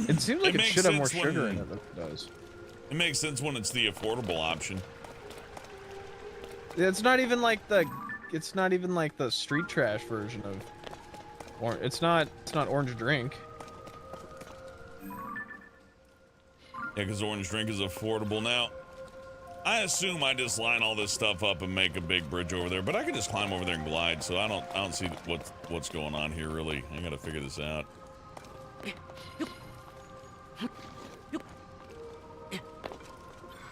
[SPEAKER 5] It seems like it should have more sugar in it than it does.
[SPEAKER 1] It makes sense when it's the affordable option.
[SPEAKER 5] It's not even like the street trash version of, or it's not orange drink.
[SPEAKER 1] Yeah, because orange drink is affordable now. I assume I just line all this stuff up and make a big bridge over there, but I could just climb over there and glide, so I don't see what's going on here, really. I gotta figure this out.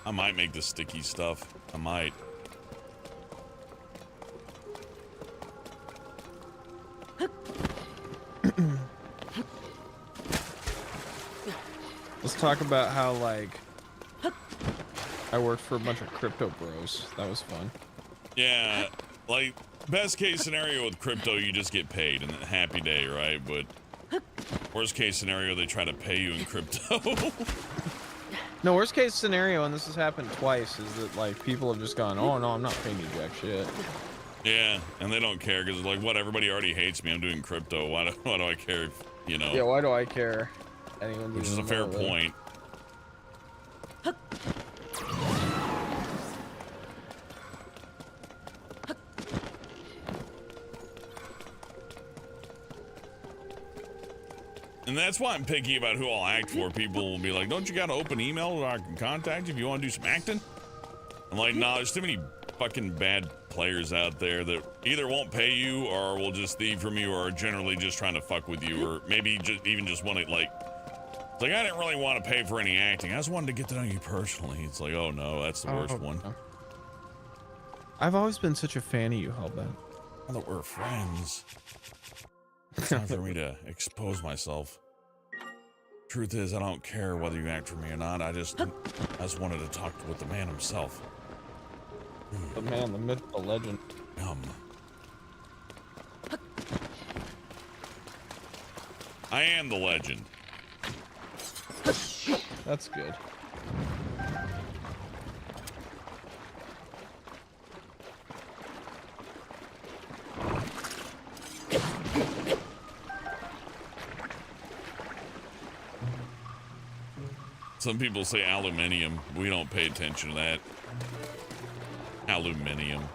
[SPEAKER 1] I might make the sticky stuff. I might.
[SPEAKER 5] Let's talk about how, like, I worked for a bunch of crypto bros. That was fun.
[SPEAKER 1] Yeah, like, best case scenario with crypto, you just get paid and a happy day, right? But worst case scenario, they try to pay you in crypto.
[SPEAKER 5] No, worst case scenario, and this has happened twice, is that, like, people have just gone, oh, no, I'm not paying you jack shit.
[SPEAKER 1] Yeah, and they don't care because, like, what? Everybody already hates me. I'm doing crypto. Why do I care? If, you know?
[SPEAKER 5] Yeah, why do I care? Anyone
[SPEAKER 1] Which is a fair point. And that's why I'm picky about who I'll act for. People will be like, don't you got an open email where I can contact you if you want to do some acting? I'm like, nah, there's too many fucking bad players out there that either won't pay you or will just thieve from you or are generally just trying to fuck with you or maybe just want to, like, it's like, I didn't really want to pay for any acting. I just wanted to get to know you personally. It's like, oh no, that's the worst one.
[SPEAKER 5] No. I've always been such a fan of you, Hellbent.
[SPEAKER 1] Now that we're friends, it's time for me to expose myself. Truth is, I don't care whether you act for me or not. I just wanted to talk with the man himself.
[SPEAKER 5] The man, the myth, the legend.
[SPEAKER 1] I am the legend.
[SPEAKER 5] That's good.
[SPEAKER 1] Some people say aluminium. We don't pay attention to that. Aluminium.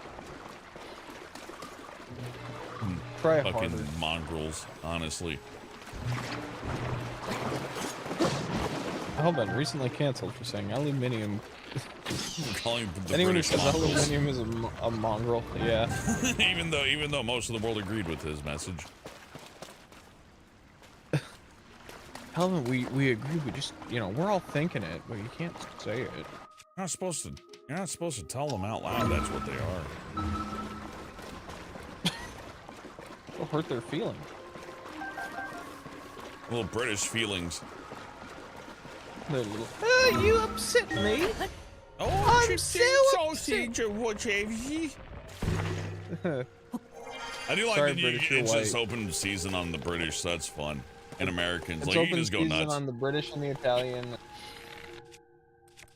[SPEAKER 5] Try
[SPEAKER 1] Fucking
[SPEAKER 5] harder.
[SPEAKER 1] mongrels, honestly.
[SPEAKER 5] Hellbent recently canceled for saying aluminium.
[SPEAKER 1] We're calling the
[SPEAKER 5] Anyone who
[SPEAKER 1] British
[SPEAKER 5] says
[SPEAKER 1] mongrels.
[SPEAKER 5] aluminium is a mongrel, yeah.
[SPEAKER 1] even though most of the world agreed with his message.
[SPEAKER 5] Hellbent, we agree. We just, you know, we're all thinking it, but you can't say it.
[SPEAKER 1] You're not supposed to tell them out loud that's what they are.
[SPEAKER 5] It'll hurt their feelings.
[SPEAKER 1] Little British feelings.
[SPEAKER 5] They're little, oh, you upset me.
[SPEAKER 1] Oh,
[SPEAKER 5] I'm so
[SPEAKER 1] sausage or whatever. I do like
[SPEAKER 5] Sorry,
[SPEAKER 1] that
[SPEAKER 5] British, you're
[SPEAKER 1] it's just
[SPEAKER 5] white.
[SPEAKER 1] open season on the British, so that's fun. And Americans,
[SPEAKER 5] It's
[SPEAKER 1] like, you
[SPEAKER 5] open
[SPEAKER 1] can just go
[SPEAKER 5] season
[SPEAKER 1] nuts.
[SPEAKER 5] on the British and the Italian.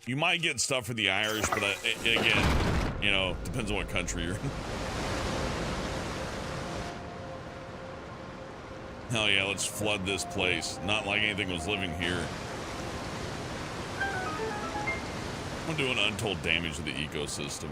[SPEAKER 1] You might get stuff for the Irish, but again, you know, depends on what country you're in. Hell yeah, let's flood this place. Not like anything was living here. I'm doing untold damage to the ecosystem.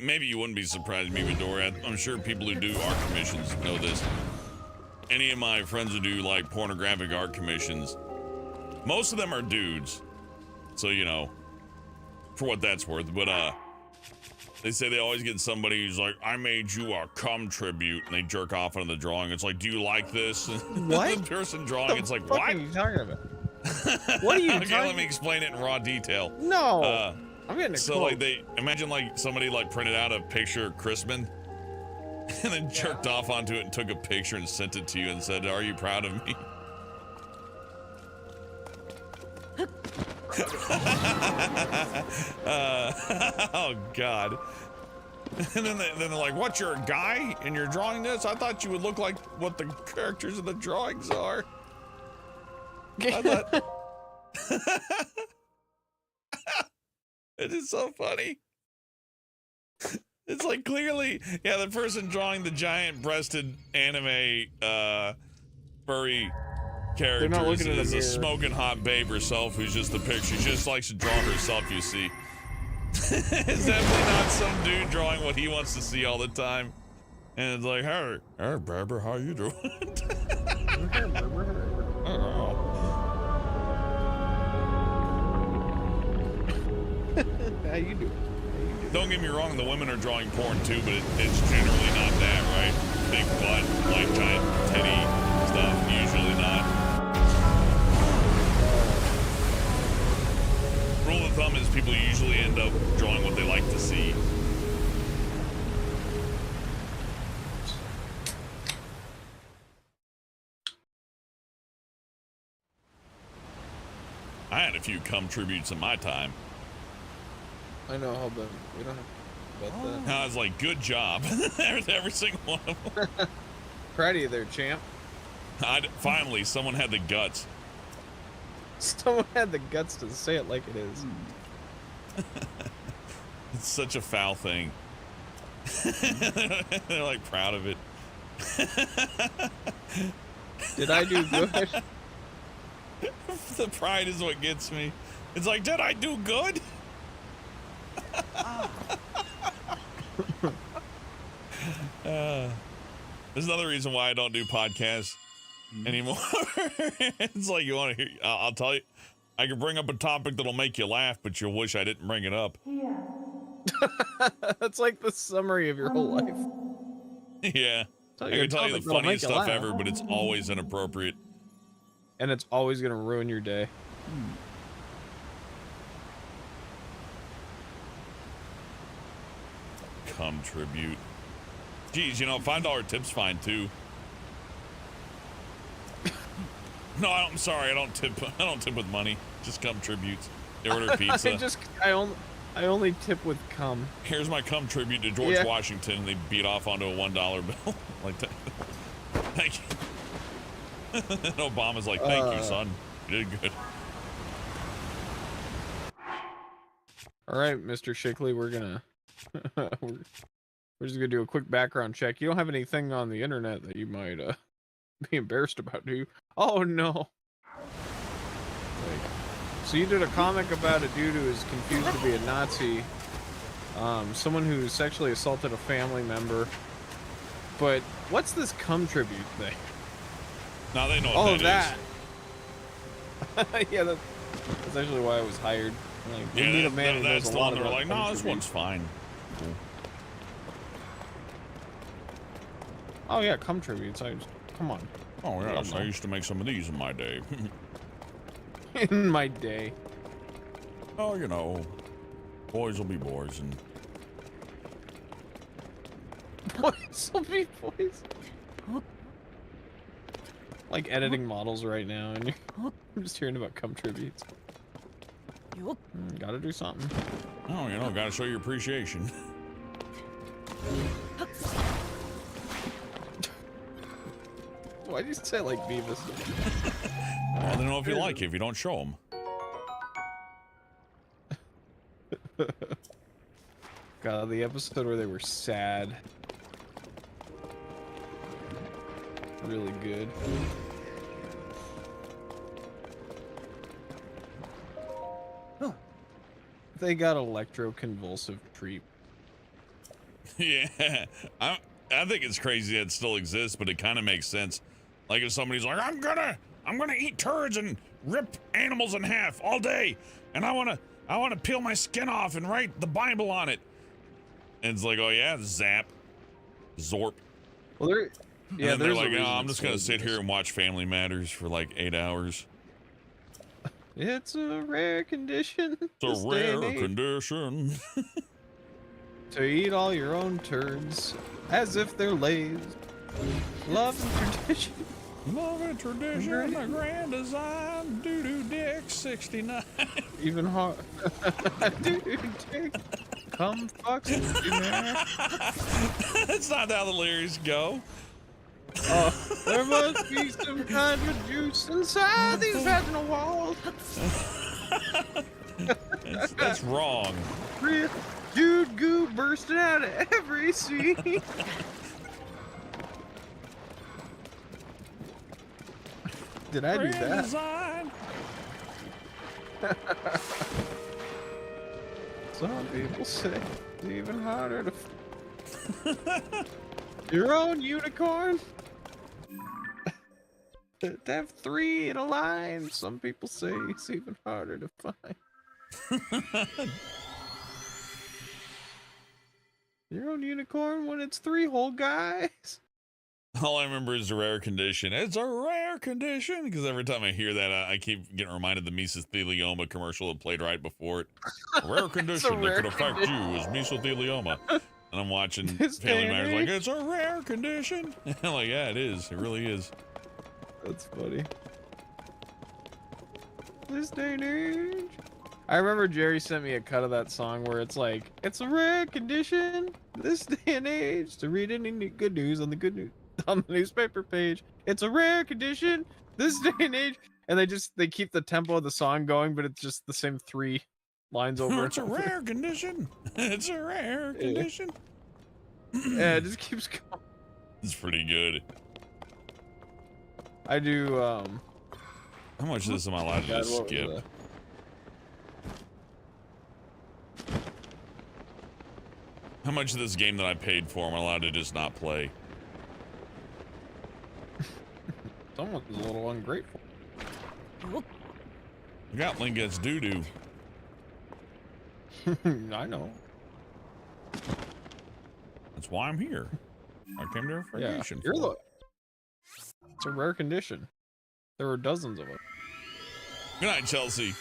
[SPEAKER 1] Maybe you wouldn't be surprised, me, Midori. I'm sure people who do art commissions know this. Any of my friends who do like pornographic art commissions, most of them are dudes. So, you know, for what that's worth. But they say they always get somebody who's like, I made you a cum tribute, and they jerk off on the drawing. It's like, do you like this?
[SPEAKER 5] What?
[SPEAKER 1] The person drawing, it's like,
[SPEAKER 5] What
[SPEAKER 1] what?
[SPEAKER 5] are you talking about? What are you
[SPEAKER 1] Okay, let
[SPEAKER 5] talking?
[SPEAKER 1] me explain it in raw detail.
[SPEAKER 5] No. I'm getting a
[SPEAKER 1] So
[SPEAKER 5] quote.
[SPEAKER 1] like they imagine like somebody like printed out a picture of Crispin and then jerked off onto it and took a picture and sent it to you and said, "Are you proud of me?" Oh God. And then they're like, "What? You're a guy and you're drawing this? I thought you would look like what the characters in the drawings are." I thought. It is so funny. It's like clearly, yeah, the person drawing the giant-breasted anime furry characters
[SPEAKER 5] looking in a
[SPEAKER 1] is a
[SPEAKER 5] mirror.
[SPEAKER 1] smoking hot babe herself who's just a picture. She just likes to draw herself, you see. It's definitely not some dude drawing what he wants to see all the time. And it's like, hey, Barbara, how you doing?
[SPEAKER 5] How you doing?
[SPEAKER 1] Don't get me wrong, the women are drawing porn too, but it's generally not that, right? Big butt, like giant titty stuff, usually not. Rule of thumb is people usually end up drawing what they like to see. I had a few cum tributes in my time.
[SPEAKER 5] I know, hold on. We don't have about that.
[SPEAKER 1] I was like, good job. Every single one of them.
[SPEAKER 5] Proud of you there, champ.
[SPEAKER 1] Finally, someone had the guts.
[SPEAKER 5] Someone had the guts to say it like it is.
[SPEAKER 1] It's such a foul thing. They're like proud of it.
[SPEAKER 5] Did I do good?
[SPEAKER 1] The pride is what gets me. It's like, did I do good? There's another reason why I don't do podcasts anymore. It's like, you want to hear, I'll tell you, I can bring up a topic that'll make you laugh, but you'll wish I didn't bring it up.
[SPEAKER 5] That's like the summary of your whole life.
[SPEAKER 1] Yeah.
[SPEAKER 5] Tell
[SPEAKER 1] I
[SPEAKER 5] you a
[SPEAKER 1] can tell you the
[SPEAKER 5] topic that'll
[SPEAKER 1] funniest
[SPEAKER 5] make you
[SPEAKER 1] stuff
[SPEAKER 5] laugh.
[SPEAKER 1] ever, but it's always inappropriate.
[SPEAKER 5] And it's always going to ruin your day.
[SPEAKER 1] Cum tribute. Geez, you know, $5 tip's fine too. No, I'm sorry, I don't tip with money. Just cum tributes. They order pizza.
[SPEAKER 5] I only tip with cum.
[SPEAKER 1] Here's my cum tribute to George
[SPEAKER 5] Yeah.
[SPEAKER 1] Washington. They beat off onto a $1 bill. Like that. Thank you. And Obama's like, thank you, son. You did good.
[SPEAKER 5] All right, Mr. Shickley, we're gonna we're just gonna do a quick background check. You don't have anything on the internet that you might be embarrassed about, do you? Oh no. Like, so you did a comic about a dude who is confused to be a Nazi, someone who sexually assaulted a family member. But what's this cum tribute thing?
[SPEAKER 1] Now they know what
[SPEAKER 5] Oh,
[SPEAKER 1] that
[SPEAKER 5] yeah, that's actually why I was hired. Like, we
[SPEAKER 1] is.
[SPEAKER 5] need
[SPEAKER 1] Yeah,
[SPEAKER 5] a man who knows
[SPEAKER 1] that's
[SPEAKER 5] a
[SPEAKER 1] the
[SPEAKER 5] lot
[SPEAKER 1] one. They're
[SPEAKER 5] about
[SPEAKER 1] like,
[SPEAKER 5] cum
[SPEAKER 1] no, this
[SPEAKER 5] tributes.
[SPEAKER 1] one's fine. Cool.
[SPEAKER 5] Oh yeah, cum tributes. Come on.
[SPEAKER 1] Oh, yes, I used to make some of these in my day.
[SPEAKER 5] In my day.
[SPEAKER 1] Oh, you know, boys will be boys, and
[SPEAKER 5] Boys will be boys. Like editing models right now, and I'm just hearing about cum tributes. Gotta do something.
[SPEAKER 1] oh, you know, gotta show your appreciation.
[SPEAKER 5] Why'd you say it like Beavis?
[SPEAKER 1] I don't know if you like it if you don't show them.
[SPEAKER 5] God, the episode where they were sad. Really good. They got electroconvulsive treatment.
[SPEAKER 1] Yeah, I think it's crazy that it still exists, but it kind of makes sense. Like if somebody's like, I'm gonna eat turds and rip animals in half all day, and I wanna peel my skin off and write the Bible on it. And it's like, oh yeah, zap, zorp.
[SPEAKER 5] Well, there. Yeah,
[SPEAKER 1] and they're
[SPEAKER 5] there's
[SPEAKER 1] like,
[SPEAKER 5] a
[SPEAKER 1] no,
[SPEAKER 5] reason
[SPEAKER 1] I'm just gonna
[SPEAKER 5] it's
[SPEAKER 1] sit
[SPEAKER 5] so
[SPEAKER 1] here and watch Family Matters for like 8 hours.
[SPEAKER 5] It's a rare condition.
[SPEAKER 1] It's a rare condition.
[SPEAKER 5] To eat all your own turds, as if they're Lay's. Love and tradition.
[SPEAKER 1] Love and tradition, the grand design, doo-doo dick 69.
[SPEAKER 5] Even hard. Dude, come fuck 69.
[SPEAKER 1] That's not how the lyrics go.
[SPEAKER 5] Oh, there must be some kind of juice inside these vaginal walls.
[SPEAKER 1] That's wrong.
[SPEAKER 5] Real Dude goo bursting out of every seam. Did I do
[SPEAKER 1] Grand
[SPEAKER 5] that?
[SPEAKER 1] design.
[SPEAKER 5] Some people say it's even harder to your own unicorn. To have 3 in a line, some people say it's even harder to find. Your own unicorn when it's 3 whole guys.
[SPEAKER 1] All I remember is the rare condition. It's a rare condition because every time I hear that, I keep getting reminded the mesothelioma commercial that played right before it. A rare condition that could affect you is mesothelioma. And I'm watching Family Matters like, it's a rare condition. I'm like, yeah, it is. It really is.
[SPEAKER 5] That's funny. This day and age. I remember Jerry sent me a cut of that song where it's like, it's a rare condition this day and age to read any good news on the good news on the newspaper page. It's a rare condition this day and age. And they keep the tempo of the song going, but it's just the same 3 lines over.
[SPEAKER 1] It's a rare condition. It's a rare condition.
[SPEAKER 5] Yeah, it just keeps going.
[SPEAKER 1] It's pretty good.
[SPEAKER 5] I do,
[SPEAKER 1] How much of this am I allowed to just skip? How much of this game that I paid for am I allowed to just not play?
[SPEAKER 5] Someone's a little ungrateful.
[SPEAKER 1] I got Link gets doo-doo.
[SPEAKER 5] I know.
[SPEAKER 1] That's why I'm here. I came to a vacation.
[SPEAKER 5] Yeah, it's a rare condition. There were dozens of them.
[SPEAKER 1] Good night, Chelsea.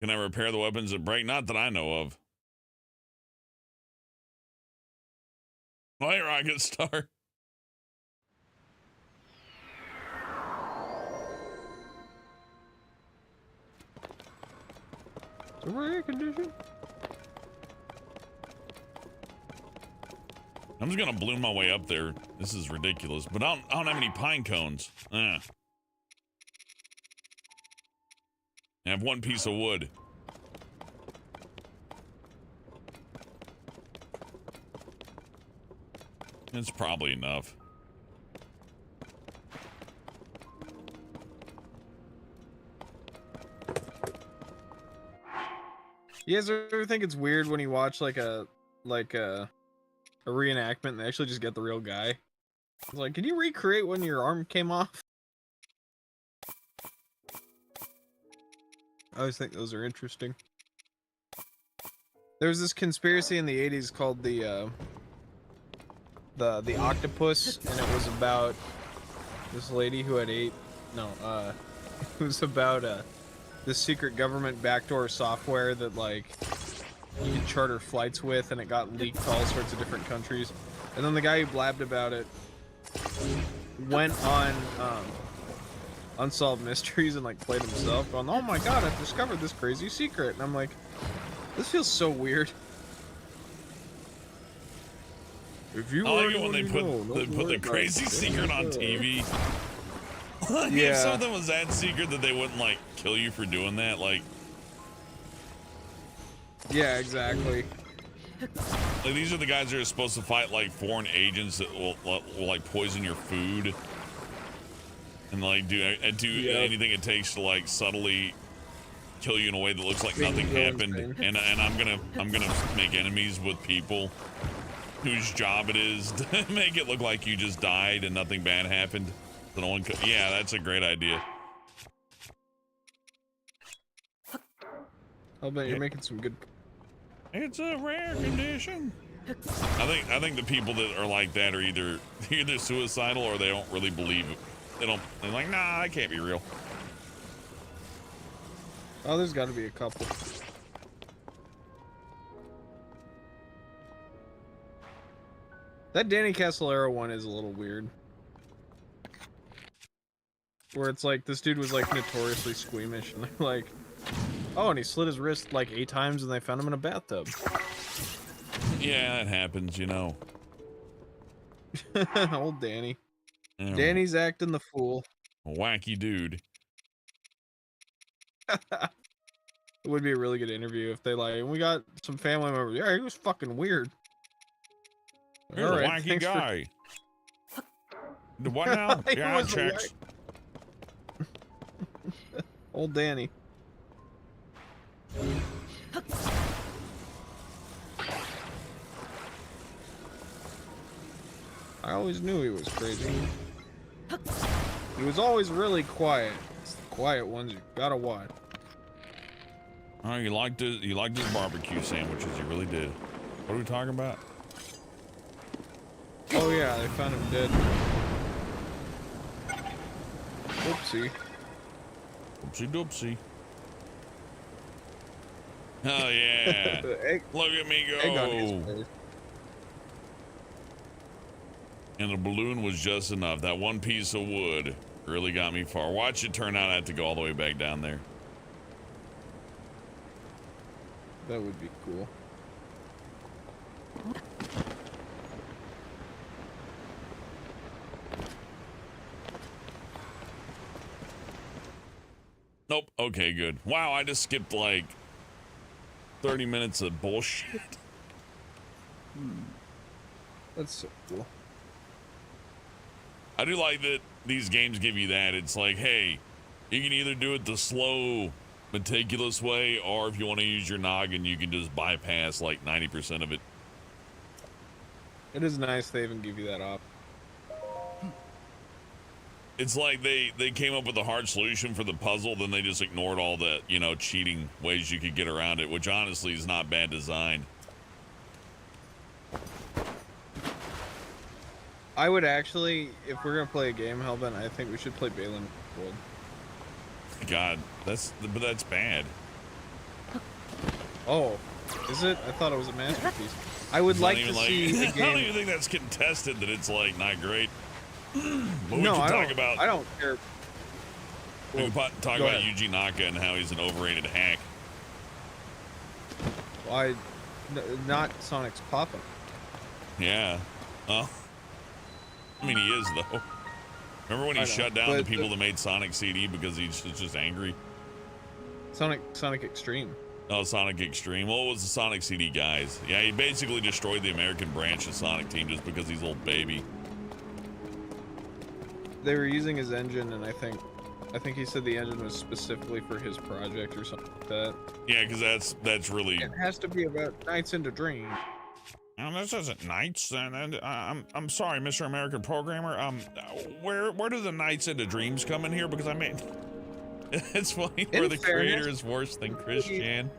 [SPEAKER 1] Can I repair the weapons that break? Not that I know of. Hey, Rocket Star.
[SPEAKER 5] It's a rare condition.
[SPEAKER 1] I'm just gonna balloon my way up there. This is ridiculous, but I don't have any pine cones. I have 1 piece of wood. It's probably enough.
[SPEAKER 5] You guys ever think it's weird when you watch like a reenactment and they actually just get the real guy? It's like, can you recreate when your arm came off? I always think those are interesting. There was this conspiracy in the 80s called the octopus, and it was about this lady who had it was about this secret government backdoor software that like you could charter flights with, and it got leaked to all sorts of different countries. And then the guy who blabbed about it went on Unsolved Mysteries and like played himself, going, "Oh my god, I've discovered this crazy secret." And I'm like, this feels so weird. If you
[SPEAKER 1] I like it when they put the crazy secret on TV. Like, if something was that secret that they wouldn't like kill you for doing that, like.
[SPEAKER 5] Yeah, exactly.
[SPEAKER 1] Like, these are the guys that are supposed to fight like foreign agents that will like poison your food, and like do anything it takes to like subtly kill you in a way that looks like nothing happened. And I'm gonna make enemies with people whose job it is to make it look like you just died and nothing bad happened. So no one could. Yeah, that's a great idea.
[SPEAKER 5] I'll bet you're making some good.
[SPEAKER 1] It's a rare condition. I think the people that are like that are either suicidal or they don't really believe it. They're like, nah, that can't be real.
[SPEAKER 5] Oh, there's got to be a couple. That Danny Casolaro one is a little weird. Where it's like, this dude was like notoriously squeamish, and they're like, oh, and he slit his wrist like 8 times and they found him in a bathtub.
[SPEAKER 1] Yeah, that happens, you know.
[SPEAKER 5] Old Danny.
[SPEAKER 1] Yeah.
[SPEAKER 5] Danny's acting the fool.
[SPEAKER 1] A wacky dude.
[SPEAKER 5] It would be a really good interview if they like, we got some family members. Yeah, he was fucking weird.
[SPEAKER 1] You're a wacky guy. The what now?
[SPEAKER 5] He
[SPEAKER 1] Yeah,
[SPEAKER 5] was a
[SPEAKER 1] checks.
[SPEAKER 5] Old Danny. I always knew he was crazy. He was always really quiet. It's the quiet ones you gotta watch.
[SPEAKER 1] Oh, you liked his barbecue sandwiches. You really did. What are we talking about?
[SPEAKER 5] Oh yeah, they found him dead. Oopsie.
[SPEAKER 1] Oopsie doopsie. Oh yeah.
[SPEAKER 5] Egg,
[SPEAKER 1] Look at me
[SPEAKER 5] egg on his
[SPEAKER 1] go.
[SPEAKER 5] face.
[SPEAKER 1] And the balloon was just enough. That one piece of wood really got me far. Watch it turn out. I have to go all the way back down there.
[SPEAKER 5] That would be cool.
[SPEAKER 1] Nope. Okay, good. Wow, I just skipped like 30 minutes of bullshit.
[SPEAKER 5] That's so cool.
[SPEAKER 1] I do like that these games give you that. It's like, hey, you can either do it the slow, meticulous way, or if you want to use your noggin, you can just bypass like 90% of it.
[SPEAKER 5] It is nice they even give you that option.
[SPEAKER 1] It's like they came up with a hard solution for the puzzle, then they just ignored all the, you know, cheating ways you could get around it, which honestly is not bad design.
[SPEAKER 5] I would actually, if we're gonna play a game, Hellbent, I think we should play Balin World.
[SPEAKER 1] God, but that's bad.
[SPEAKER 5] Oh, is it? I thought it was a masterpiece. I would
[SPEAKER 1] It's
[SPEAKER 5] like
[SPEAKER 1] not
[SPEAKER 5] to
[SPEAKER 1] even
[SPEAKER 5] see a
[SPEAKER 1] I don't
[SPEAKER 5] game.
[SPEAKER 1] even think that's contested that it's like not great. But we
[SPEAKER 5] No,
[SPEAKER 1] can
[SPEAKER 5] I
[SPEAKER 1] talk
[SPEAKER 5] don't.
[SPEAKER 1] about
[SPEAKER 5] I don't care.
[SPEAKER 1] we can talk
[SPEAKER 5] Go
[SPEAKER 1] about
[SPEAKER 5] ahead.
[SPEAKER 1] Yuji Naka and how he's an overrated hack.
[SPEAKER 5] Why? Not Sonic's Papa.
[SPEAKER 1] Yeah. Well, I mean, he is though. Remember when he
[SPEAKER 5] I know,
[SPEAKER 1] shut down the
[SPEAKER 5] but
[SPEAKER 1] people that made Sonic CD because he's just angry?
[SPEAKER 5] Sonic Extreme.
[SPEAKER 1] Oh, Sonic Extreme. Well, it was the Sonic CD guys. Yeah, he basically destroyed the American branch of Sonic Team just because he's a little baby.
[SPEAKER 5] They were using his engine, and I think he said the engine was specifically for his project or something like that.
[SPEAKER 1] Yeah, because that's really.
[SPEAKER 5] It has to be about Nights into Dream.
[SPEAKER 1] This isn't Nights, and I'm sorry, Mr. American Programmer. Where do the Nights into Dreams come in here? Because I mean, it's funny where the creator is worse than Christian.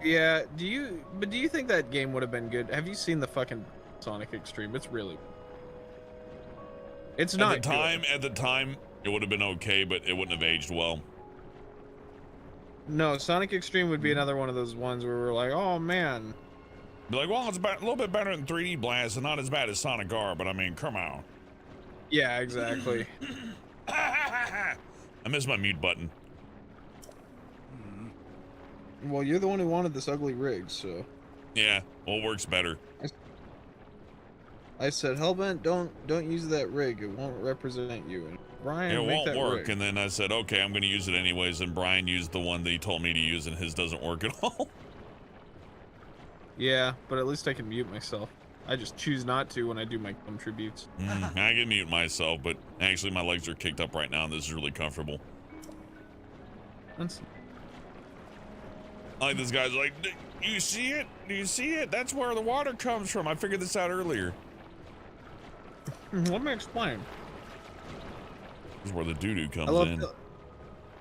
[SPEAKER 5] Yeah. Do you think that game would have been good? Have you seen the fucking Sonic Extreme? It's really. It's not
[SPEAKER 1] At the time, it would have been okay, but it wouldn't have aged well.
[SPEAKER 5] No, Sonic Extreme would be another one of those ones where we're like, oh man.
[SPEAKER 1] Be like, well, it's about a little bit better than 3D Blast and not as bad as Sonic R, but I mean, come on.
[SPEAKER 5] Yeah, exactly.
[SPEAKER 1] I missed my mute button.
[SPEAKER 5] Well, you're the one who wanted this ugly rig, so.
[SPEAKER 1] Yeah, well, it works better.
[SPEAKER 5] I said, Hellbent, don't use that rig. It won't represent you. And Brian,
[SPEAKER 1] It
[SPEAKER 5] make
[SPEAKER 1] won't
[SPEAKER 5] that
[SPEAKER 1] work.
[SPEAKER 5] rig.
[SPEAKER 1] And then I said, okay, I'm going to use it anyways. And Brian used the one that he told me to use, and his doesn't work at all.
[SPEAKER 5] Yeah, but at least I can mute myself. I just choose not to when I do my contributes.
[SPEAKER 1] I can mute myself, but actually my legs are kicked up right now, and this is really comfortable.
[SPEAKER 5] That's...
[SPEAKER 1] Like this guy's like, do you see it? Do you see it? That's where the water comes from. I figured this out earlier.
[SPEAKER 5] Let me explain.
[SPEAKER 1] This is where the doo-doo comes in.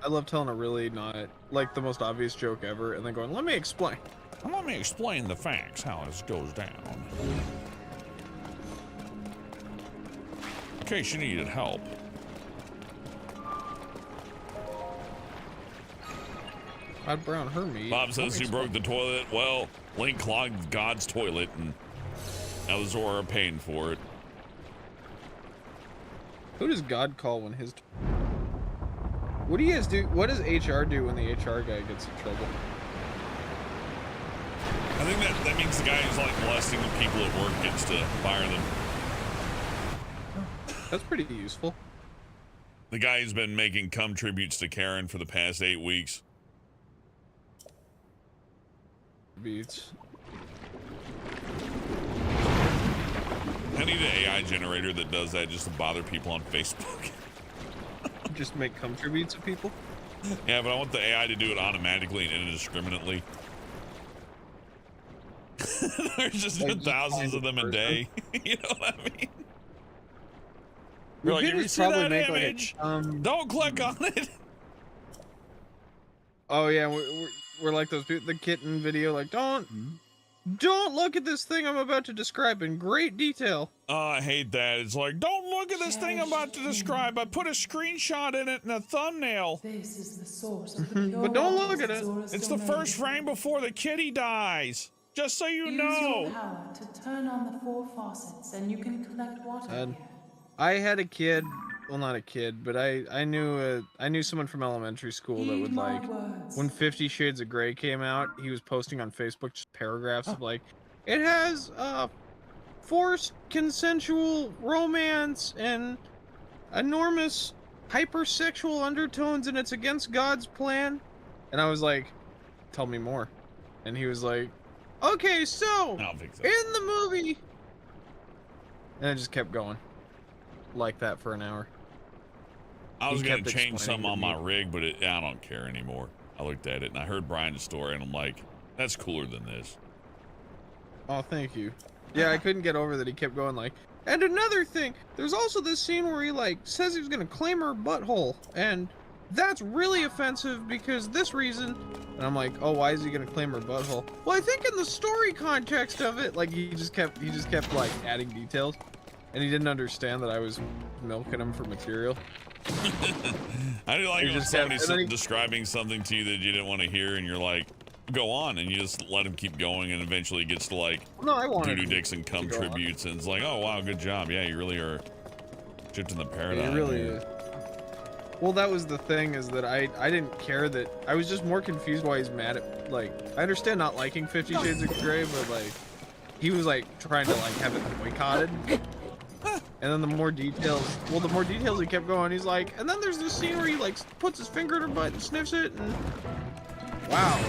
[SPEAKER 5] I love telling a really not, like, the most obvious joke ever, and then going, let me explain.
[SPEAKER 1] Well, let me explain the facts, how this goes down. In case you needed help.
[SPEAKER 5] I'd brown her meat.
[SPEAKER 1] Bob says who broke the toilet? Well, Link clogged God's toilet, and now the Zora are paying for it.
[SPEAKER 5] Who does God call when his... What do you guys do? What does HR do when the HR guy gets in trouble?
[SPEAKER 1] I think that means the guy who's like molesting the people at work gets to fire them.
[SPEAKER 5] That's pretty useful.
[SPEAKER 1] The guy who's been making cum tributes to Karen for the past 8 weeks.
[SPEAKER 5] beats.
[SPEAKER 1] I need an AI generator that does that just to bother people on Facebook.
[SPEAKER 5] Just make contributes of people.
[SPEAKER 1] Yeah, but I want the AI to do it automatically and indiscriminately. There's just
[SPEAKER 5] Like,
[SPEAKER 1] thousands of them a day. You know what I mean? You're like,
[SPEAKER 5] could
[SPEAKER 1] if you
[SPEAKER 5] just
[SPEAKER 1] see
[SPEAKER 5] probably
[SPEAKER 1] that
[SPEAKER 5] make, like,
[SPEAKER 1] image,
[SPEAKER 5] a,
[SPEAKER 1] don't click on it.
[SPEAKER 5] Oh yeah, we're like those people. The kitten video, like don't look at this thing I'm about to describe in great detail.
[SPEAKER 1] Oh, I hate that. It's like, don't look at this thing I'm about to describe. I put a screenshot in it in a thumbnail.
[SPEAKER 10] This is the source of the pure
[SPEAKER 5] But don't look
[SPEAKER 10] waters
[SPEAKER 5] at
[SPEAKER 10] of
[SPEAKER 5] it.
[SPEAKER 10] Zora's
[SPEAKER 1] It's the
[SPEAKER 10] domain.
[SPEAKER 1] first frame before the kitty dies. Just so you
[SPEAKER 10] Use
[SPEAKER 1] know.
[SPEAKER 10] your power to turn on the 4 faucets, and you can collect water
[SPEAKER 5] And
[SPEAKER 10] here.
[SPEAKER 5] I had a kid, well not a kid, but I knew someone from elementary school that would
[SPEAKER 10] Heed my
[SPEAKER 5] like
[SPEAKER 10] words.
[SPEAKER 5] when 50 Shades of Grey came out, he was posting on Facebook just paragraphs of like, it has forced consensual romance and enormous hypersexual undertones, and it's against God's plan. And I was like, tell me more. And he was like, okay, so
[SPEAKER 1] I'll fix it.
[SPEAKER 5] in the movie, and it just kept going like that for an hour.
[SPEAKER 1] I was
[SPEAKER 5] He
[SPEAKER 1] going
[SPEAKER 5] kept
[SPEAKER 1] to change
[SPEAKER 5] explaining
[SPEAKER 1] something on
[SPEAKER 5] to
[SPEAKER 1] my
[SPEAKER 5] me.
[SPEAKER 1] rig, but I don't care anymore. I looked at it and I heard Brian's story and I'm like, that's cooler than this.
[SPEAKER 5] Oh, thank you. Yeah, I couldn't get over that he kept going like, and another thing, there's also this scene where he like says he's gonna claim her butthole, and that's really offensive because this reason. And I'm like, oh, why is he gonna claim her butthole? Well, I think in the story context of it, like he just kept like adding details, and he didn't understand that I was milking him for material.
[SPEAKER 1] I do like
[SPEAKER 5] You
[SPEAKER 1] when
[SPEAKER 5] just have-
[SPEAKER 1] somebody's
[SPEAKER 5] and then he-
[SPEAKER 1] describing something to you that you didn't want to hear and you're like, go on, and you just let him keep going, and eventually it gets to like
[SPEAKER 5] No, I wanted
[SPEAKER 1] doo-doo dicks and cum
[SPEAKER 5] to go on.
[SPEAKER 1] tributes, and it's like, oh wow, good job. Yeah, you really are shifting the
[SPEAKER 5] Yeah,
[SPEAKER 1] paradigm.
[SPEAKER 5] it really
[SPEAKER 1] here.
[SPEAKER 5] is. Well, that was the thing, is that I didn't care that I was just more confused why he's mad at, like, I understand not liking 50 Shades of Grey, but like he was like trying to like have it boycotted. And then the more details he kept going, he's like, and then there's this scene where he like puts his finger in her butt and sniffs it, and wow,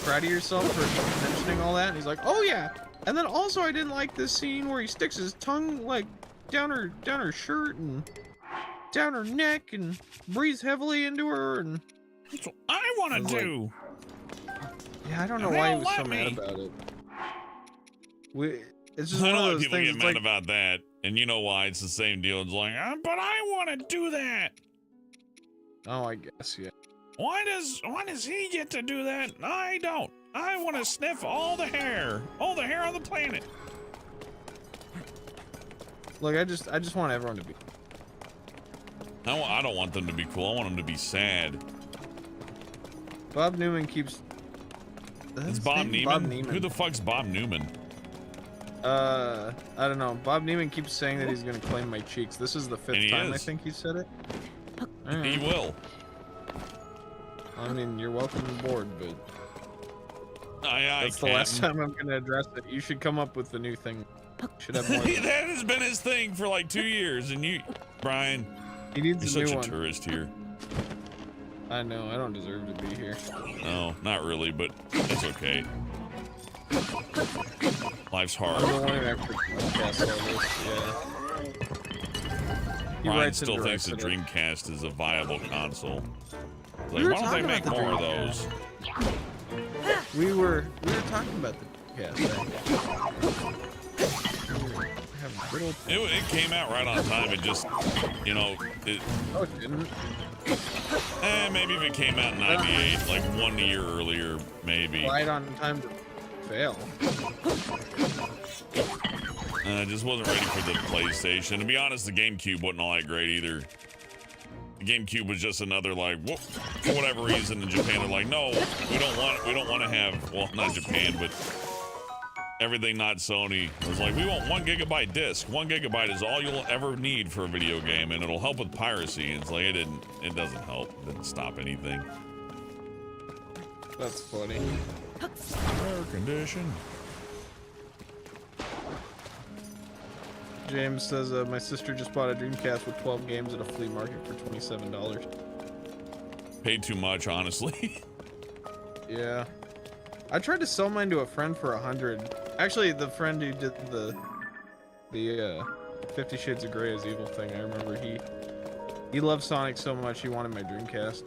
[SPEAKER 5] proud of yourself for mentioning all that. And he's like, oh yeah, and then also I didn't like this scene where he sticks his tongue like down her shirt and down her neck and breathes heavily into her, and
[SPEAKER 1] That's what I want to
[SPEAKER 5] was like,
[SPEAKER 1] do.
[SPEAKER 5] yeah, I don't know
[SPEAKER 1] And they
[SPEAKER 5] why he
[SPEAKER 1] don't
[SPEAKER 5] was so
[SPEAKER 1] let
[SPEAKER 5] mad
[SPEAKER 1] me.
[SPEAKER 5] about it. It's just
[SPEAKER 1] I
[SPEAKER 5] one
[SPEAKER 1] know
[SPEAKER 5] of
[SPEAKER 1] why
[SPEAKER 5] those
[SPEAKER 1] people
[SPEAKER 5] things.
[SPEAKER 1] get
[SPEAKER 5] It's
[SPEAKER 1] mad
[SPEAKER 5] like,
[SPEAKER 1] about that, and you know why? It's the same deal. It's like, but I want to do that.
[SPEAKER 5] oh, I guess, yeah.
[SPEAKER 1] Why does he get to do that? I don't. I want to sniff all the hair on the planet.
[SPEAKER 5] Look, I just want everyone to be.
[SPEAKER 1] I don't want them to be cool. I want them to be sad.
[SPEAKER 5] Bob Newman keeps.
[SPEAKER 1] It's Bob Neiman.
[SPEAKER 5] Bob Neiman.
[SPEAKER 1] Who the fuck's Bob Newman?
[SPEAKER 5] I don't know. Bob Neiman keeps saying that he's gonna claim my cheeks. This is the
[SPEAKER 1] And
[SPEAKER 5] 5th
[SPEAKER 1] he
[SPEAKER 5] time I
[SPEAKER 1] is.
[SPEAKER 5] think he said it.
[SPEAKER 1] He will.
[SPEAKER 5] I mean, you're welcome aboard, but
[SPEAKER 1] Aye,
[SPEAKER 5] that's the last time I'm gonna address it. You should come up with the new thing. Should have more.
[SPEAKER 1] That has been his thing for like 2 years, and you, Brian,
[SPEAKER 5] He needs
[SPEAKER 1] you're
[SPEAKER 5] a
[SPEAKER 1] such
[SPEAKER 5] new
[SPEAKER 1] a
[SPEAKER 5] one.
[SPEAKER 1] tourist here.
[SPEAKER 5] I know. I don't deserve to be here.
[SPEAKER 1] No, not really, but it's okay. Life's hard.
[SPEAKER 5] I'm the one who actually podcasts all this. Yeah. He
[SPEAKER 1] Brian
[SPEAKER 5] writes and
[SPEAKER 1] still thinks
[SPEAKER 5] directs
[SPEAKER 1] the
[SPEAKER 5] it.
[SPEAKER 1] Dreamcast is a viable console. Like,
[SPEAKER 5] We were
[SPEAKER 1] why don't they
[SPEAKER 5] talking
[SPEAKER 1] make
[SPEAKER 5] about the
[SPEAKER 1] more of
[SPEAKER 5] Dreamcast.
[SPEAKER 1] those?
[SPEAKER 5] We were talking about the cast.
[SPEAKER 1] It came out right on time. It just, you know,
[SPEAKER 5] Oh, it didn't.
[SPEAKER 1] maybe if it came out in '98, like 1 year earlier, maybe.
[SPEAKER 5] Right on time to fail.
[SPEAKER 1] I just wasn't ready for the PlayStation. To be honest, the GameCube wasn't all that great either. The GameCube was just another like, for whatever reason in Japan they're like, no, we don't want to have, well, not Japan, but everything not Sony. It was like, we want 1 gigabyte disc. 1 gigabyte is all you'll ever need for a video game, and it'll help with piracy. And it's like, it doesn't help. It didn't stop anything.
[SPEAKER 5] That's funny.
[SPEAKER 1] Air condition.
[SPEAKER 5] James says, my sister just bought a Dreamcast with 12 games at a flea market for $27.
[SPEAKER 1] Paid too much, honestly.
[SPEAKER 5] Yeah. I tried to sell mine to a friend for 100. Actually, the friend who did the 50 Shades of Grey is Evil thing. I remember he loved Sonic so much he wanted my Dreamcast.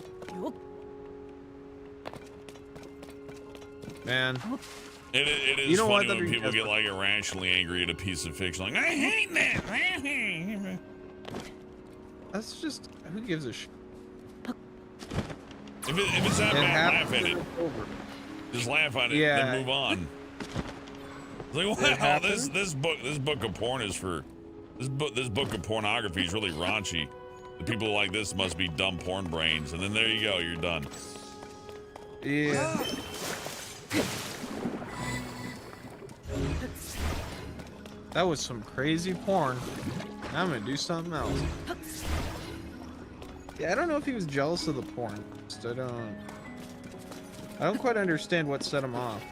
[SPEAKER 5] Man.
[SPEAKER 1] It is funny when people get like irrationally angry at a piece of fiction, like I hate that.
[SPEAKER 5] That's just, who gives a shit?
[SPEAKER 1] If it's that bad, laugh at it. Just laugh at it, then move on. It's like, wow, this book of porn is for this book of pornography is really raunchy. The people like this must be dumb porn brains, and then there you go, you're done.
[SPEAKER 5] Yeah. That was some crazy porn. Now I'm gonna do something else. Yeah, I don't know if he was jealous of the porn. I don't quite understand what set him off.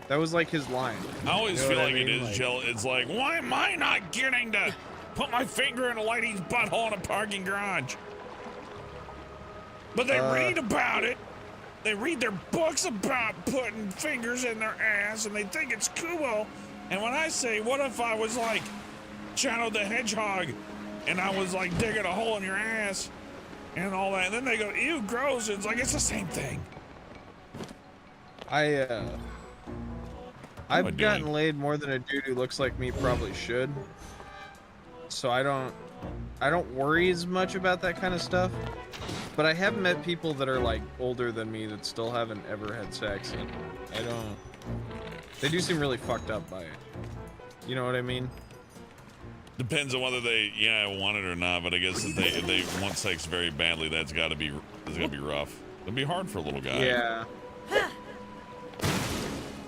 [SPEAKER 5] That was like his line.
[SPEAKER 1] I always feel like it is jealous. It's like, why am I not getting to put my finger in a lady's butthole in a parking garage? But they read about it. They read their books about putting fingers in their ass, and they think it's cool. And when I say, what if I was like Shadow the Hedgehog, and I was like digging a hole in your ass, and all that, and then they go, ew, gross. It's like, it's the same thing.
[SPEAKER 5] I've gotten laid more than a dude who looks like me probably should. So I don't worry as much about that kind of stuff. But I have met people that are like older than me that still haven't ever had sex, and they do seem really fucked up by it. You know what I mean?
[SPEAKER 1] Depends on whether they want it or not, but I guess if they want sex very badly, that's gotta be rough. It'd be hard for a little guy.
[SPEAKER 5] Yeah.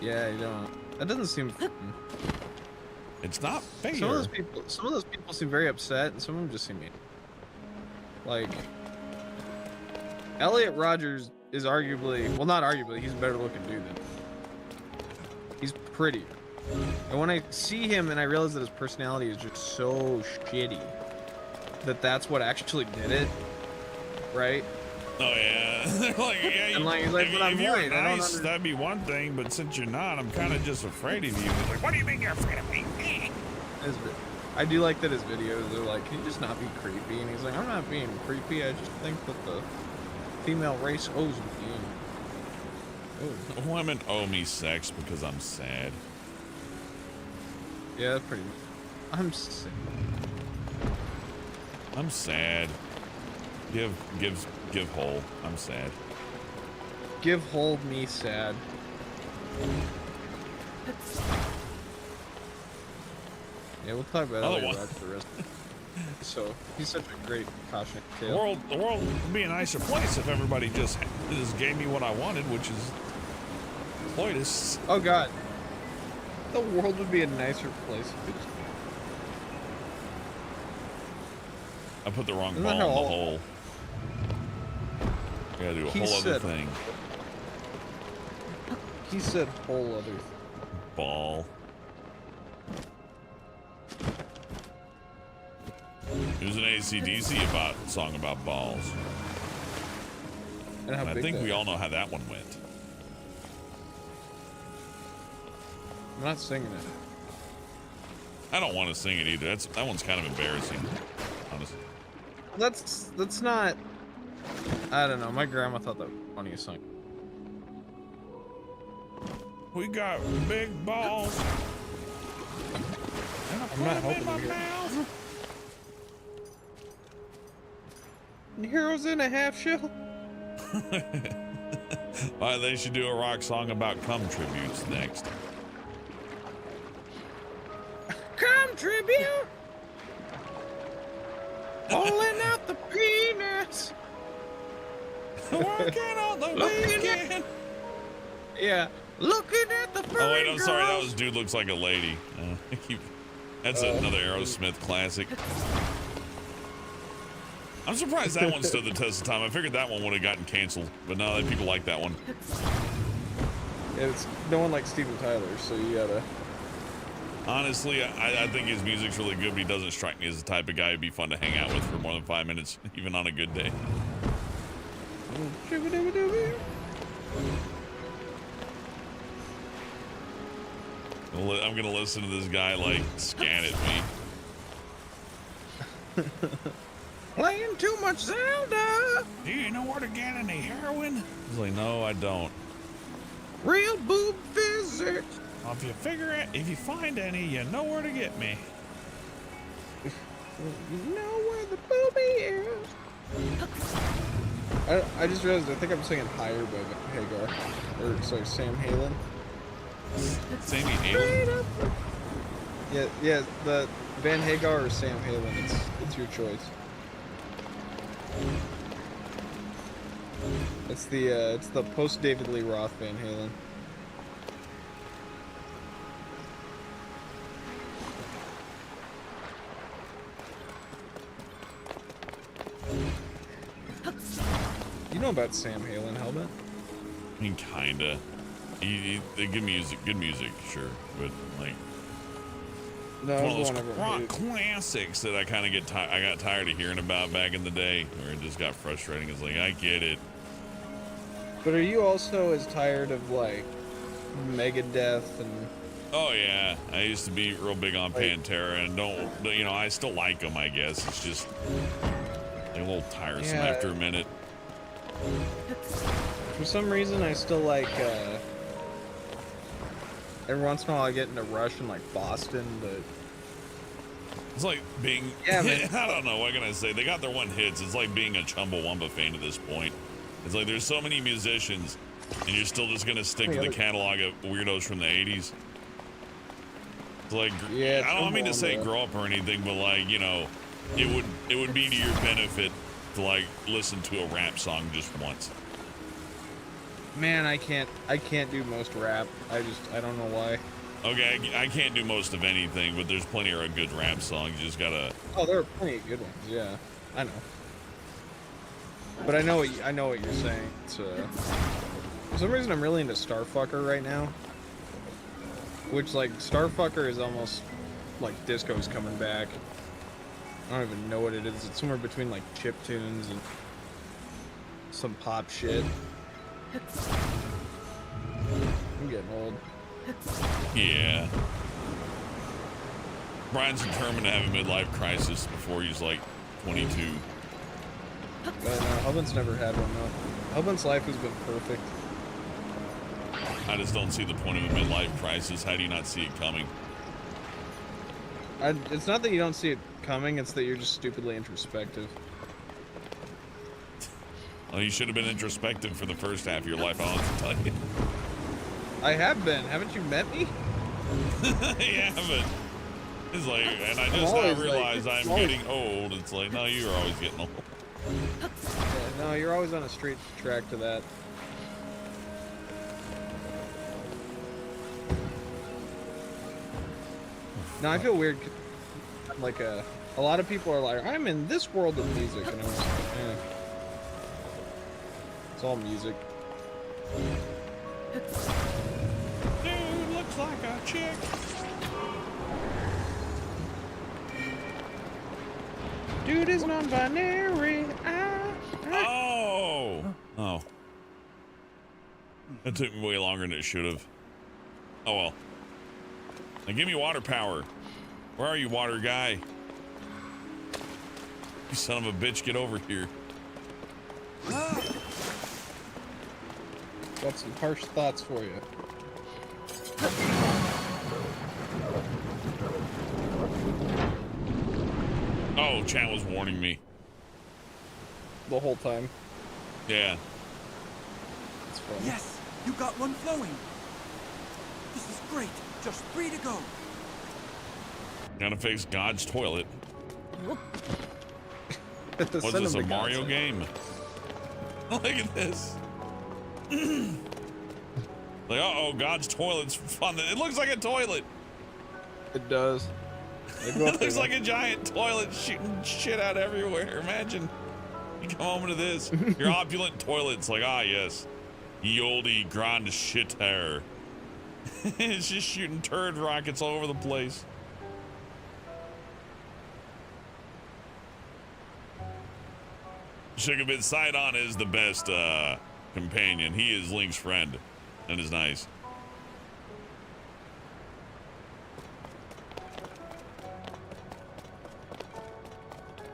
[SPEAKER 5] Yeah, you don't. That doesn't seem fun.
[SPEAKER 1] It's not fair.
[SPEAKER 5] Some of those people seem very upset, and some of them just seem mean. Like, Elliot Rogers is arguably, well, not arguably, he's a better looking dude than. He's pretty. And when I see him and I realize that his personality is just so shitty, that's what actually did it, right?
[SPEAKER 1] Oh yeah, they're like, yeah.
[SPEAKER 5] And like, he's like, but I'm
[SPEAKER 1] if you're
[SPEAKER 5] white.
[SPEAKER 1] nice, that'd be one thing, but since you're not, I'm kind of just afraid of you. He's like, what do you mean you're afraid of me?
[SPEAKER 5] I do like that his videos are like, can you just not be creepy? And he's like, I'm not being creepy. I just think that the female race owes me.
[SPEAKER 1] Women owe me sex because I'm sad.
[SPEAKER 5] Yeah, that's pretty. I'm sad.
[SPEAKER 1] I'm sad. Give hole. I'm sad.
[SPEAKER 5] Give hold me sad. Yeah, we'll talk about it later for the rest. So he's such a great cautionary tale.
[SPEAKER 1] The world would be a nicer place if everybody just gave me what I wanted, which is coitus.
[SPEAKER 5] Oh God, the world would be a nicer place if it just...
[SPEAKER 1] I put the wrong ball in the hole. I gotta do a whole other thing.
[SPEAKER 5] He said whole other thing.
[SPEAKER 1] Ball. There's an AC/DC song about balls.
[SPEAKER 5] And
[SPEAKER 1] I think we all know how that one went.
[SPEAKER 5] I'm not singing it.
[SPEAKER 1] I don't want to sing it either. That one's kind of embarrassing, honestly.
[SPEAKER 5] That's not. I don't know. My grandma thought that was the funniest song.
[SPEAKER 1] We got big balls. And I put them in my mouth.
[SPEAKER 5] Heroes in a half shell.
[SPEAKER 1] Why, they should do a rock song about cum tributes next.
[SPEAKER 5] Cum tribute. Pulling out the penis.
[SPEAKER 1] Working on the weekend.
[SPEAKER 5] Yeah. Looking at the
[SPEAKER 1] Oh wait, I'm sorry. That was Dude Looks Like a Lady. That's another Aerosmith classic. I'm surprised that one stood the test of time. I figured that one would have gotten canceled, but no, people like that one.
[SPEAKER 5] Yeah, no one likes Steven Tyler, so you gotta.
[SPEAKER 1] Honestly, I think his music's really good, but he doesn't strike me as the type of guy who'd be fun to hang out with for more than 5 minutes, even on a good day. I'm gonna listen to this guy like scan at me.
[SPEAKER 5] Playing too much Zelda.
[SPEAKER 1] Do you know where to get any heroin? He's like, no, I don't.
[SPEAKER 5] Real boob physics.
[SPEAKER 1] Well, if you find any, you know where to get me.
[SPEAKER 5] You know where the booby is. I just realized I think I'm singing Higher by Hagar. Or sorry, Sam Halen.
[SPEAKER 1] Sammy Halen?
[SPEAKER 5] Yeah, the Van Hagar or Sam Halen, it's your choice. It's the post David Lee Roth Van Halen. You know about Sam Halen, Helmet?
[SPEAKER 1] I mean, kinda. Good music, sure, but like
[SPEAKER 5] No,
[SPEAKER 1] one of
[SPEAKER 5] it was
[SPEAKER 1] those
[SPEAKER 5] the one everyone hated.
[SPEAKER 1] classics that I kind of I got tired of hearing about back in the day, where it just got frustrating. It's like I get it.
[SPEAKER 5] But are you also as tired of like Megadeth and?
[SPEAKER 1] Oh yeah, I used to be real big on Pantera, and I still like them. I guess it's just a little tiresome
[SPEAKER 5] Yeah.
[SPEAKER 1] after a minute.
[SPEAKER 5] For some reason, I still like. Every once in a while, I get into Rush in like Boston, but
[SPEAKER 1] It's like being.
[SPEAKER 5] Yeah, man.
[SPEAKER 1] I don't know. What can I say? They got their one hits. It's like being a Chumbawamba fan at this point. It's like there's so many musicians, and you're still just gonna stick to the catalog of weirdos from the '80s. It's like,
[SPEAKER 5] Yeah,
[SPEAKER 1] I don't mean to say
[SPEAKER 5] Chumbawamba.
[SPEAKER 1] grow up or anything, but like, it would be to your benefit to like listen to a rap song just once.
[SPEAKER 5] man, I can't do most rap. I don't know why.
[SPEAKER 1] Okay, I can't do most of anything, but there's plenty of good rap songs. You just gotta.
[SPEAKER 5] Oh, there are plenty of good ones. Yeah, I know. But I know what you're saying. It's for some reason I'm really into Starfucker right now. Which like Starfucker is almost like disco's coming back. I don't even know what it is. It's somewhere between like chip tunes and some pop shit. I'm getting old.
[SPEAKER 1] Yeah. Brian's determined to have a midlife crisis before he's like 22.
[SPEAKER 5] But no, Hubman's never had one though. Hubman's life has been perfect.
[SPEAKER 1] I just don't see the point of a midlife crisis. How do you not see it coming?
[SPEAKER 5] It's not that you don't see it coming, it's that you're just stupidly introspective.
[SPEAKER 1] Well, you should have been introspective for the first half of your life, I'll have to tell you.
[SPEAKER 5] I have been. Haven't you met me?
[SPEAKER 1] Yeah, but it's like, and I just now
[SPEAKER 5] always
[SPEAKER 1] realize
[SPEAKER 5] like-
[SPEAKER 1] I'm getting old. It's like, no, you're always getting old.
[SPEAKER 5] Yeah, no, you're always on a straight track to that. No, I feel weird. Like a lot of people are like, I'm in this world of music, and I'm like, eh. It's all music.
[SPEAKER 1] Dude, looks like a chick.
[SPEAKER 5] Dude is non-binary.
[SPEAKER 1] Oh. That took me way longer than it should have. Oh well. Now give me water power. Where are you, water guy? You son of a bitch, get over here.
[SPEAKER 5] Got some harsh thoughts for you.
[SPEAKER 1] Oh, chat was warning me.
[SPEAKER 5] The whole time.
[SPEAKER 1] Yeah.
[SPEAKER 5] It's fun.
[SPEAKER 9] Yes, you got one flowing. This is great. Just 3 to go.
[SPEAKER 1] Gotta fix God's toilet.
[SPEAKER 5] Send
[SPEAKER 1] What's
[SPEAKER 5] him
[SPEAKER 1] this,
[SPEAKER 5] to
[SPEAKER 1] a Mario
[SPEAKER 5] God's
[SPEAKER 1] game? Look at this. Like, uh-oh, God's toilet's fun. It looks like a toilet.
[SPEAKER 5] It does.
[SPEAKER 1] It looks like a giant toilet shooting shit out everywhere. Imagine you come home to this. Your opulent toilet's like, ah, yes. Ye olde grand shitter. It's just shooting turd rockets all over the place. Sugarbit Sidon is the best companion. He is Link's friend. That is nice.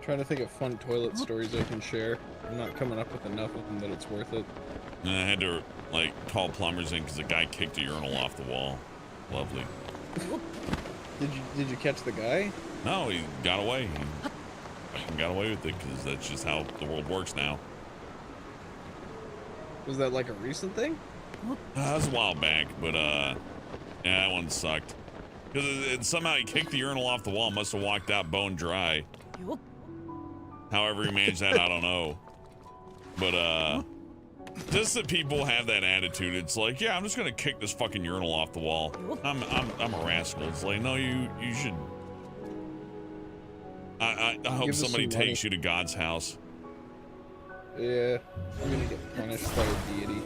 [SPEAKER 5] trying to think of fun toilet stories I can share. I'm not coming up with enough of them that it's worth it.
[SPEAKER 1] And I had to like call plumbers in because the guy kicked a urinal off the wall. Lovely.
[SPEAKER 5] Did you catch the guy?
[SPEAKER 1] No, he got away. He fucking got away with it because that's just how the world works now.
[SPEAKER 5] Was that like a recent thing?
[SPEAKER 1] That was a while back, but yeah, that one sucked. Because somehow he kicked the urinal off the wall, must have walked out bone dry. However he managed that, I don't know. But just that people have that attitude, it's like, yeah, I'm just gonna kick this fucking urinal off the wall. I'm a rascal. It's like, no, you should. I hope somebody takes you to God's house.
[SPEAKER 5] Yeah, I'm gonna get punished by a deity.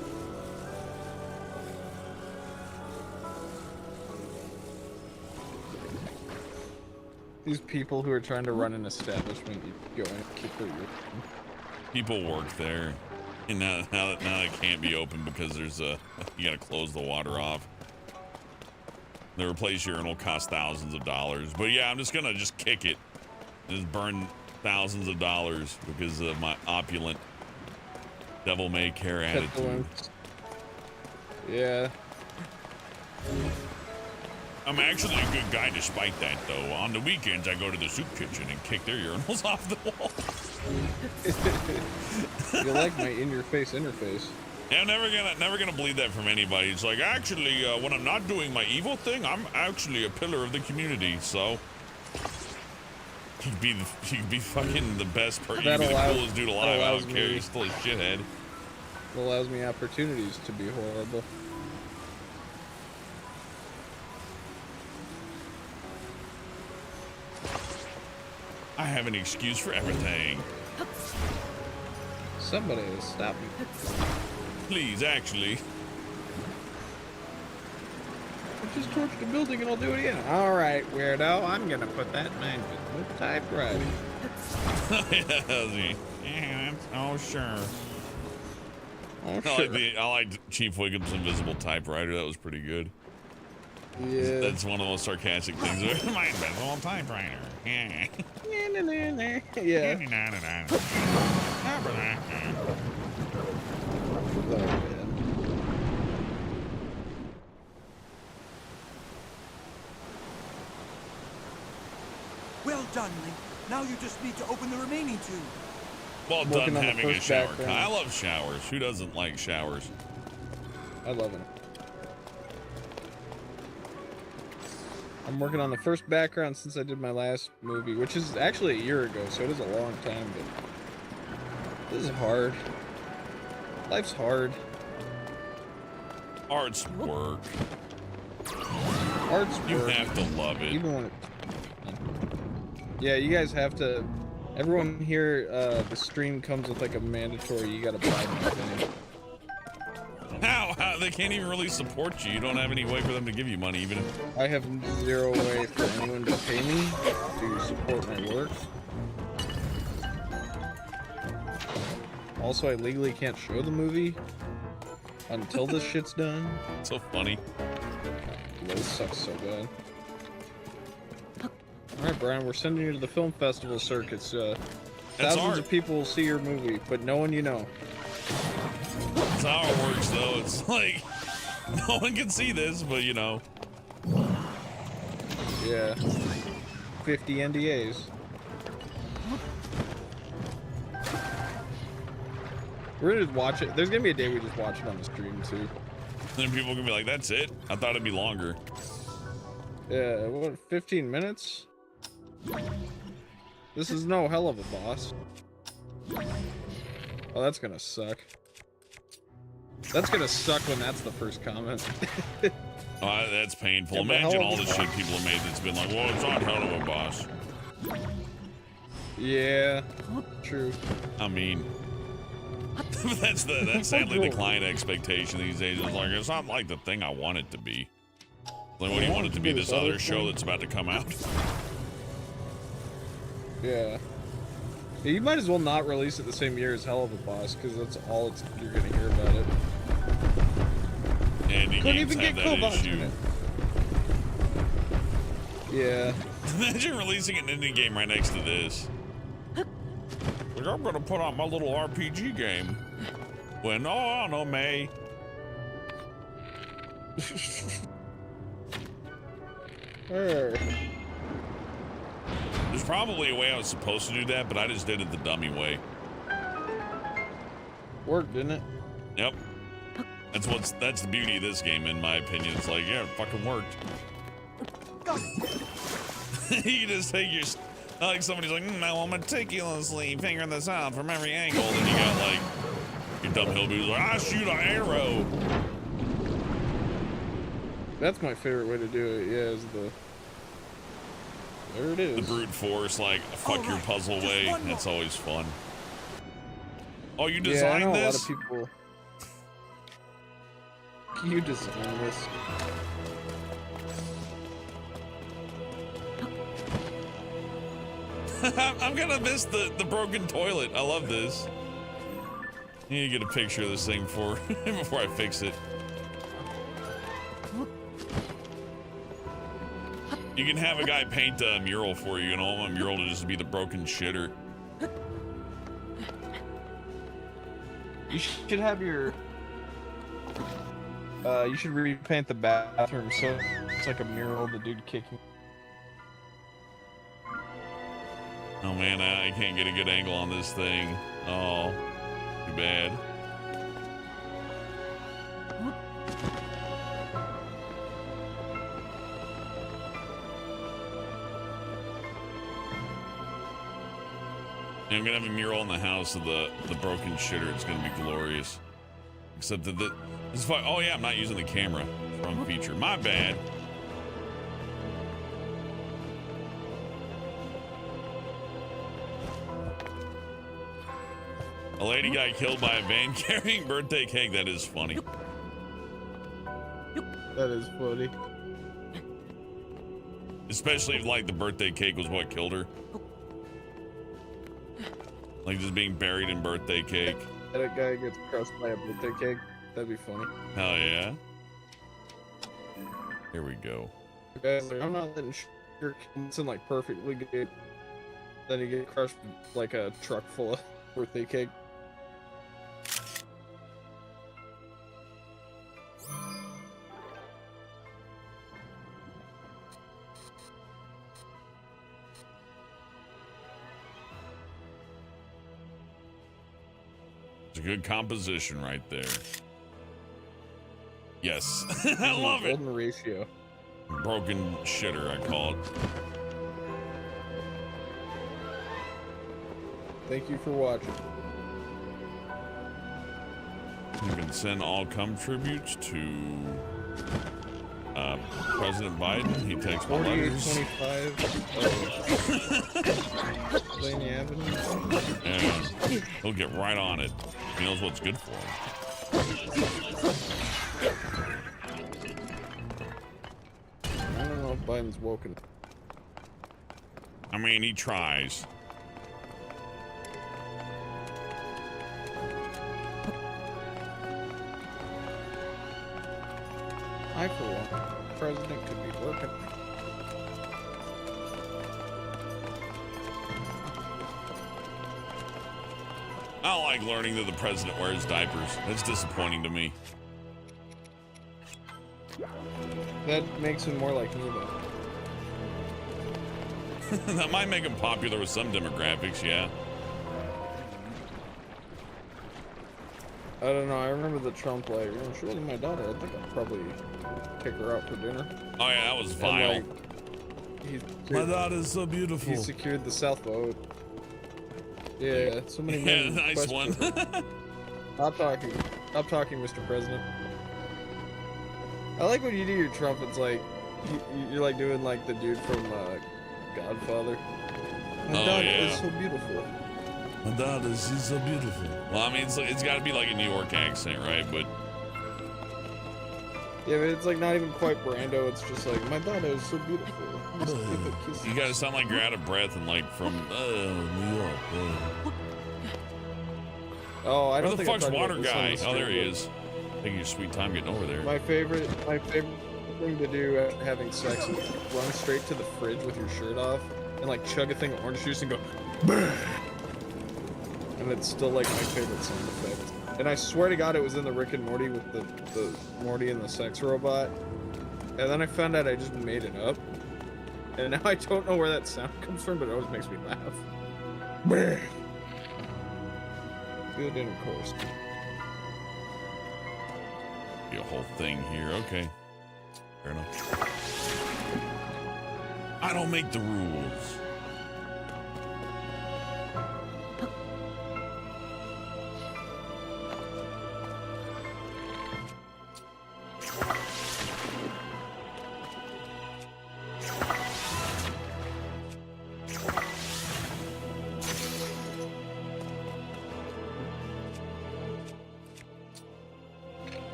[SPEAKER 5] These people who are trying to run an establishment, you go in and kick their urine.
[SPEAKER 1] People work there, and now it can't be open because there's you gotta close the water off. The replace urinal costs thousands of dollars, but yeah, I'm just gonna kick it, just burn thousands of dollars because of my opulent devil-may-care attitude.
[SPEAKER 5] Yeah.
[SPEAKER 1] I'm actually a good guy despite that, though. On the weekends, I go to the soup kitchen and kick their urinals off the wall.
[SPEAKER 5] You like my in-your-face interface.
[SPEAKER 1] Yeah, I'm never gonna believe that from anybody. It's like, actually, when I'm not doing my evil thing, I'm actually a pillar of the community, so... You could be fucking the best person. You could be the coolest dude alive. I don't care. You're still a shithead.
[SPEAKER 5] It allows me opportunities to be horrible.
[SPEAKER 1] I have an excuse for everything.
[SPEAKER 5] Somebody stop me.
[SPEAKER 1] Please, actually.
[SPEAKER 5] Just torch the building and I'll do it again. Alright, weirdo. I'm gonna put that in my invisible typewriter.
[SPEAKER 1] Yeah, oh, sure.
[SPEAKER 5] Oh, sure.
[SPEAKER 1] I like Chief Wiggum's invisible typewriter. That was pretty good.
[SPEAKER 5] Yeah.
[SPEAKER 1] That's one of the most sarcastic things. My invisible typewriter. Yeah.
[SPEAKER 5] Yeah.
[SPEAKER 9] Well done, Link. Now you just need to open the remaining two.
[SPEAKER 1] Well done having a shower. I love showers. Who doesn't like showers?
[SPEAKER 5] I love them. I'm working on the first background since I did my last movie, which is actually a year ago, so it is a long time, but this is hard. Life's hard.
[SPEAKER 1] Art's work.
[SPEAKER 5] Art's
[SPEAKER 1] You
[SPEAKER 5] work.
[SPEAKER 1] have to love it.
[SPEAKER 5] Even when yeah, you guys have to. Everyone here, the stream comes with like a mandatory. You gotta buy my thing.
[SPEAKER 1] How? They can't even really support you. You don't have any way for them to give you money, even if...
[SPEAKER 5] I have zero way for anyone to pay me to support my work. Also, I legally can't show the movie until this shit's done.
[SPEAKER 1] So funny.
[SPEAKER 5] This sucks so bad. Alright, Brian, we're sending you to the film festival circuits. Thousands of people will see your movie, but no one you know.
[SPEAKER 1] That's how it works, though. It's like, no one can see this, but you know.
[SPEAKER 5] Yeah. 50 NDAs. We're gonna just watch it. There's gonna be a day we just watch it on the stream, too.
[SPEAKER 1] And then people are gonna be like, that's it? I thought it'd be longer.
[SPEAKER 5] Yeah, what, 15 minutes? This is no hell of a boss. Oh, that's gonna suck. That's gonna suck when that's the first comment.
[SPEAKER 1] Oh, that's painful.
[SPEAKER 5] Yeah,
[SPEAKER 1] imagine all the shit people have made that's been like, well, it's not hell of a boss.
[SPEAKER 5] Yeah, true.
[SPEAKER 1] I mean, that's sadly the client expectation these days. It's like, it's not like the thing I want it to be. Like, what do you want it to be? This other show that's about to come out?
[SPEAKER 5] Yeah. You might as well not release it the same year as Hell of a Boss, because that's all you're gonna hear about it.
[SPEAKER 1] And you
[SPEAKER 5] Couldn't
[SPEAKER 1] games
[SPEAKER 5] even
[SPEAKER 1] have
[SPEAKER 5] get
[SPEAKER 1] that
[SPEAKER 5] Kobach
[SPEAKER 1] issue.
[SPEAKER 5] in it. Yeah.
[SPEAKER 1] Imagine releasing an indie game right next to this. like, I'm gonna put out my little RPG game. When, oh, I don't know, May.
[SPEAKER 5] Hey.
[SPEAKER 1] There's probably a way I was supposed to do that, but I just did it the dummy way.
[SPEAKER 5] Worked, didn't it?
[SPEAKER 1] Yep. That's the beauty of this game, in my opinion. It's like, yeah, it fucking worked. You can just take your, like somebody's like, I will meticulously figure this out from every angle. Then you got like, your dumb hillbilly's like, I shoot an arrow.
[SPEAKER 5] That's my favorite way to do it, yeah, is there it is.
[SPEAKER 1] The brute force, like, fuck your puzzle way. That's always fun. Oh, you designed
[SPEAKER 5] yeah, I know
[SPEAKER 1] this?
[SPEAKER 5] A lot of people. You designed this.
[SPEAKER 1] I'm gonna miss the broken toilet. I love this. I need to get a picture of this thing before I fix it. You can have a guy paint a mural for you, and all my mural to just be the broken shitter.
[SPEAKER 5] You should have your. You should repaint the bathroom so it's like a mural of the dude kicking.
[SPEAKER 1] Oh man, I can't get a good angle on this thing. Oh, too bad. I'm gonna have a mural in the house of the broken shitter. It's gonna be glorious. Except that this is fine. Oh yeah, I'm not using the camera. Wrong feature. My bad. A lady got killed by a van carrying birthday cake. That is funny.
[SPEAKER 5] That is funny.
[SPEAKER 1] Especially if like the birthday cake was what killed her. Like just being buried in birthday cake.
[SPEAKER 5] That guy gets crushed by a birthday cake. That'd be funny.
[SPEAKER 1] Hell yeah. Here we go.
[SPEAKER 5] The guy's like, I'm not letting sugar it's in like perfectly good. Then you get crushed with, like a truck full of birthday cake.
[SPEAKER 1] It's a good composition right there. Yes. I love it.
[SPEAKER 5] Golden ratio.
[SPEAKER 1] Broken shitter, I call it.
[SPEAKER 5] Thank you for watching.
[SPEAKER 1] You can send all cum tributes to President Biden. He takes my letters.
[SPEAKER 5] 4825 Laney Avenue.
[SPEAKER 1] And he'll get right on it. He knows what's good for him.
[SPEAKER 5] I don't know if Biden's woken.
[SPEAKER 1] I mean, he tries.
[SPEAKER 5] I, for one, the president could be working.
[SPEAKER 1] I don't like learning that the president wears diapers. That's disappointing to me.
[SPEAKER 5] That makes him more like me, though.
[SPEAKER 1] That might make him popular with some demographics, yeah.
[SPEAKER 5] I don't know. I remember the Trump like, oh, she wasn't my daughter. I think I'd probably take her out for dinner.
[SPEAKER 1] Oh yeah, that was vile.
[SPEAKER 5] And, like,
[SPEAKER 1] my daughter's so beautiful.
[SPEAKER 5] He secured the South vote. Yeah, so many men.
[SPEAKER 1] Yeah, nice one.
[SPEAKER 5] Stop talking, Mr. President. I like when you do your Trump. It's like you're like doing like the dude from Godfather. My daughter is so beautiful.
[SPEAKER 1] My daughter, she's so beautiful. Well, I mean, it's got to be like a New York accent, right? But
[SPEAKER 5] yeah, but it's like not even quite Brando. It's just like my daughter is so beautiful.
[SPEAKER 1] You gotta sound like you're out of breath and like from New York.
[SPEAKER 5] Oh, I don't
[SPEAKER 1] Where the
[SPEAKER 5] think
[SPEAKER 1] fuck's Water Guy?
[SPEAKER 5] The
[SPEAKER 1] Oh, there he is. Taking your sweet time getting over there.
[SPEAKER 5] My favorite thing to do after having sex is run straight to the fridge with your shirt off and like chug a thing of orange juice and go. Brr! and it's still like my favorite sound effect. And I swear to God, it was in the Rick and Morty with the Morty and the sex robot. And then I found out I just made it up. And now I don't know where that sound comes from, but it always makes me laugh. Good intercourse.
[SPEAKER 1] Be a whole thing here. Okay. Fair enough. I don't make the rules.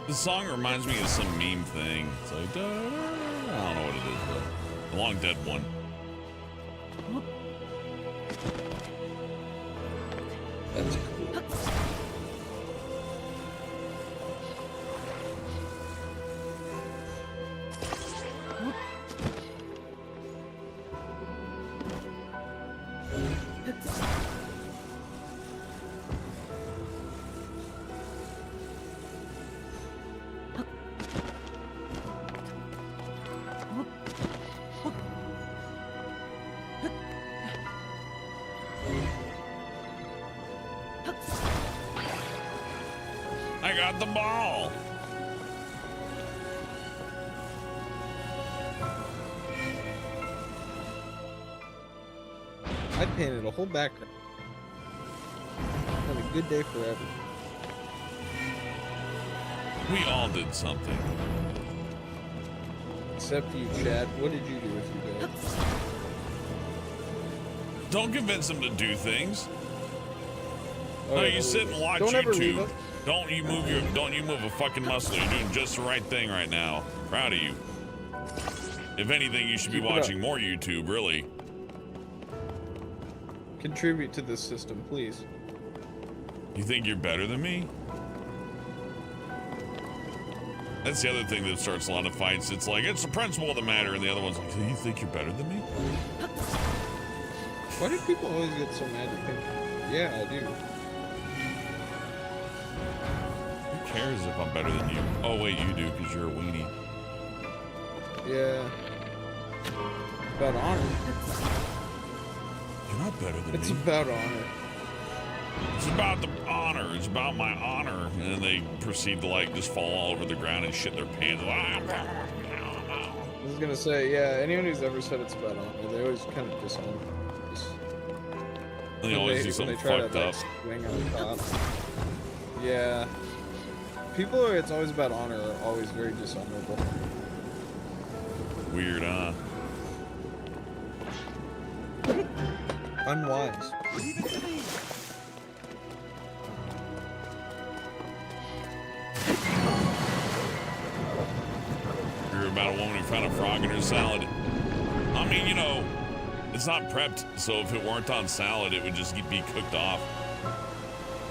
[SPEAKER 1] The song reminds me of some meme thing. It's like, da, da, da. I don't know what it is, but the long dead one.
[SPEAKER 5] That's cool.
[SPEAKER 1] I got the ball.
[SPEAKER 5] I painted a whole background. Had a good day forever.
[SPEAKER 1] We all did something.
[SPEAKER 5] Except you, Chad. What did you do with your day?
[SPEAKER 1] Don't convince them to do things.
[SPEAKER 5] Oh,
[SPEAKER 1] No,
[SPEAKER 5] yeah,
[SPEAKER 1] you sit and watch
[SPEAKER 5] don't ever leave
[SPEAKER 1] YouTube.
[SPEAKER 5] us.
[SPEAKER 1] Don't you move a fucking muscle. You're doing just the right thing right now. Proud of you. If anything, you should be
[SPEAKER 5] Keep it up.
[SPEAKER 1] watching more YouTube, really.
[SPEAKER 5] Contribute to this system, please.
[SPEAKER 1] You think you're better than me? That's the other thing that starts a lot of fights. It's like, it's the principle of the matter, and the other one's like, so you think you're better than me?
[SPEAKER 5] Why do people always get so mad at me? Yeah, I do.
[SPEAKER 1] Who cares if I'm better than you? Oh, wait, you do, because you're a weenie.
[SPEAKER 5] Yeah. About honor.
[SPEAKER 1] You're not better than
[SPEAKER 5] It's
[SPEAKER 1] me.
[SPEAKER 5] about honor.
[SPEAKER 1] It's about the honor. It's about my honor. And then they proceed to, like, just fall all over the ground and shit their pants.
[SPEAKER 5] I was gonna say, yeah, anyone who's ever said it's about honor, they always kind of dishonor.
[SPEAKER 1] And they always do something fucked up.
[SPEAKER 5] Swing on the top. Yeah. People who it's always about honor are always very dishonorable.
[SPEAKER 1] Weird, huh?
[SPEAKER 5] Unwise.
[SPEAKER 9] Leave it to me.
[SPEAKER 1] You're about a woman who found a frog in her salad. I mean, you know, it's not prepped, so if it weren't on salad, it would just be cooked off.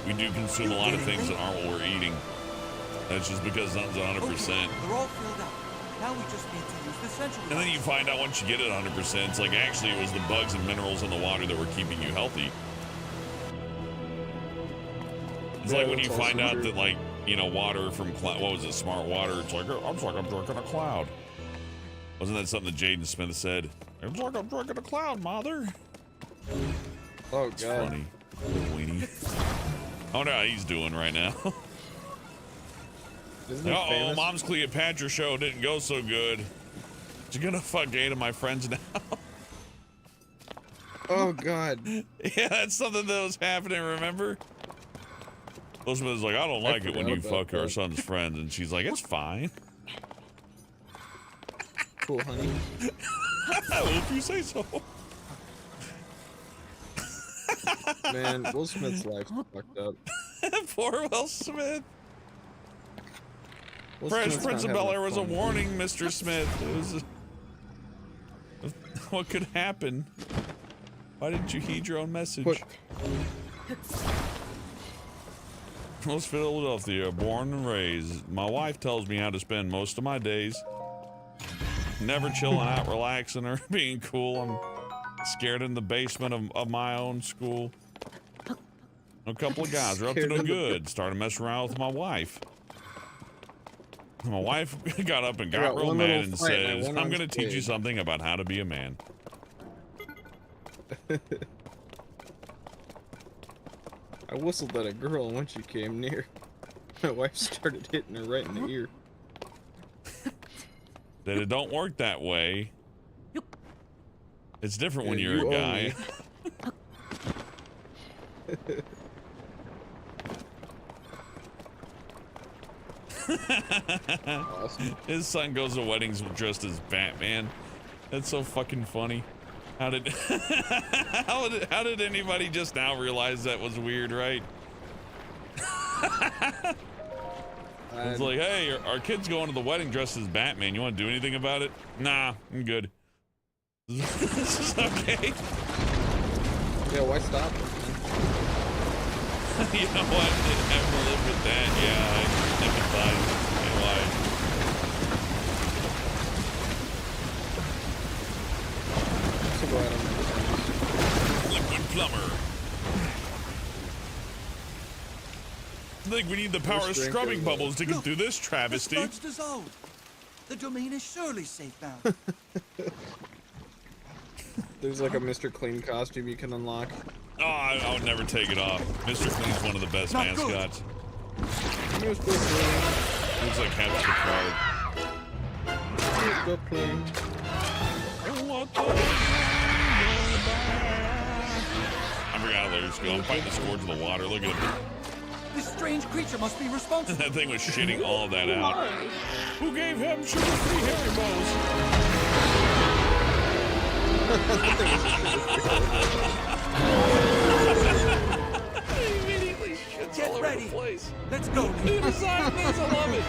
[SPEAKER 1] We do consume a lot of things that aren't what we're eating. That's just because something's 100%.
[SPEAKER 9] Okay, they're all filled up. Now we just need to use the central.
[SPEAKER 1] And then you find out once you get it 100%, it's like actually it was the bugs and minerals in the water that were keeping you healthy. It's
[SPEAKER 5] Yeah,
[SPEAKER 1] like when you
[SPEAKER 5] that's
[SPEAKER 1] find
[SPEAKER 5] also
[SPEAKER 1] out
[SPEAKER 5] true.
[SPEAKER 1] that, like, you know, water from what was it, smart water? It's like I'm drinking a cloud. Wasn't that something that Jaden Smith said? It's like I'm drinking a cloud, mother.
[SPEAKER 5] Oh,
[SPEAKER 1] It's
[SPEAKER 5] God.
[SPEAKER 1] funny, little weenie. I wonder how he's doing right now.
[SPEAKER 5] Isn't he
[SPEAKER 1] Uh-oh,
[SPEAKER 5] famous?
[SPEAKER 1] Mom's Cleopatra show didn't go so good. She's gonna fuck 8 of my friends now.
[SPEAKER 5] Oh, God.
[SPEAKER 1] Yeah, that's something that was happening, remember? Will Smith's like, I don't like it when you
[SPEAKER 5] forgot
[SPEAKER 1] fuck
[SPEAKER 5] about
[SPEAKER 1] our
[SPEAKER 5] that.
[SPEAKER 1] son's friends. And she's like, it's fine.
[SPEAKER 5] Cool, honey.
[SPEAKER 1] Well, if you say so.
[SPEAKER 5] Man, Will Smith's life's fucked up.
[SPEAKER 1] Poor Will Smith.
[SPEAKER 5] Will
[SPEAKER 1] Fresh
[SPEAKER 5] Smith's
[SPEAKER 1] Prince
[SPEAKER 5] not
[SPEAKER 1] of
[SPEAKER 5] having
[SPEAKER 1] Bel-Air was a
[SPEAKER 5] fun.
[SPEAKER 1] warning, Mr. Smith. It was what could happen? Why didn't you heed your own message?
[SPEAKER 5] What?
[SPEAKER 1] West Philadelphia, born and raised. My wife tells me how to spend most of my days. Never chilling out, relaxing, or being cool. I'm scared in the basement of my own school. A couple of guys are up to no good. Started messing around with my wife. My wife got up and got real mad and says, I'm going to teach you something about how to be a man.
[SPEAKER 5] I whistled at a girl and when she came near, my wife started hitting her right in the ear.
[SPEAKER 1] That it don't work that way. It's different when
[SPEAKER 5] Yeah,
[SPEAKER 1] you're
[SPEAKER 5] you
[SPEAKER 1] a
[SPEAKER 5] owe
[SPEAKER 1] guy.
[SPEAKER 5] Awesome.
[SPEAKER 1] His son goes to weddings dressed as Batman. That's so fucking funny. How did how did anybody just now realize that was weird, right? It's like, hey, our kid's going to the wedding dressed as Batman. You want to do anything about it? Nah, I'm good. This is okay.
[SPEAKER 5] Yeah, why stop?
[SPEAKER 1] You know what? Have to live with that. Yeah, I empathize. Why?
[SPEAKER 5] So go ahead on
[SPEAKER 1] Liquid plumber. I think we need the power of scrubbing bubbles to get through this travesty.
[SPEAKER 9] The sludge dissolved. The domain is surely safe now.
[SPEAKER 5] There's like a Mr. Clean costume you can unlock.
[SPEAKER 1] Oh, I would never take it off. Mr. Clean's one of the best mascots.
[SPEAKER 5] Mr. Clean.
[SPEAKER 1] Looks like Captain Picard.
[SPEAKER 5] Mr. Clean.
[SPEAKER 1] I forgot how to go. I'm fighting the scourge of the water. Look at him.
[SPEAKER 9] This strange creature must be responsible.
[SPEAKER 1] That thing was shitting all that out. Who gave him sugar-free hairy balls? Immediately shits
[SPEAKER 9] Get
[SPEAKER 1] all over
[SPEAKER 9] ready.
[SPEAKER 1] the place.
[SPEAKER 9] Let's go.
[SPEAKER 1] New design means I love it.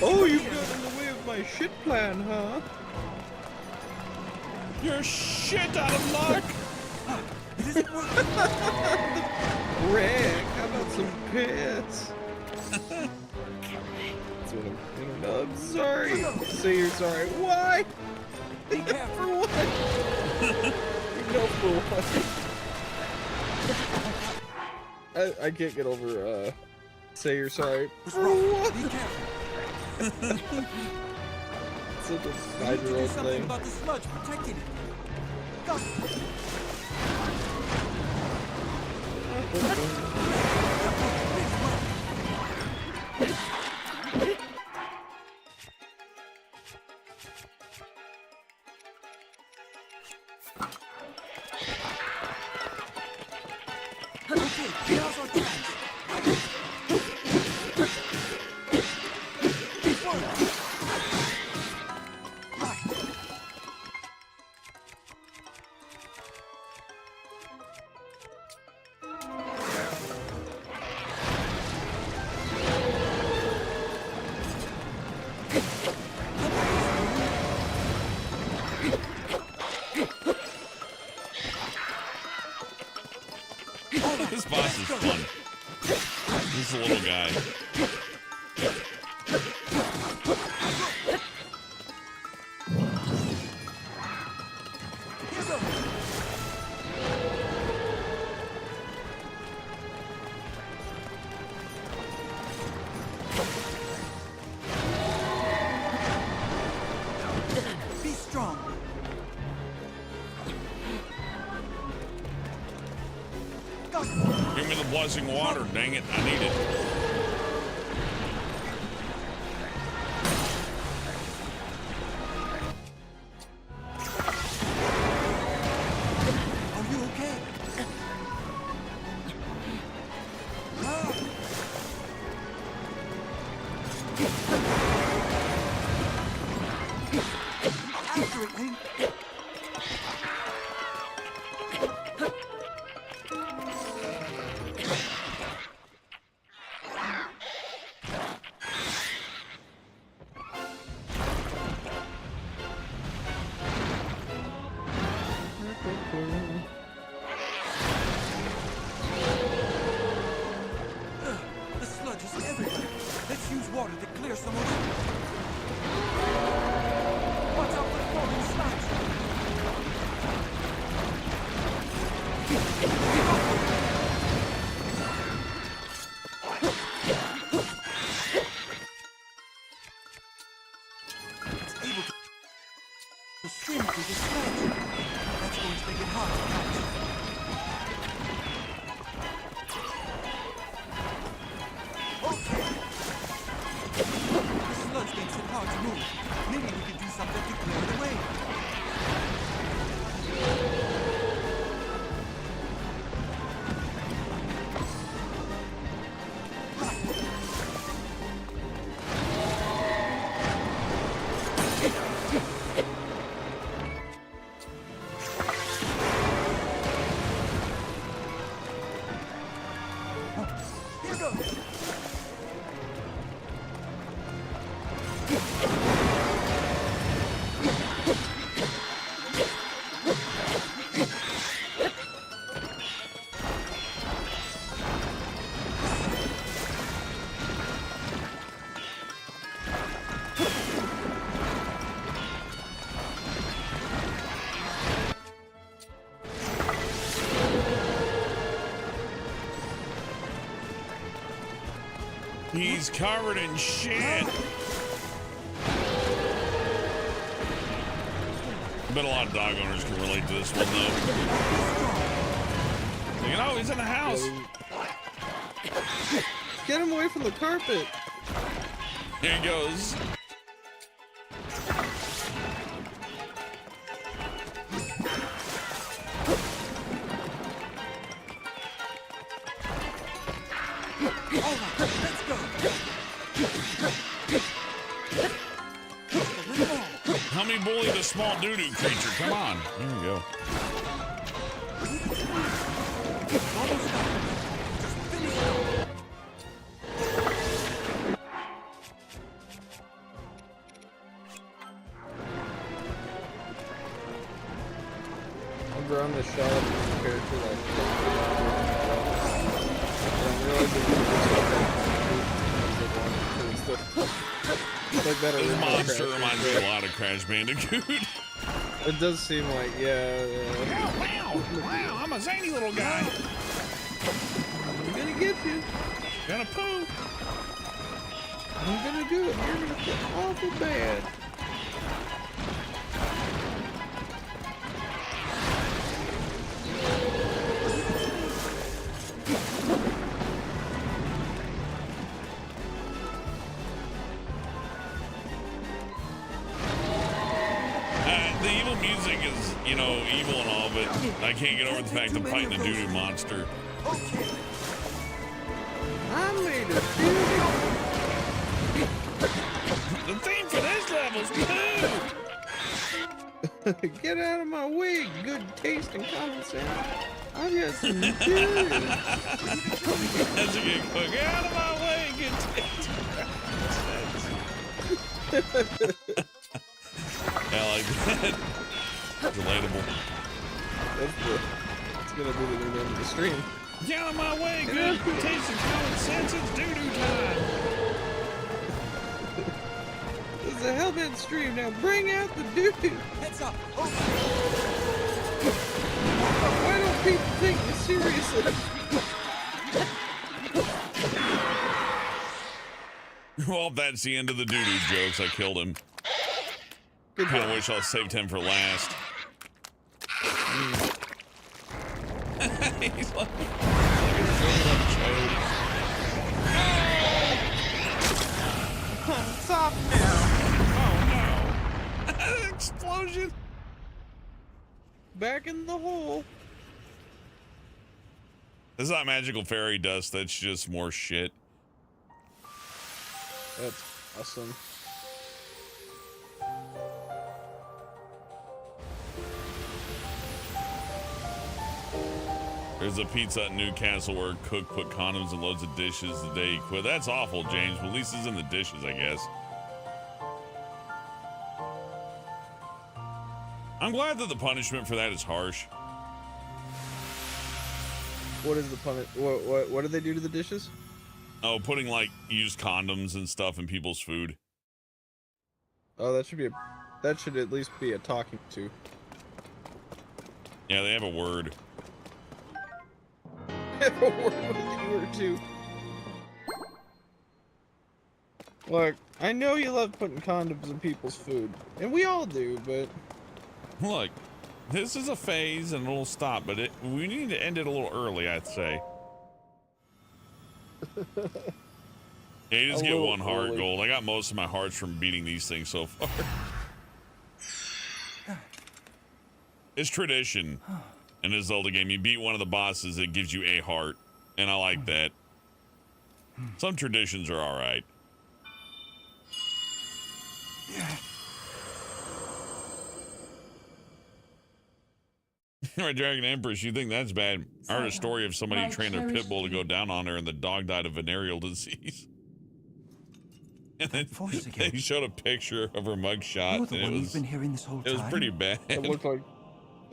[SPEAKER 5] Oh, you got in the way of my shit plan, huh?
[SPEAKER 1] You're shit out of luck.
[SPEAKER 9] It isn't working.
[SPEAKER 5] Rick, how about some piss? That's what I'm sorry. Say you're sorry. Why?
[SPEAKER 9] Be careful.
[SPEAKER 5] For what? You know for what? I can't get over, say you're sorry.
[SPEAKER 9] What's
[SPEAKER 5] For
[SPEAKER 9] wrong?
[SPEAKER 5] what?
[SPEAKER 9] Be careful.
[SPEAKER 5] It's such a
[SPEAKER 9] We need to do
[SPEAKER 5] 5-year-old
[SPEAKER 9] something
[SPEAKER 5] thing.
[SPEAKER 9] about the sludge protecting it. Go. Okay, now's our chance. Forward. Right.
[SPEAKER 1] This boss is fun. This little guy.
[SPEAKER 9] Here goes. Be strong. Go.
[SPEAKER 1] Give me the blessing water, dang it. I need it.
[SPEAKER 9] Are you okay? The sludge is everywhere. Let's use water to clear some of it. Watch out for falling sludge. It's able to swim through the sludge. That's going to make it hard to catch. Okay. The sludge makes it hard to move. Maybe we can do something to clear it away. Here goes.
[SPEAKER 1] He's covered in shit. I bet a lot of dog owners can relate to this one, though. You know, he's in the house.
[SPEAKER 5] Get him away from the carpet.
[SPEAKER 1] Here he goes.
[SPEAKER 9] All right, let's go. Just a little more.
[SPEAKER 1] How many bully the small doo-doo creature? Come on. There we go.
[SPEAKER 9] Almost done. Just finish it off.
[SPEAKER 5] I'm drawing the shot of the character like I'm realizing like that
[SPEAKER 1] This
[SPEAKER 5] original
[SPEAKER 1] monster
[SPEAKER 5] Crash
[SPEAKER 1] reminds me a lot of Crash Bandicoot.
[SPEAKER 5] It does seem like, yeah.
[SPEAKER 1] Wow, I'm a zany little guy.
[SPEAKER 5] I'm gonna get you.
[SPEAKER 1] Gonna poo.
[SPEAKER 5] I'm gonna do it. You're gonna feel awful bad.
[SPEAKER 1] The evil music is, you know, evil and all, but I can't get over the fact I'm fighting a doo-doo monster.
[SPEAKER 9] Okay.
[SPEAKER 5] I made a
[SPEAKER 1] The theme for this level's poo.
[SPEAKER 5] Get out of my way, good taste and common sense. I've got some good.
[SPEAKER 1] That's a good quote. Get out of my way, good taste. I like that. Relatable.
[SPEAKER 5] It's gonna be the new name of the stream.
[SPEAKER 1] Get out of my way, good taste and common sense. It's doo-doo time.
[SPEAKER 5] This is a Hellbent stream. Now bring out the dude.
[SPEAKER 9] Heads up. Okay.
[SPEAKER 5] Why don't people take me seriously?
[SPEAKER 1] Well, that's the end of the doo-doo jokes. I killed him. Kind of wish I saved him for last. He's like
[SPEAKER 5] I'm soft now.
[SPEAKER 1] oh no. Explosion.
[SPEAKER 5] Back in the hole.
[SPEAKER 1] That's not magical fairy dust. That's just more shit.
[SPEAKER 5] That's awesome.
[SPEAKER 1] There's a pizza at Newcastle where a cook put condoms and loads of dishes the day he quit. That's awful, James. Well, at least it's in the dishes, I guess. I'm glad that the punishment for that is harsh.
[SPEAKER 5] What is the punish? What do they do to the dishes?
[SPEAKER 1] Oh, putting like used condoms and stuff in people's food.
[SPEAKER 5] Oh, that should at least be a talking to.
[SPEAKER 1] Yeah, they have a word.
[SPEAKER 5] Have a word with you or two. Look, I know you love putting condoms in people's food, and we all do, but
[SPEAKER 1] Look, this is a phase and it'll stop, but we need to end it a little early, I'd say. Yeah, you just get one heart
[SPEAKER 5] early.
[SPEAKER 1] gold. I got most of my hearts from beating these things so far. It's tradition in a Zelda game. You beat one of the bosses, it gives you a heart. And I like that. Some traditions are alright. Right, Dragon Empress, you think that's bad? I heard a story of somebody who trained their pit bull to go down on her and the dog died of venereal disease. And then they showed a picture of her mugshot,
[SPEAKER 9] You're the
[SPEAKER 1] and
[SPEAKER 9] one
[SPEAKER 1] it
[SPEAKER 9] who's
[SPEAKER 1] was,
[SPEAKER 9] been hearing this whole
[SPEAKER 1] it was
[SPEAKER 9] time?
[SPEAKER 1] pretty bad.
[SPEAKER 5] it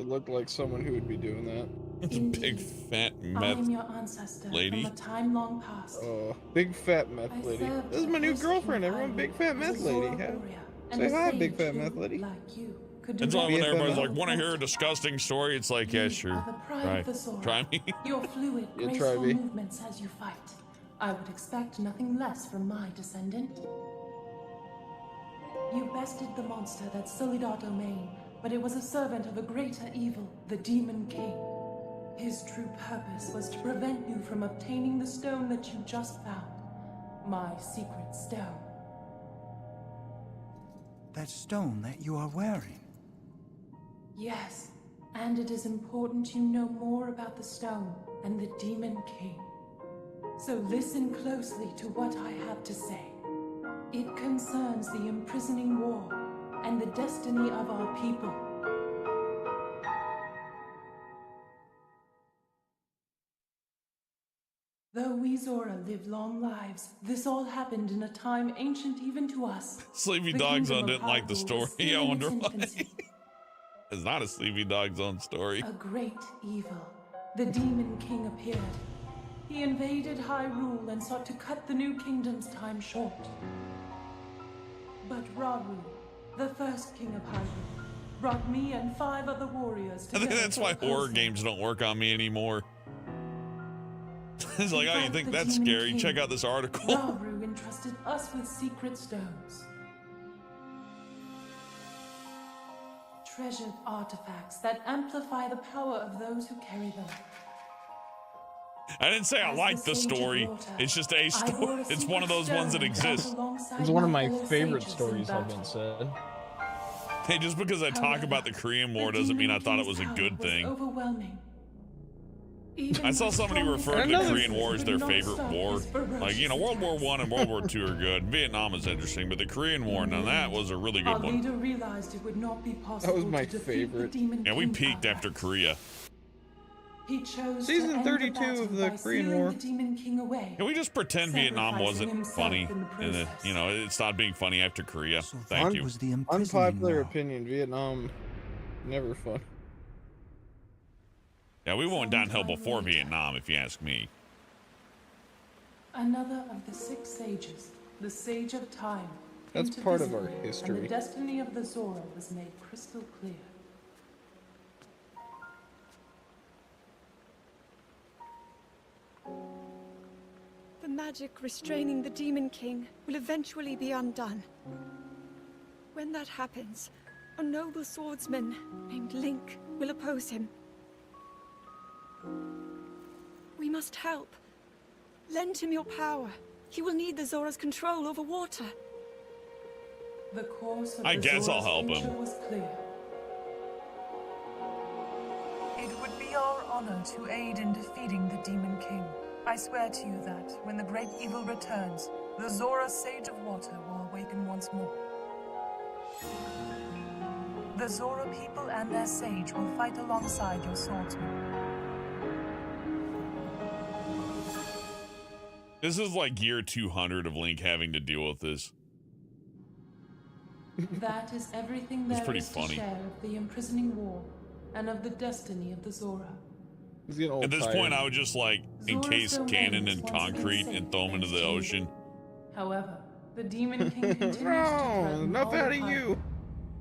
[SPEAKER 5] looked like someone who would be doing that.
[SPEAKER 1] It's a big fat
[SPEAKER 10] I am
[SPEAKER 1] meth
[SPEAKER 10] your ancestor
[SPEAKER 1] lady.
[SPEAKER 10] from a time long past.
[SPEAKER 5] Big fat meth
[SPEAKER 10] I
[SPEAKER 5] lady.
[SPEAKER 10] served
[SPEAKER 5] This is my new
[SPEAKER 10] the
[SPEAKER 5] girlfriend,
[SPEAKER 10] first
[SPEAKER 5] everyone.
[SPEAKER 10] king
[SPEAKER 5] Big fat
[SPEAKER 10] as a
[SPEAKER 5] meth
[SPEAKER 10] Zora
[SPEAKER 5] lady.
[SPEAKER 10] warrior, and
[SPEAKER 5] Say
[SPEAKER 10] a
[SPEAKER 5] hi,
[SPEAKER 10] sage
[SPEAKER 5] big fat
[SPEAKER 10] who,
[SPEAKER 5] meth lady.
[SPEAKER 10] like you, could
[SPEAKER 1] That's why when
[SPEAKER 10] direct
[SPEAKER 1] everybody's
[SPEAKER 10] the
[SPEAKER 1] like, want to hear a
[SPEAKER 10] water.
[SPEAKER 1] disgusting story? It's like, yeah,
[SPEAKER 10] You
[SPEAKER 1] sure.
[SPEAKER 10] are the pride
[SPEAKER 1] Try.
[SPEAKER 10] of the Zora.
[SPEAKER 1] Try me.
[SPEAKER 10] Your fluid,
[SPEAKER 5] Yeah, try
[SPEAKER 10] graceful
[SPEAKER 5] me.
[SPEAKER 10] movements as you fight. I would expect nothing less from my descendant. You bested the monster that sullied our domain, but it was a servant of a greater evil, the Demon King. His true purpose was to prevent you from obtaining the stone that you just found. My secret stone.
[SPEAKER 9] That stone that you are wearing.
[SPEAKER 10] Yes, and it is important you know more about the stone and the Demon King. So listen closely to what I have to say. It concerns the imprisoning war and the destiny of our people. Though we Zora live long lives, this all happened in a time ancient even to us.
[SPEAKER 1] Sleepy
[SPEAKER 10] The
[SPEAKER 1] Dog
[SPEAKER 10] kingdom
[SPEAKER 1] Zone
[SPEAKER 10] of
[SPEAKER 1] didn't like the
[SPEAKER 10] Hyrule
[SPEAKER 1] story.
[SPEAKER 10] was still
[SPEAKER 1] I
[SPEAKER 10] in
[SPEAKER 1] wonder
[SPEAKER 10] its
[SPEAKER 1] why.
[SPEAKER 10] infancy.
[SPEAKER 1] It's not a Sleepy Dog Zone story.
[SPEAKER 10] A great evil, the Demon King appeared. He invaded Hyrule and sought to cut the new kingdom's time short. But Rauru, the first king of Hyrule, brought me and 5 other warriors
[SPEAKER 1] I
[SPEAKER 10] together.
[SPEAKER 1] think that's
[SPEAKER 10] to
[SPEAKER 1] why
[SPEAKER 10] oppose
[SPEAKER 1] horror
[SPEAKER 10] him.
[SPEAKER 1] games don't work on me anymore. It's like, oh, you
[SPEAKER 10] But
[SPEAKER 1] think
[SPEAKER 10] the
[SPEAKER 1] that's
[SPEAKER 10] Demon
[SPEAKER 1] scary?
[SPEAKER 10] King,
[SPEAKER 1] Check out this article.
[SPEAKER 10] Rauru entrusted us with secret stones. Treasured artifacts that amplify the power of those who carry them.
[SPEAKER 1] I didn't say I
[SPEAKER 10] As
[SPEAKER 1] like the
[SPEAKER 10] Sage of
[SPEAKER 1] story.
[SPEAKER 10] Water,
[SPEAKER 1] It's just a
[SPEAKER 10] I
[SPEAKER 1] story.
[SPEAKER 10] wore a
[SPEAKER 1] It's one of
[SPEAKER 10] secret
[SPEAKER 1] those ones that
[SPEAKER 10] stone and fought
[SPEAKER 1] exists.
[SPEAKER 10] alongside
[SPEAKER 5] It's one of my
[SPEAKER 10] fellow
[SPEAKER 5] favorite
[SPEAKER 10] sages in
[SPEAKER 5] stories, have been
[SPEAKER 10] battle.
[SPEAKER 5] said.
[SPEAKER 1] Hey, just because I talk
[SPEAKER 10] However,
[SPEAKER 1] about the Korean War
[SPEAKER 10] the
[SPEAKER 1] doesn't mean I
[SPEAKER 10] Demon
[SPEAKER 1] thought it
[SPEAKER 10] King's
[SPEAKER 1] was a
[SPEAKER 10] power
[SPEAKER 1] good
[SPEAKER 10] was
[SPEAKER 1] thing.
[SPEAKER 10] overwhelming. Even
[SPEAKER 1] I saw
[SPEAKER 10] the
[SPEAKER 1] somebody
[SPEAKER 10] strongest
[SPEAKER 1] refer to the
[SPEAKER 5] Another-
[SPEAKER 1] Korean War as their
[SPEAKER 10] could not
[SPEAKER 1] favorite
[SPEAKER 10] stop
[SPEAKER 1] war.
[SPEAKER 10] his ferocious
[SPEAKER 1] Like, you know, World War
[SPEAKER 10] attacks.
[SPEAKER 1] One and World War II are good. Vietnam is interesting, but the Korean War, now that was a really
[SPEAKER 10] Our
[SPEAKER 1] good one.
[SPEAKER 10] leader realized it would not be possible
[SPEAKER 5] my
[SPEAKER 10] to defeat
[SPEAKER 5] favorite.
[SPEAKER 10] The Demon
[SPEAKER 1] Yeah, we
[SPEAKER 10] King
[SPEAKER 1] peaked after
[SPEAKER 10] outright.
[SPEAKER 1] Korea.
[SPEAKER 10] He chose
[SPEAKER 5] Season
[SPEAKER 10] to end
[SPEAKER 5] 32
[SPEAKER 10] the battle
[SPEAKER 5] of the
[SPEAKER 10] by
[SPEAKER 5] Korean
[SPEAKER 10] sealing
[SPEAKER 5] War.
[SPEAKER 10] the Demon King away.
[SPEAKER 1] Can we just pretend Vietnam
[SPEAKER 10] sacrificing
[SPEAKER 1] wasn't
[SPEAKER 10] himself
[SPEAKER 1] funny?
[SPEAKER 10] in the
[SPEAKER 1] And then,
[SPEAKER 10] process.
[SPEAKER 1] you know, it stopped being funny after Korea.
[SPEAKER 9] So
[SPEAKER 1] Thank
[SPEAKER 9] that
[SPEAKER 1] you.
[SPEAKER 9] was the imprisoning
[SPEAKER 5] Unpopular
[SPEAKER 9] now.
[SPEAKER 5] opinion, Vietnam, never fun.
[SPEAKER 1] Yeah, we went downhill before Vietnam, if you ask me.
[SPEAKER 10] Another of the 6 sages, the Sage of Time. came
[SPEAKER 5] That's
[SPEAKER 10] to
[SPEAKER 5] part of
[SPEAKER 10] visit
[SPEAKER 5] our
[SPEAKER 10] me, And
[SPEAKER 5] history.
[SPEAKER 10] the destiny of the Zora was made crystal clear.
[SPEAKER 6] The magic restraining the Demon King will eventually be undone. When that happens, a noble swordsman named Link will oppose him. We must help. Lend him your power. He will need the Zora's control over water.
[SPEAKER 10] The course of
[SPEAKER 1] I
[SPEAKER 10] the
[SPEAKER 1] guess I'll
[SPEAKER 10] Zora's
[SPEAKER 1] help him.
[SPEAKER 10] future was clear.
[SPEAKER 11] It would be our honor to aid in defeating the Demon King. I swear to you that, when the great evil returns, the Zora Sage of Water will awaken once more. The Zora people and their sage will fight alongside your swordsman.
[SPEAKER 1] This is like year 200 of Link having to deal with this.
[SPEAKER 10] That is everything
[SPEAKER 1] That's
[SPEAKER 10] there
[SPEAKER 1] pretty
[SPEAKER 10] is to
[SPEAKER 1] funny.
[SPEAKER 10] share of the imprisoning war and of the destiny of the Zora.
[SPEAKER 5] He's getting old
[SPEAKER 1] At this
[SPEAKER 5] tired.
[SPEAKER 1] point, I would just like encase
[SPEAKER 10] Zora's
[SPEAKER 1] cannon
[SPEAKER 10] domain
[SPEAKER 1] in
[SPEAKER 10] was once
[SPEAKER 1] concrete
[SPEAKER 10] safe
[SPEAKER 1] and throw them into
[SPEAKER 10] thanks
[SPEAKER 1] the
[SPEAKER 10] to you.
[SPEAKER 1] ocean.
[SPEAKER 10] However, the Demon King continues to
[SPEAKER 5] No,
[SPEAKER 10] threaten
[SPEAKER 5] enough
[SPEAKER 10] all
[SPEAKER 5] out of
[SPEAKER 10] Hyrule.
[SPEAKER 5] you.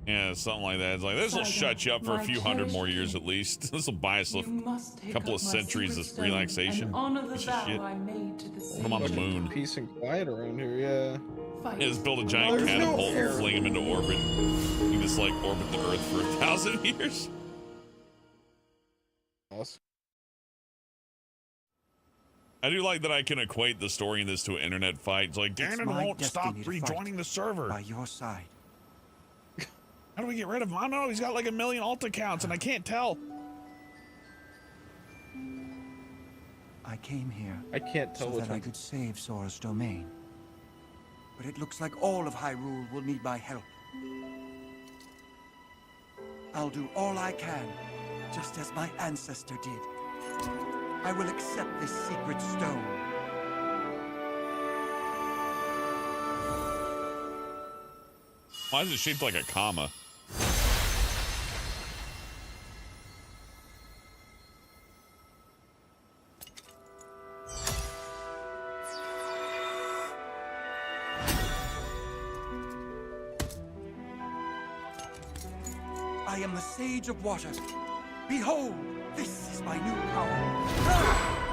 [SPEAKER 1] Yeah, something like that. It's like, this will
[SPEAKER 10] Sidon,
[SPEAKER 1] shut you up for a
[SPEAKER 10] my
[SPEAKER 1] few hundred more
[SPEAKER 10] cherished
[SPEAKER 1] years
[SPEAKER 10] king,
[SPEAKER 1] at least. This will buy us a
[SPEAKER 10] You must take
[SPEAKER 1] couple
[SPEAKER 10] up
[SPEAKER 1] of
[SPEAKER 10] my
[SPEAKER 1] centuries
[SPEAKER 10] secret
[SPEAKER 1] of
[SPEAKER 10] stone
[SPEAKER 1] relaxation.
[SPEAKER 10] and honor the
[SPEAKER 1] Piece of
[SPEAKER 10] vow
[SPEAKER 1] shit.
[SPEAKER 10] I made to the
[SPEAKER 1] Put 'em on the
[SPEAKER 10] sage of
[SPEAKER 1] moon.
[SPEAKER 10] Dawn.
[SPEAKER 5] Peace and quiet around here, yeah.
[SPEAKER 10] Fight.
[SPEAKER 1] Yeah, just build a giant
[SPEAKER 5] There's no
[SPEAKER 1] catapult
[SPEAKER 5] air.
[SPEAKER 1] and fling him into orbit. You can just like orbit the Earth for 1,000 years.
[SPEAKER 5] Awesome.
[SPEAKER 1] I do like that I can equate the story in this to an internet fight. It's like,
[SPEAKER 9] It's
[SPEAKER 1] Ganon
[SPEAKER 9] my
[SPEAKER 1] won't stop
[SPEAKER 9] destiny to
[SPEAKER 1] rejoining
[SPEAKER 9] fight
[SPEAKER 1] the server.
[SPEAKER 9] by your side.
[SPEAKER 1] How do we get rid of him? I don't know. He's got like 1 million alt accounts and I can't tell.
[SPEAKER 9] I came here
[SPEAKER 5] I can't tell
[SPEAKER 9] so
[SPEAKER 5] which
[SPEAKER 9] that I
[SPEAKER 5] one.
[SPEAKER 9] could save Sora's domain. But it looks like all of Hyrule will need my help. I'll do all I can, just as my ancestor did. I will accept this secret stone.
[SPEAKER 1] Why is it shaped like a comma?
[SPEAKER 9] I am the Sage of Water. Behold, this is my new power.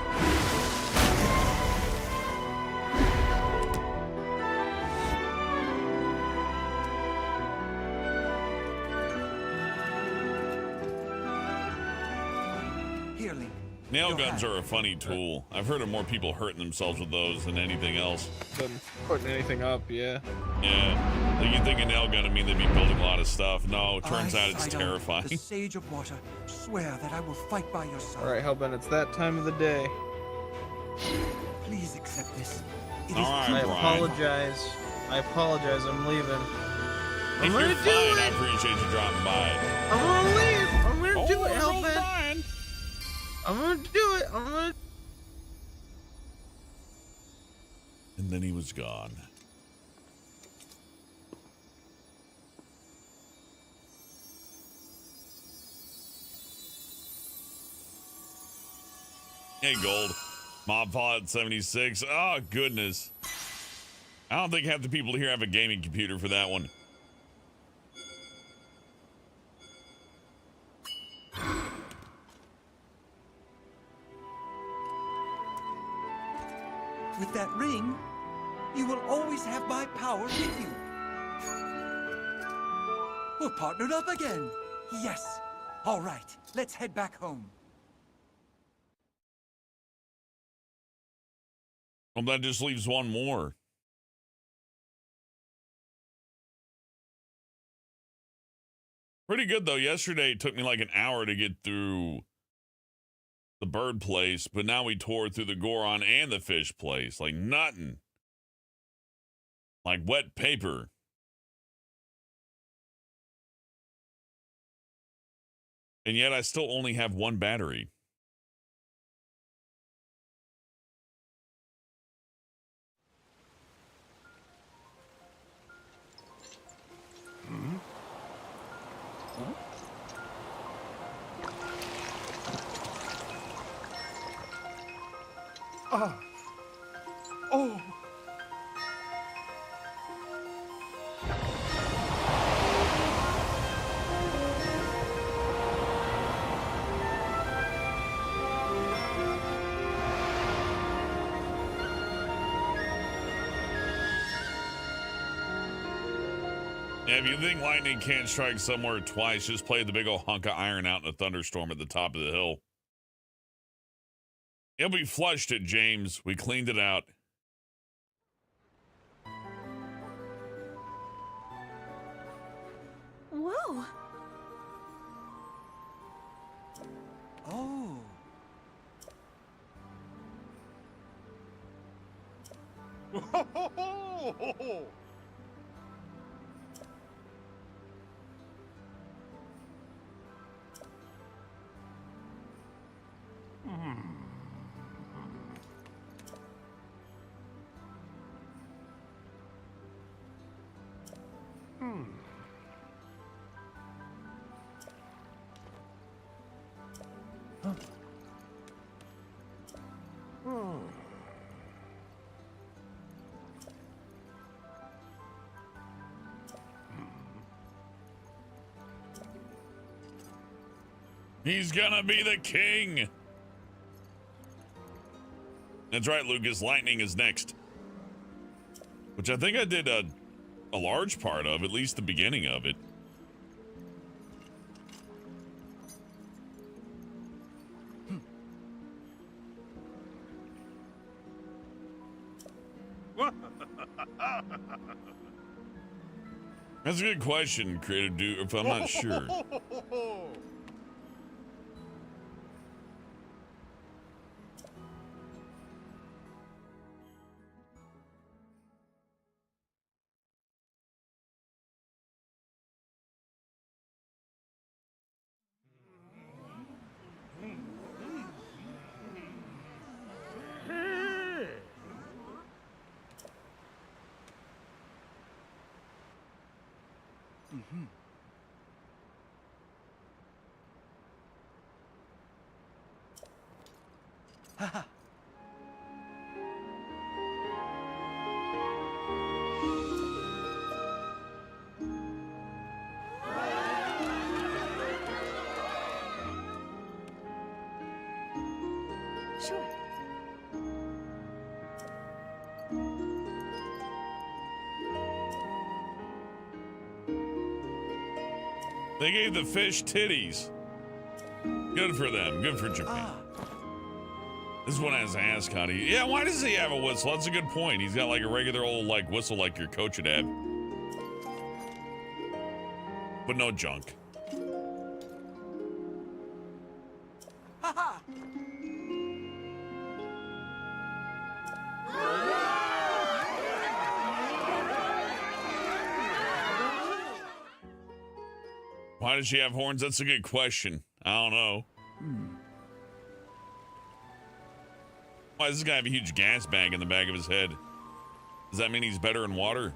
[SPEAKER 9] Here, Link.
[SPEAKER 1] Nail
[SPEAKER 9] Your
[SPEAKER 1] guns
[SPEAKER 9] hand.
[SPEAKER 1] are a funny tool. I've heard of more people hurting themselves with those than anything else.
[SPEAKER 5] Than putting anything up, yeah.
[SPEAKER 1] Yeah. Like you think a nail gun would mean they'd be building a lot of stuff. No, it turns out it's
[SPEAKER 9] Sidon,
[SPEAKER 1] terrifying.
[SPEAKER 9] The Sage of Water, swear that I will fight by your side.
[SPEAKER 5] Alright, Hellbent, it's that time of the day.
[SPEAKER 9] Please accept this. It is
[SPEAKER 1] All right,
[SPEAKER 5] I
[SPEAKER 9] true.
[SPEAKER 1] Brian.
[SPEAKER 5] apologize. I apologize, I'm leaving.
[SPEAKER 1] Hey,
[SPEAKER 5] I'm
[SPEAKER 1] you're
[SPEAKER 5] gonna do
[SPEAKER 1] fine. I
[SPEAKER 5] it!
[SPEAKER 1] appreciate you dropping by.
[SPEAKER 5] I'm gonna leave! I'm gonna do it,
[SPEAKER 1] there goes
[SPEAKER 5] Hellbent!
[SPEAKER 1] Brian.
[SPEAKER 5] I'm gonna do it! I'm gonna...
[SPEAKER 1] And then he was gone. Hey, Gold. Mob Fallout 76. Oh, goodness. I don't think half the people here have a gaming computer for that one.
[SPEAKER 9] With that ring, you will always have my power with you. We're partnered up again. Yes. All right, let's head back home.
[SPEAKER 1] Well, that just leaves one more. Pretty good, though. Yesterday, it took me like an hour to get through the bird place, but now we tore through the Goron and the fish place. Like nothing. Like wet paper. And yet I still only have one battery.
[SPEAKER 9] Oh.
[SPEAKER 1] Yeah, if you think lightning can't strike somewhere twice, just play the big old hunk of iron out in a thunderstorm at the top of the hill. It'll be flushed it, James. We cleaned it out.
[SPEAKER 6] Whoa!
[SPEAKER 9] Oh.
[SPEAKER 1] He's gonna be the king. That's right, Lucas. Lightning is next. Which I think I did a large part of, at least the beginning of it. That's a good question, Creative Dude, if I'm not sure.
[SPEAKER 6] Sure.
[SPEAKER 1] They gave the fish titties. Good for them. Good for Japan. This one has an ascot. Yeah, why does he have a whistle? That's a good point. He's got like a regular old like whistle like your coach would have. But no junk. Why does she have horns? That's a good question. I don't know. Why does this guy have a huge gas bag in the back of his head? Does that mean he's better in water?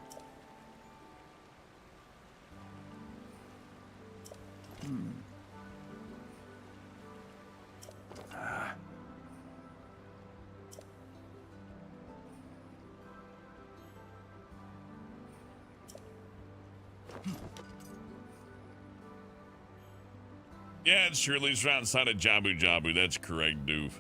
[SPEAKER 1] Yeah, it's true. At least right outside of Jabu Jabu. That's correct, Doof.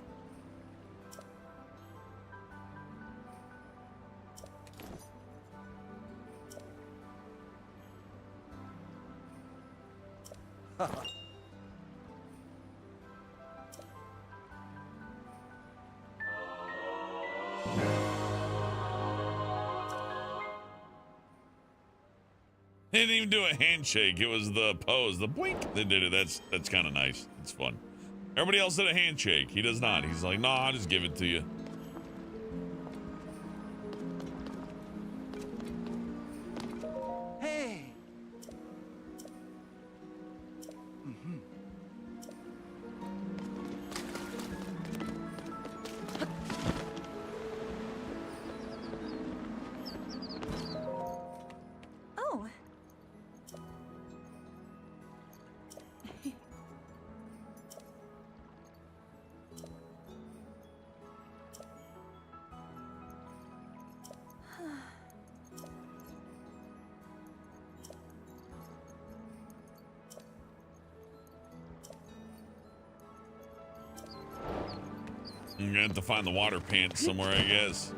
[SPEAKER 1] They didn't even do a handshake. It was the pose, the blink. They did it. That's kind of nice. It's fun. Everybody else did a handshake. He does not. He's like, no, I'll just give it to you.
[SPEAKER 9] Hey.
[SPEAKER 8] Oh.
[SPEAKER 1] I'm gonna have to find the water pants somewhere, I guess.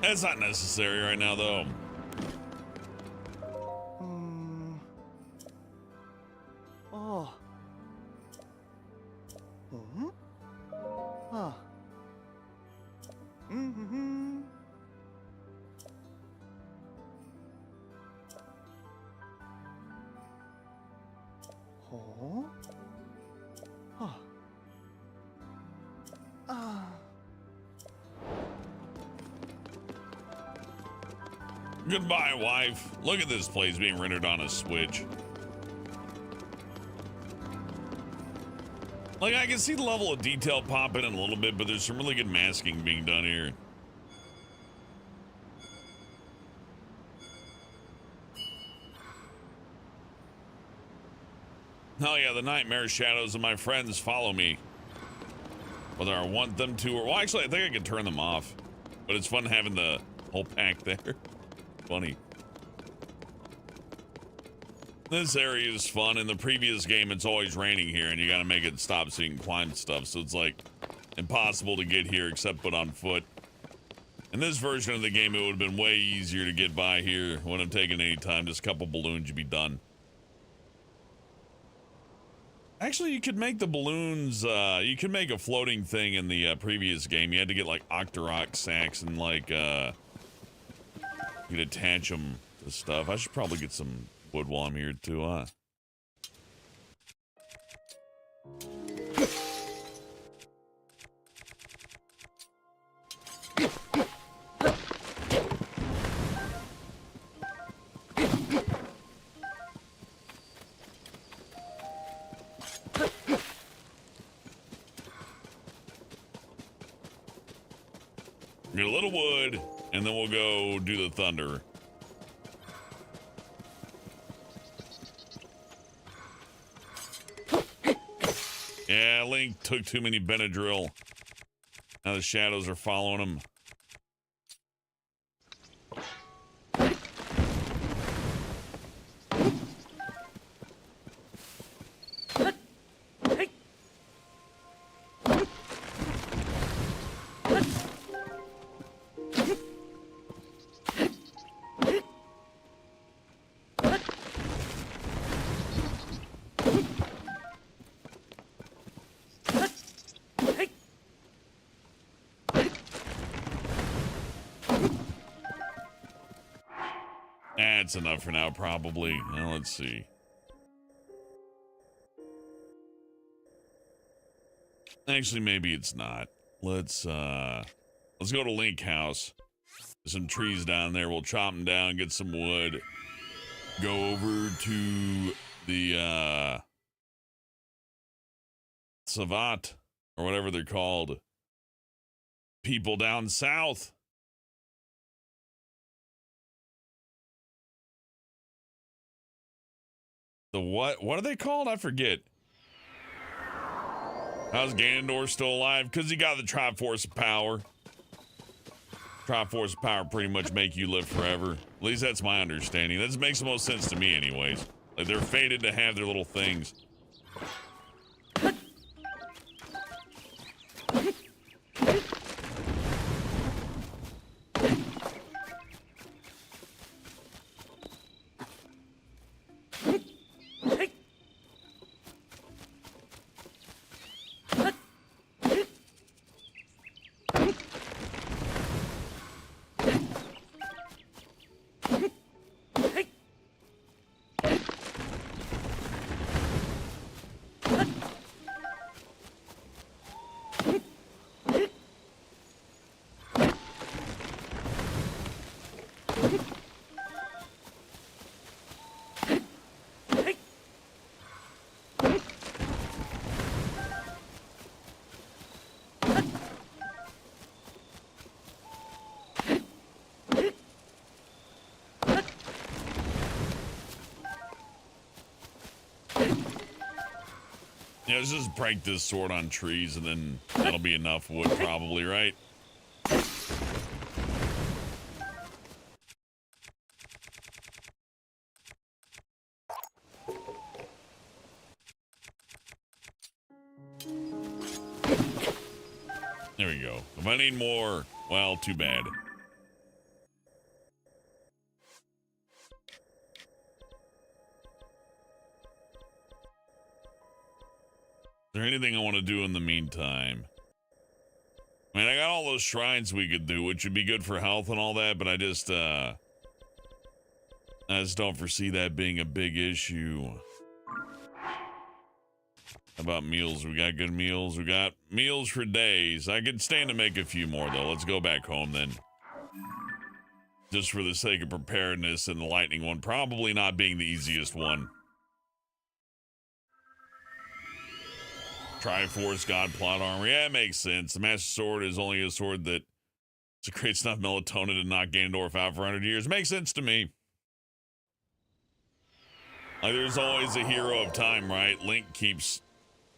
[SPEAKER 1] That's not necessary right now, though.
[SPEAKER 9] Oh. Huh. Oh. Huh.
[SPEAKER 1] Goodbye, wife. Look at this place being rendered on a Switch. Like, I can see the level of detail popping in a little bit, but there's some really good masking being done here. Oh yeah, the nightmare shadows of my friends follow me. Whether I want them to or... Well, actually, I think I can turn them off. But it's fun having the whole pack there. Funny. This area is fun. In the previous game, it's always raining here, and you gotta make it stop so you can climb stuff. So it's, like, impossible to get here except but on foot. In this version of the game, it would have been way easier to get by here. Wouldn't have taken any time. Just a couple balloons, you'd be done. Actually, you could make the balloons, you could make a floating thing in the previous game. You had to get, like, Octorok sacks and, like, you could attach them to stuff. I should probably get some wood while I'm here, too, huh? Get a little wood, and then we'll go do the thunder. Yeah, Link took too many Benadryl. Now the shadows are following him. That's enough for now, probably. Now, let's see. Actually, maybe it's not. Let's go to Link House. There's some trees down there. We'll chop them down, get some wood. Go over to the, Savat, or whatever they're called. People down south. The what? What are they called? I forget. How's Ganondorf still alive? Because he got the Triforce of Power. Triforce of Power pretty much make you live forever. At least that's my understanding. That makes the most sense to me anyways. Like, they're fated to have their little things. Yeah, let's just break this sword on trees and then that'll be enough wood probably, right? There we go. If I need more, well, too bad. Is there anything I want to do in the meantime? I mean, I got all those shrines we could do, which would be good for health and all that, but I just don't foresee that being a big issue. How about meals? We got good meals. We got meals for days. I could stand to make a few more, though. Let's go back home, then. Just for the sake of preparedness and the lightning one probably not being the easiest one. Triforce, God Plot Armor. Yeah, it makes sense. The Master Sword is only a sword that secretes enough melatonin to knock Ganondorf out for 100 years. Makes sense to me. Like, there's always a hero of time, right? Link keeps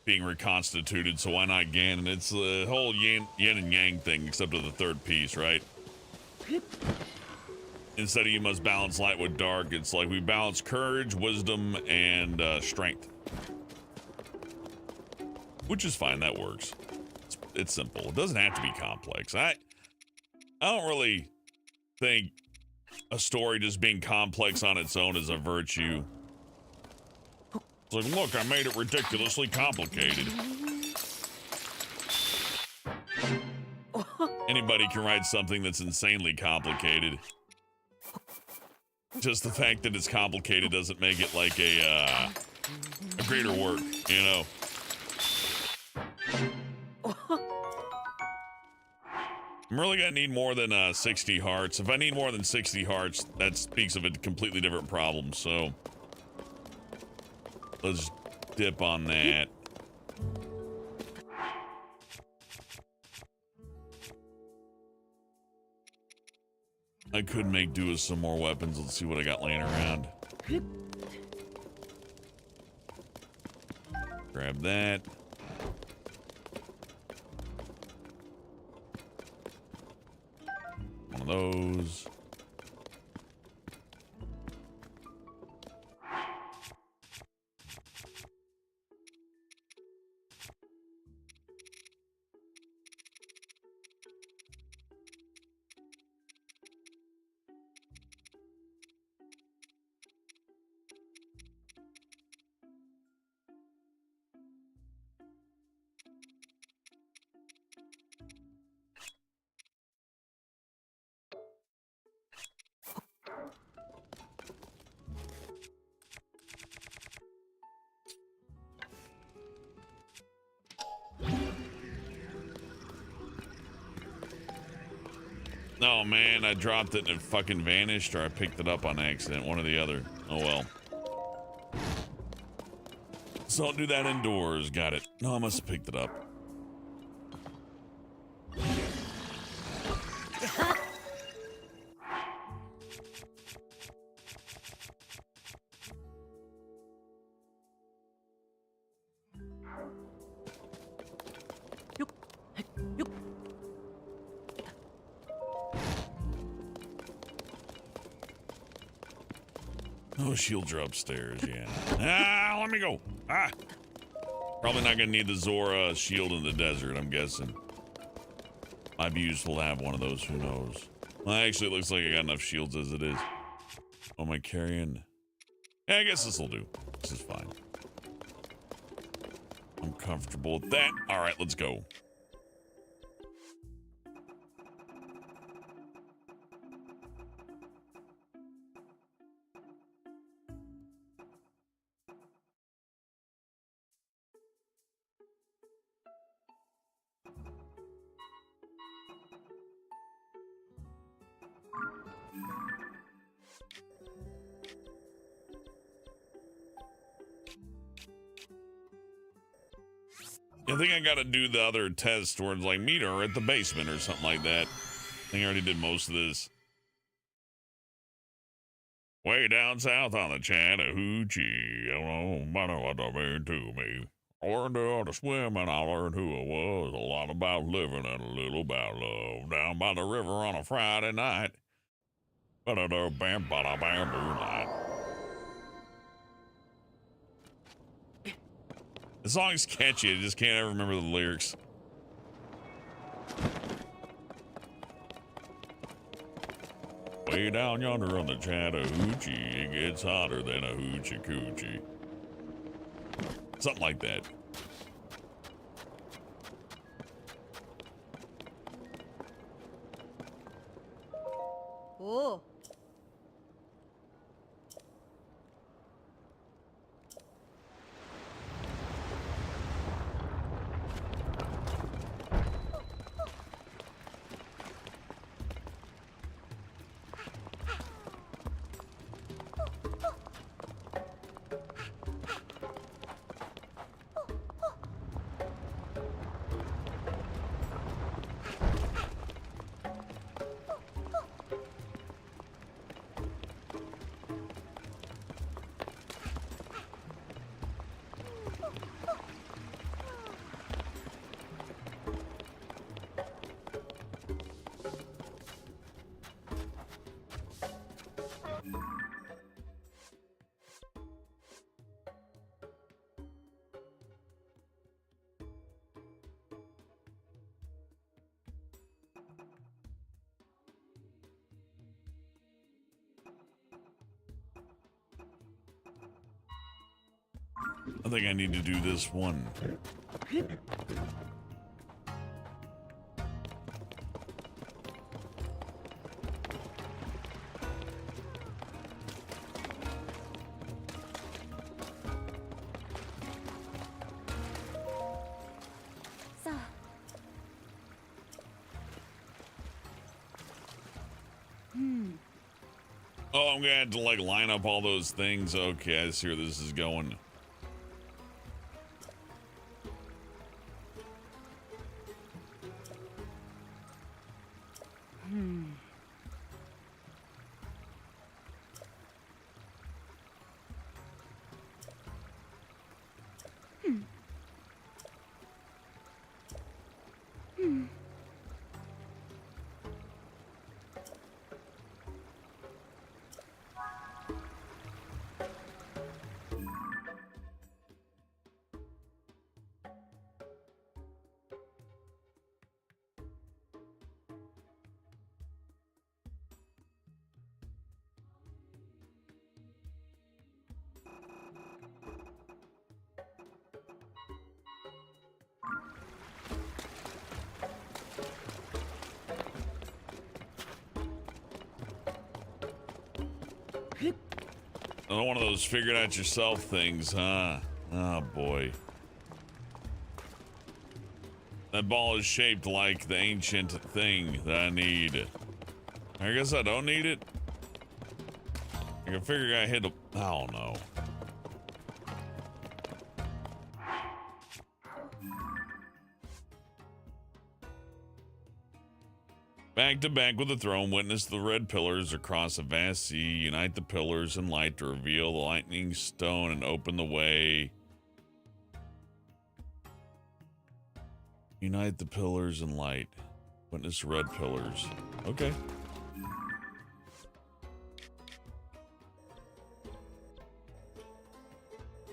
[SPEAKER 1] being reconstituted, so why not Ganon? It's the whole yin and yang thing, except for the third piece, right? Instead of you must balance light with dark, it's like we balance courage, wisdom, and strength. Which is fine, that works. It's simple. It doesn't have to be complex. I don't really think a story just being complex on its own is a virtue. It's like, look, I made it ridiculously complicated. Anybody can write something that's insanely complicated. Just the fact that it's complicated doesn't make it like a greater work, you know? I'm really gonna need more than 60 hearts. If I need more than 60 hearts, that speaks of a completely different problem, so let's dip on that. I could make do with some more weapons. Let's see what I got laying around. Grab that. One of those. Oh man, I dropped it and it fucking vanished, or I picked it up on accident, one or the other. Oh well. So I'll do that indoors, got it. No, I must have picked it up. Oh, shields are upstairs, yeah. Ah, let me go. Ah. Probably not gonna need the Zora shield in the desert, I'm guessing. Might be useful to have one of those, who knows. Well, actually, it looks like I got enough shields as it is. What am I carrying? Yeah, I guess this will do. This is fine. I'm comfortable with that. All right, let's go. I think I gotta do the other test towards like meet her at the basement or something like that. I think I already did most of this. Way down south on the Chattahoochee, I don't know what they mean to me. I learned how to swim and I learned who I was. A lot about living and a little about love. Down by the river on a Friday night. Ba-da-da-bam, ba-da-bam, moonlight. The song's catchy, I just can't ever remember the lyrics. Way down yonder on the Chattahoochee, it gets hotter than a hoochie coochie. Something like that.
[SPEAKER 8] Oh.
[SPEAKER 1] I think I need to do this one. Oh, I'm gonna have to like line up all those things. Okay, I see where this is going. Oh, one of those figured out yourself things, huh? Oh boy. That ball is shaped like the ancient thing that I need. I guess I don't need it. I can figure I hit a... I don't know. Back to back with the throne, witness the red pillars across a vast sea. Unite the pillars and light to reveal the lightning stone and open the way. Unite the pillars and light. Witness red pillars. Okay.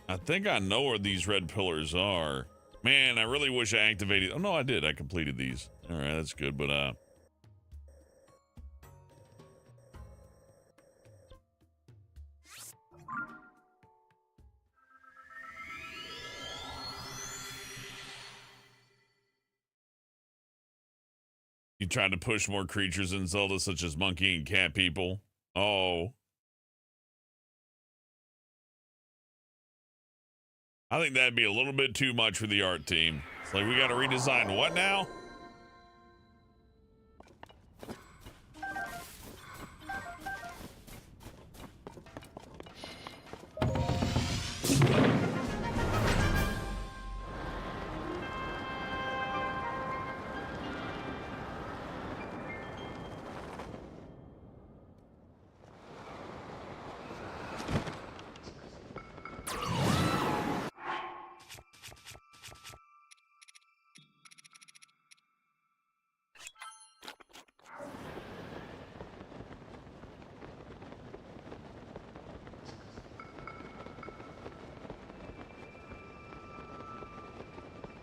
[SPEAKER 1] I think I know where these red pillars are. Man, I really wish I activated... Oh, no, I did. I completed these. All right, that's good, but... You tried to push more creatures in Zelda, such as monkey and cat people. Oh. I think that'd be a little bit too much for the art team. It's like, we got to redesign what now?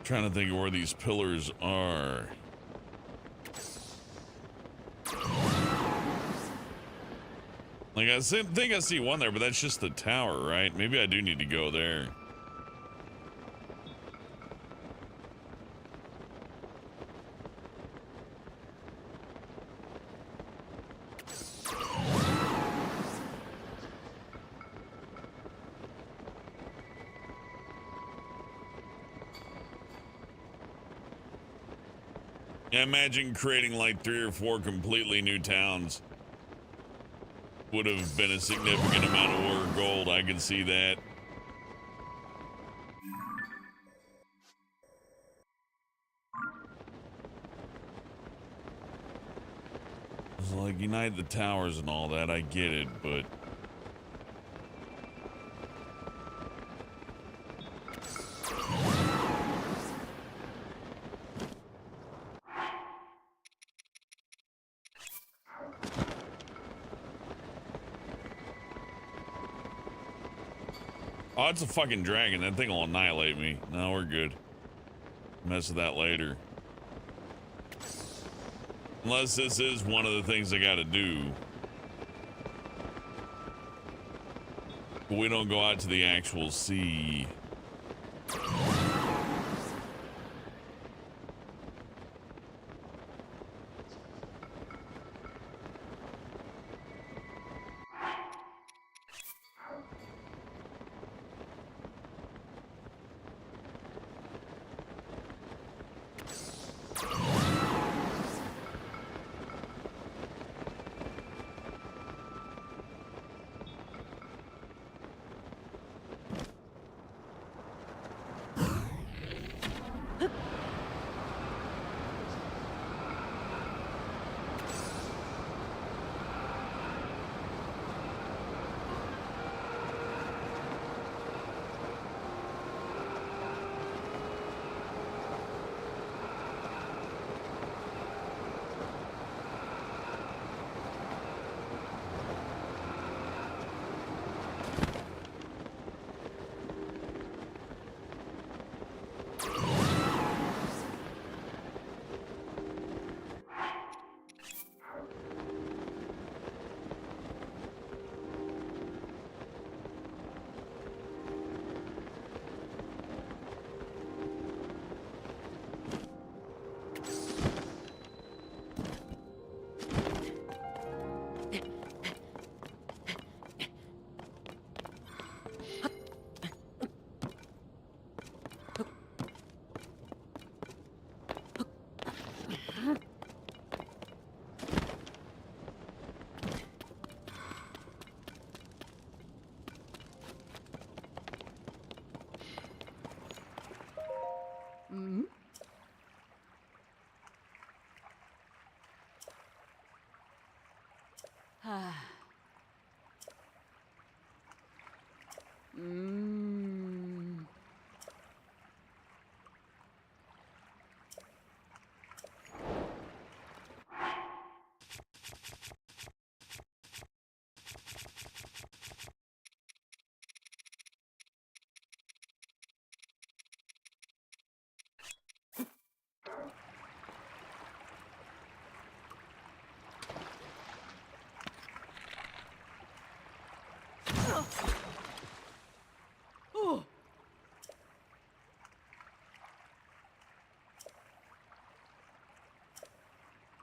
[SPEAKER 1] Trying to think of where these pillars are. Like, I think I see one there, but that's just the tower, right? Maybe I do need to go there. Yeah, imagine creating like 3 or 4 completely new towns. Would have been a significant amount of ore or gold. I can see that. It's like unite the towers and all that. I get it, but oh, it's a fucking dragon. That thing will annihilate me. No, we're good. Mess with that later. Unless this is one of the things I gotta do. But we don't go out to the actual sea.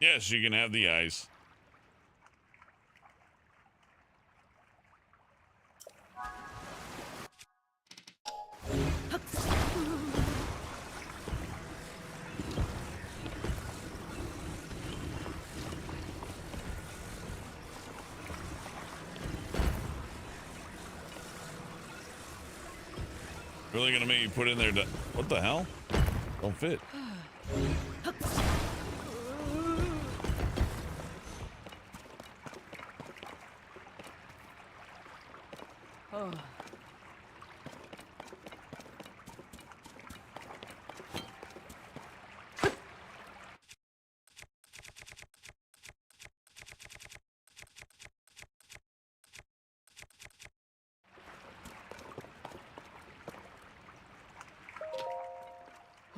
[SPEAKER 1] Yes, you can have the ice. Really gonna make you put in there to, what the hell? Don't fit.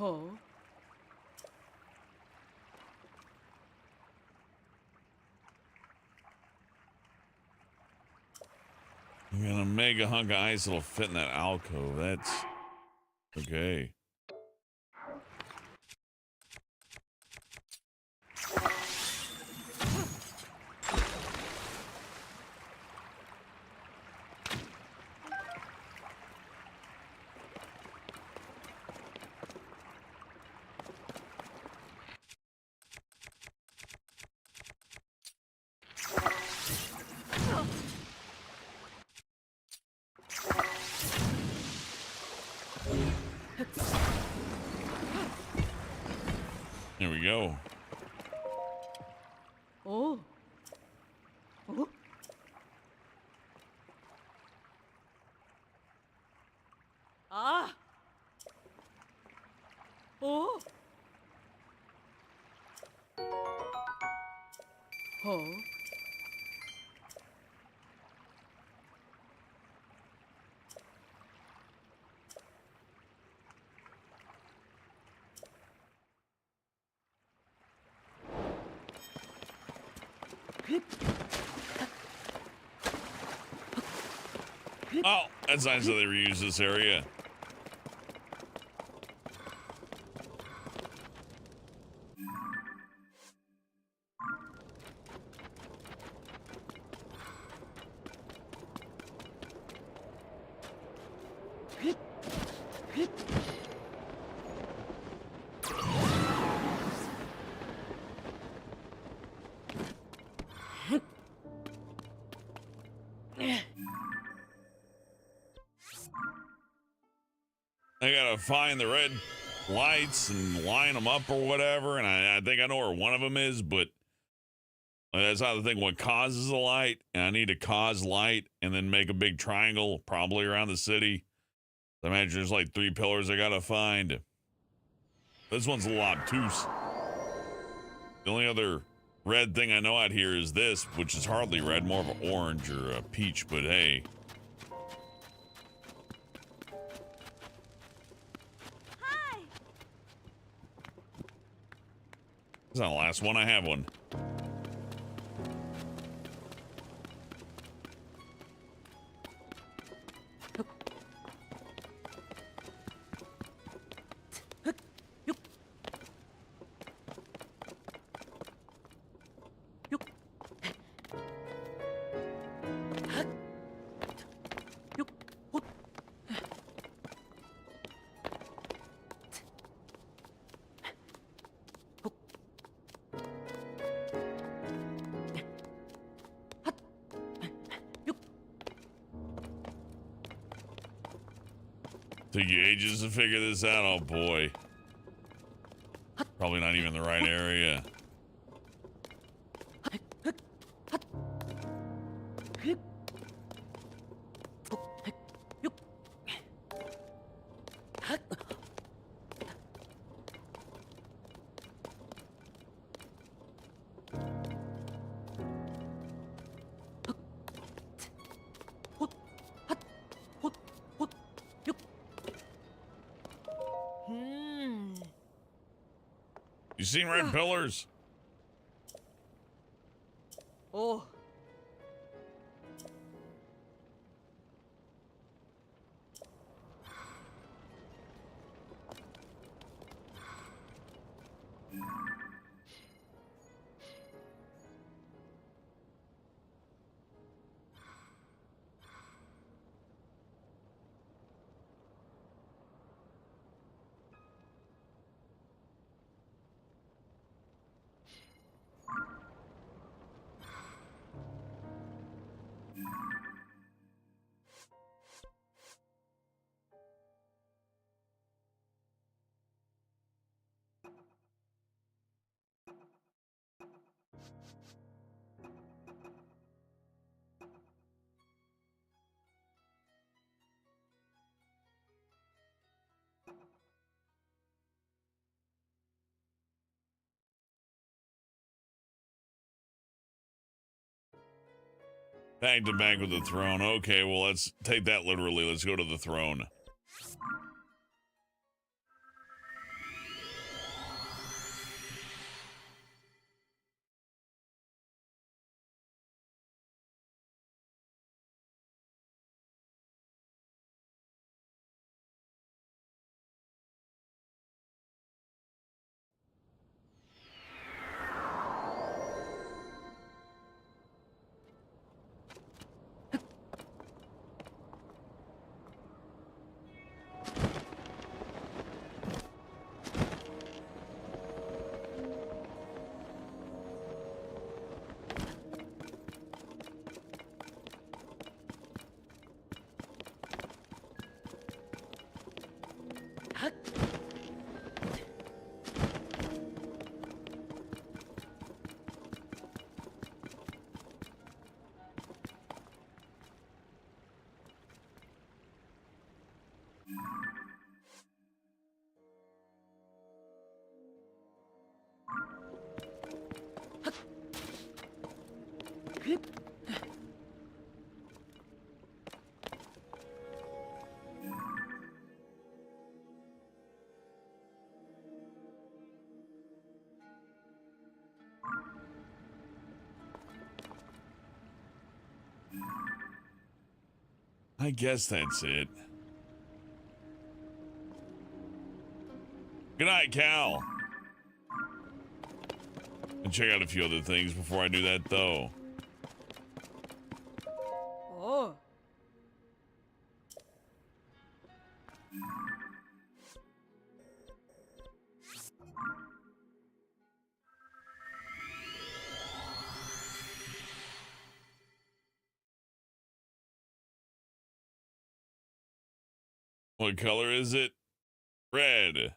[SPEAKER 8] Oh.
[SPEAKER 1] You got a mega hunk of ice that'll fit in that alcove. That's okay. There we go.
[SPEAKER 8] Oh. Oh. Ah. Oh. Oh.
[SPEAKER 1] Oh, that's nice that they reuse this area. I gotta find the red lights and line them up or whatever, and I think I know where one of them is, but that's not the thing. What causes the light? And I need to cause light and then make a big triangle, probably around the city. I imagine there's like 3 pillars I gotta find. This one's a little obtuse. The only other red thing I know out here is this, which is hardly red, more of an orange or a peach, but hey.
[SPEAKER 8] Hi.
[SPEAKER 1] This is not the last one. I have one. Took you ages to figure this out. Oh boy. Probably not even the right area. You seen red pillars?
[SPEAKER 8] Oh.
[SPEAKER 1] Back to back with the throne. Okay, well, let's take that literally. Let's go to the throne. I guess that's it. Good night, Cal. And check out a few other things before I do that, though.
[SPEAKER 8] Oh.
[SPEAKER 1] What color is it? Red.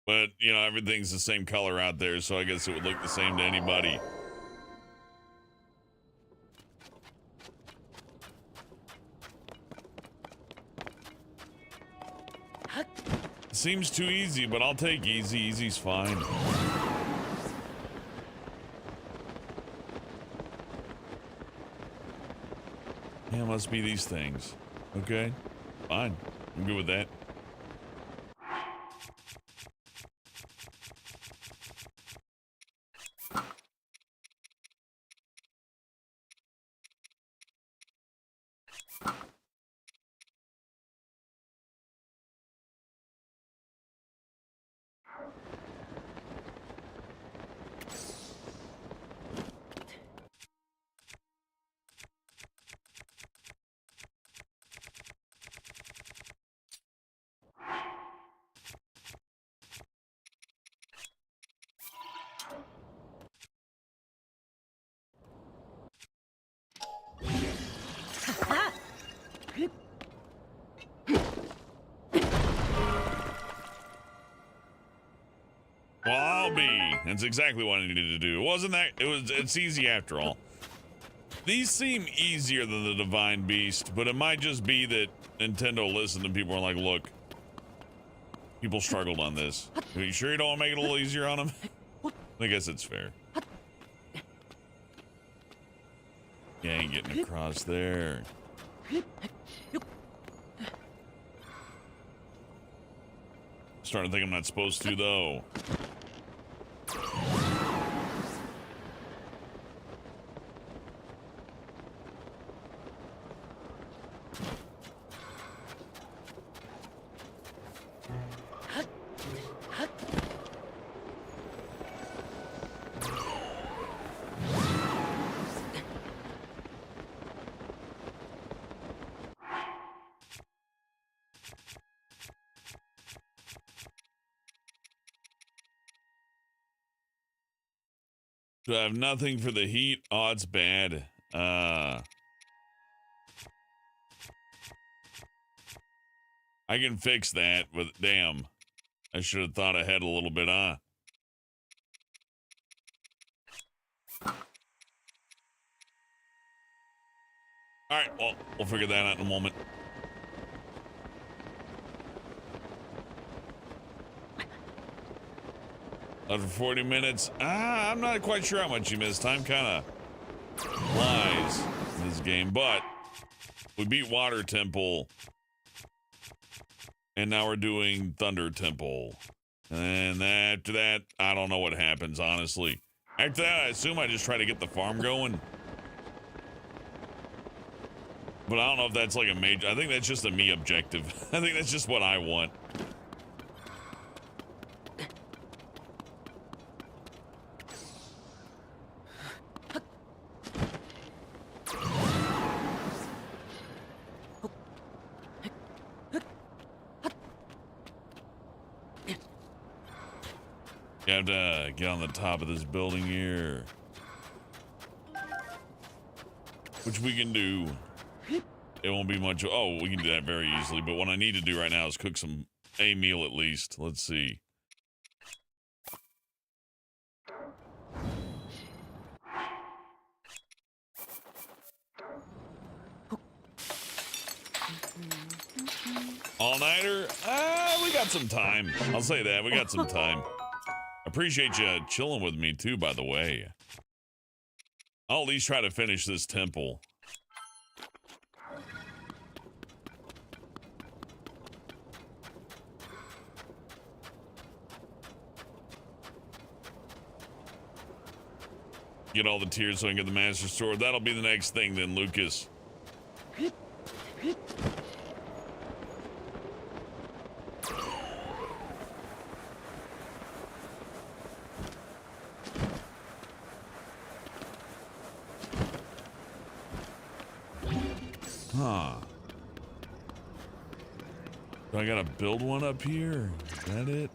[SPEAKER 1] But, you know, everything's the same color out there, so I guess it would look the same to anybody. Seems too easy, but I'll take easy. Easy's fine. Yeah, it must be these things. Okay, fine. I'm good with that. Well, I'll be. That's exactly what I needed to do. It wasn't that. It's easy after all. These seem easier than the Divine Beast, but it might just be that Nintendo listened and people are like, look, people struggled on this. Are you sure you don't want to make it a little easier on them? I guess it's fair. Yeah, ain't getting across there. Starting to think I'm not supposed to, though. Do I have nothing for the heat? Oh, it's bad. I can fix that, but damn. I should have thought ahead a little bit, huh? Alright, well, we'll figure that out in a moment. For 40 minutes. I'm not quite sure how much you missed. Time kind of flies in this game, but we beat Water Temple, and now we're doing Thunder Temple. And after that, I don't know what happens, honestly. After that, I assume I just try to get the farm going. But I don't know if that's like a major... I think that's just a me objective. I think that's just what I want. You have to get on the top of this building here. Which we can do. It won't be much. Oh, we can do that very easily. But what I need to do right now is cook a meal at least. Let's see. All-nighter? We got some time. I'll say that. We got some time. Appreciate you chilling with me, too, by the way. I'll at least try to finish this temple. Get all the tears so I can get the Master Sword. That'll be the next thing then, Lucas. Huh. Do I gotta build one up here? Is that it?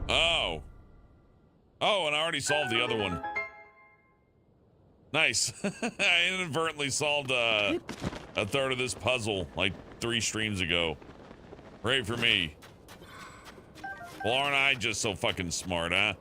[SPEAKER 1] Oh. Oh, and I already solved the other one. Nice. I inadvertently solved a third of this puzzle like 3 streams ago. Great for me. Well, aren't I just so fucking smart, huh?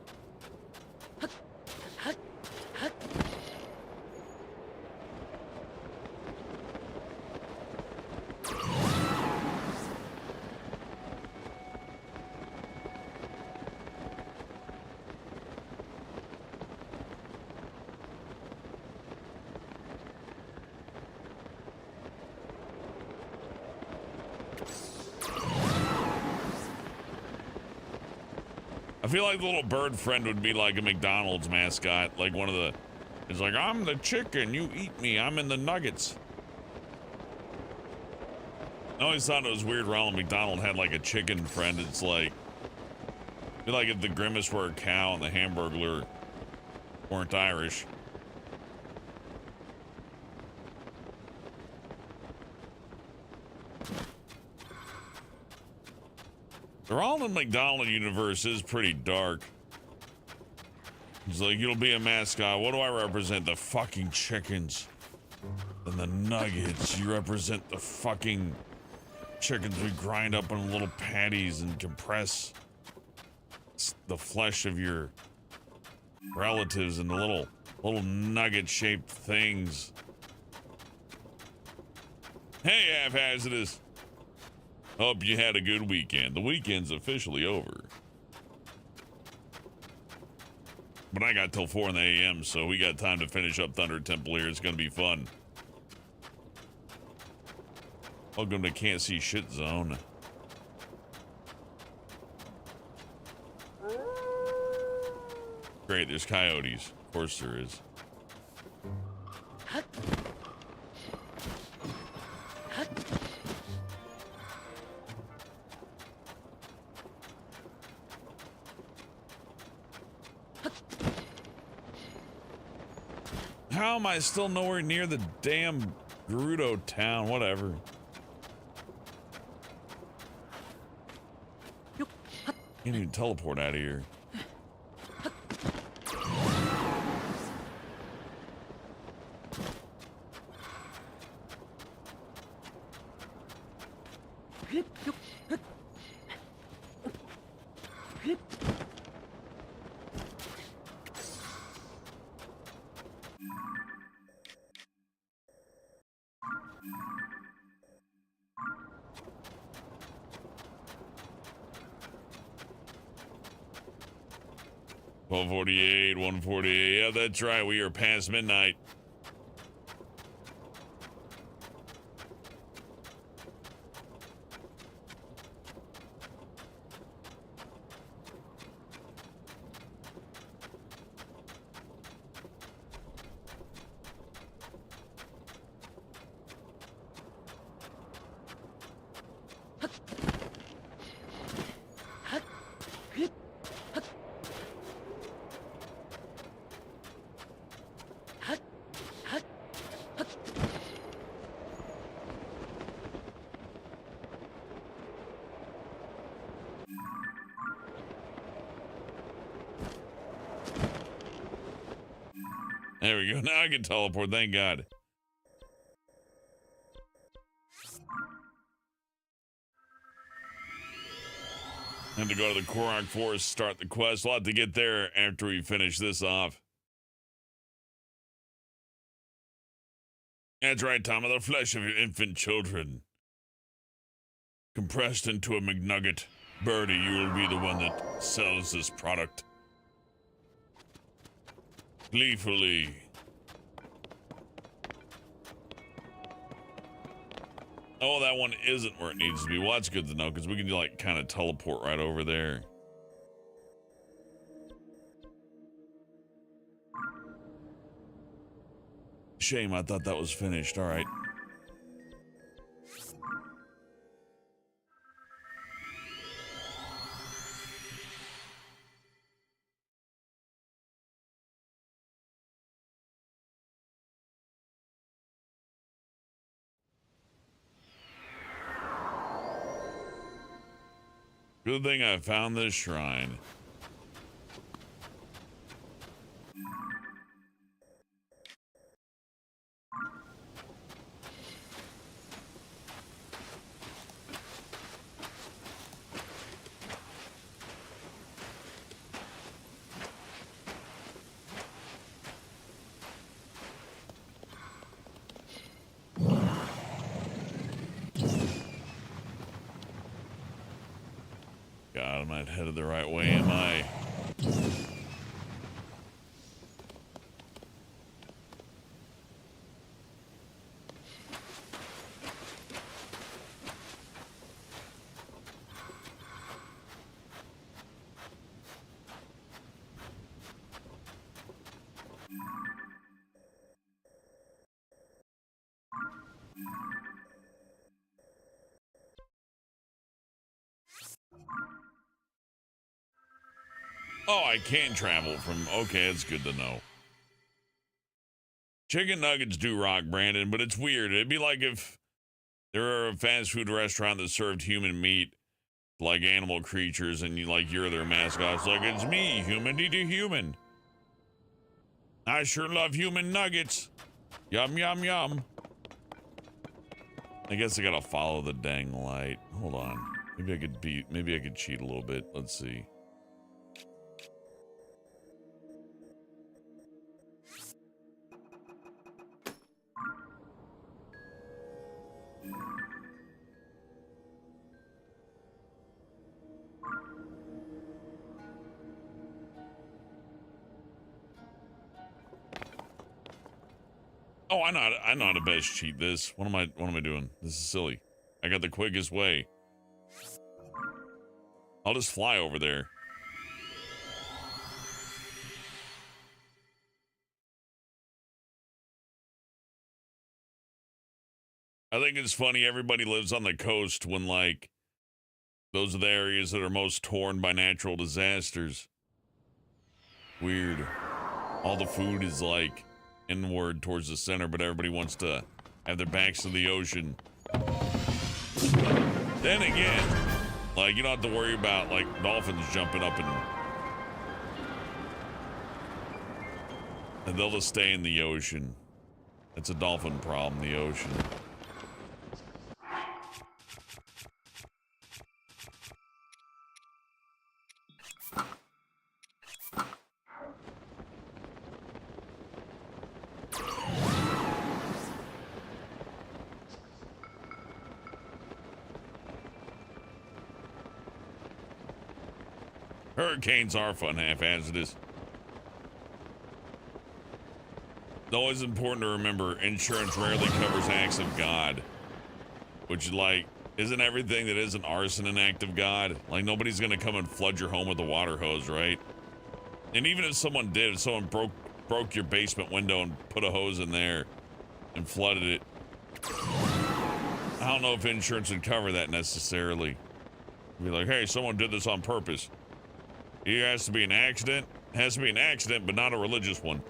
[SPEAKER 1] I feel like the little bird friend would be like a McDonald's mascot, like one of the... It's like, I'm the chicken, you eat me, I'm in the nuggets. I always thought it was weird Ronald McDonald had like a chicken friend. It's like... I feel like if the Grimace were a cow and the Hamburglar weren't Irish. The Ronald McDonald universe is pretty dark. It's like, you'll be a mascot. What do I represent? The fucking chickens. And the nuggets. You represent the fucking chickens we grind up in little patties and compress the flesh of your relatives into little nugget-shaped things. Hey, half-hazardous. Hope you had a good weekend. The weekend's officially over. But I got till 4 in the a.m., so we got time to finish up Thunder Temple here. It's gonna be fun. Welcome to Can't See Shit Zone. Great, there's coyotes. Of course there is. How am I still nowhere near the damn Gerudo town? Whatever. Can't even teleport out of here. .148, 148. Yeah, that's right. We are past midnight. There we go. Now I can teleport. Thank God. And to go to the Korok Forest, start the quest. We'll have to get there after we finish this off. That's right, Tom. The flesh of your infant children. Compressed into a McNugget. Birdie, you will be the one that sells this product. gleefully. Oh, that one isn't where it needs to be. Well, that's good to know because we can like kind of teleport right over there. Shame, I thought that was finished. All right. Good thing I found this shrine. God, I'm not headed the right way, am I? Oh, I can travel from... Okay, that's good to know. Chicken nuggets do rock, Brandon, but it's weird. It'd be like if there were a fast food restaurant that served human meat, like animal creatures, and you're their mascot. It's like, it's me, humanity to human. I sure love human nuggets. Yum, yum, yum. I guess I gotta follow the dang light. Hold on. Maybe I could cheat a little bit. Let's see. Oh, I know how to best cheat this. What am I doing? This is silly. I got the quickest way. I'll just fly over there. I think it's funny everybody lives on the coast when like those are the areas that are most torn by natural disasters. Weird. All the food is like inward towards the center, but everybody wants to have their backs to the ocean. Then again, like you don't have to worry about like dolphins jumping up and they'll just stay in the ocean. It's a dolphin problem, the ocean. Hurricanes are fun half-hazardous. It's always important to remember insurance rarely covers acts of God. Which, like, isn't everything that isn't arson an act of God? Like, nobody's gonna come and flood your home with a water hose, right? And even if someone did, if someone broke your basement window and put a hose in there and flooded it, I don't know if insurance would cover that necessarily. Be like, hey, someone did this on purpose. It has to be an accident. It has to be an accident, but not a religious one.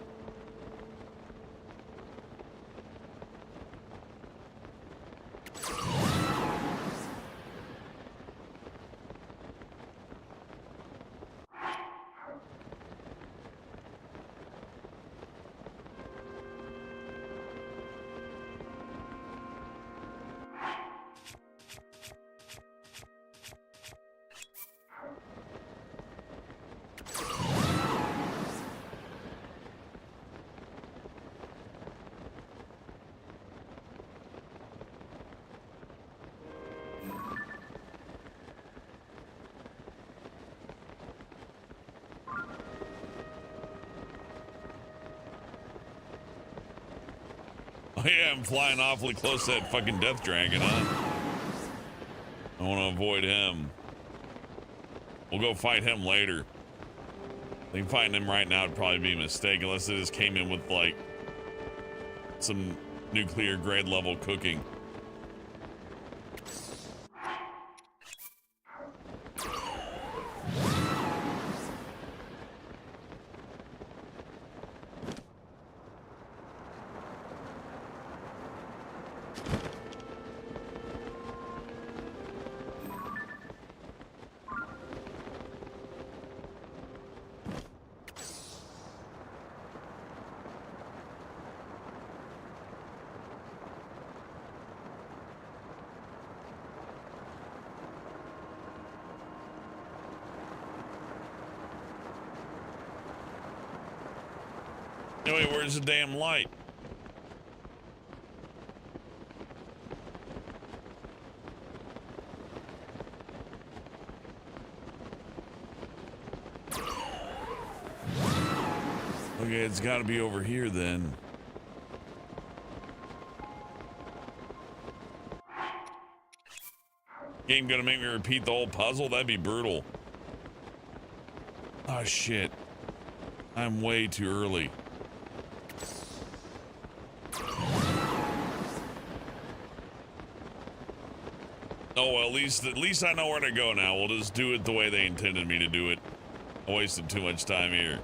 [SPEAKER 1] Oh yeah, I'm flying awfully close to that fucking death dragon, huh? I want to avoid him. We'll go fight him later. I think fighting him right now would probably be a mistake unless it just came in with like some nuclear grade level cooking. Wait, where's the damn light? Okay, it's got to be over here then. Game gonna make me repeat the whole puzzle? That'd be brutal. Oh shit. I'm way too early. Oh, well, at least I know where to go now. We'll just do it the way they intended me to do it. I wasted too much time here.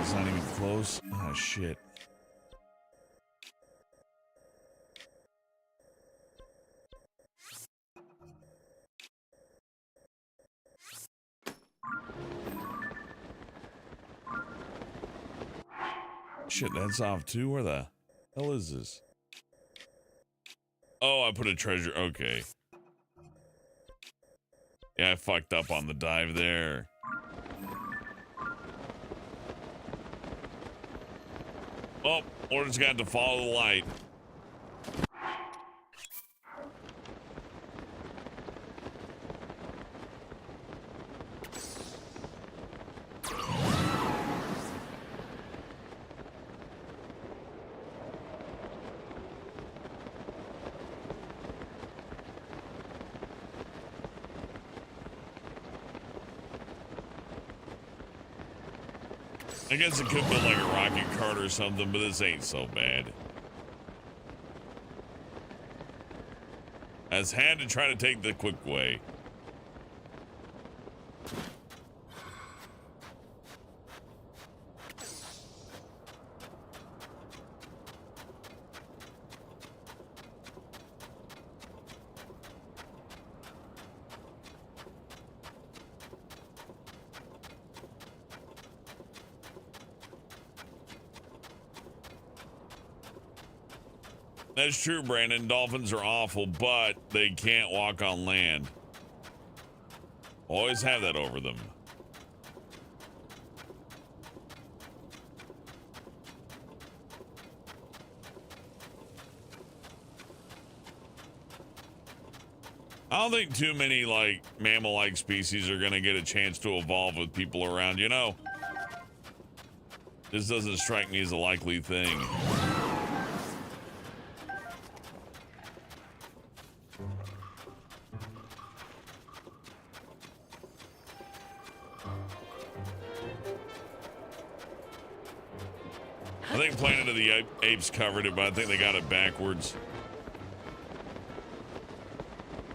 [SPEAKER 1] It's not even close. Oh shit. Shit, that's off too. Where the hell is this? Oh, I put a treasure. Okay. Yeah, I fucked up on the dive there. Oh, or just got to follow the light. I guess it could be like a rocket cart or something, but this ain't so bad. I just had to try to take the quick way. That's true, Brandon. Dolphins are awful, but they can't walk on land. Always have that over them. I don't think too many, like, mammal-like species are gonna get a chance to evolve with people around, you know? This doesn't strike me as a likely thing. I think Planet of the Apes covered it, but I think they got it backwards.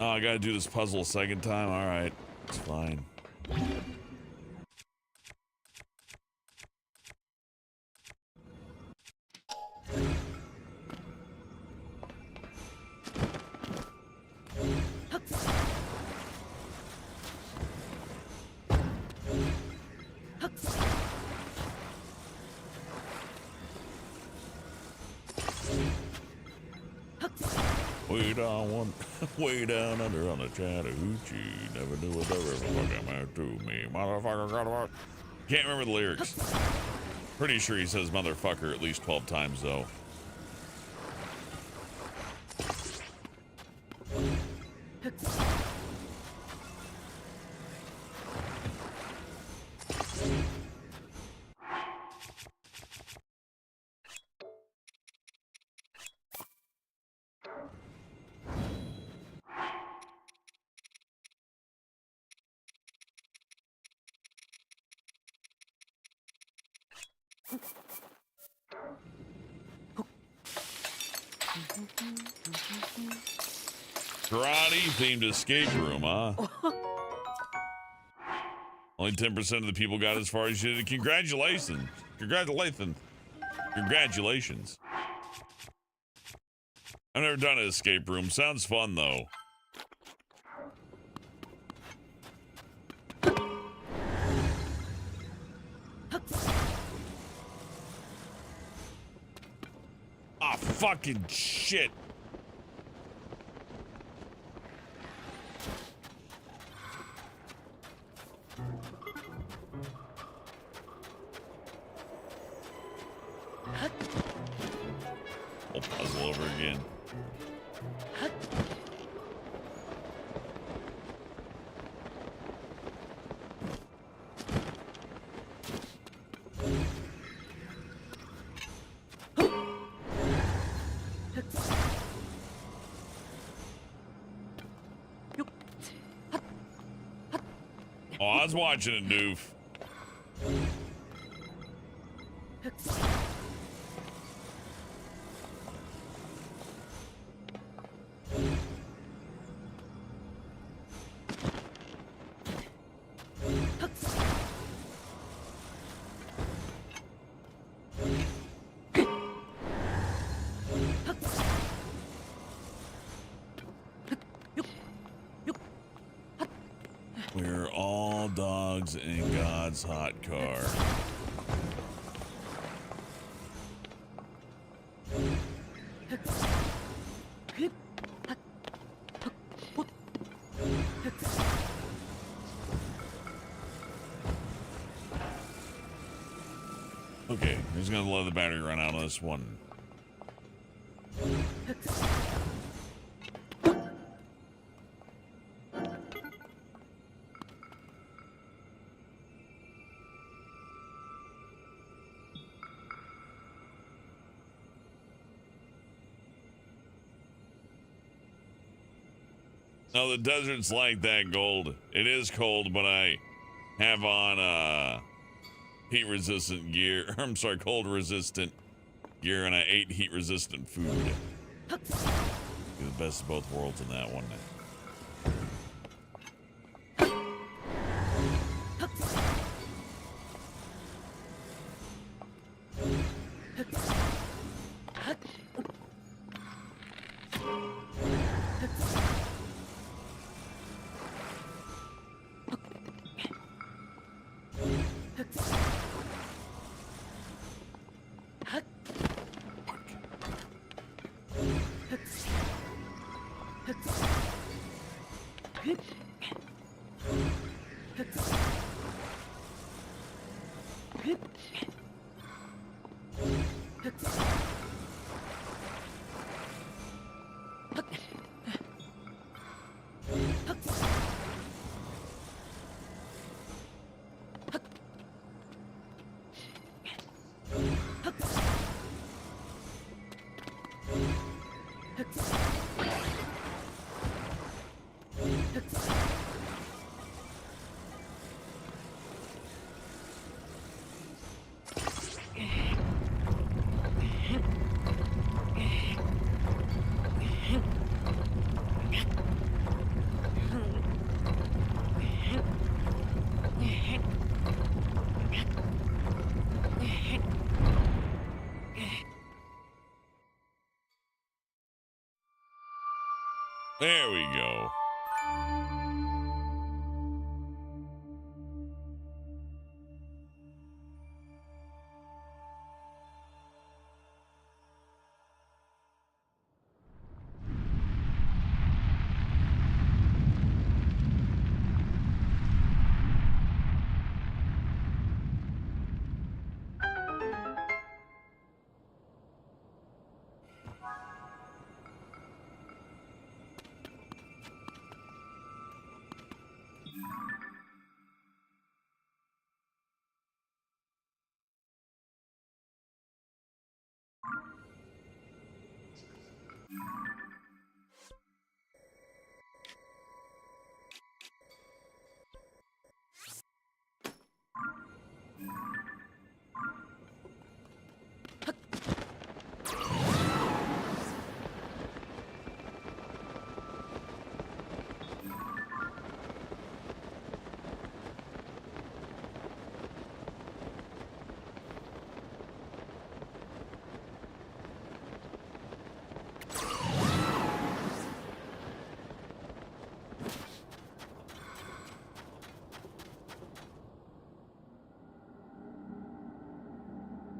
[SPEAKER 1] Oh, I gotta do this puzzle a second time? Alright, it's fine. Way down one, way down under on the Chattahoochee. Never knew what the river fucking meant to me. Motherfucker, got what? Can't remember the lyrics. Pretty sure he says motherfucker at least 12 times though. Karate themed escape room, huh? Only 10% of the people got as far as you did. Congratulations. Congratulations. Congratulations. I've never done an escape room. Sounds fun, though. Ah, fucking shit. Whole puzzle over again. Oh, I was watching it, doof. We're all dogs in God's hot car. Okay, he's gonna let the battery run out on this one. No, the desert's like that, Gold. It is cold, but I have on heat resistant gear. I'm sorry, cold resistant gear, and I ate heat resistant food. The best of both worlds in that one. There we go.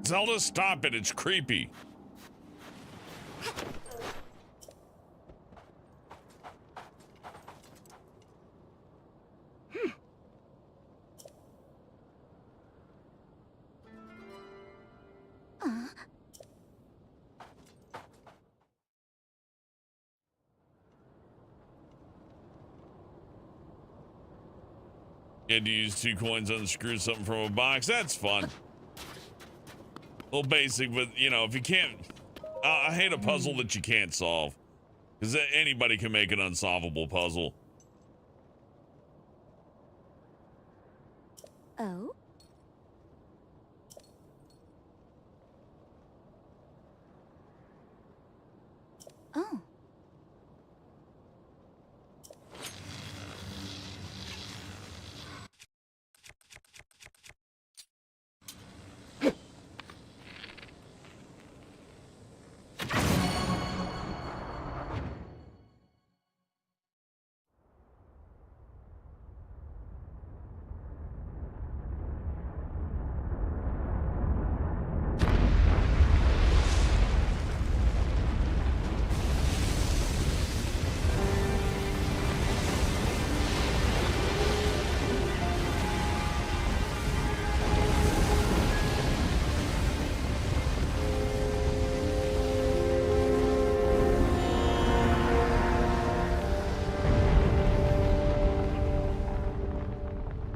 [SPEAKER 1] Zelda, stop it. It's creepy. You had to use 2 coins to unscrew something from a box. That's fun. A little basic, but you know, if you can't, I hate a puzzle that you can't solve, because anybody can make an unsolvable puzzle.
[SPEAKER 12] Oh? Oh.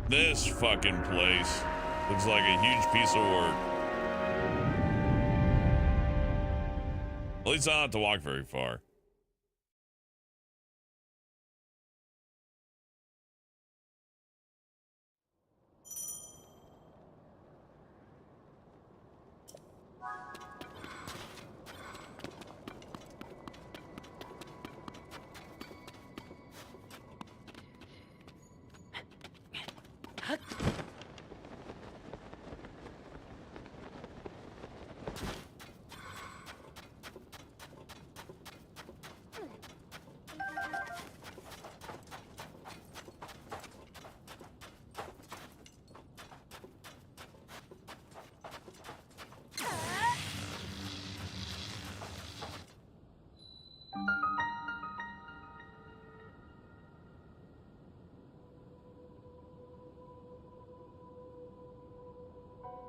[SPEAKER 1] This fucking place looks like a huge piece of work. At least I don't have to walk very far.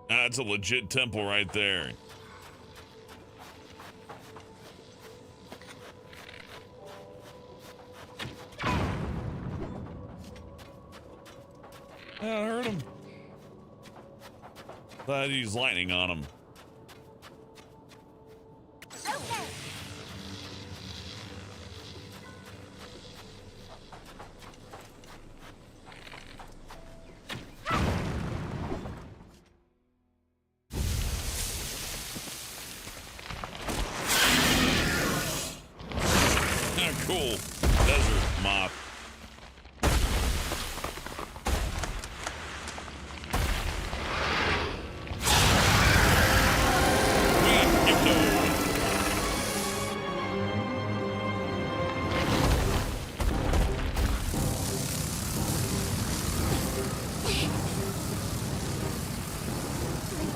[SPEAKER 1] That's a legit temple right there. I heard him. Thought he used lightning on him. Cool. Desert moth.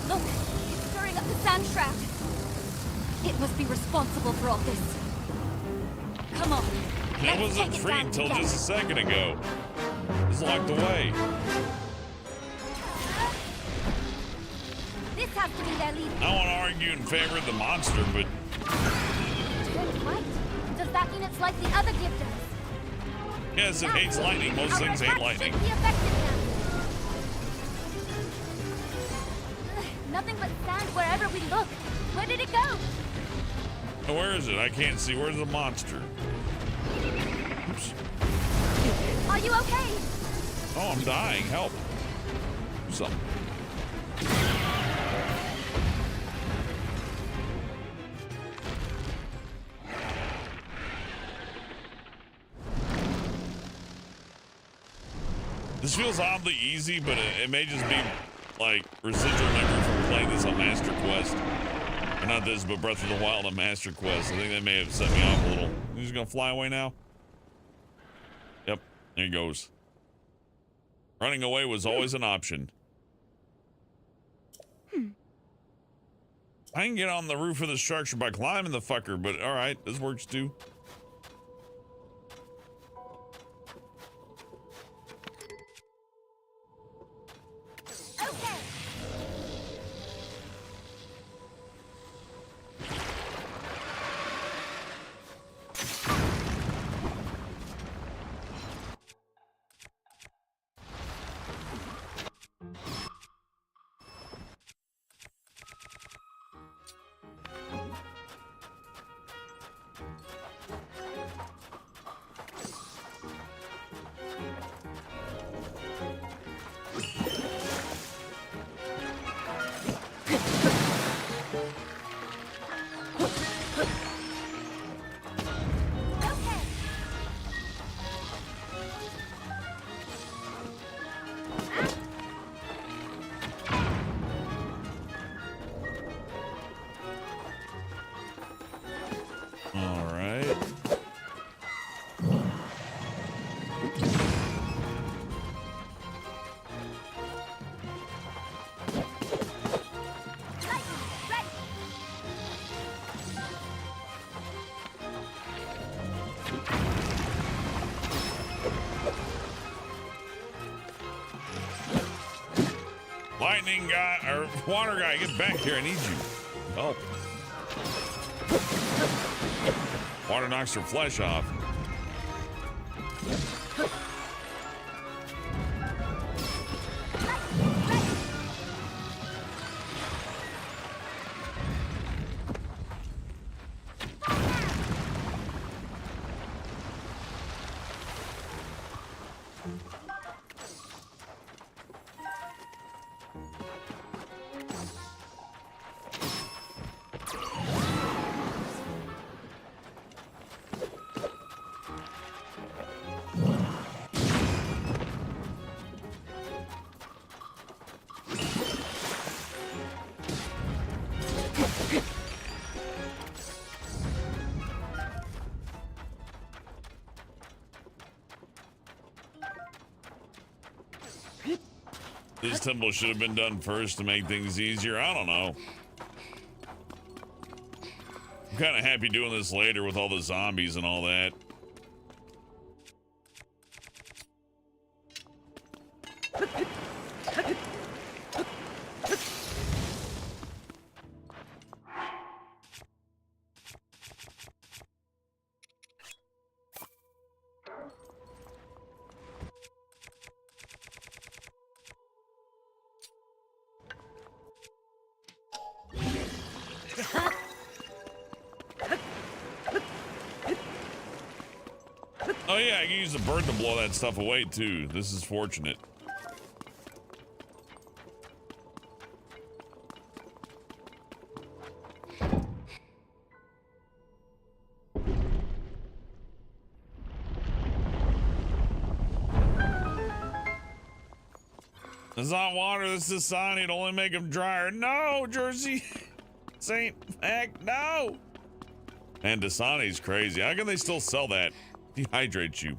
[SPEAKER 12] Look, it's stirring up the sand trap. It must be responsible for all this. Come on.
[SPEAKER 1] It wasn't free until just a second ago. It was locked away.
[SPEAKER 12] This has to be their lead.
[SPEAKER 1] I want to argue in favor of the monster, but
[SPEAKER 12] Turned white. Does that mean it's like the other gift does?
[SPEAKER 1] yes, it hates lightning. Most things hate lightning.
[SPEAKER 12] Should be affected now. Nothing but sand wherever we look. Where did it go?
[SPEAKER 1] Oh, where is it? I can't see. Where's the monster? Oops.
[SPEAKER 12] Are you okay?
[SPEAKER 1] Oh, I'm dying. Help. Do something. This feels oddly easy, but it may just be like residual memory from playing this on Master Quest. Or not this, but Breath of the Wild on Master Quest. I think that may have set me off a little. He's just gonna fly away now? Yep, there he goes. Running away was always an option. I can get on the roof of the structure by climbing the fucker, but alright, this works too. Lightning guy, or water guy, get back here. I need you. Help. Water knocks her flesh off. This temple should have been done first to make things easier. I don't know. I'm kind of happy doing this later with all the zombies and all that. Oh yeah, I can use the bird to blow that stuff away too. This is fortunate. It's not water, this is sun. It'll only make them drier. No, Jersey. Saint heck, no. And Dasani's crazy. How can they still sell that? Dehydrate you.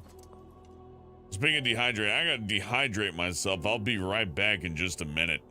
[SPEAKER 1] Speaking of dehydrate, I gotta dehydrate myself. I'll be right back in just a minute.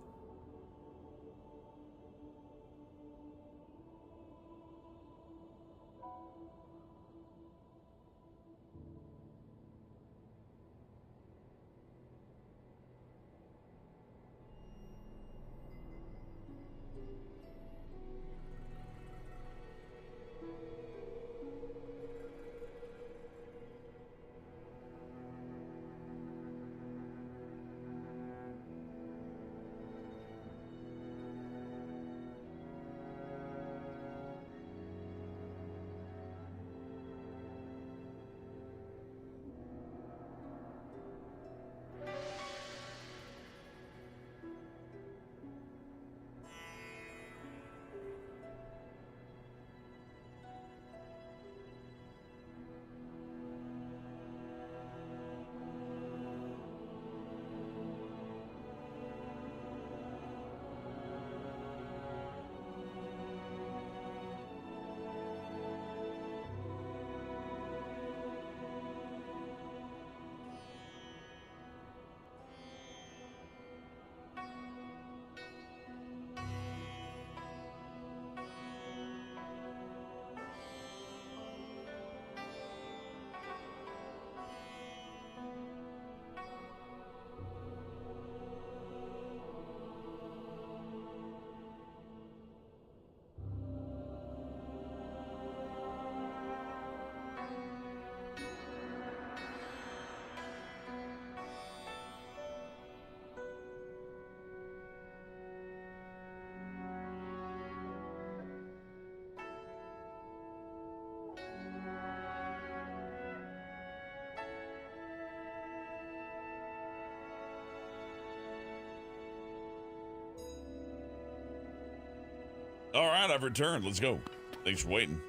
[SPEAKER 1] All right, I've returned. Let's go. Thanks for waiting.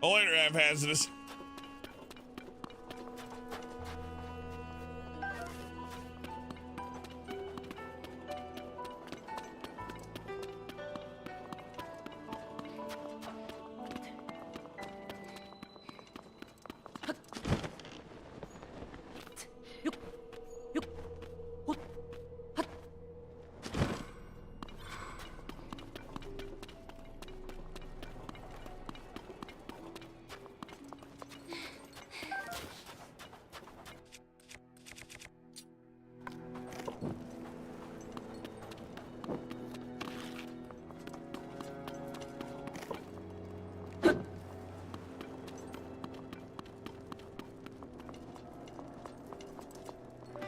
[SPEAKER 1] Oh, later, have hazardous.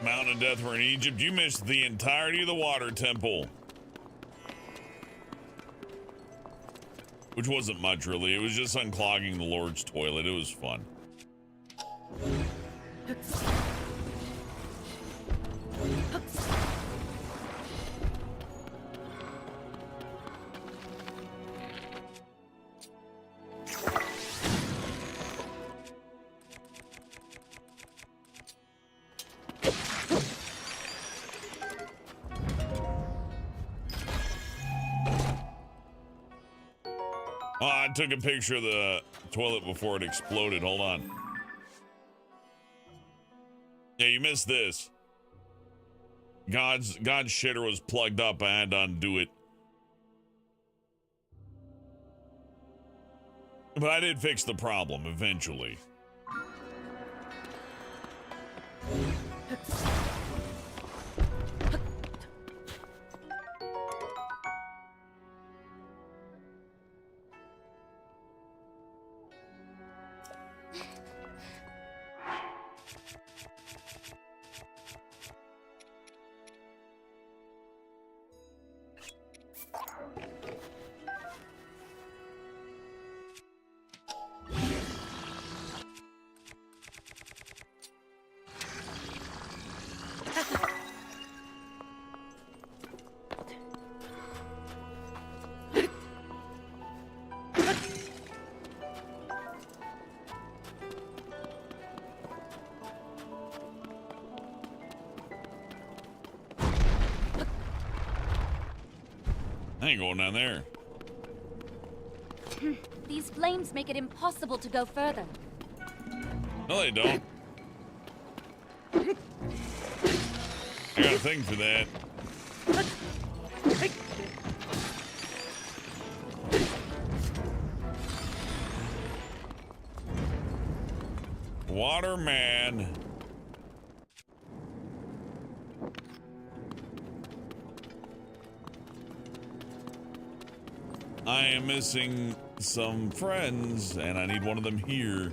[SPEAKER 1] Mountain of Death were in Egypt. You missed the entirety of the water temple. Which wasn't much, really. It was just unclogging the Lord's toilet. It was fun. Oh, I took a picture of the toilet before it exploded. Hold on. Yeah, you missed this. God's shitter was plugged up. I had to undo it. But I did fix the problem eventually. I ain't going down there.
[SPEAKER 12] These flames make it impossible to go further.
[SPEAKER 1] No, they don't. I got a thing for that. Waterman. I am missing some friends, and I need one of them here.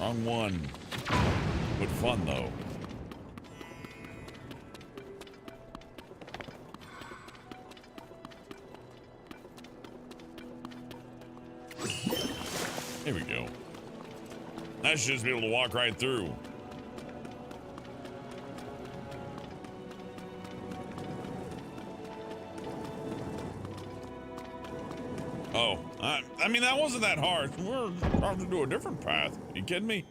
[SPEAKER 1] Wrong one. But fun, though. Here we go. I should just be able to walk right through. Oh, I mean, that wasn't that hard. We're trying to do a different path. You kidding me?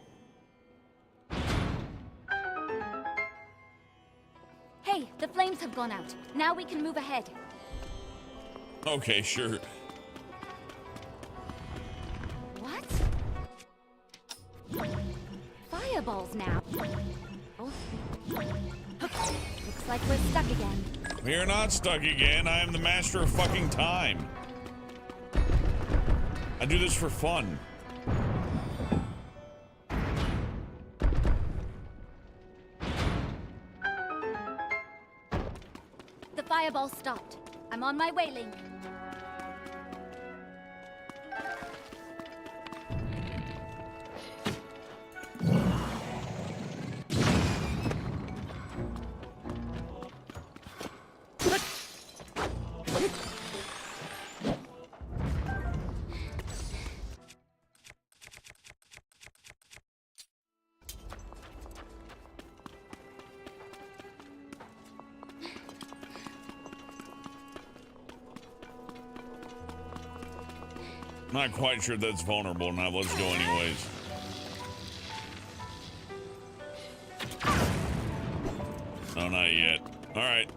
[SPEAKER 12] Hey, the flames have gone out. Now we can move ahead.
[SPEAKER 1] Okay, sure.
[SPEAKER 12] What? Fireballs now. Oh. Looks like we're stuck again.
[SPEAKER 1] We're not stuck again. I am the master of fucking time. I do this for fun.
[SPEAKER 12] The fireball stopped. I'm on my way, Link.
[SPEAKER 1] Not quite sure that's vulnerable or not. Let's go anyways. No, not yet. All right.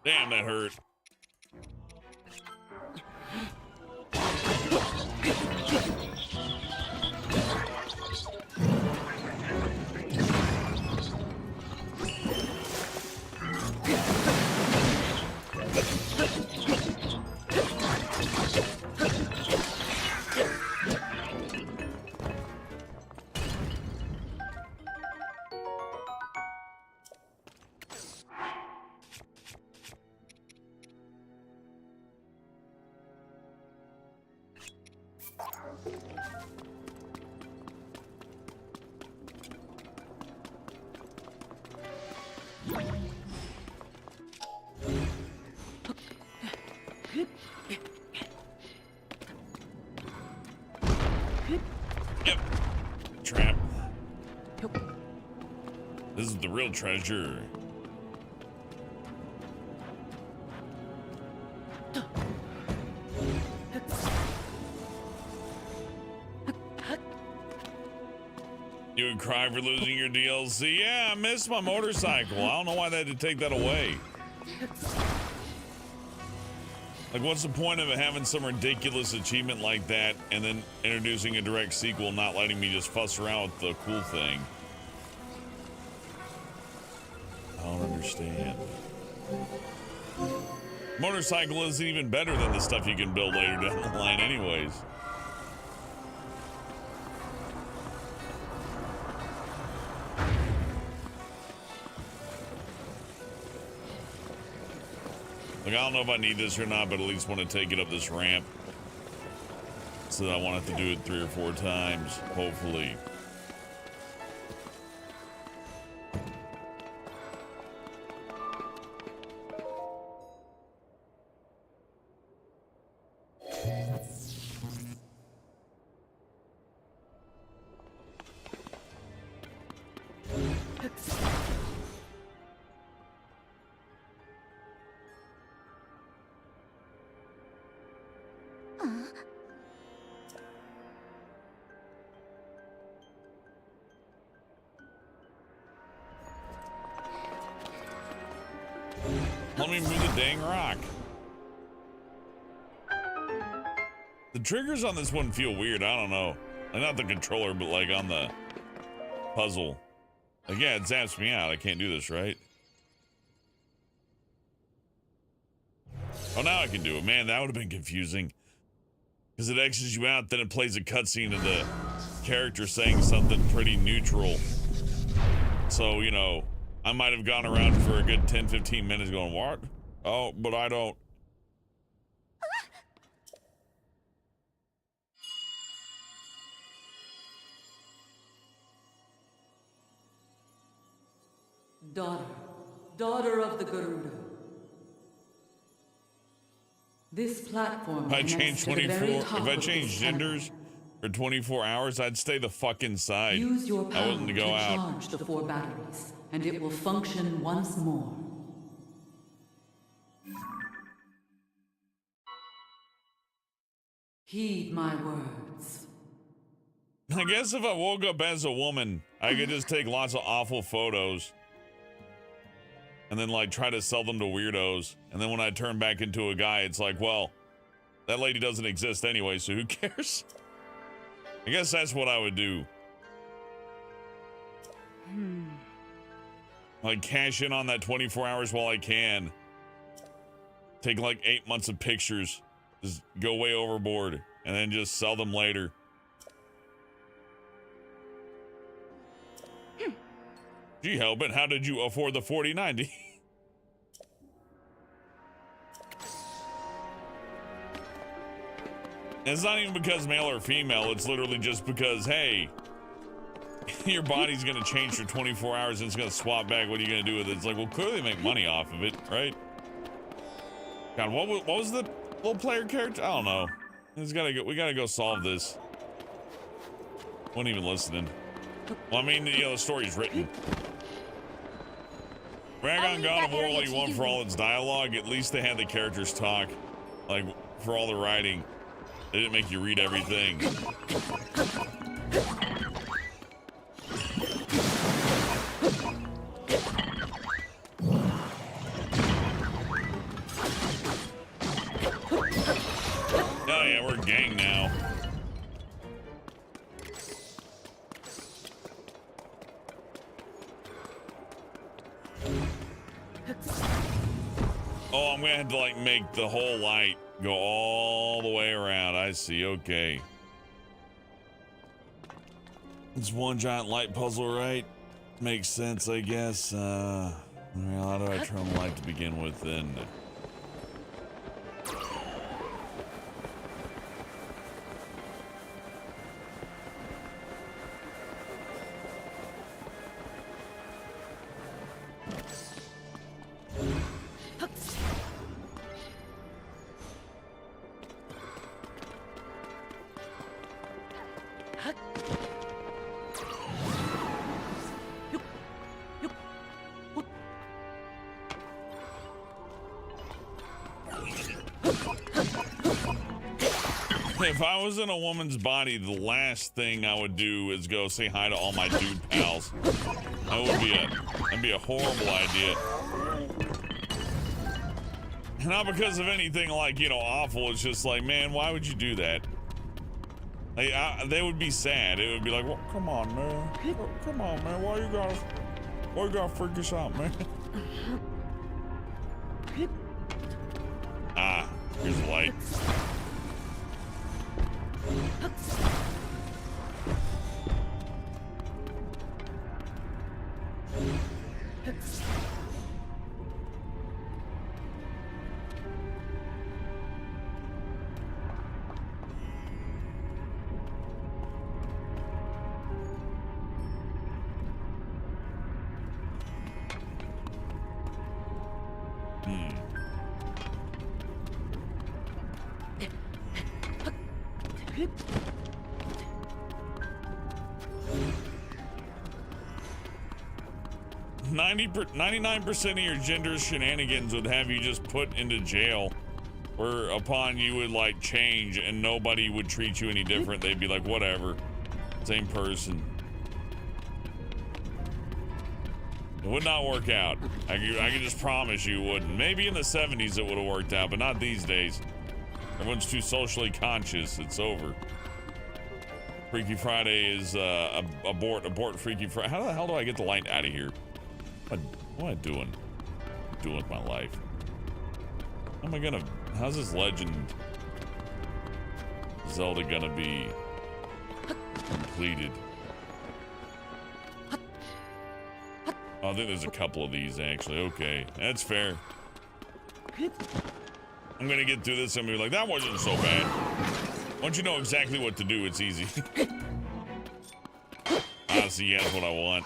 [SPEAKER 1] Damn, that hurt. Yep. Trap. This is the real treasure. You would cry for losing your DLC? Yeah, I missed my motorcycle. I don't know why they had to take that away. Like, what's the point of having some ridiculous achievement like that and then introducing a direct sequel, not letting me just fuss around with the cool thing? I don't understand. Motorcycle isn't even better than the stuff you can build later down the line anyways. Like, I don't know if I need this or not, but at least want to take it up this ramp. So that I won't have to do it 3 or 4 times, hopefully. Let me move the dang rock. The triggers on this one feel weird. I don't know. Like, not the controller, but like on the puzzle. Like, yeah, it zaps me out. I can't do this, right? Oh, now I can do it. Man, that would have been confusing. Because it X's you out, then it plays a cutscene of the character saying something pretty neutral. So, you know, I might have gone around for a good 10-15 minutes going, what? Oh, but I don't.
[SPEAKER 10] Daughter of the Garuda. This platform.
[SPEAKER 1] If I change 24, if I change genders for 24 hours, I'd stay the fuck inside.
[SPEAKER 10] Use your power
[SPEAKER 1] I wouldn't
[SPEAKER 10] to
[SPEAKER 1] go out.
[SPEAKER 10] charge the 4 batteries, and it will function once more. Heed my words.
[SPEAKER 1] I guess if I woke up as a woman, I could just take lots of awful photos and then like try to sell them to weirdos. And then when I turn back into a guy, it's like, well, that lady doesn't exist anyway, so who cares? I guess that's what I would do. Like, cash in on that 24 hours while I can. Take like 8 months of pictures. Just go way overboard. And then just sell them later. Gee, Hellbent, how did you afford the 4090? It's not even because male or female. It's literally just because, hey, your body's gonna change for 24 hours and it's gonna swap back. What are you gonna do with it? It's like, well, clearly make money off of it, right? God, what was the Little player character? I don't know. We gotta go solve this. Wasn't even listening. Well, I mean, you know, the story's written. Rag on God of War all you want for all its dialogue. At least they had the characters talk. Like, for all the writing. They didn't make you read everything. Oh yeah, we're a gang now. Oh, I'm gonna have to like make the whole light go all the way around. I see, okay. It's one giant light puzzle, right? Makes sense, I guess. Well, how do I turn the light to begin with then? If I was in a woman's body, the last thing I would do is go say hi to all my dude pals. That'd be a horrible idea. Not because of anything like, you know, awful. It's just like, man, why would you do that? Like, they would be sad. It would be like, well, come on, man. Come on, man. Why you gotta freak us out, man? Ah, here's the light. Hmm. 99% of your gender shenanigans would have you just put into jail, whereupon you would like change and nobody would treat you any different. They'd be like, whatever, same person. It would not work out. I can just promise you it wouldn't. Maybe in the 70s it would have worked out, but not these days. Everyone's too socially conscious. It's over. Freaky Friday is abort Freaky Friday. How the hell do I get the light out of here? What am I doing? What am I doing with my life? How am I gonna? How's this legend Zelda gonna be completed? Oh, I think there's a couple of these actually. Okay, that's fair. I'm gonna get through this and be like, that wasn't so bad. Once you know exactly what to do, it's easy. Honestly, yeah, that's what I want.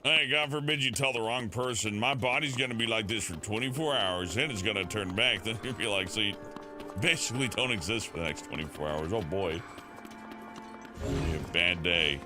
[SPEAKER 1] Hey, God forbid you tell the wrong person, my body's gonna be like this for 24 hours, then it's gonna turn back, then you'll be like, so you basically don't exist for the next 24 hours. Oh boy. Be a bad day.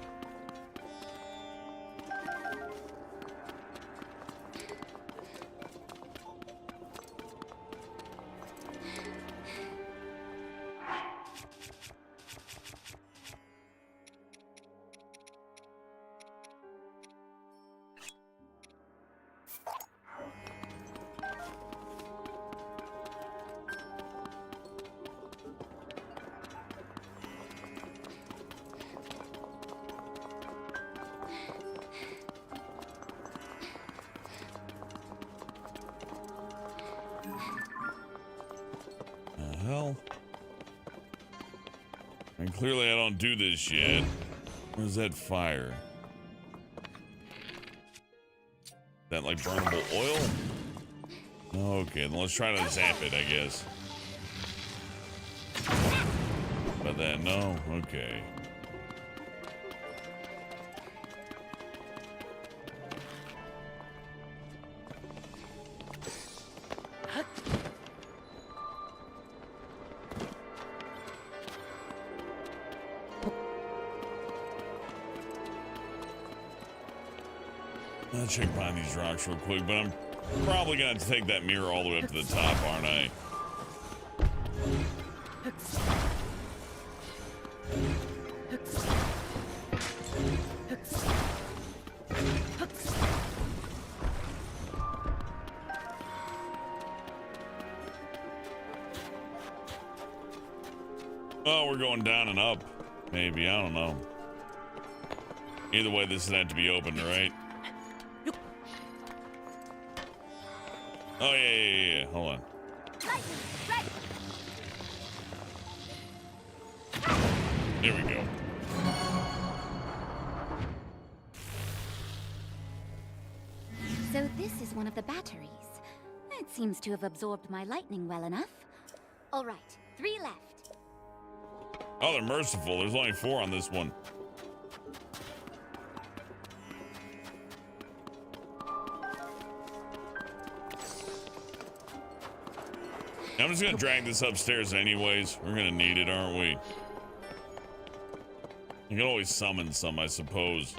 [SPEAKER 1] hell? And clearly I don't do this yet. Where's that fire? That like burnable oil? Okay, then let's try to zap it, I guess. But that, no? Okay. I'll check behind these rocks real quick, but I'm probably gonna have to take that mirror all the way up to the top, aren't I? Oh, we're going down and up. Maybe, I don't know. Either way, this would have to be opened, right? Oh, yeah. Hold on. Here we go.
[SPEAKER 12] So this is one of the batteries. It seems to have absorbed my lightning well enough. All right, 3 left.
[SPEAKER 1] Oh, they're merciful. There's only 4 on this one. I'm just gonna drag this upstairs anyways. We're gonna need it, aren't we? You can always summon some, I suppose.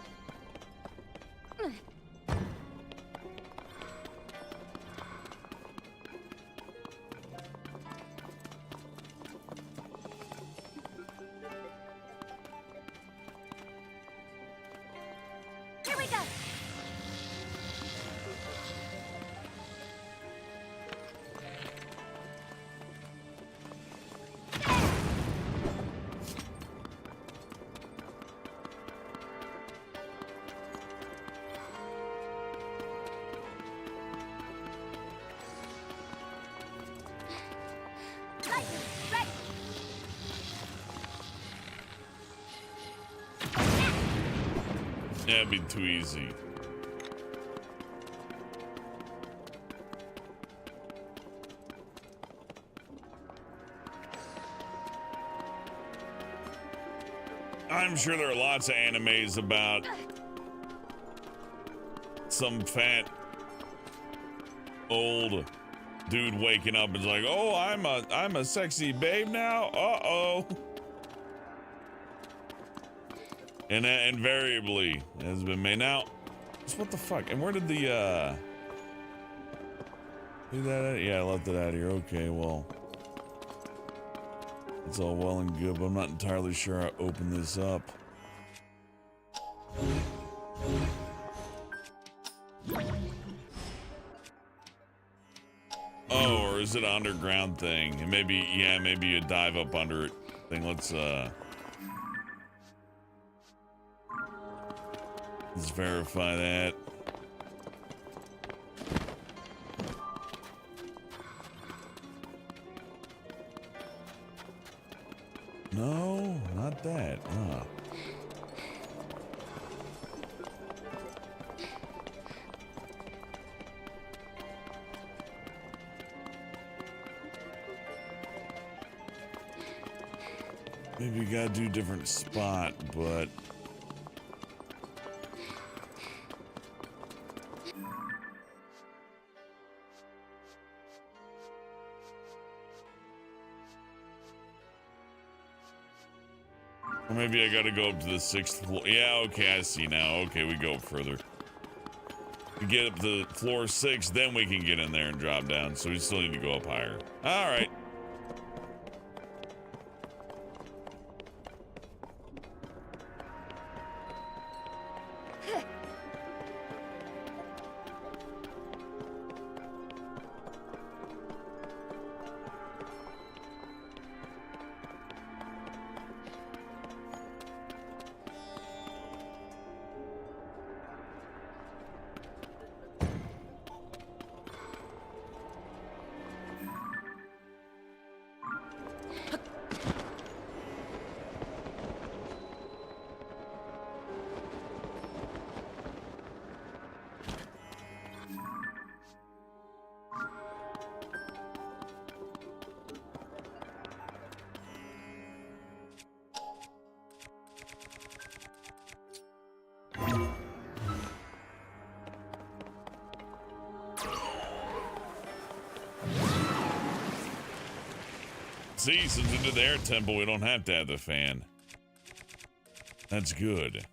[SPEAKER 12] Here we go.
[SPEAKER 1] Yeah, it'd be too easy. I'm sure there are lots of animes about some fat old dude waking up and is like, "Oh, I'm a sexy babe now." Uh-oh. And that invariably has been made. Now, what the fuck? And where did the do that? Yeah, I left it out here. Okay, well, it's all well and good, but I'm not entirely sure I opened this up. Oh, or is it an underground thing? And maybe, yeah, maybe you dive up under it thing. Let's verify that. No, not that. Maybe you gotta do a different spot, but or maybe I gotta go up to the 6th floor. Yeah, okay, I see now. Okay, we go further. We get up to floor 6, then we can get in there and drop down. So we still need to go up higher. All right. See, since we did the air temple, we don't have to have the fan. That's good.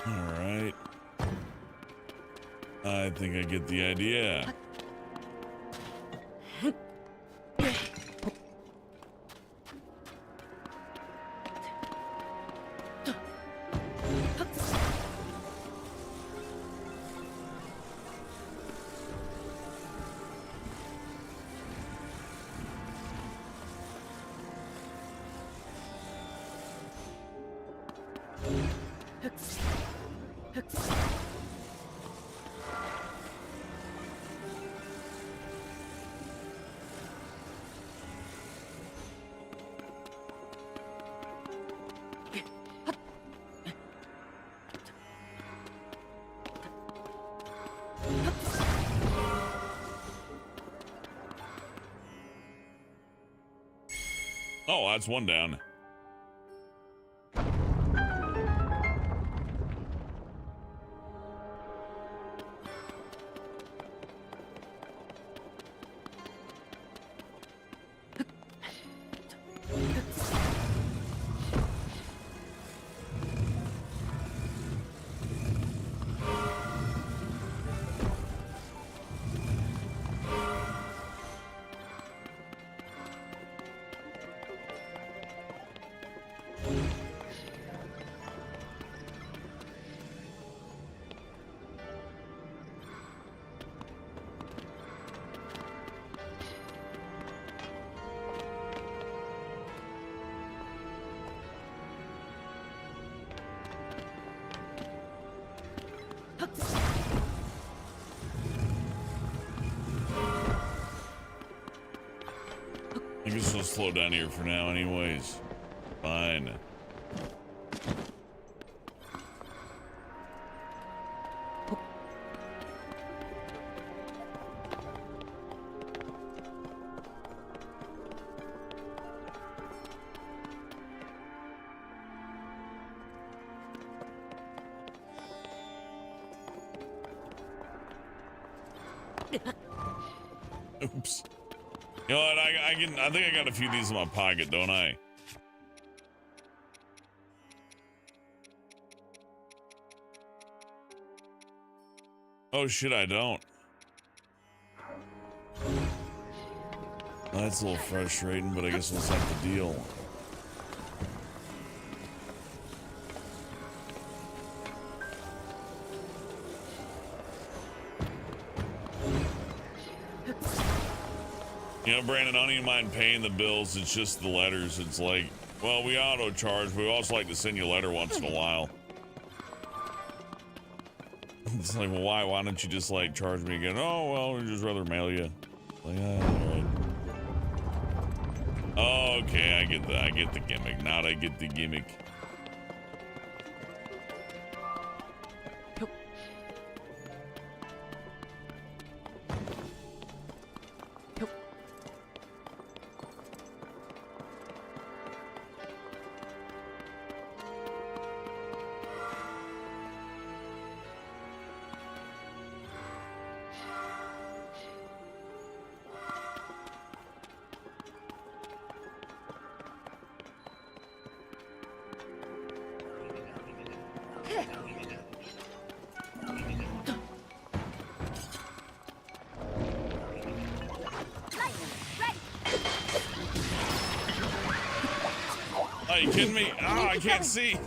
[SPEAKER 1] Alright. I think I get the idea. Oh, that's one down. I guess we'll slow down here for now anyways. Fine. Oops. You know what? I think I got a few of these in my pocket, don't I? Oh shit, I don't. That's a little frustrating, but I guess we'll have to deal. You know, Brandon, I don't even mind paying the bills. It's just the letters. It's like, well, we auto charge, but we also like to send you a letter once in a while. It's like, well, why? Why don't you just like charge me again? Oh, well, we'd just rather mail you. Like, all right. Okay, I get that. I get the gimmick. Now I get the gimmick. Are you kidding me? Oh, I can't see.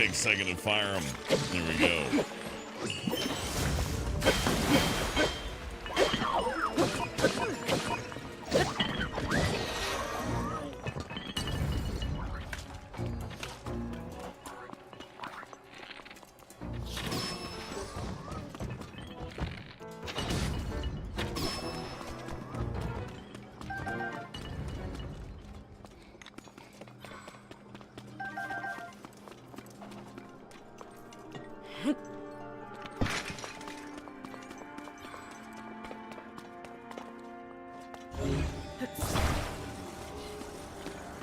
[SPEAKER 1] take a second to fire them. There we go.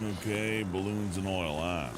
[SPEAKER 1] Okay, balloons and oil, ah.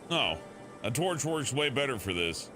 [SPEAKER 1] Oh, a torch works way better for this.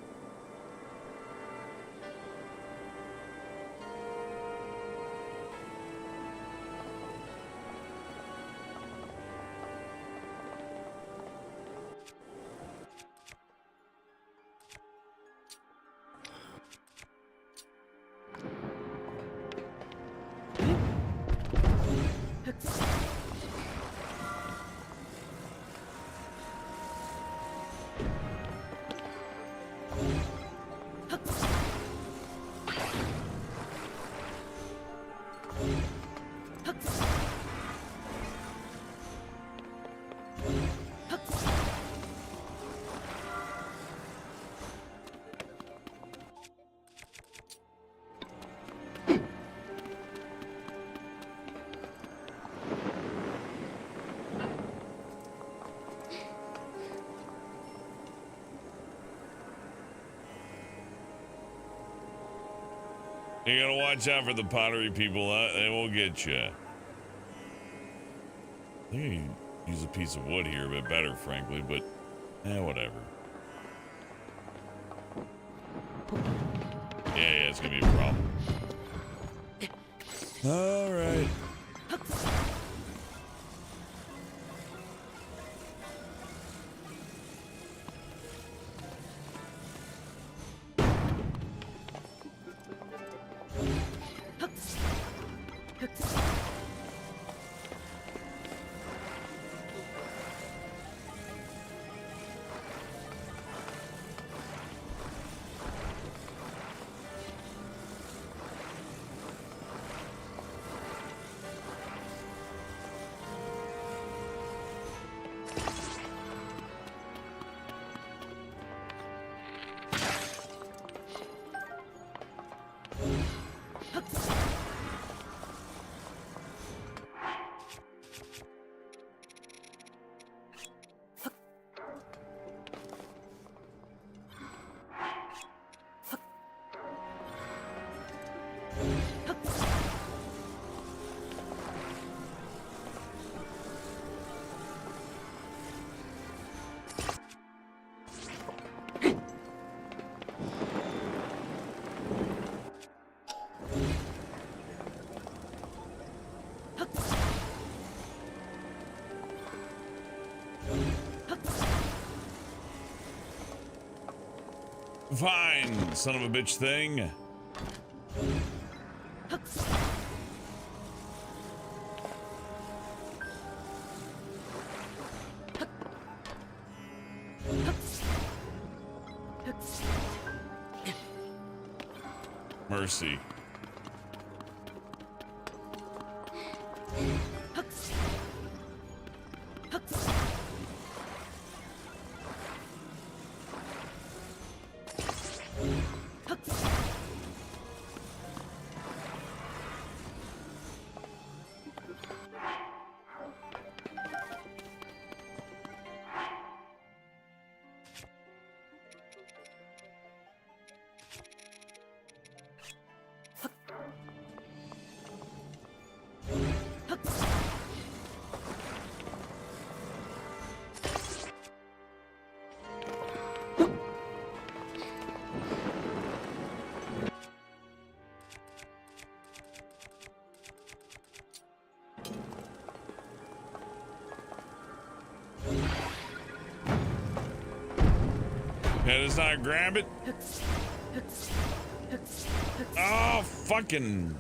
[SPEAKER 1] You gotta watch out for the pottery people. They will get you. I think I can use a piece of wood here a bit better, frankly, but whatever. Yeah, it's gonna be a problem. All right. Fine, son of a bitch thing. Mercy. Okay, let's not grab it. Oh, fucking.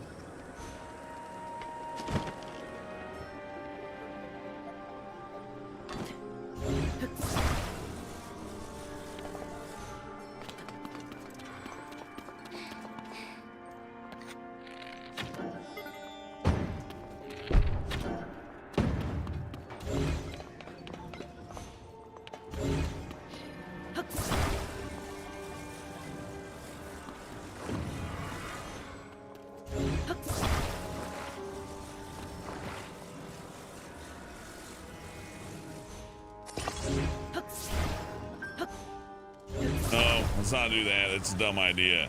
[SPEAKER 1] No, let's not do that. It's a dumb idea.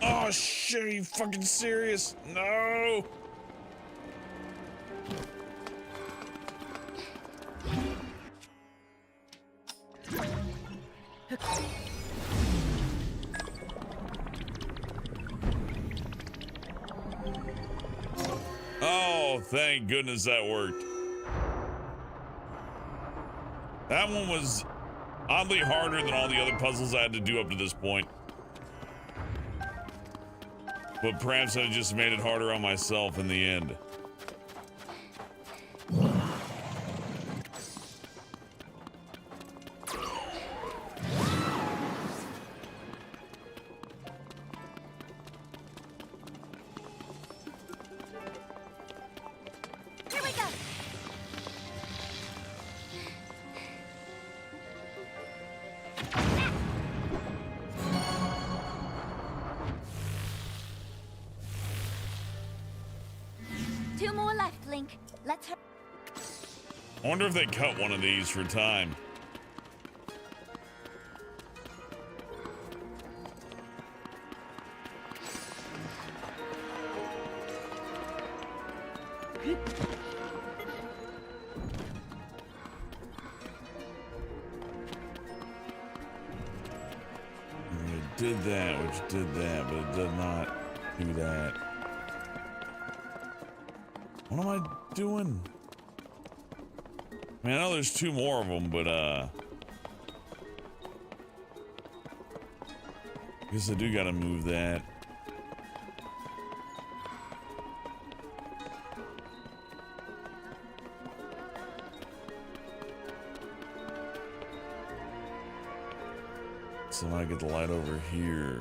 [SPEAKER 1] Oh shit, are you fucking serious? No! Oh, thank goodness that worked. That one was oddly harder than all the other puzzles I had to do up to this point. But perhaps I just made it harder on myself in the end.
[SPEAKER 12] Here we go. Two more left, Link. Let's hurry.
[SPEAKER 1] I wonder if they cut one of these for time. It did that, which did that, but it did not do that. What am I doing? I mean, I know there's two more of them, but I guess I do gotta move that. So now I get the light over here.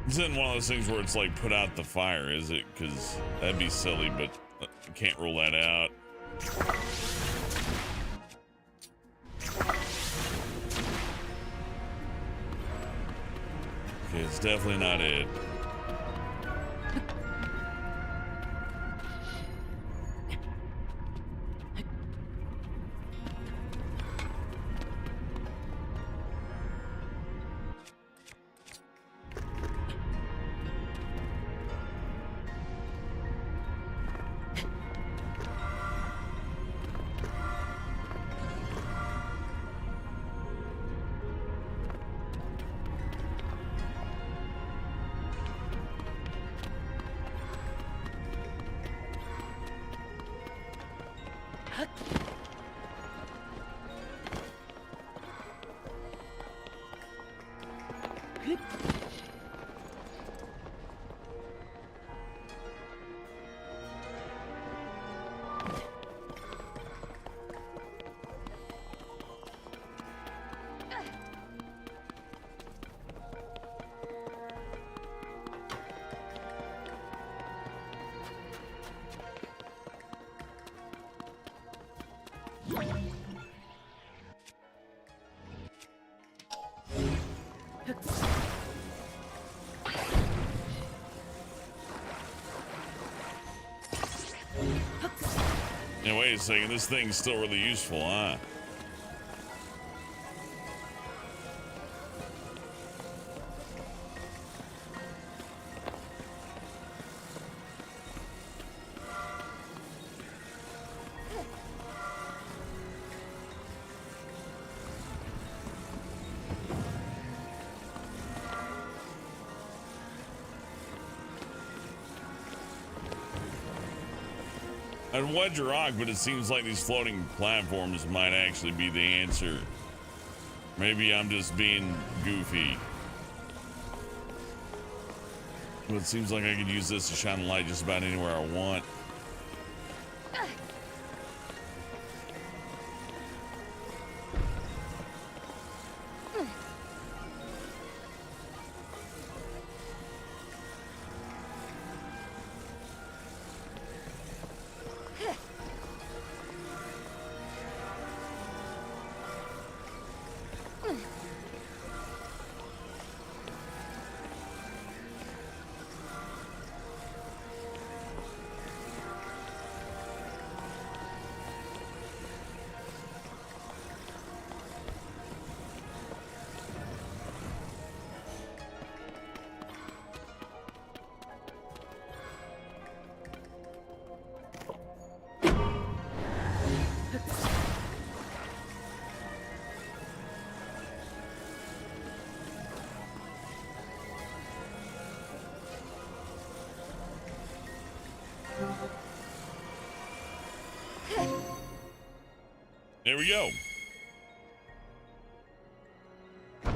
[SPEAKER 1] This isn't one of those things where it's like put out the fire, is it? Because that'd be silly, but I can't rule that out. Okay, it's definitely not it. Yeah, wait a second. This thing's still really useful, huh? I'd wedge a rock, but it seems like these floating platforms might actually be the answer. Maybe I'm just being goofy. But it seems like I could use this to shine a light just about anywhere I want. There we go. I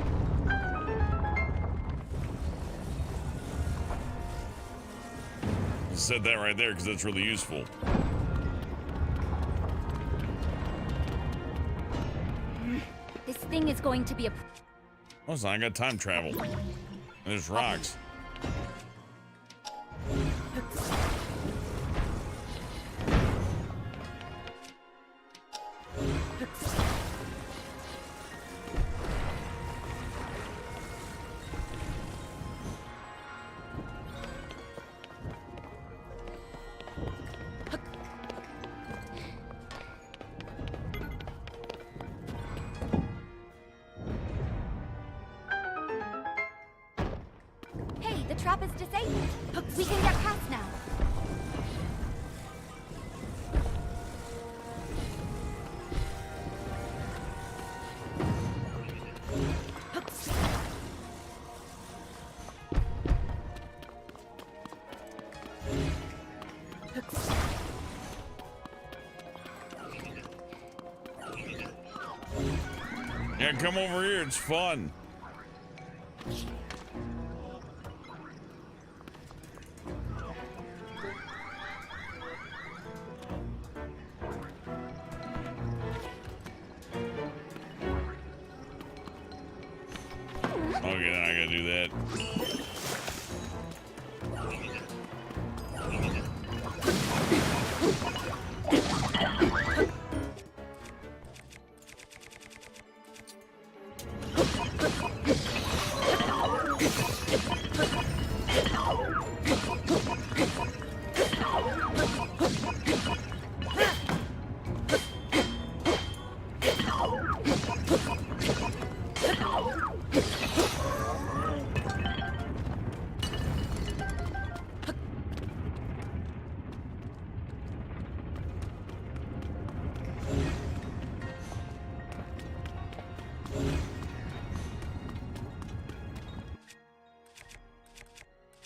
[SPEAKER 1] said that right there because that's really useful.
[SPEAKER 12] This thing is going to be a...
[SPEAKER 1] Oh, so I got time travel. There's rocks.
[SPEAKER 12] Hey, the trap is disabled. We can get past now.
[SPEAKER 1] Yeah, come over here. It's fun. Okay, then I gotta do that.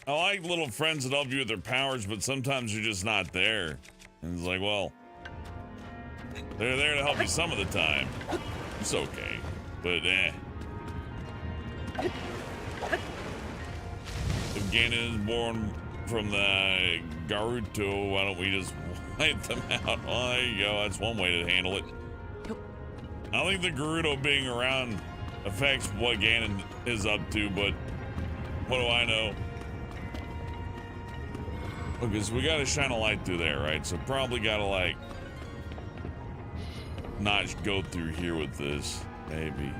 [SPEAKER 1] I like little friends that help you with their powers, but sometimes you're just not there. And it's like, well, They're there to help you some of the time. It's okay, but If Ganon is born from the Garuto, why don't we just wipe them out? Well, there you go. That's one way to handle it. I don't think the Gerudo being around affects what Ganon is up to, but what do I know? Because we gotta shine a light through there, right? So probably gotta like not go through here with this, maybe.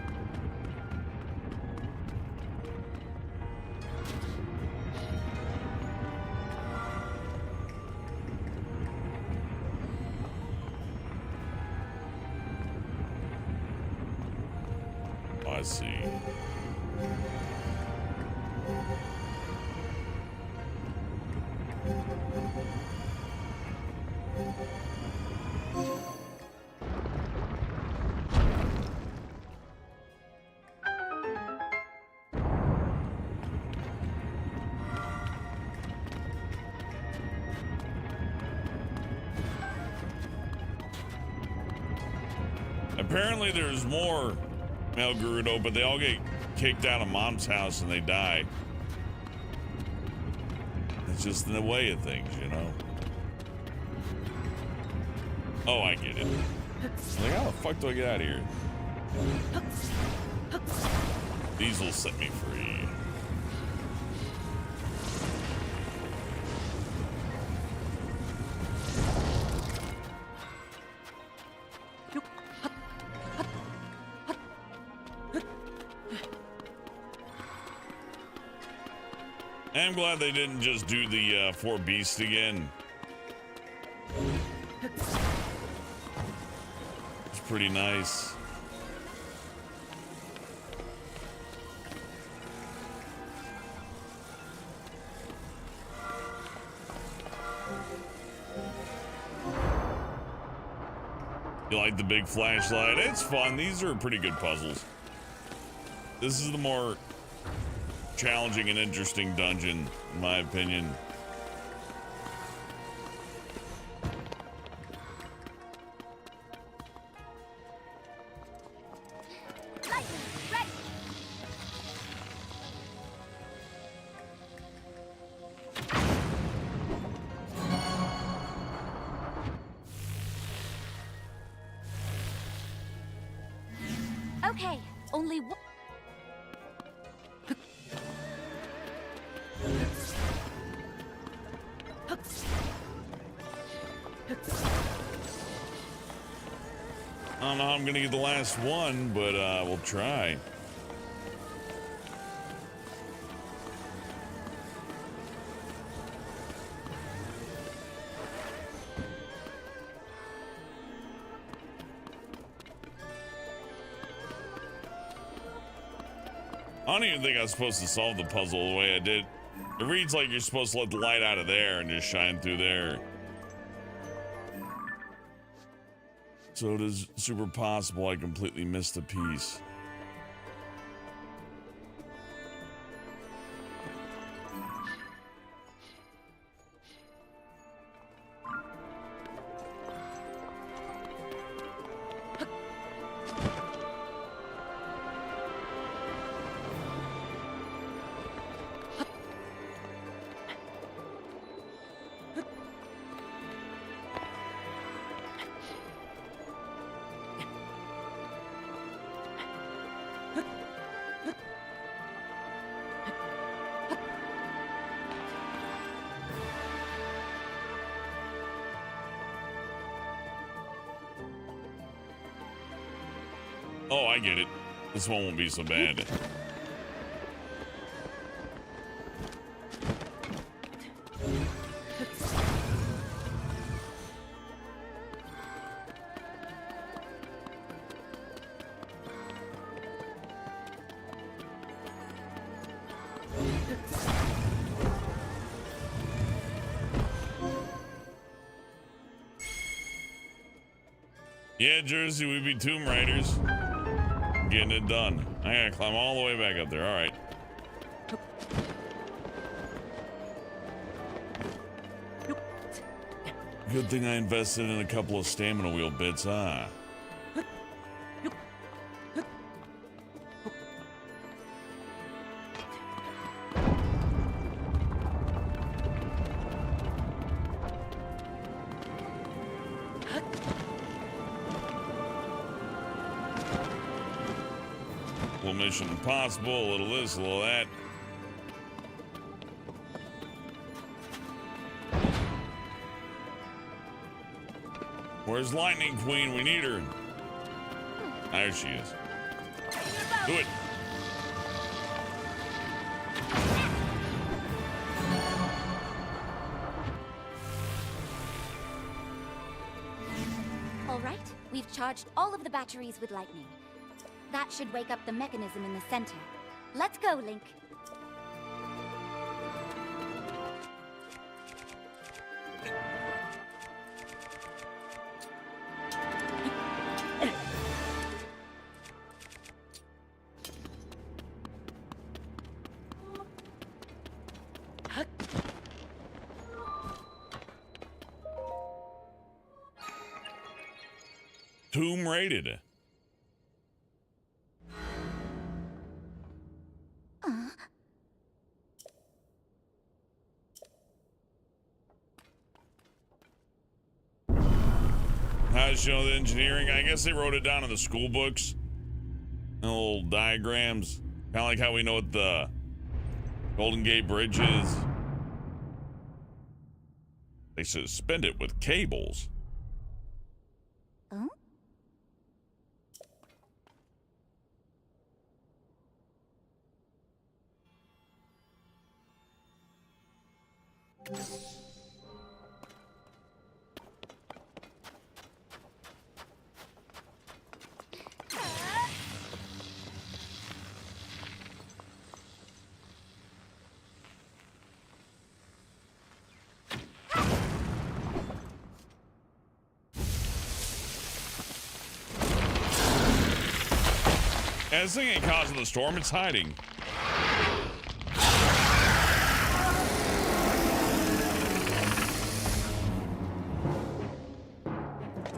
[SPEAKER 1] I see. Apparently there's more male Gerudo, but they all get kicked out of mom's house and they die. It's just the way of things, you know? Oh, I get it. Like, how the fuck do I get out of here? These will set me free. I'm glad they didn't just do the 4 beasts again. It's pretty nice. You like the big flashlight? It's fun. These are pretty good puzzles. This is the more challenging and interesting dungeon, in my opinion.
[SPEAKER 12] Okay, only one.
[SPEAKER 1] I don't know how I'm gonna get the last one, but we'll try. I don't even think I was supposed to solve the puzzle the way I did. It reads like you're supposed to let the light out of there and just shine through there. So it is super possible I completely missed a piece. Oh, I get it. This one won't be so bad. Yeah, Jersey, we be Tomb Raiders. Getting it done. I gotta climb all the way back up there. All right. Good thing I invested in a couple of stamina wheel bits, huh? Little Mission Impossible, a little this, a little that. Where's Lightning Queen? We need her. There she is. Do it.
[SPEAKER 12] All right, we've charged all of the batteries with lightning. That should wake up the mechanism in the center. Let's go, Link.
[SPEAKER 1] Tomb raided. How does she know the engineering? I guess they wrote it down in the school books. Little diagrams. Kind of like how we know what the Golden Gate Bridge is. They suspend it with cables.
[SPEAKER 12] Huh?
[SPEAKER 1] Yeah, this thing ain't causing the storm, it's hiding.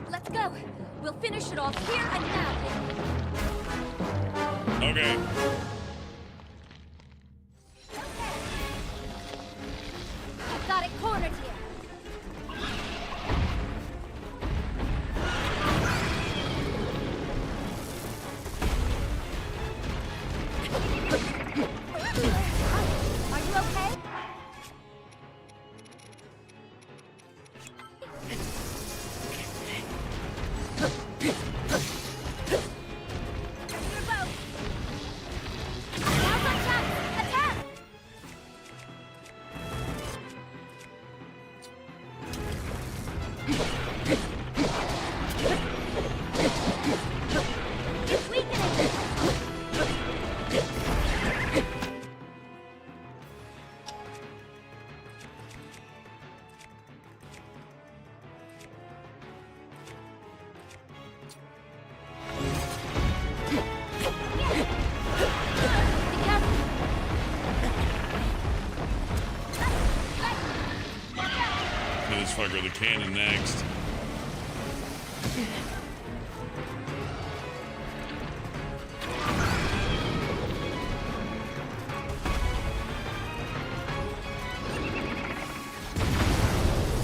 [SPEAKER 12] Let's go. We'll finish it off here and now.
[SPEAKER 1] Okay.
[SPEAKER 12] I've got it cornered here. Are you okay? Your boat. Now's our chance. Attack! It's weakening.
[SPEAKER 1] Hit this fucker with a cannon next.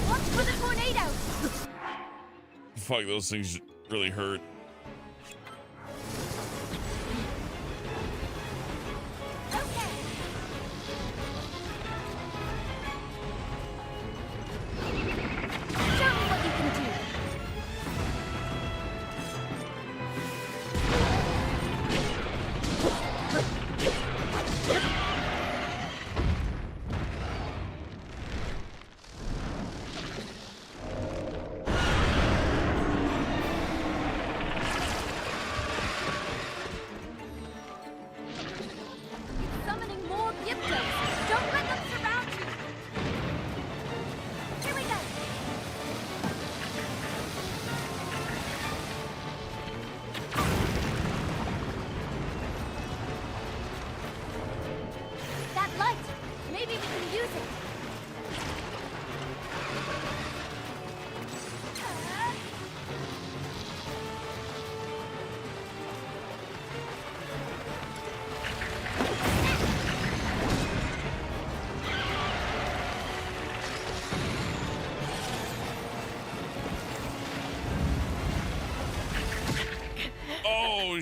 [SPEAKER 12] Watch for the tornado!
[SPEAKER 1] Fuck, those things really hurt.
[SPEAKER 12] Okay. Show me what you can do.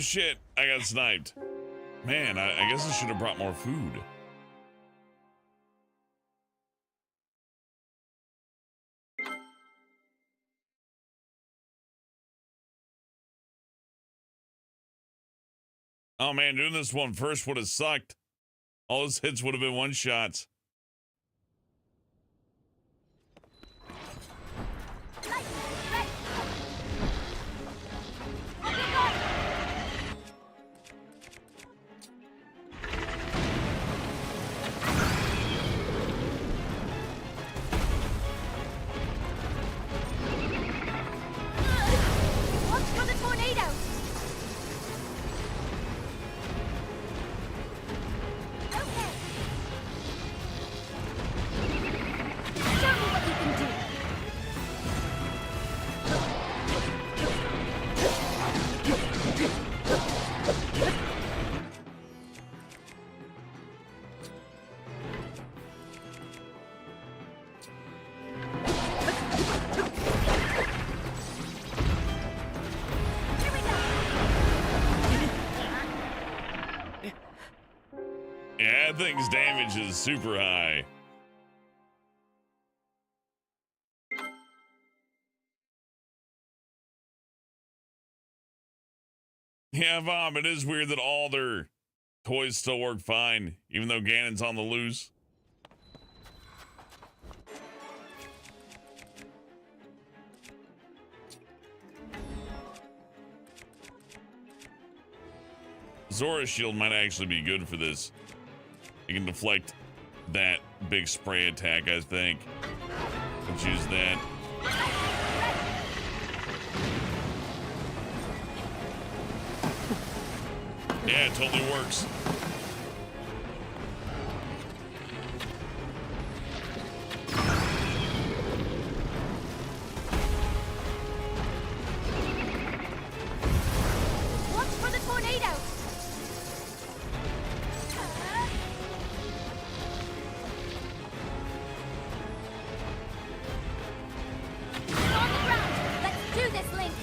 [SPEAKER 1] shit, I got sniped. Man, I guess I should have brought more food. Oh man, doing this one first would have sucked. All those hits would have been one shots.
[SPEAKER 12] Watch for the tornado! Okay. Show me what you can do.
[SPEAKER 1] Yeah, that thing's damage is super high. Yeah, Bob, it is weird that all their toys still work fine, even though Ganon's on the loose. Zora's shield might actually be good for this. It can deflect that big spray attack, I think. Let's use that. Yeah, it totally works.
[SPEAKER 12] Watch for the tornado! You're on the ground! Let's do this, Link!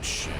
[SPEAKER 1] Shit.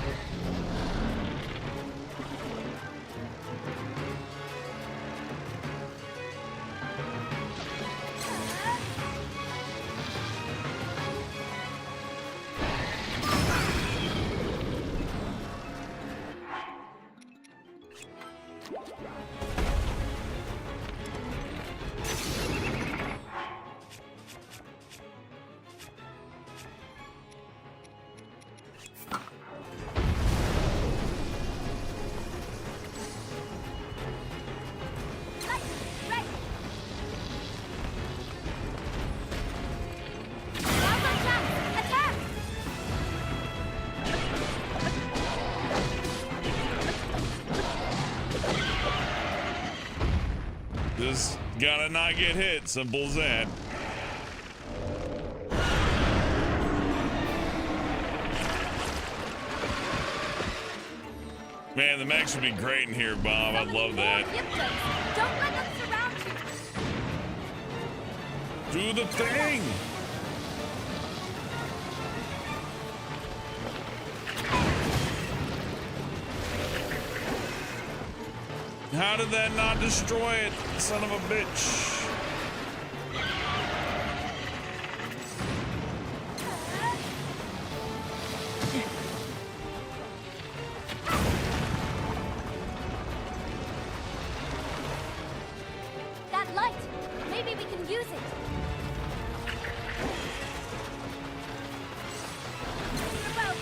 [SPEAKER 12] Now's our chance! Attack!
[SPEAKER 1] Just gotta not get hit. Simple as that. Man, the mechs would be great in here, Bob. I'd love that.
[SPEAKER 12] Don't let them surround you!
[SPEAKER 1] Do the thing! How did that not destroy it, son of a bitch?
[SPEAKER 12] That light! Maybe we can use it! The rope!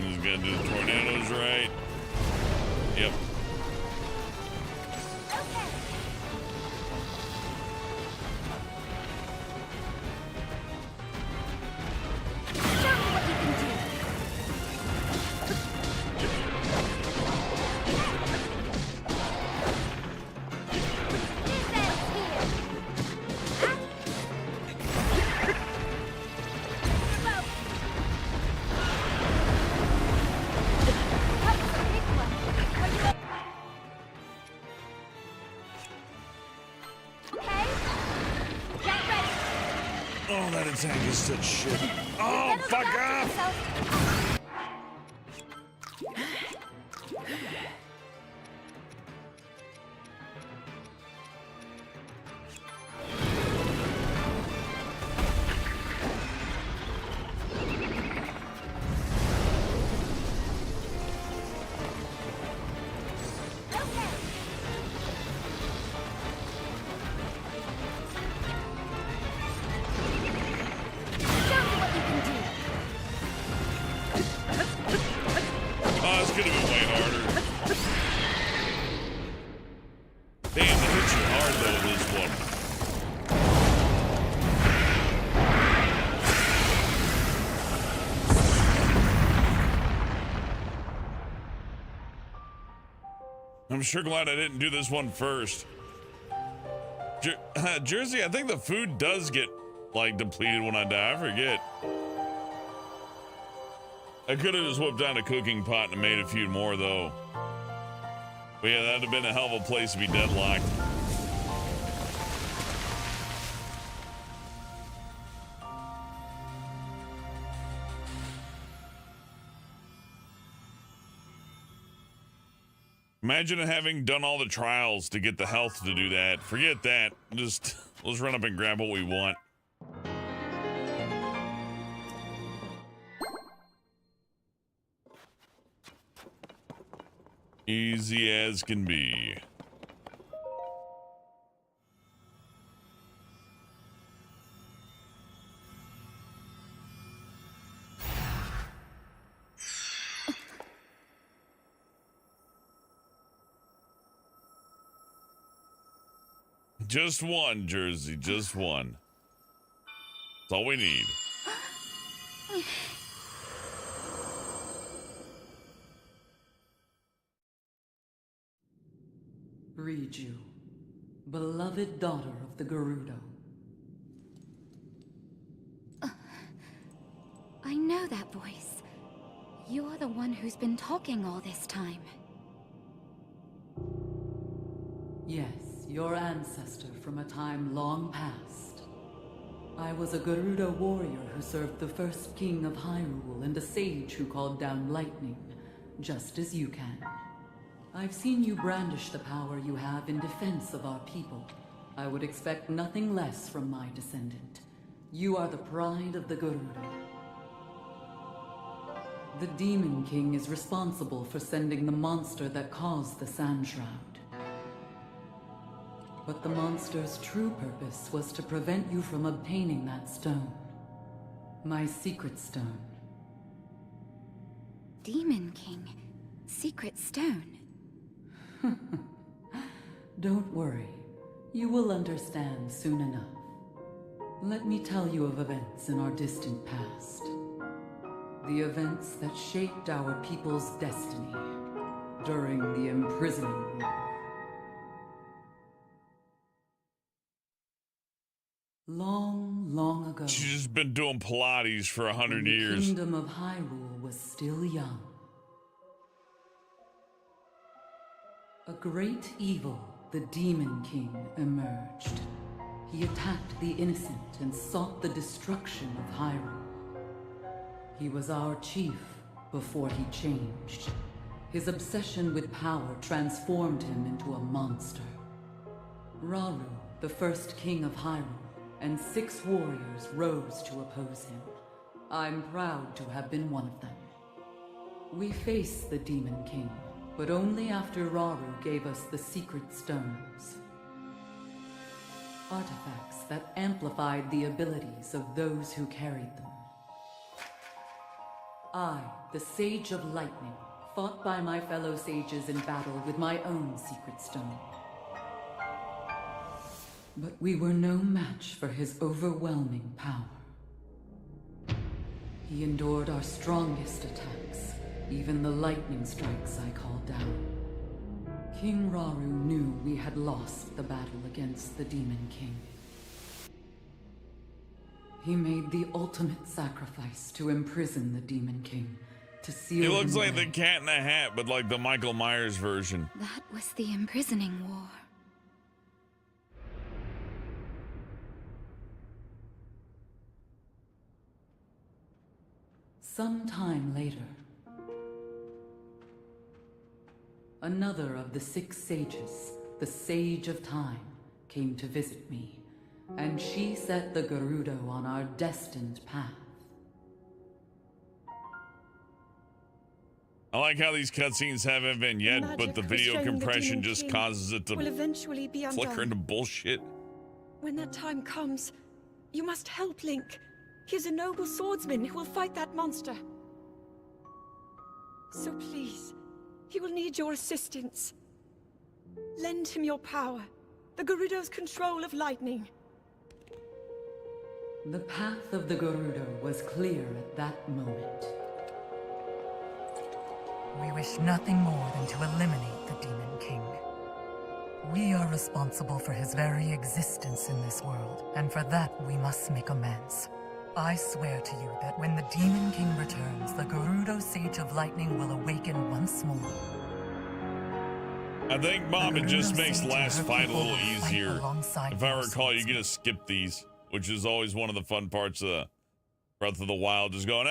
[SPEAKER 1] He's gonna do the tornadoes right. Yep. Oh, that attack is such shit. Oh, fuck off! Oh, it's gonna be way harder. Damn, that hits you hard though, this one. I'm sure glad I didn't do this one first. Jersey, I think the food does get, like, depleted when I die. I forget. I could have just whipped down a cooking pot and made a few more, though. But yeah, that'd have been a hell of a place to be deadlocked. Imagine having done all the trials to get the health to do that. Forget that. Just let's run up and grab what we want. Easy as can be. Just one, Jersey, just one. That's all we need.
[SPEAKER 10] Riju, beloved daughter of the Gerudo.
[SPEAKER 12] I know that voice. You're the one who's been talking all this time.
[SPEAKER 10] Yes, your ancestor from a time long past. I was a Gerudo warrior who served the first king of Hyrule and a sage who called down lightning, just as you can. I've seen you brandish the power you have in defense of our people. I would expect nothing less from my descendant. You are the pride of the Gerudo. The Demon King is responsible for sending the monster that caused the Sand Shroud. But the monster's true purpose was to prevent you from obtaining that stone. My secret stone.
[SPEAKER 12] Demon King? Secret stone?
[SPEAKER 10] Don't worry. You will understand soon enough. Let me tell you of events in our distant past. The events that shaped our people's destiny during the imprisoning war. Long, long ago.
[SPEAKER 1] She's been doing Pilates for 100 years.
[SPEAKER 10] The kingdom of Hyrule was still young. A great evil, the Demon King, emerged. He attacked the innocent and sought the destruction of Hyrule. He was our chief before he changed. His obsession with power transformed him into a monster. Rauru, the first king of Hyrule, and 6 warriors rose to oppose him. I'm proud to have been one of them. We faced the Demon King, but only after Rauru gave us the secret stones. Artifacts that amplified the abilities of those who carried them.
[SPEAKER 13] I, the Sage of Lightning, fought by my fellow sages in battle with my own secret stone. But we were no match for his overwhelming power. He endured our strongest attacks, even the lightning strikes I called down. King Raru knew we had lost the battle against the Demon King. He made the ultimate sacrifice to imprison the Demon King, to seal
[SPEAKER 1] He looks
[SPEAKER 13] him
[SPEAKER 1] like
[SPEAKER 13] away.
[SPEAKER 1] the Cat in the Hat, but like the Michael Myers version.
[SPEAKER 12] That was the imprisoning war.
[SPEAKER 13] Some time later, another of the 6 sages, the Sage of Time, came to visit me, and she set the Gerudo on our destined path.
[SPEAKER 1] I like how these cutscenes haven't been yet, but
[SPEAKER 6] Magic
[SPEAKER 1] the video
[SPEAKER 6] restraining the
[SPEAKER 1] compression
[SPEAKER 6] Demon
[SPEAKER 1] just
[SPEAKER 6] King
[SPEAKER 1] causes it to
[SPEAKER 6] will eventually be
[SPEAKER 1] flicker
[SPEAKER 6] undone.
[SPEAKER 1] into bullshit.
[SPEAKER 6] When that time comes, you must help Link. He is a noble swordsman who will fight that monster. So please, he will need your assistance. Lend him your power, the Gerudo's control of lightning.
[SPEAKER 13] The path of the Gerudo was clear at that moment.
[SPEAKER 11] We wish nothing more than to eliminate the Demon King. We are responsible for his very existence in this world, and for that we must make amends. I swear to you that when the Demon King returns, the Gerudo Sage of Lightning will awaken once more.
[SPEAKER 1] I think, Bob, it just makes the last fight a little easier.
[SPEAKER 11] alongside
[SPEAKER 1] If I
[SPEAKER 11] your
[SPEAKER 1] recall, you
[SPEAKER 11] swordsmen.
[SPEAKER 1] get to skip these, which is always one of the fun parts of Breath of the Wild, just going,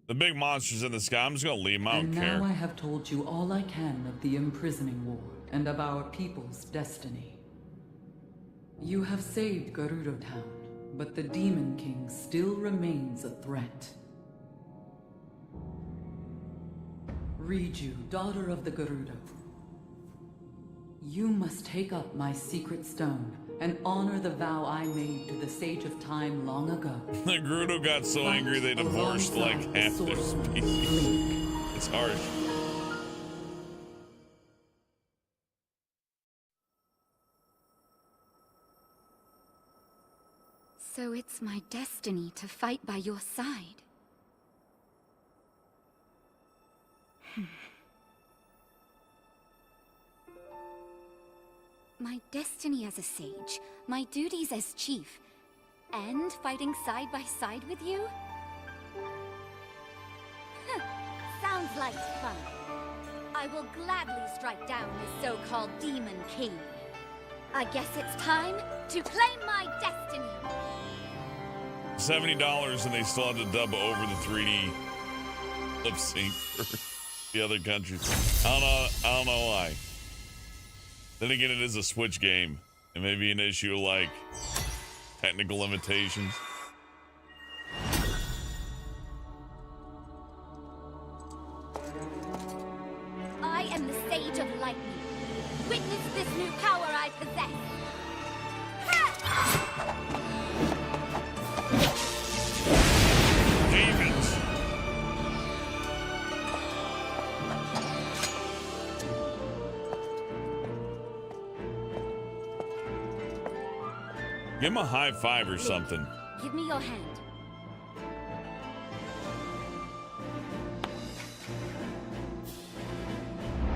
[SPEAKER 1] the big monsters in the sky, I'm just gonna leave them, I don't
[SPEAKER 13] And
[SPEAKER 1] care.
[SPEAKER 13] now I have told you all I can of the imprisoning war and of our people's destiny. You have saved Gerudo Town, but the Demon King still remains a threat. Riju, daughter of the Gerudo, you must take up my secret stone and honor the vow I made to the Sage of Time long ago.
[SPEAKER 1] The Gerudo got so angry they divorced like
[SPEAKER 13] alongside the
[SPEAKER 1] half their
[SPEAKER 13] swordsman,
[SPEAKER 1] species.
[SPEAKER 13] Link.
[SPEAKER 1] It's harsh.
[SPEAKER 12] So it's my destiny to fight by your side. My destiny as a sage, my duties as chief, and fighting side by side with you? Sounds like fun. I will gladly strike down this so-called Demon King. I guess it's time to claim my destiny.
[SPEAKER 1] $70 and they still had to dub over the 3D lip sync for the other countries. I don't know why. Then again, it is a Switch game. It may be an issue like technical limitations.
[SPEAKER 12] I am the Sage of Lightning. Witness this new power I possess.
[SPEAKER 1] Demons! Give him a high five or something.
[SPEAKER 12] Give me your hand.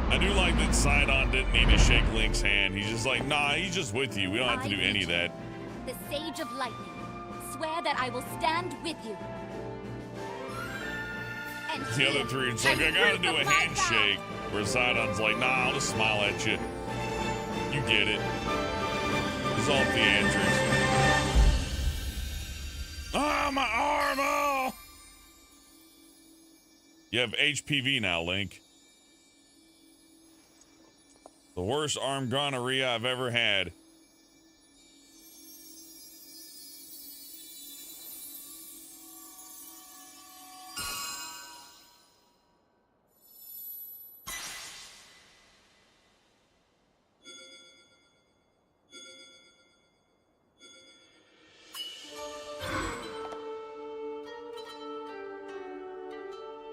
[SPEAKER 1] I do like that Sidon didn't need to shake Link's hand. He's just like, nah, he's just with you. We don't have to do any of that.
[SPEAKER 12] The Sage of Lightning. Swear that I will stand with you. And
[SPEAKER 1] The other three, it's like, I gotta do a handshake. Where Sidon's like, nah, I'll just smile at you. You get it. It's all theatrics. Ah, my arm! Oh! You have HPV now, Link. The worst arm gonorrhea I've ever had.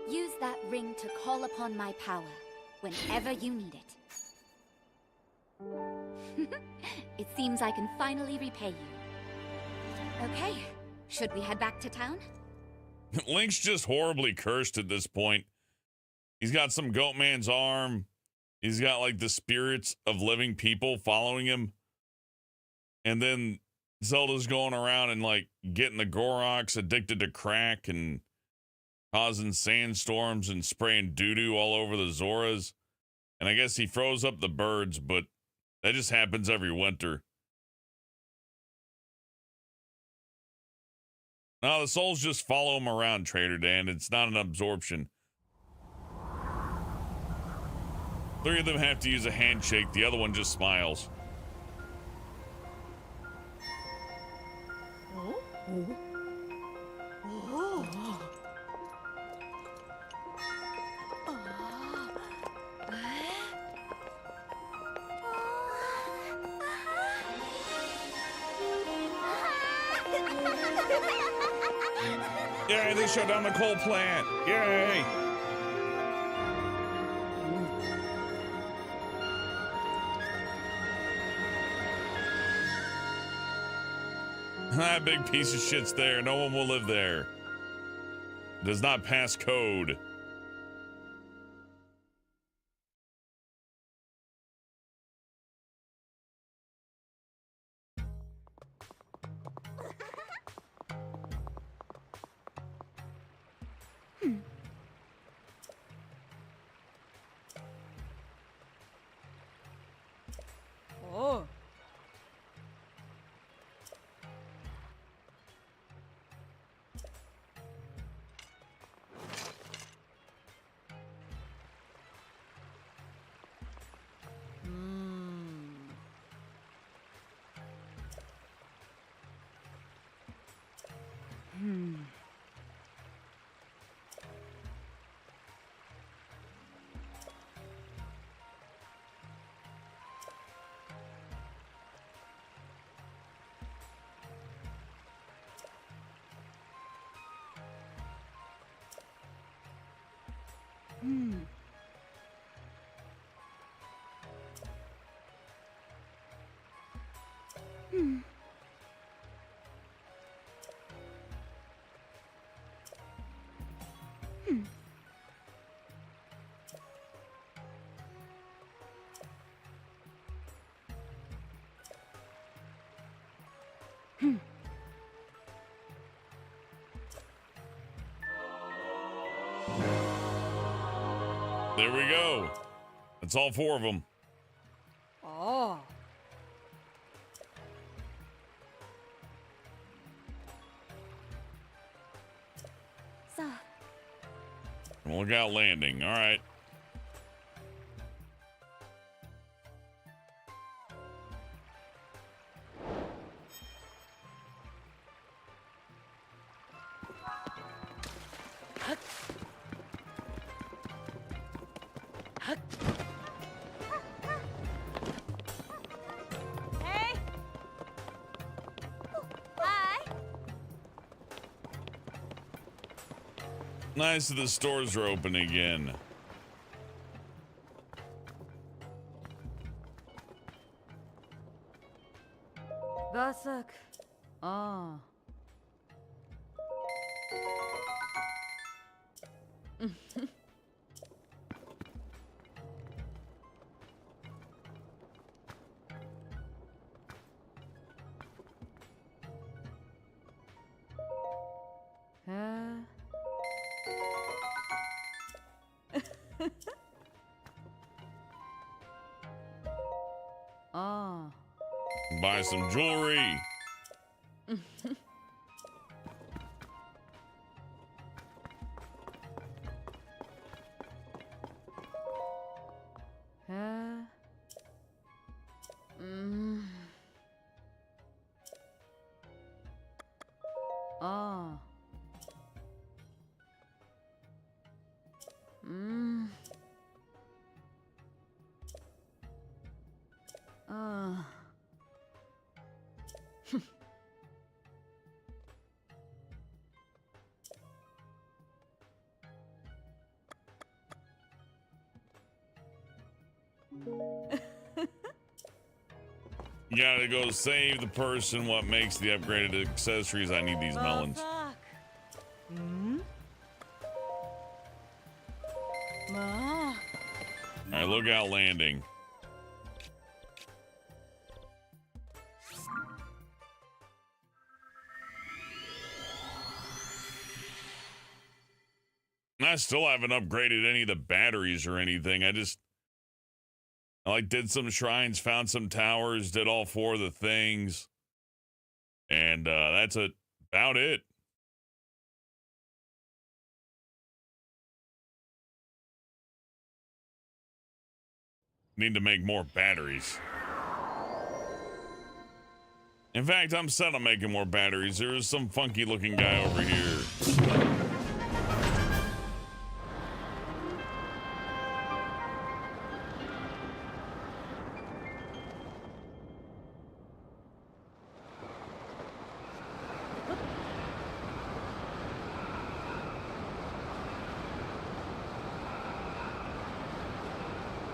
[SPEAKER 12] Use that ring to call upon my power whenever you need it. It seems I can finally repay you. Okay, should we head back to town?
[SPEAKER 1] Link's just horribly cursed at this point. He's got some goat man's arm. He's got like the spirits of living people following him. And then Zelda's going around and like getting the Goroks addicted to crack and causing sandstorms and spraying doo-doo all over the Zoras. And I guess he froze up the birds, but that just happens every winter. No, the souls just follow him around, Trader Dan. It's not an absorption. 3 of them have to use a handshake. The other one just smiles. Yay, they shut down the coal plant. Yay. That big piece of shit's there. No one will live there. Does not pass code.
[SPEAKER 8] Oh. There we go. That's all 4 of them. Oh.
[SPEAKER 12] So,
[SPEAKER 1] Look out landing. All right.
[SPEAKER 8] Hey. Hi.
[SPEAKER 1] Nice that the stores are open again.
[SPEAKER 8] Vasak. Ah. Ah.
[SPEAKER 1] Buy some jewelry.
[SPEAKER 8] Ah.
[SPEAKER 1] You gotta go save the person. What makes the upgraded accessories? I need these melons.
[SPEAKER 8] Hmm? Ma.
[SPEAKER 1] Alright, Lookout Landing. I still haven't upgraded any of the batteries or anything. I like did some shrines, found some towers, did all 4 of the things. And that's about it. Need to make more batteries. In fact, I'm set on making more batteries. There is some funky looking guy over here.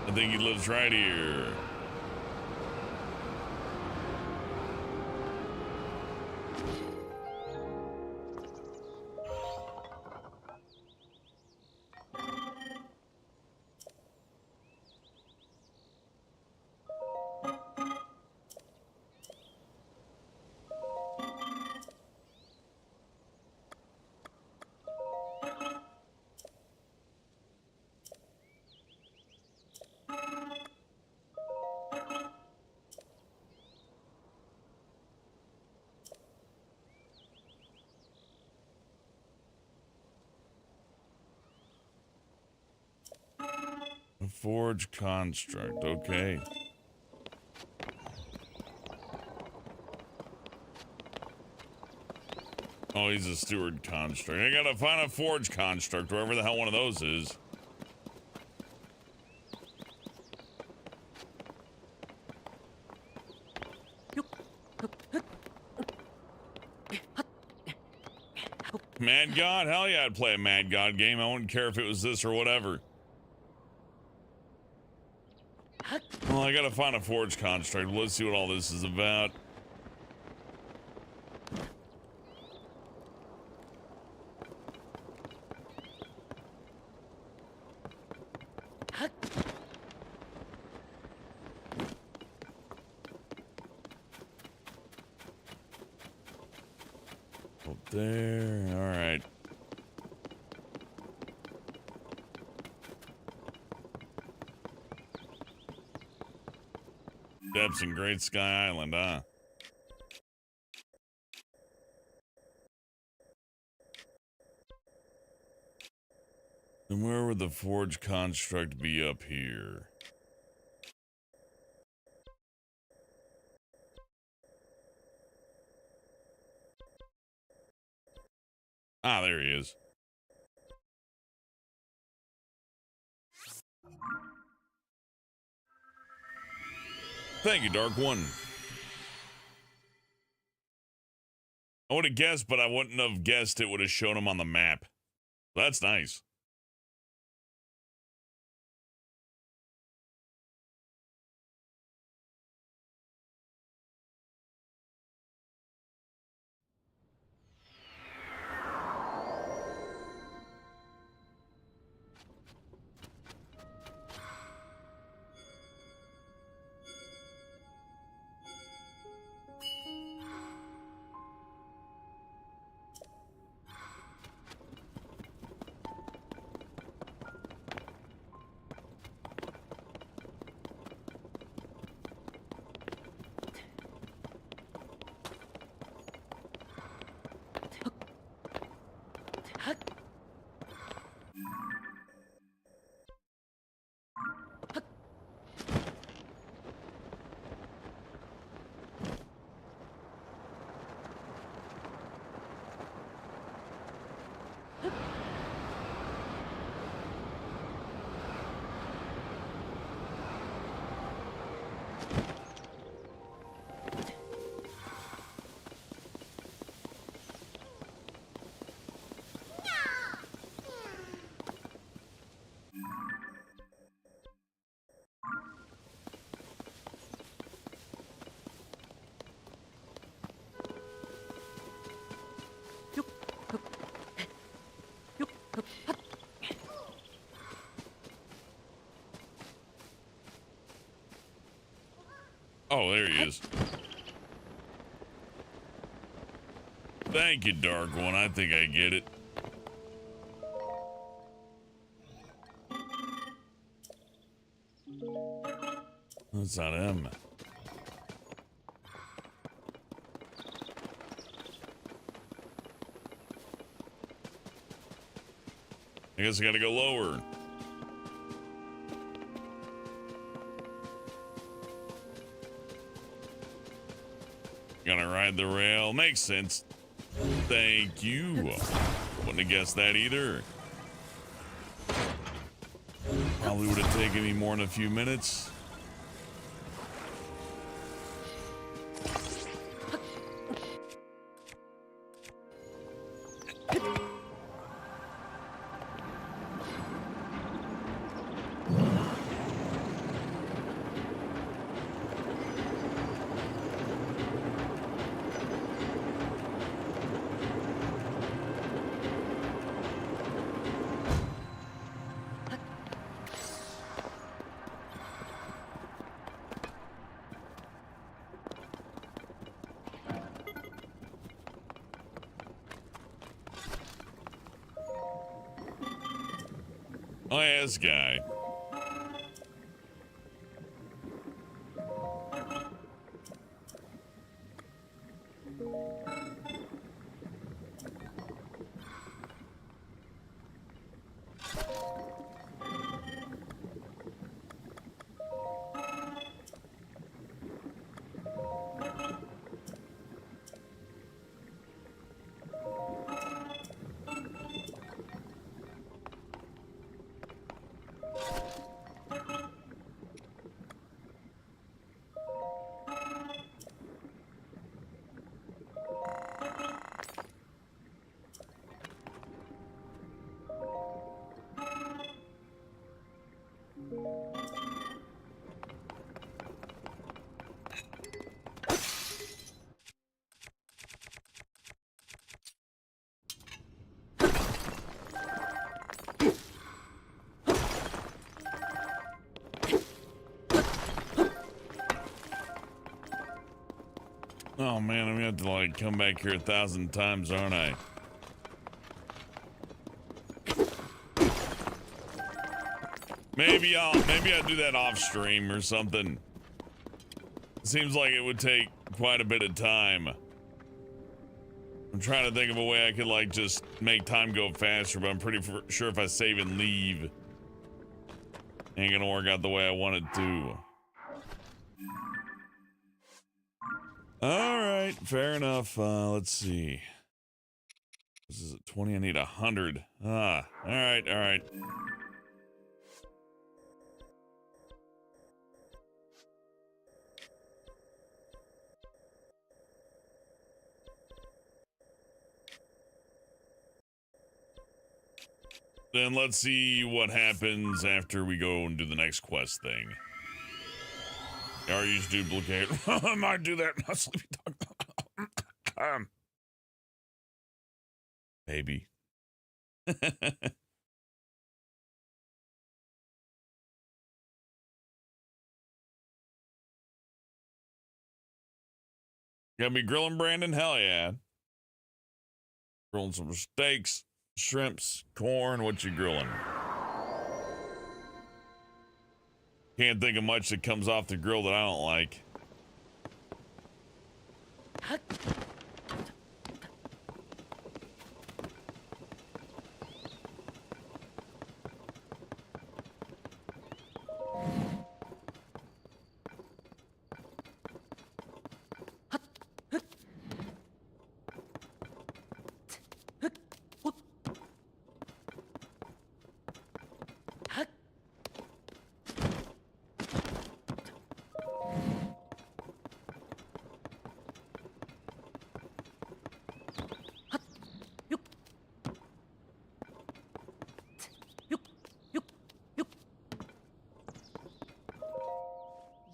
[SPEAKER 1] I think he lives right here. A forge construct, okay. Oh, he's a steward construct. I gotta find a forge construct, wherever the hell one of those is. Mad God? Hell yeah, I'd play a Mad God game. I wouldn't care if it was this or whatever. Well, I gotta find a forge construct. Let's see what all this is about. Up there, all right. Depths in Great Sky Island, huh? And where would the forge construct be up here? Ah, there he is. Thank you, Dark One. I would have guessed, but I wouldn't have guessed it would have shown him on the map. That's nice. Oh, there he is. Thank you, Dark One. I think I get it. That's not him. I guess I gotta go lower. Gonna ride the rail. Makes sense. Thank you. Wouldn't have guessed that either. Probably would have taken me more than a few minutes. Oh, yeah, this guy. Oh man, I'm gonna have to like come back here 1,000 times, aren't I? Maybe I'll do that off stream or something. Seems like it would take quite a bit of time. I'm trying to think of a way I could like just make time go faster, but I'm pretty sure if I save and leave, ain't gonna work out the way I want it to. All right, fair enough. Let's see. This is at 20. I need 100. All right, all right. Then let's see what happens after we go and do the next quest thing. Are use duplicate. I might do that. Not sleepy dog. Maybe. Gonna be grilling Brandon? Hell yeah. Grilling some steaks, shrimps, corn. What you grilling? Can't think of much that comes off the grill that I don't like.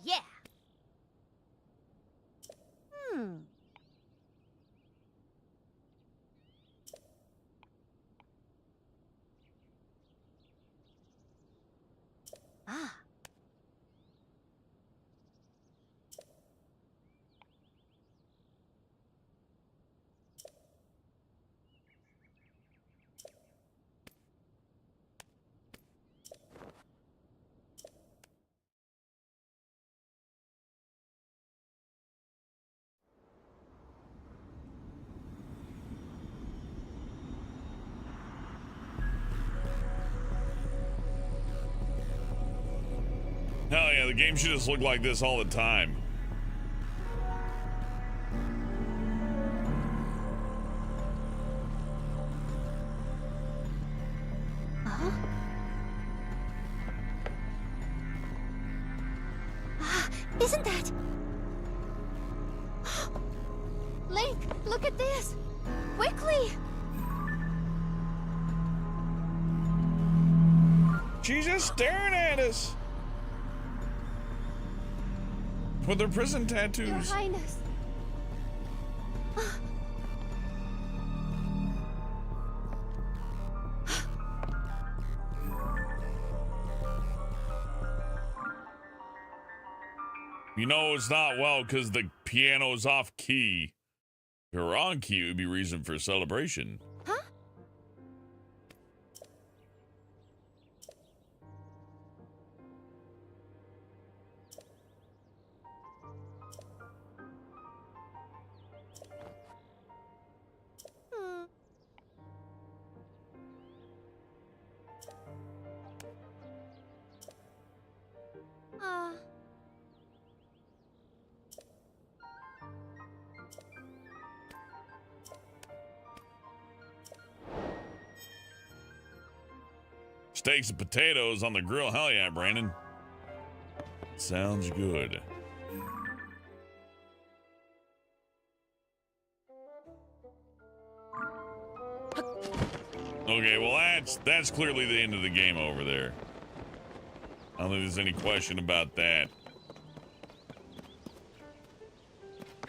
[SPEAKER 12] Yeah. Ah.
[SPEAKER 1] Hell yeah, the game should just look like this all the time.
[SPEAKER 12] Huh? Isn't that... Link, look at this! Quickly!
[SPEAKER 1] She's just staring at us. With their prison tattoos.
[SPEAKER 12] Your Highness.
[SPEAKER 1] You know it's not well because the piano's off key. If it were on key, it would be reason for celebration.
[SPEAKER 12] Huh?
[SPEAKER 1] Steaks and potatoes on the grill. Hell yeah, Brandon. Sounds good. Okay, well that's clearly the end of the game over there. I don't think there's any question about that.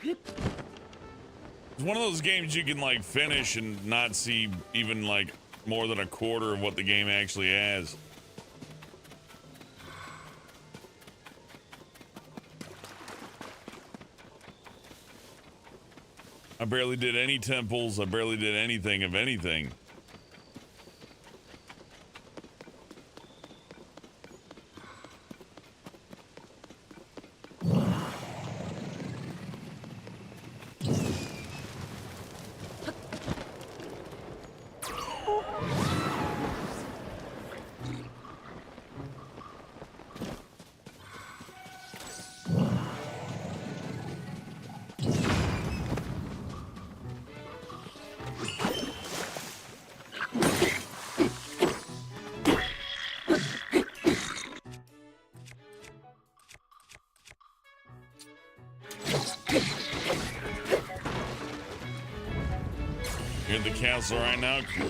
[SPEAKER 1] It's one of those games you can like finish and not see even like more than a quarter of what the game actually has. I barely did any temples. I barely did anything of anything. You're in the castle right now? Cool.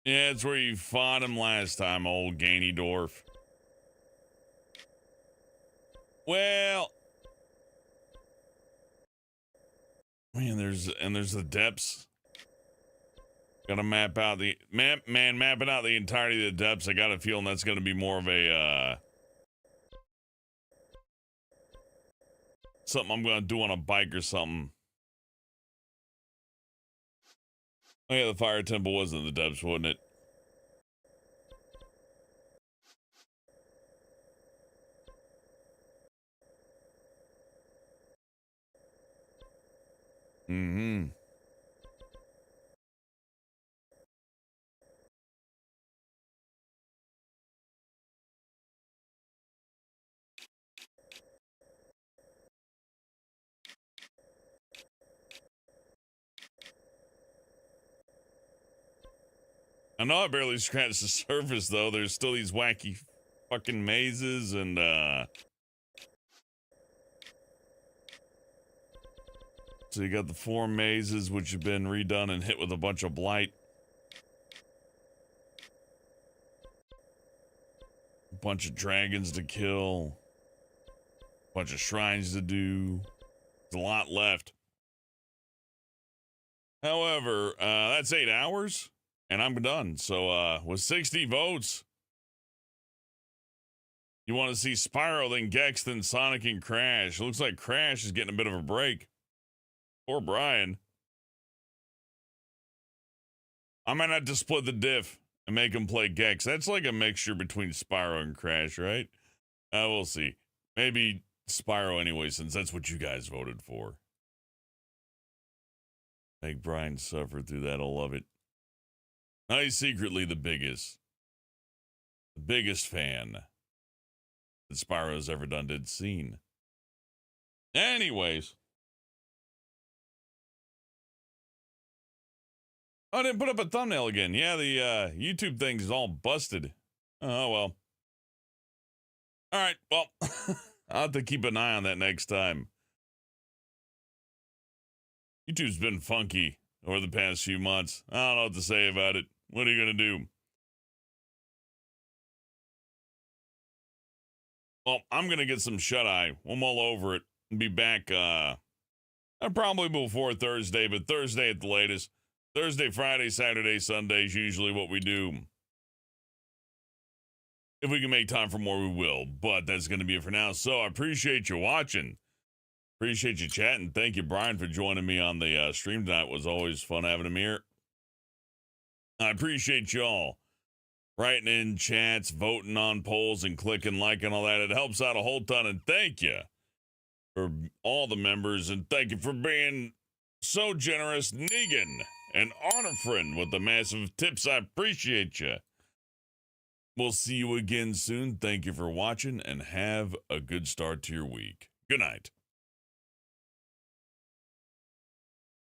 [SPEAKER 1] Yeah, it's where you fought him last time, old Gainy Dwarf. Well, man, there's the depths. Gotta map out the mapping out the entirety of the depths. I got a feeling that's gonna be more of a something I'm gonna do on a bike or something. Oh yeah, the fire temple was in the depths, wasn't it? Mm-hmm. I know I barely scratched the surface though. There's still these wacky fucking mazes and so you got the 4 mazes which have been redone and hit with a bunch of blight. bunch of dragons to kill, bunch of shrines to do. There's a lot left. However, that's 8 hours, and I'm done. So, with 60 votes, you want to see Spyro, then Gex, then Sonic, and Crash. Looks like Crash is getting a bit of a break. Poor Brian. I might have to split the diff and make him play Gex. That's like a mixture between Spyro and Crash, right? We'll see. Maybe Spyro anyway, since that's what you guys voted for. Make Brian suffer through that. I'll love it. He's secretly the biggest fan that Spyro's ever done did seen. Anyways. I didn't put up a thumbnail again. Yeah, the YouTube thing is all busted. Oh, well. All right, well, I'll have to keep an eye on that next time. YouTube's been funky over the past few months. I don't know what to say about it. What are you going to do? Well, I'm going to get some shut-eye. We'll mull over it and be back probably before Thursday, but Thursday at the latest. Thursday, Friday, Saturday, Sunday is usually what we do. If we can make time for more, we will. But that's going to be it for now. So I appreciate you watching. Appreciate you chatting. Thank you, Brian, for joining me on the stream tonight. It was always fun having him here. I appreciate y'all writing in chats, voting on polls, and clicking like and all that. It helps out a whole ton. And thank you for all the members. And thank you for being so generous. Negan, an honor friend with the massive tips. I appreciate you. We'll see you again soon. Thank you for watching and have a good start to your week. Good night.